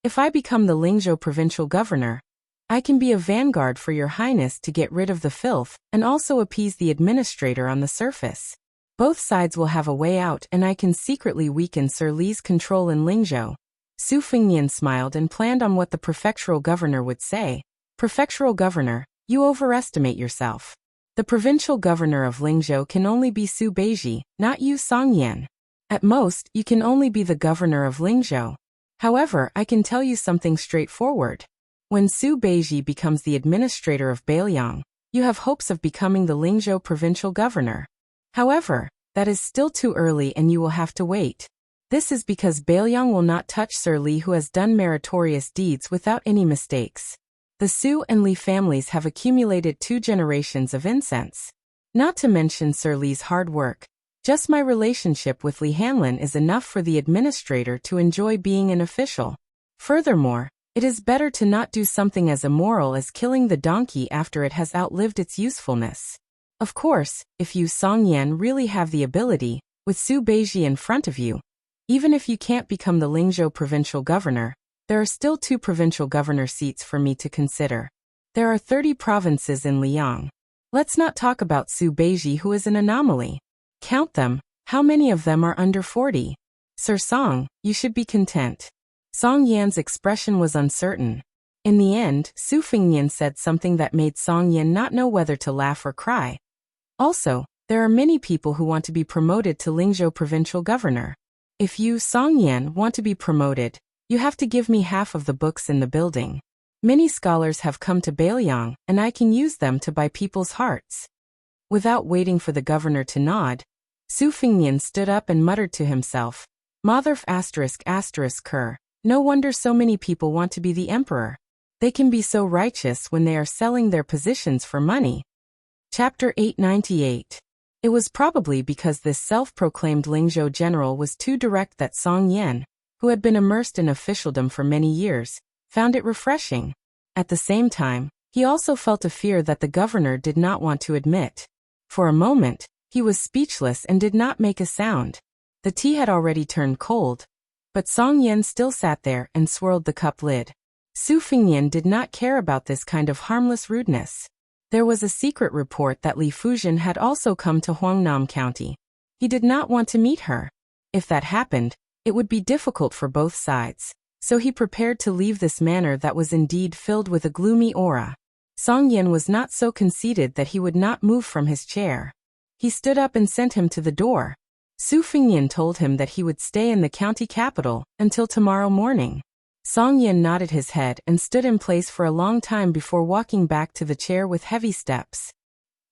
If I become the Lingzhou provincial governor, I can be a vanguard for your Highness to get rid of the filth and also appease the administrator on the surface. Both sides will have a way out, and I can secretly weaken Sir Li's control in Lingzhou. Su Fengnian smiled and planned on what the prefectural governor would say. Prefectural governor, you overestimate yourself. The provincial governor of Lingzhou can only be Su Beiji, not you Song Yan. At most, you can only be the governor of Lingzhou. However, I can tell you something straightforward. When Su Beiji becomes the administrator of Bailiang, you have hopes of becoming the Lingzhou provincial governor. However, that is still too early and you will have to wait. This is because Bailiang will not touch Sir Li, who has done meritorious deeds without any mistakes. The Su and Li families have accumulated 2 generations of incense. Not to mention Sir Li's hard work. Just my relationship with Li Hanlin is enough for the administrator to enjoy being an official. Furthermore, it is better to not do something as immoral as killing the donkey after it has outlived its usefulness. Of course, if you Song Yan really have the ability, with Su Beiji in front of you, even if you can't become the Lingzhou provincial governor, there are still 2 provincial governor seats for me to consider. There are 30 provinces in Liang. Let's not talk about Su Beiji, who is an anomaly. Count them, how many of them are under 40? Sir Song, you should be content. Song Yan's expression was uncertain. In the end, Su Fengnian said something that made Song Yan not know whether to laugh or cry. Also, there are many people who want to be promoted to Lingzhou provincial governor. If you, Song Yan, want to be promoted, you have to give me half of the books in the building. Many scholars have come to Bailiang, and I can use them to buy people's hearts. Without waiting for the governor to nod, Su Fengnian stood up and muttered to himself, Motherf ******, no wonder so many people want to be the emperor. They can be so righteous when they are selling their positions for money. Chapter 898. It was probably because this self-proclaimed Lingzhou general was too direct that Song Yan, who had been immersed in officialdom for many years, found it refreshing. At the same time, he also felt a fear that the governor did not want to admit. For a moment, he was speechless and did not make a sound. The tea had already turned cold, but Song Yan still sat there and swirled the cup lid. Su Fengnian did not care about this kind of harmless rudeness. There was a secret report that Li Fuzhen had also come to Huangnam County. He did not want to meet her. If that happened, it would be difficult for both sides, so he prepared to leave this manor that was indeed filled with a gloomy aura. Song Yan was not so conceited that he would not move from his chair. He stood up and sent him to the door. Su Fengnian told him that he would stay in the county capital until tomorrow morning. Song Yan nodded his head and stood in place for a long time before walking back to the chair with heavy steps.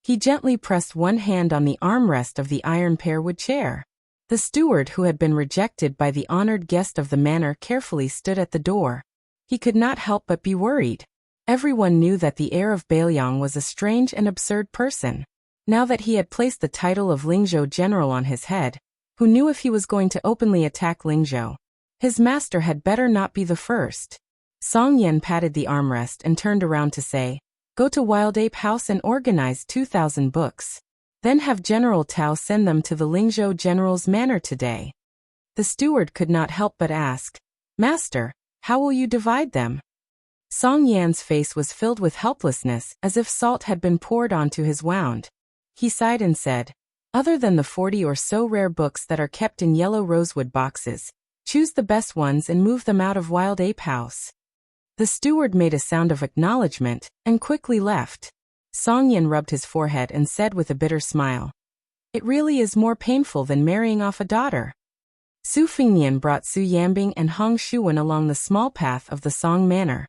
He gently pressed one hand on the armrest of the iron pearwood chair. The steward, who had been rejected by the honored guest of the manor, carefully stood at the door. He could not help but be worried. Everyone knew that the heir of Bailiang was a strange and absurd person. Now that he had placed the title of Lingzhou General on his head, who knew if he was going to openly attack Lingzhou? His master had better not be the first. Song Yan patted the armrest and turned around to say, "Go to Wild Ape House and organize 2,000 books. Then have General Tao send them to the Lingzhou General's manor today." The steward could not help but ask, "Master, how will you divide them?" Song Yan's face was filled with helplessness, as if salt had been poured onto his wound. He sighed and said, "Other than the 40 or so rare books that are kept in yellow rosewood boxes, choose the best ones and move them out of Wild Ape House." The steward made a sound of acknowledgement and quickly left. Song Yan rubbed his forehead and said with a bitter smile, "It really is more painful than marrying off a daughter." Su Fingnian brought Su Yambing and Hong Shuwen along the small path of the Song Manor.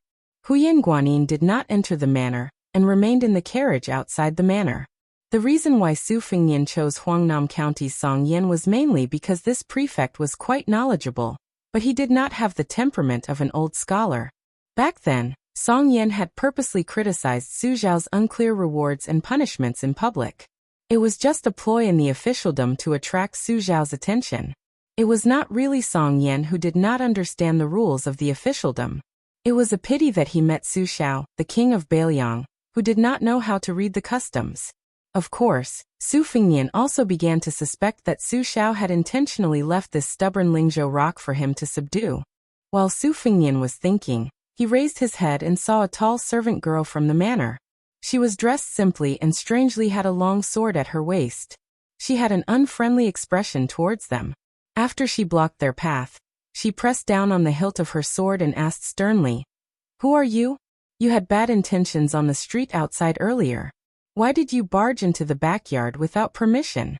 Huyan Guanyin did not enter the manor and remained in the carriage outside the manor. The reason why Su Fingnian chose Huangnam County's Song Yin was mainly because this prefect was quite knowledgeable, but he did not have the temperament of an old scholar. Back then, Song Yin had purposely criticized Su Zhao's unclear rewards and punishments in public. It was just a ploy in the officialdom to attract Su Zhao's attention. It was not really Song Yin who did not understand the rules of the officialdom. It was a pity that he met Su Xiao, the king of Baliang, who did not know how to read the customs. Of course, Su Fingnian also began to suspect that Su Xiao had intentionally left this stubborn Lingzhou rock for him to subdue. While Su Fingnian was thinking, he raised his head and saw a tall servant girl from the manor. She was dressed simply and strangely had a long sword at her waist. She had an unfriendly expression towards them. After she blocked their path, she pressed down on the hilt of her sword and asked sternly, "Who are you? You had bad intentions on the street outside earlier. Why did you barge into the backyard without permission?"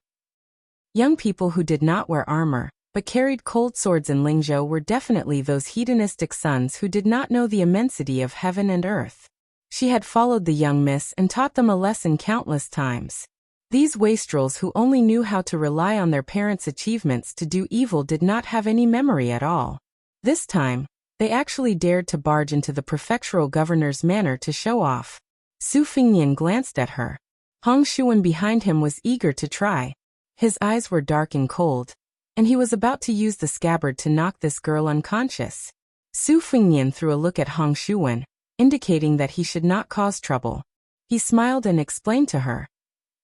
Young people who did not wear armor, but carried cold swords in Lingzhou were definitely those hedonistic sons who did not know the immensity of heaven and earth. She had followed the young miss and taught them a lesson countless times. These wastrels who only knew how to rely on their parents' achievements to do evil did not have any memory at all. This time, they actually dared to barge into the prefectural governor's manor to show off. Su Fingnian glanced at her. Hong Shuwen behind him was eager to try. His eyes were dark and cold, and he was about to use the scabbard to knock this girl unconscious. Su Fingnian threw a look at Hong Shuwen, indicating that he should not cause trouble. He smiled and explained to her,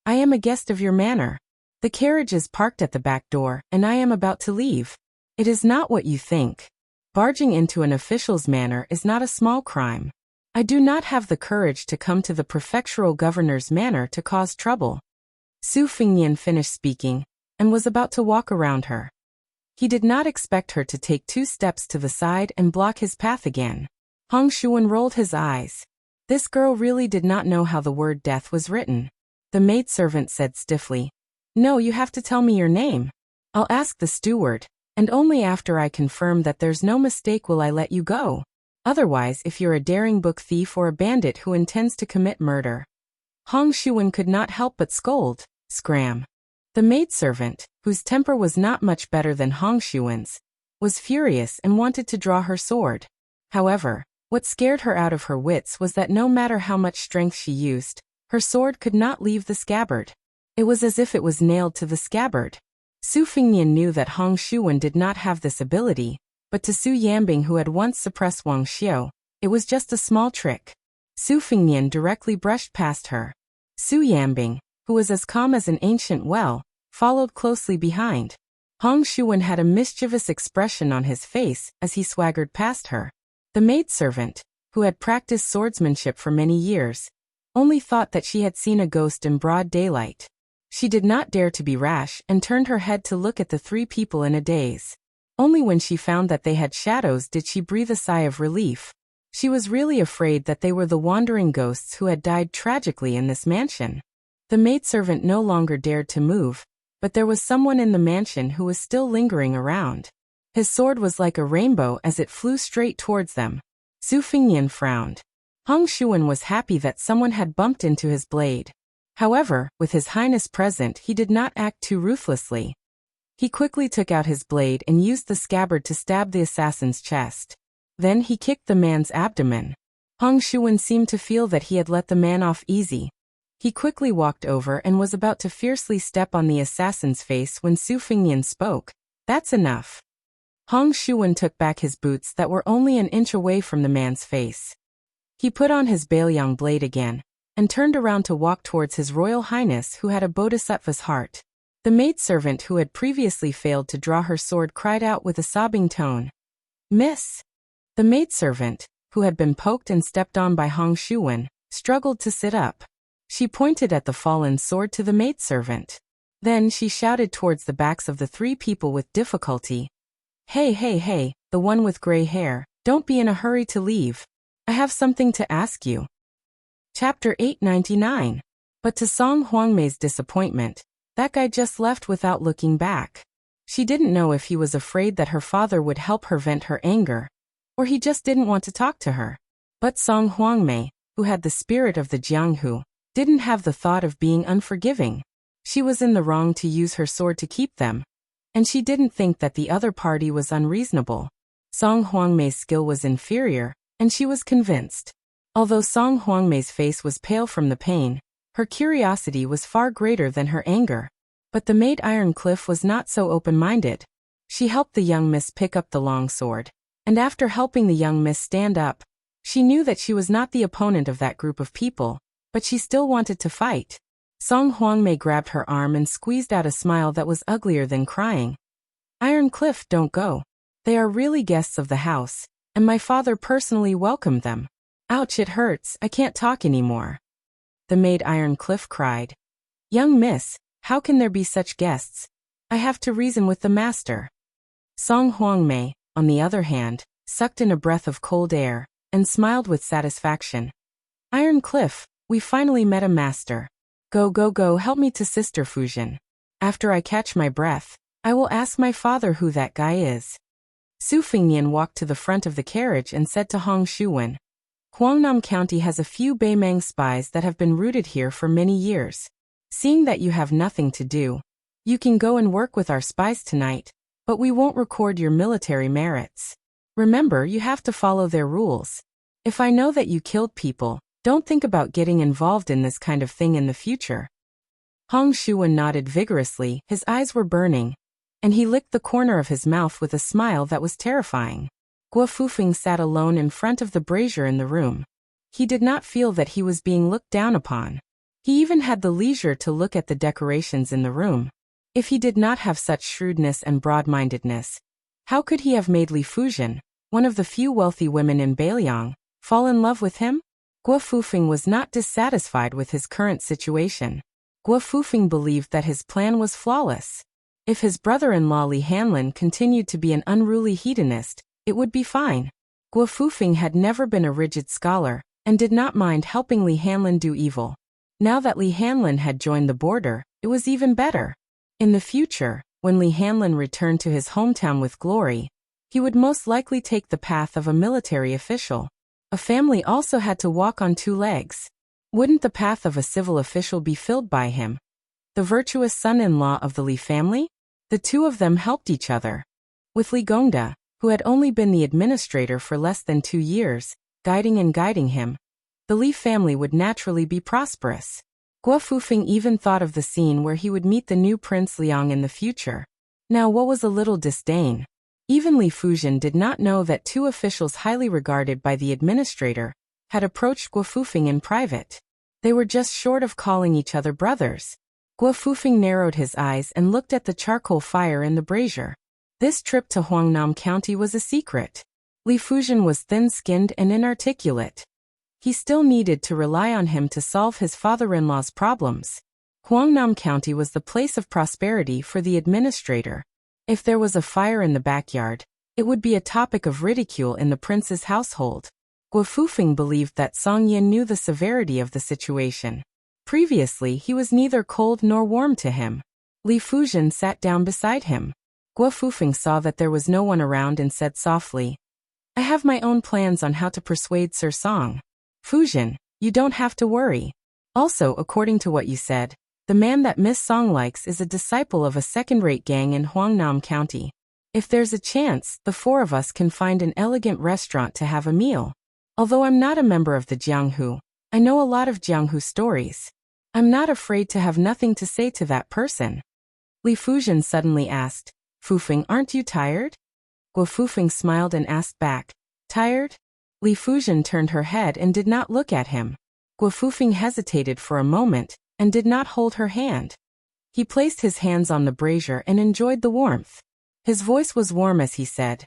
"I am a guest of your manor. The carriage is parked at the back door, and I am about to leave. It is not what you think. Barging into an official's manor is not a small crime. I do not have the courage to come to the prefectural governor's manor to cause trouble." Su Fingnian finished speaking, and was about to walk around her. He did not expect her to take 2 steps to the side and block his path again. Hong Shuwen rolled his eyes. This girl really did not know how the word death was written. The maidservant said stiffly, "No, you have to tell me your name. I'll ask the steward, and only after I confirm that there's no mistake will I let you go. Otherwise, if you're a daring book thief or a bandit who intends to commit murder." Hong Shuwen could not help but scold, "Scram." The maidservant, whose temper was not much better than Hong Shuwen's, was furious and wanted to draw her sword. However, what scared her out of her wits was that no matter how much strength she used, her sword could not leave the scabbard. It was as if it was nailed to the scabbard. Su Fingnian knew that Hong Shuwen did not have this ability, but to Su Yambing, who had once suppressed Wang Xiu, it was just a small trick. Su Fingnian directly brushed past her. Su Yambing, who was as calm as an ancient well, followed closely behind. Hong Shuwen had a mischievous expression on his face as he swaggered past her. The maidservant, who had practiced swordsmanship for many years, only thought that she had seen a ghost in broad daylight. She did not dare to be rash and turned her head to look at the 3 people in a daze. Only when she found that they had shadows did she breathe a sigh of relief. She was really afraid that they were the wandering ghosts who had died tragically in this mansion. The maidservant no longer dared to move, but there was someone in the mansion who was still lingering around. His sword was like a rainbow as it flew straight towards them. Su Fingnian frowned. Hong Shuwen was happy that someone had bumped into his blade. However, with His Highness present, he did not act too ruthlessly. He quickly took out his blade and used the scabbard to stab the assassin's chest. Then he kicked the man's abdomen. Hong Shuwen seemed to feel that he had let the man off easy. He quickly walked over and was about to fiercely step on the assassin's face when Su Fingnian spoke. That's enough. Hong Shuwen took back his boots that were only an inch away from the man's face. He put on his Bailiang blade again, and turned around to walk towards His Royal Highness who had a bodhisattva's heart. The maidservant who had previously failed to draw her sword cried out with a sobbing tone. Miss! The maidservant, who had been poked and stepped on by Hong Shuwen, struggled to sit up. She pointed at the fallen sword to the maidservant. Then she shouted towards the backs of the three people with difficulty. Hey, hey, hey, the one with gray hair, don't be in a hurry to leave. I have something to ask you. Chapter 899. But to Song Huangmei's disappointment, that guy just left without looking back. She didn't know if he was afraid that her father would help her vent her anger, or he just didn't want to talk to her. But Song Huangmei, who had the spirit of the Jianghu, didn't have the thought of being unforgiving. She was in the wrong to use her sword to keep them, and she didn't think that the other party was unreasonable. Song Huangmei's skill was inferior, and she was convinced. Although Song Huangmei's face was pale from the pain, her curiosity was far greater than her anger. But the maid Ironcliff was not so open-minded. She helped the young miss pick up the long sword, and after helping the young miss stand up, she knew that she was not the opponent of that group of people, but she still wanted to fight. Song Huangmei grabbed her arm and squeezed out a smile that was uglier than crying. Ironcliff, don't go. They are really guests of the house, and my father personally welcomed them. Ouch, it hurts, I can't talk anymore. The maid Ironcliff cried. Young miss, how can there be such guests? I have to reason with the master. Song Huangmei, on the other hand, sucked in a breath of cold air, and smiled with satisfaction. Ironcliff, we finally met a master. Go, help me to Sister Fusion. After I catch my breath, I will ask my father who that guy is. Su Fingnian walked to the front of the carriage and said to Hong Shuwen, Huangnam County has a few Beimang spies that have been rooted here for many years. Seeing that you have nothing to do, you can go and work with our spies tonight, but we won't record your military merits. Remember, you have to follow their rules. If I know that you killed people, don't think about getting involved in this kind of thing in the future. Hong Shuwen nodded vigorously, his eyes were burning, and he licked the corner of his mouth with a smile that was terrifying. Guo Fufeng sat alone in front of the brazier in the room. He did not feel that he was being looked down upon. He even had the leisure to look at the decorations in the room. If he did not have such shrewdness and broad-mindedness, how could he have made Li Fujian, one of the few wealthy women in Bailiang, fall in love with him? Guo Fufeng was not dissatisfied with his current situation. Guo Fufeng believed that his plan was flawless. If his brother-in-law Li Hanlin continued to be an unruly hedonist, it would be fine. Guo Fufeng had never been a rigid scholar, and did not mind helping Li Hanlin do evil. Now that Li Hanlin had joined the border, it was even better. In the future, when Li Hanlin returned to his hometown with glory, he would most likely take the path of a military official. A family also had to walk on two legs. Wouldn't the path of a civil official be filled by him? The virtuous son-in-law of the Li family? The two of them helped each other. With Li Gongda, who had only been the administrator for less than 2 years, guiding him, the Li family would naturally be prosperous. Guo Fufeng even thought of the scene where he would meet the new Prince Liang in the future. Now what was a little disdain? Even Li Fujian did not know that two officials highly regarded by the administrator had approached Guo Fufeng in private. They were just short of calling each other brothers. Guo Fufeng narrowed his eyes and looked at the charcoal fire in the brazier. This trip to Huangnam County was a secret. Li Fujian was thin-skinned and inarticulate. He still needed to rely on him to solve his father-in-law's problems. Huangnam County was the place of prosperity for the administrator. If there was a fire in the backyard, it would be a topic of ridicule in the prince's household. Guo Fufeng believed that Song Yin knew the severity of the situation. Previously, he was neither cold nor warm to him. Li Fujian sat down beside him. Guo Fufeng saw that there was no one around and said softly, I have my own plans on how to persuade Sir Song. Fujian, you don't have to worry. Also, according to what you said, the man that Miss Song likes is a disciple of a second-rate gang in Huangnam County. If there's a chance, the four of us can find an elegant restaurant to have a meal. Although I'm not a member of the Jianghu, I know a lot of Jianghu stories. I'm not afraid to have nothing to say to that person. Li Fuzhen suddenly asked, Fufeng, aren't you tired? Guo Fufeng smiled and asked back, tired? Li Fuzhen turned her head and did not look at him. Guo Fufeng hesitated for a moment and did not hold her hand. He placed his hands on the brazier and enjoyed the warmth. His voice was warm as he said,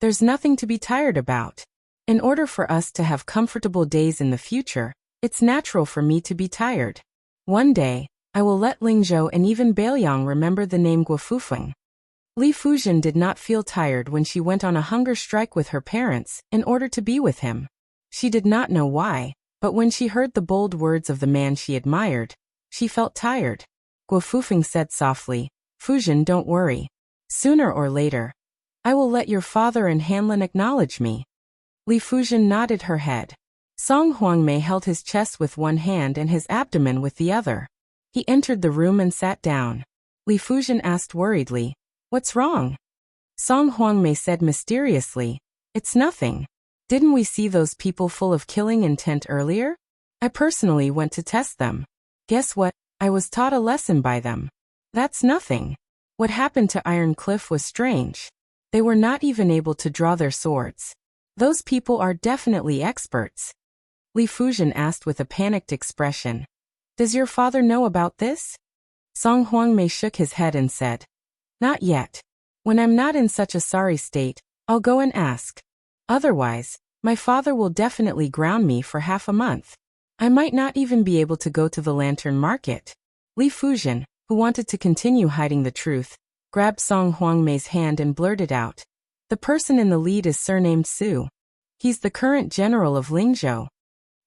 there's nothing to be tired about. In order for us to have comfortable days in the future, it's natural for me to be tired. One day, I will let Lingzhou and even Bailiang remember the name Guo Fufeng. Li Fuzhen did not feel tired when she went on a hunger strike with her parents in order to be with him. She did not know why, but when she heard the bold words of the man she admired, she felt tired. Guo Fufeng said softly, Fuzhen, don't worry. Sooner or later, I will let your father and Hanlin acknowledge me. Li Fuzhen nodded her head. Song Huangmei held his chest with one hand and his abdomen with the other. He entered the room and sat down. Li Fuzhen asked worriedly, what's wrong? Song Huangmei said mysteriously, it's nothing. Didn't we see those people full of killing intent earlier? I personally went to test them. Guess what? I was taught a lesson by them. That's nothing. What happened to Iron Cliff was strange. They were not even able to draw their swords. Those people are definitely experts. Li Fuzhen asked with a panicked expression. Does your father know about this? Song Huangmei shook his head and said, not yet. When I'm not in such a sorry state, I'll go and ask. Otherwise, my father will definitely ground me for half a month. I might not even be able to go to the lantern market. Li Fuzhen, who wanted to continue hiding the truth, grabbed Song Huangmei's hand and blurted out. The person in the lead is surnamed Su. He's the current general of Lingzhou.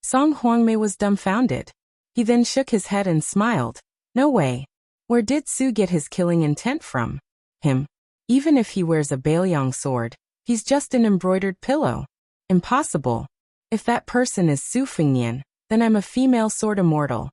Song Huangmei was dumbfounded. He then shook his head and smiled. No way. Where did Su get his killing intent from? Him. Even if he wears a Bailiang sword, he's just an embroidered pillow. Impossible. If that person is Su Fengnian, then I'm a female sword immortal.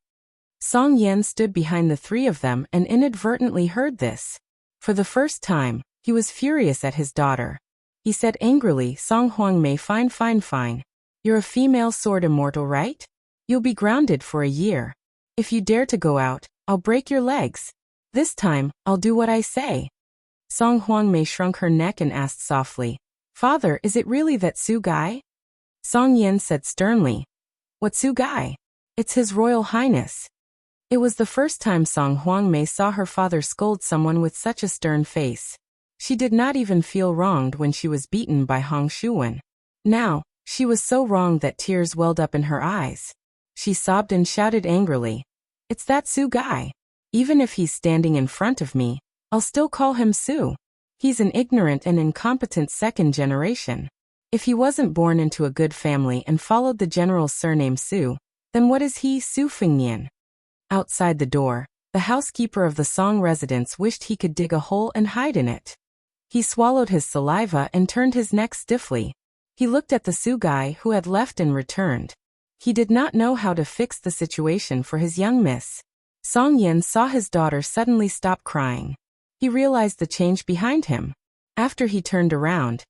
Song Yan stood behind the three of them and inadvertently heard this. For the first time, he was furious at his daughter. He said angrily, Song Huangmei, fine. You're a female sword immortal, right? You'll be grounded for a year. If you dare to go out, I'll break your legs. This time, I'll do what I say. Song Huangmei shrunk her neck and asked softly, Father, is it really that Su guy? Song Yan said sternly, what Su guy? It's His Royal Highness. It was the first time Song Huangmei saw her father scold someone with such a stern face. She did not even feel wronged when she was beaten by Hong Shuwen. Now, she was so wronged that tears welled up in her eyes. She sobbed and shouted angrily, it's that Su guy. Even if he's standing in front of me, I'll still call him Su. He's an ignorant and incompetent second generation. If he wasn't born into a good family and followed the general's surname Su, then what is he, Su Fengnian? Outside the door, the housekeeper of the Song residence wished he could dig a hole and hide in it. He swallowed his saliva and turned his neck stiffly. He looked at the Su guy who had left and returned. He did not know how to fix the situation for his young miss. Song Yan saw his daughter suddenly stop crying. He realized the change behind him. After he turned around,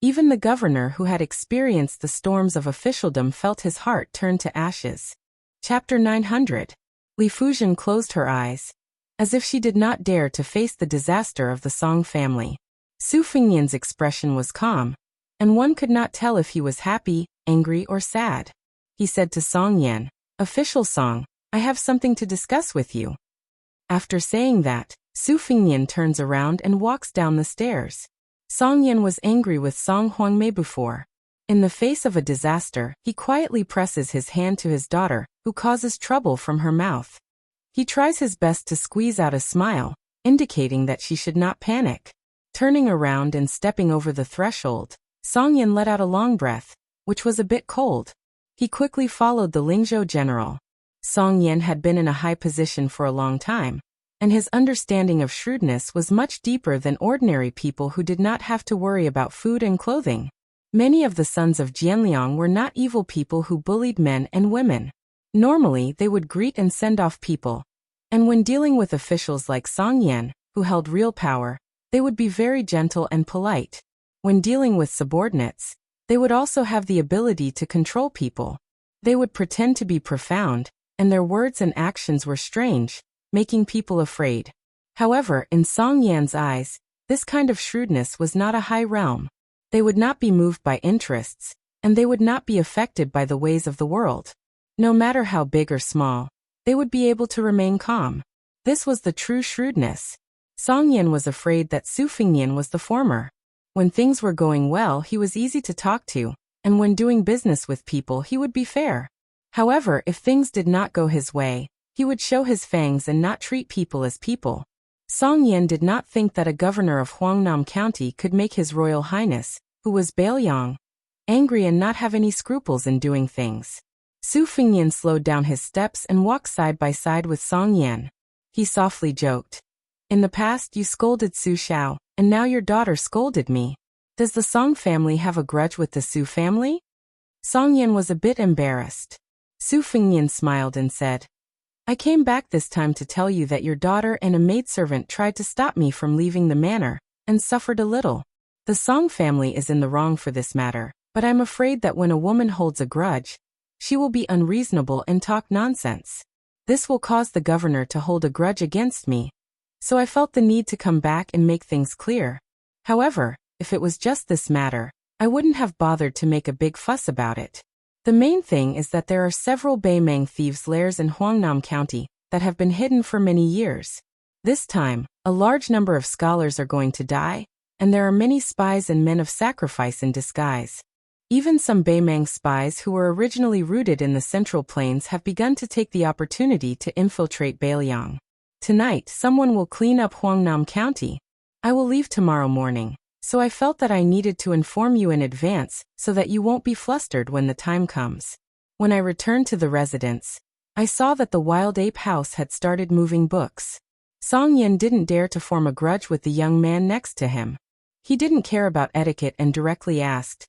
even the governor who had experienced the storms of officialdom felt his heart turn to ashes. Chapter 900. Li Fuzhen closed her eyes, as if she did not dare to face the disaster of the Song family. Su Fengnian's expression was calm, and one could not tell if he was happy, angry, or sad. He said to Song Yan, Official Song, I have something to discuss with you. After saying that, Su Fengnian turns around and walks down the stairs. Song Yan was angry with Song Huangmei before. In the face of a disaster, he quietly presses his hand to his daughter, who causes trouble from her mouth. He tries his best to squeeze out a smile, indicating that she should not panic. Turning around and stepping over the threshold, Song Yan let out a long breath, which was a bit cold. He quickly followed the Lingzhou general. Song Yan had been in a high position for a long time, and his understanding of shrewdness was much deeper than ordinary people who did not have to worry about food and clothing. Many of the sons of Jianliang were not evil people who bullied men and women. Normally, they would greet and send off people. And when dealing with officials like Song Yan, who held real power, they would be very gentle and polite. When dealing with subordinates, they would also have the ability to control people. They would pretend to be profound, and their words and actions were strange, making people afraid. However, in Song Yan's eyes, this kind of shrewdness was not a high realm. They would not be moved by interests, and they would not be affected by the ways of the world. No matter how big or small, they would be able to remain calm. This was the true shrewdness. Song Yan was afraid that Su Fengnian was the former. When things were going well, he was easy to talk to, and when doing business with people, he would be fair. However, if things did not go his way, he would show his fangs and not treat people as people. Song Yan did not think that a governor of Huangnam County could make His Royal Highness, who was Bailiang, angry and not have any scruples in doing things. Su Fengnian slowed down his steps and walked side by side with Song Yan. He softly joked. In the past you scolded Su Xiao, and now your daughter scolded me. Does the Song family have a grudge with the Su family? Song Yan was a bit embarrassed. Su Fengnian smiled and said, I came back this time to tell you that your daughter and a maidservant tried to stop me from leaving the manor, and suffered a little. The Song family is in the wrong for this matter, but I'm afraid that when a woman holds a grudge, she will be unreasonable and talk nonsense. This will cause the governor to hold a grudge against me. So I felt the need to come back and make things clear. However, if it was just this matter, I wouldn't have bothered to make a big fuss about it. The main thing is that there are several Baimang thieves' lairs in Huangnam County that have been hidden for many years. This time, a large number of scholars are going to die, and there are many spies and men of sacrifice in disguise. Even some Baimang spies who were originally rooted in the Central Plains have begun to take the opportunity to infiltrate Bailiang. Tonight, someone will clean up Huangnam County. I will leave tomorrow morning. So I felt that I needed to inform you in advance so that you won't be flustered when the time comes. When I returned to the residence, I saw that the Wild Ape House had started moving books. Song Yan didn't dare to form a grudge with the young man next to him. He didn't care about etiquette and directly asked,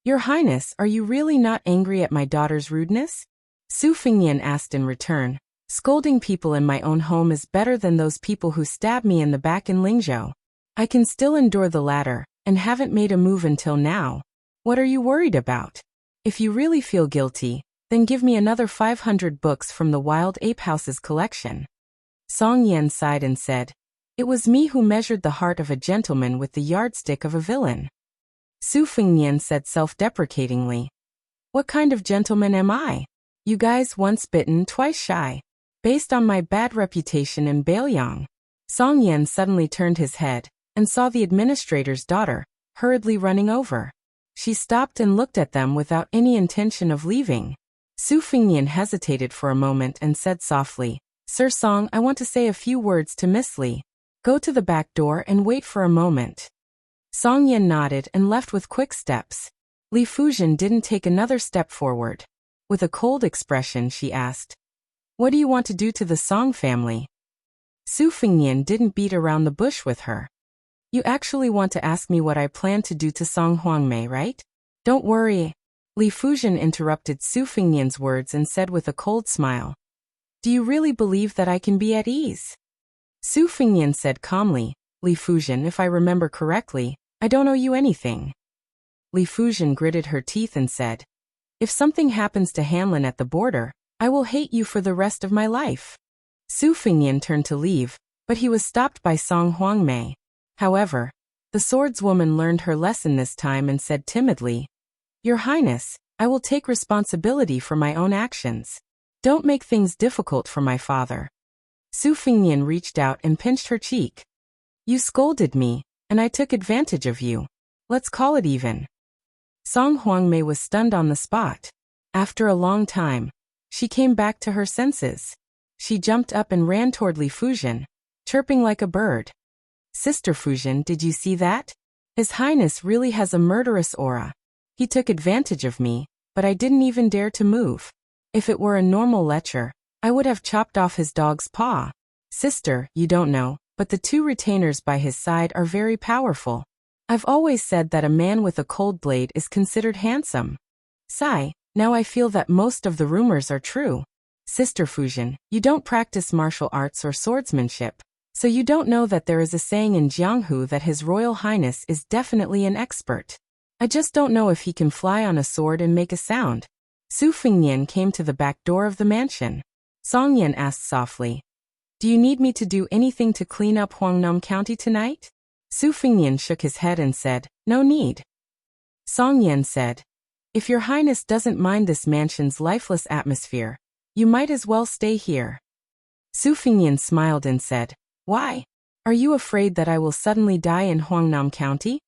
Your Highness, are you really not angry at my daughter's rudeness? Su Fengnian asked in return, Scolding people in my own home is better than those people who stab me in the back in Lingzhou. I can still endure the latter, and haven't made a move until now. What are you worried about? If you really feel guilty, then give me another 500 books from the Wild Ape House's collection. Song Yan sighed and said, It was me who measured the heart of a gentleman with the yardstick of a villain. Su Fengnian said self-deprecatingly, What kind of gentleman am I? You guys once bitten, twice shy. Based on my bad reputation in Bailiang. Song Yan suddenly turned his head and saw the administrator's daughter, hurriedly running over. She stopped and looked at them without any intention of leaving. Su Fengnian hesitated for a moment and said softly, Sir Song, I want to say a few words to Miss Li. Go to the back door and wait for a moment. Song Yan nodded and left with quick steps. Li Fuzhen didn't take another step forward. With a cold expression, she asked, What do you want to do to the Song family? Su Fengnian didn't beat around the bush with her. You actually want to ask me what I plan to do to Song Huangmei, right? Don't worry. Li Fuzhen interrupted Su Fengnian's words and said with a cold smile, Do you really believe that I can be at ease? Su Fengnian said calmly, Li Fuzhen, if I remember correctly, I don't owe you anything. Li Fuzhen gritted her teeth and said, If something happens to Hanlin at the border, I will hate you for the rest of my life. Su Fengnian turned to leave, but he was stopped by Song Huangmei. However, the swordswoman learned her lesson this time and said timidly, Your Highness, I will take responsibility for my own actions. Don't make things difficult for my father. Su Fengnian reached out and pinched her cheek. You scolded me, and I took advantage of you. Let's call it even. Song Huangmei was stunned on the spot. After a long time, she came back to her senses. She jumped up and ran toward Li Fuzhen, chirping like a bird. Sister Fuzhen, did you see that? His Highness really has a murderous aura. He took advantage of me, but I didn't even dare to move. If it were a normal lecher, I would have chopped off his dog's paw. Sister, you don't know, but the two retainers by his side are very powerful. I've always said that a man with a cold blade is considered handsome. Sigh, now I feel that most of the rumors are true. Sister Fuzhen, you don't practice martial arts or swordsmanship, so you don't know that there is a saying in Jianghu that His Royal Highness is definitely an expert. I just don't know if he can fly on a sword and make a sound. Su Fengnian came to the back door of the mansion. Song Yan asked softly. Do you need me to do anything to clean up Huangnam County tonight? Su Fingyan shook his head and said, no need. Song Yan said, if your highness doesn't mind this mansion's lifeless atmosphere, you might as well stay here. Su Fingyan smiled and said, why? Are you afraid that I will suddenly die in Huangnam County?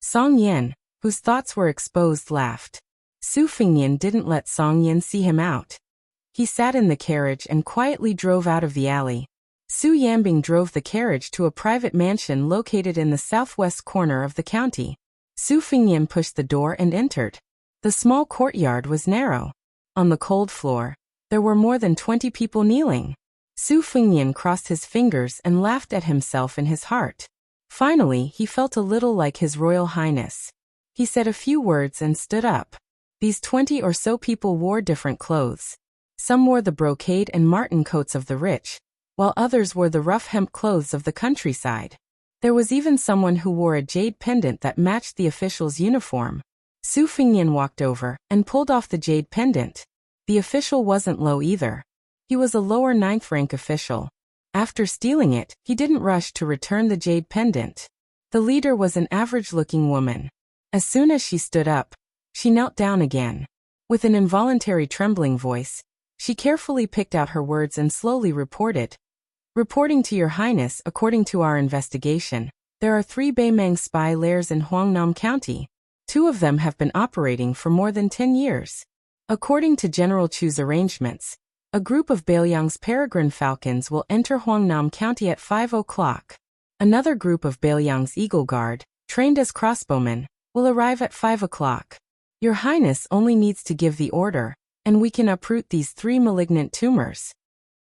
Song Yan, whose thoughts were exposed, laughed. Su Fingyan didn't let Song Yan see him out. He sat in the carriage and quietly drove out of the alley. Su Yambing drove the carriage to a private mansion located in the southwest corner of the county. Su Fingyan pushed the door and entered. The small courtyard was narrow. On the cold floor, there were more than 20 people kneeling. Su Fingyan crossed his fingers and laughed at himself in his heart. Finally, he felt a little like His Royal Highness. He said a few words and stood up. These 20 or so people wore different clothes. Some wore the brocade and marten coats of the rich, while others wore the rough hemp clothes of the countryside. There was even someone who wore a jade pendant that matched the official's uniform. Su Fingyan walked over and pulled off the jade pendant. The official wasn't low either. He was a lower 9th rank official. After stealing it, he didn't rush to return the jade pendant. The leader was an average-looking woman. As soon as she stood up, she knelt down again. With an involuntary trembling voice, she carefully picked out her words and slowly reported. Reporting to Your Highness, according to our investigation, there are 3 Baimang spy lairs in Huangnam County. 2 of them have been operating for more than 10 years. According to General Chu's arrangements, a group of Bailiang's peregrine falcons will enter Huangnam County at 5 o'clock. Another group of Bailiang's Eagle Guard, trained as crossbowmen, will arrive at 5 o'clock. Your Highness only needs to give the order, and we can uproot these 3 malignant tumors.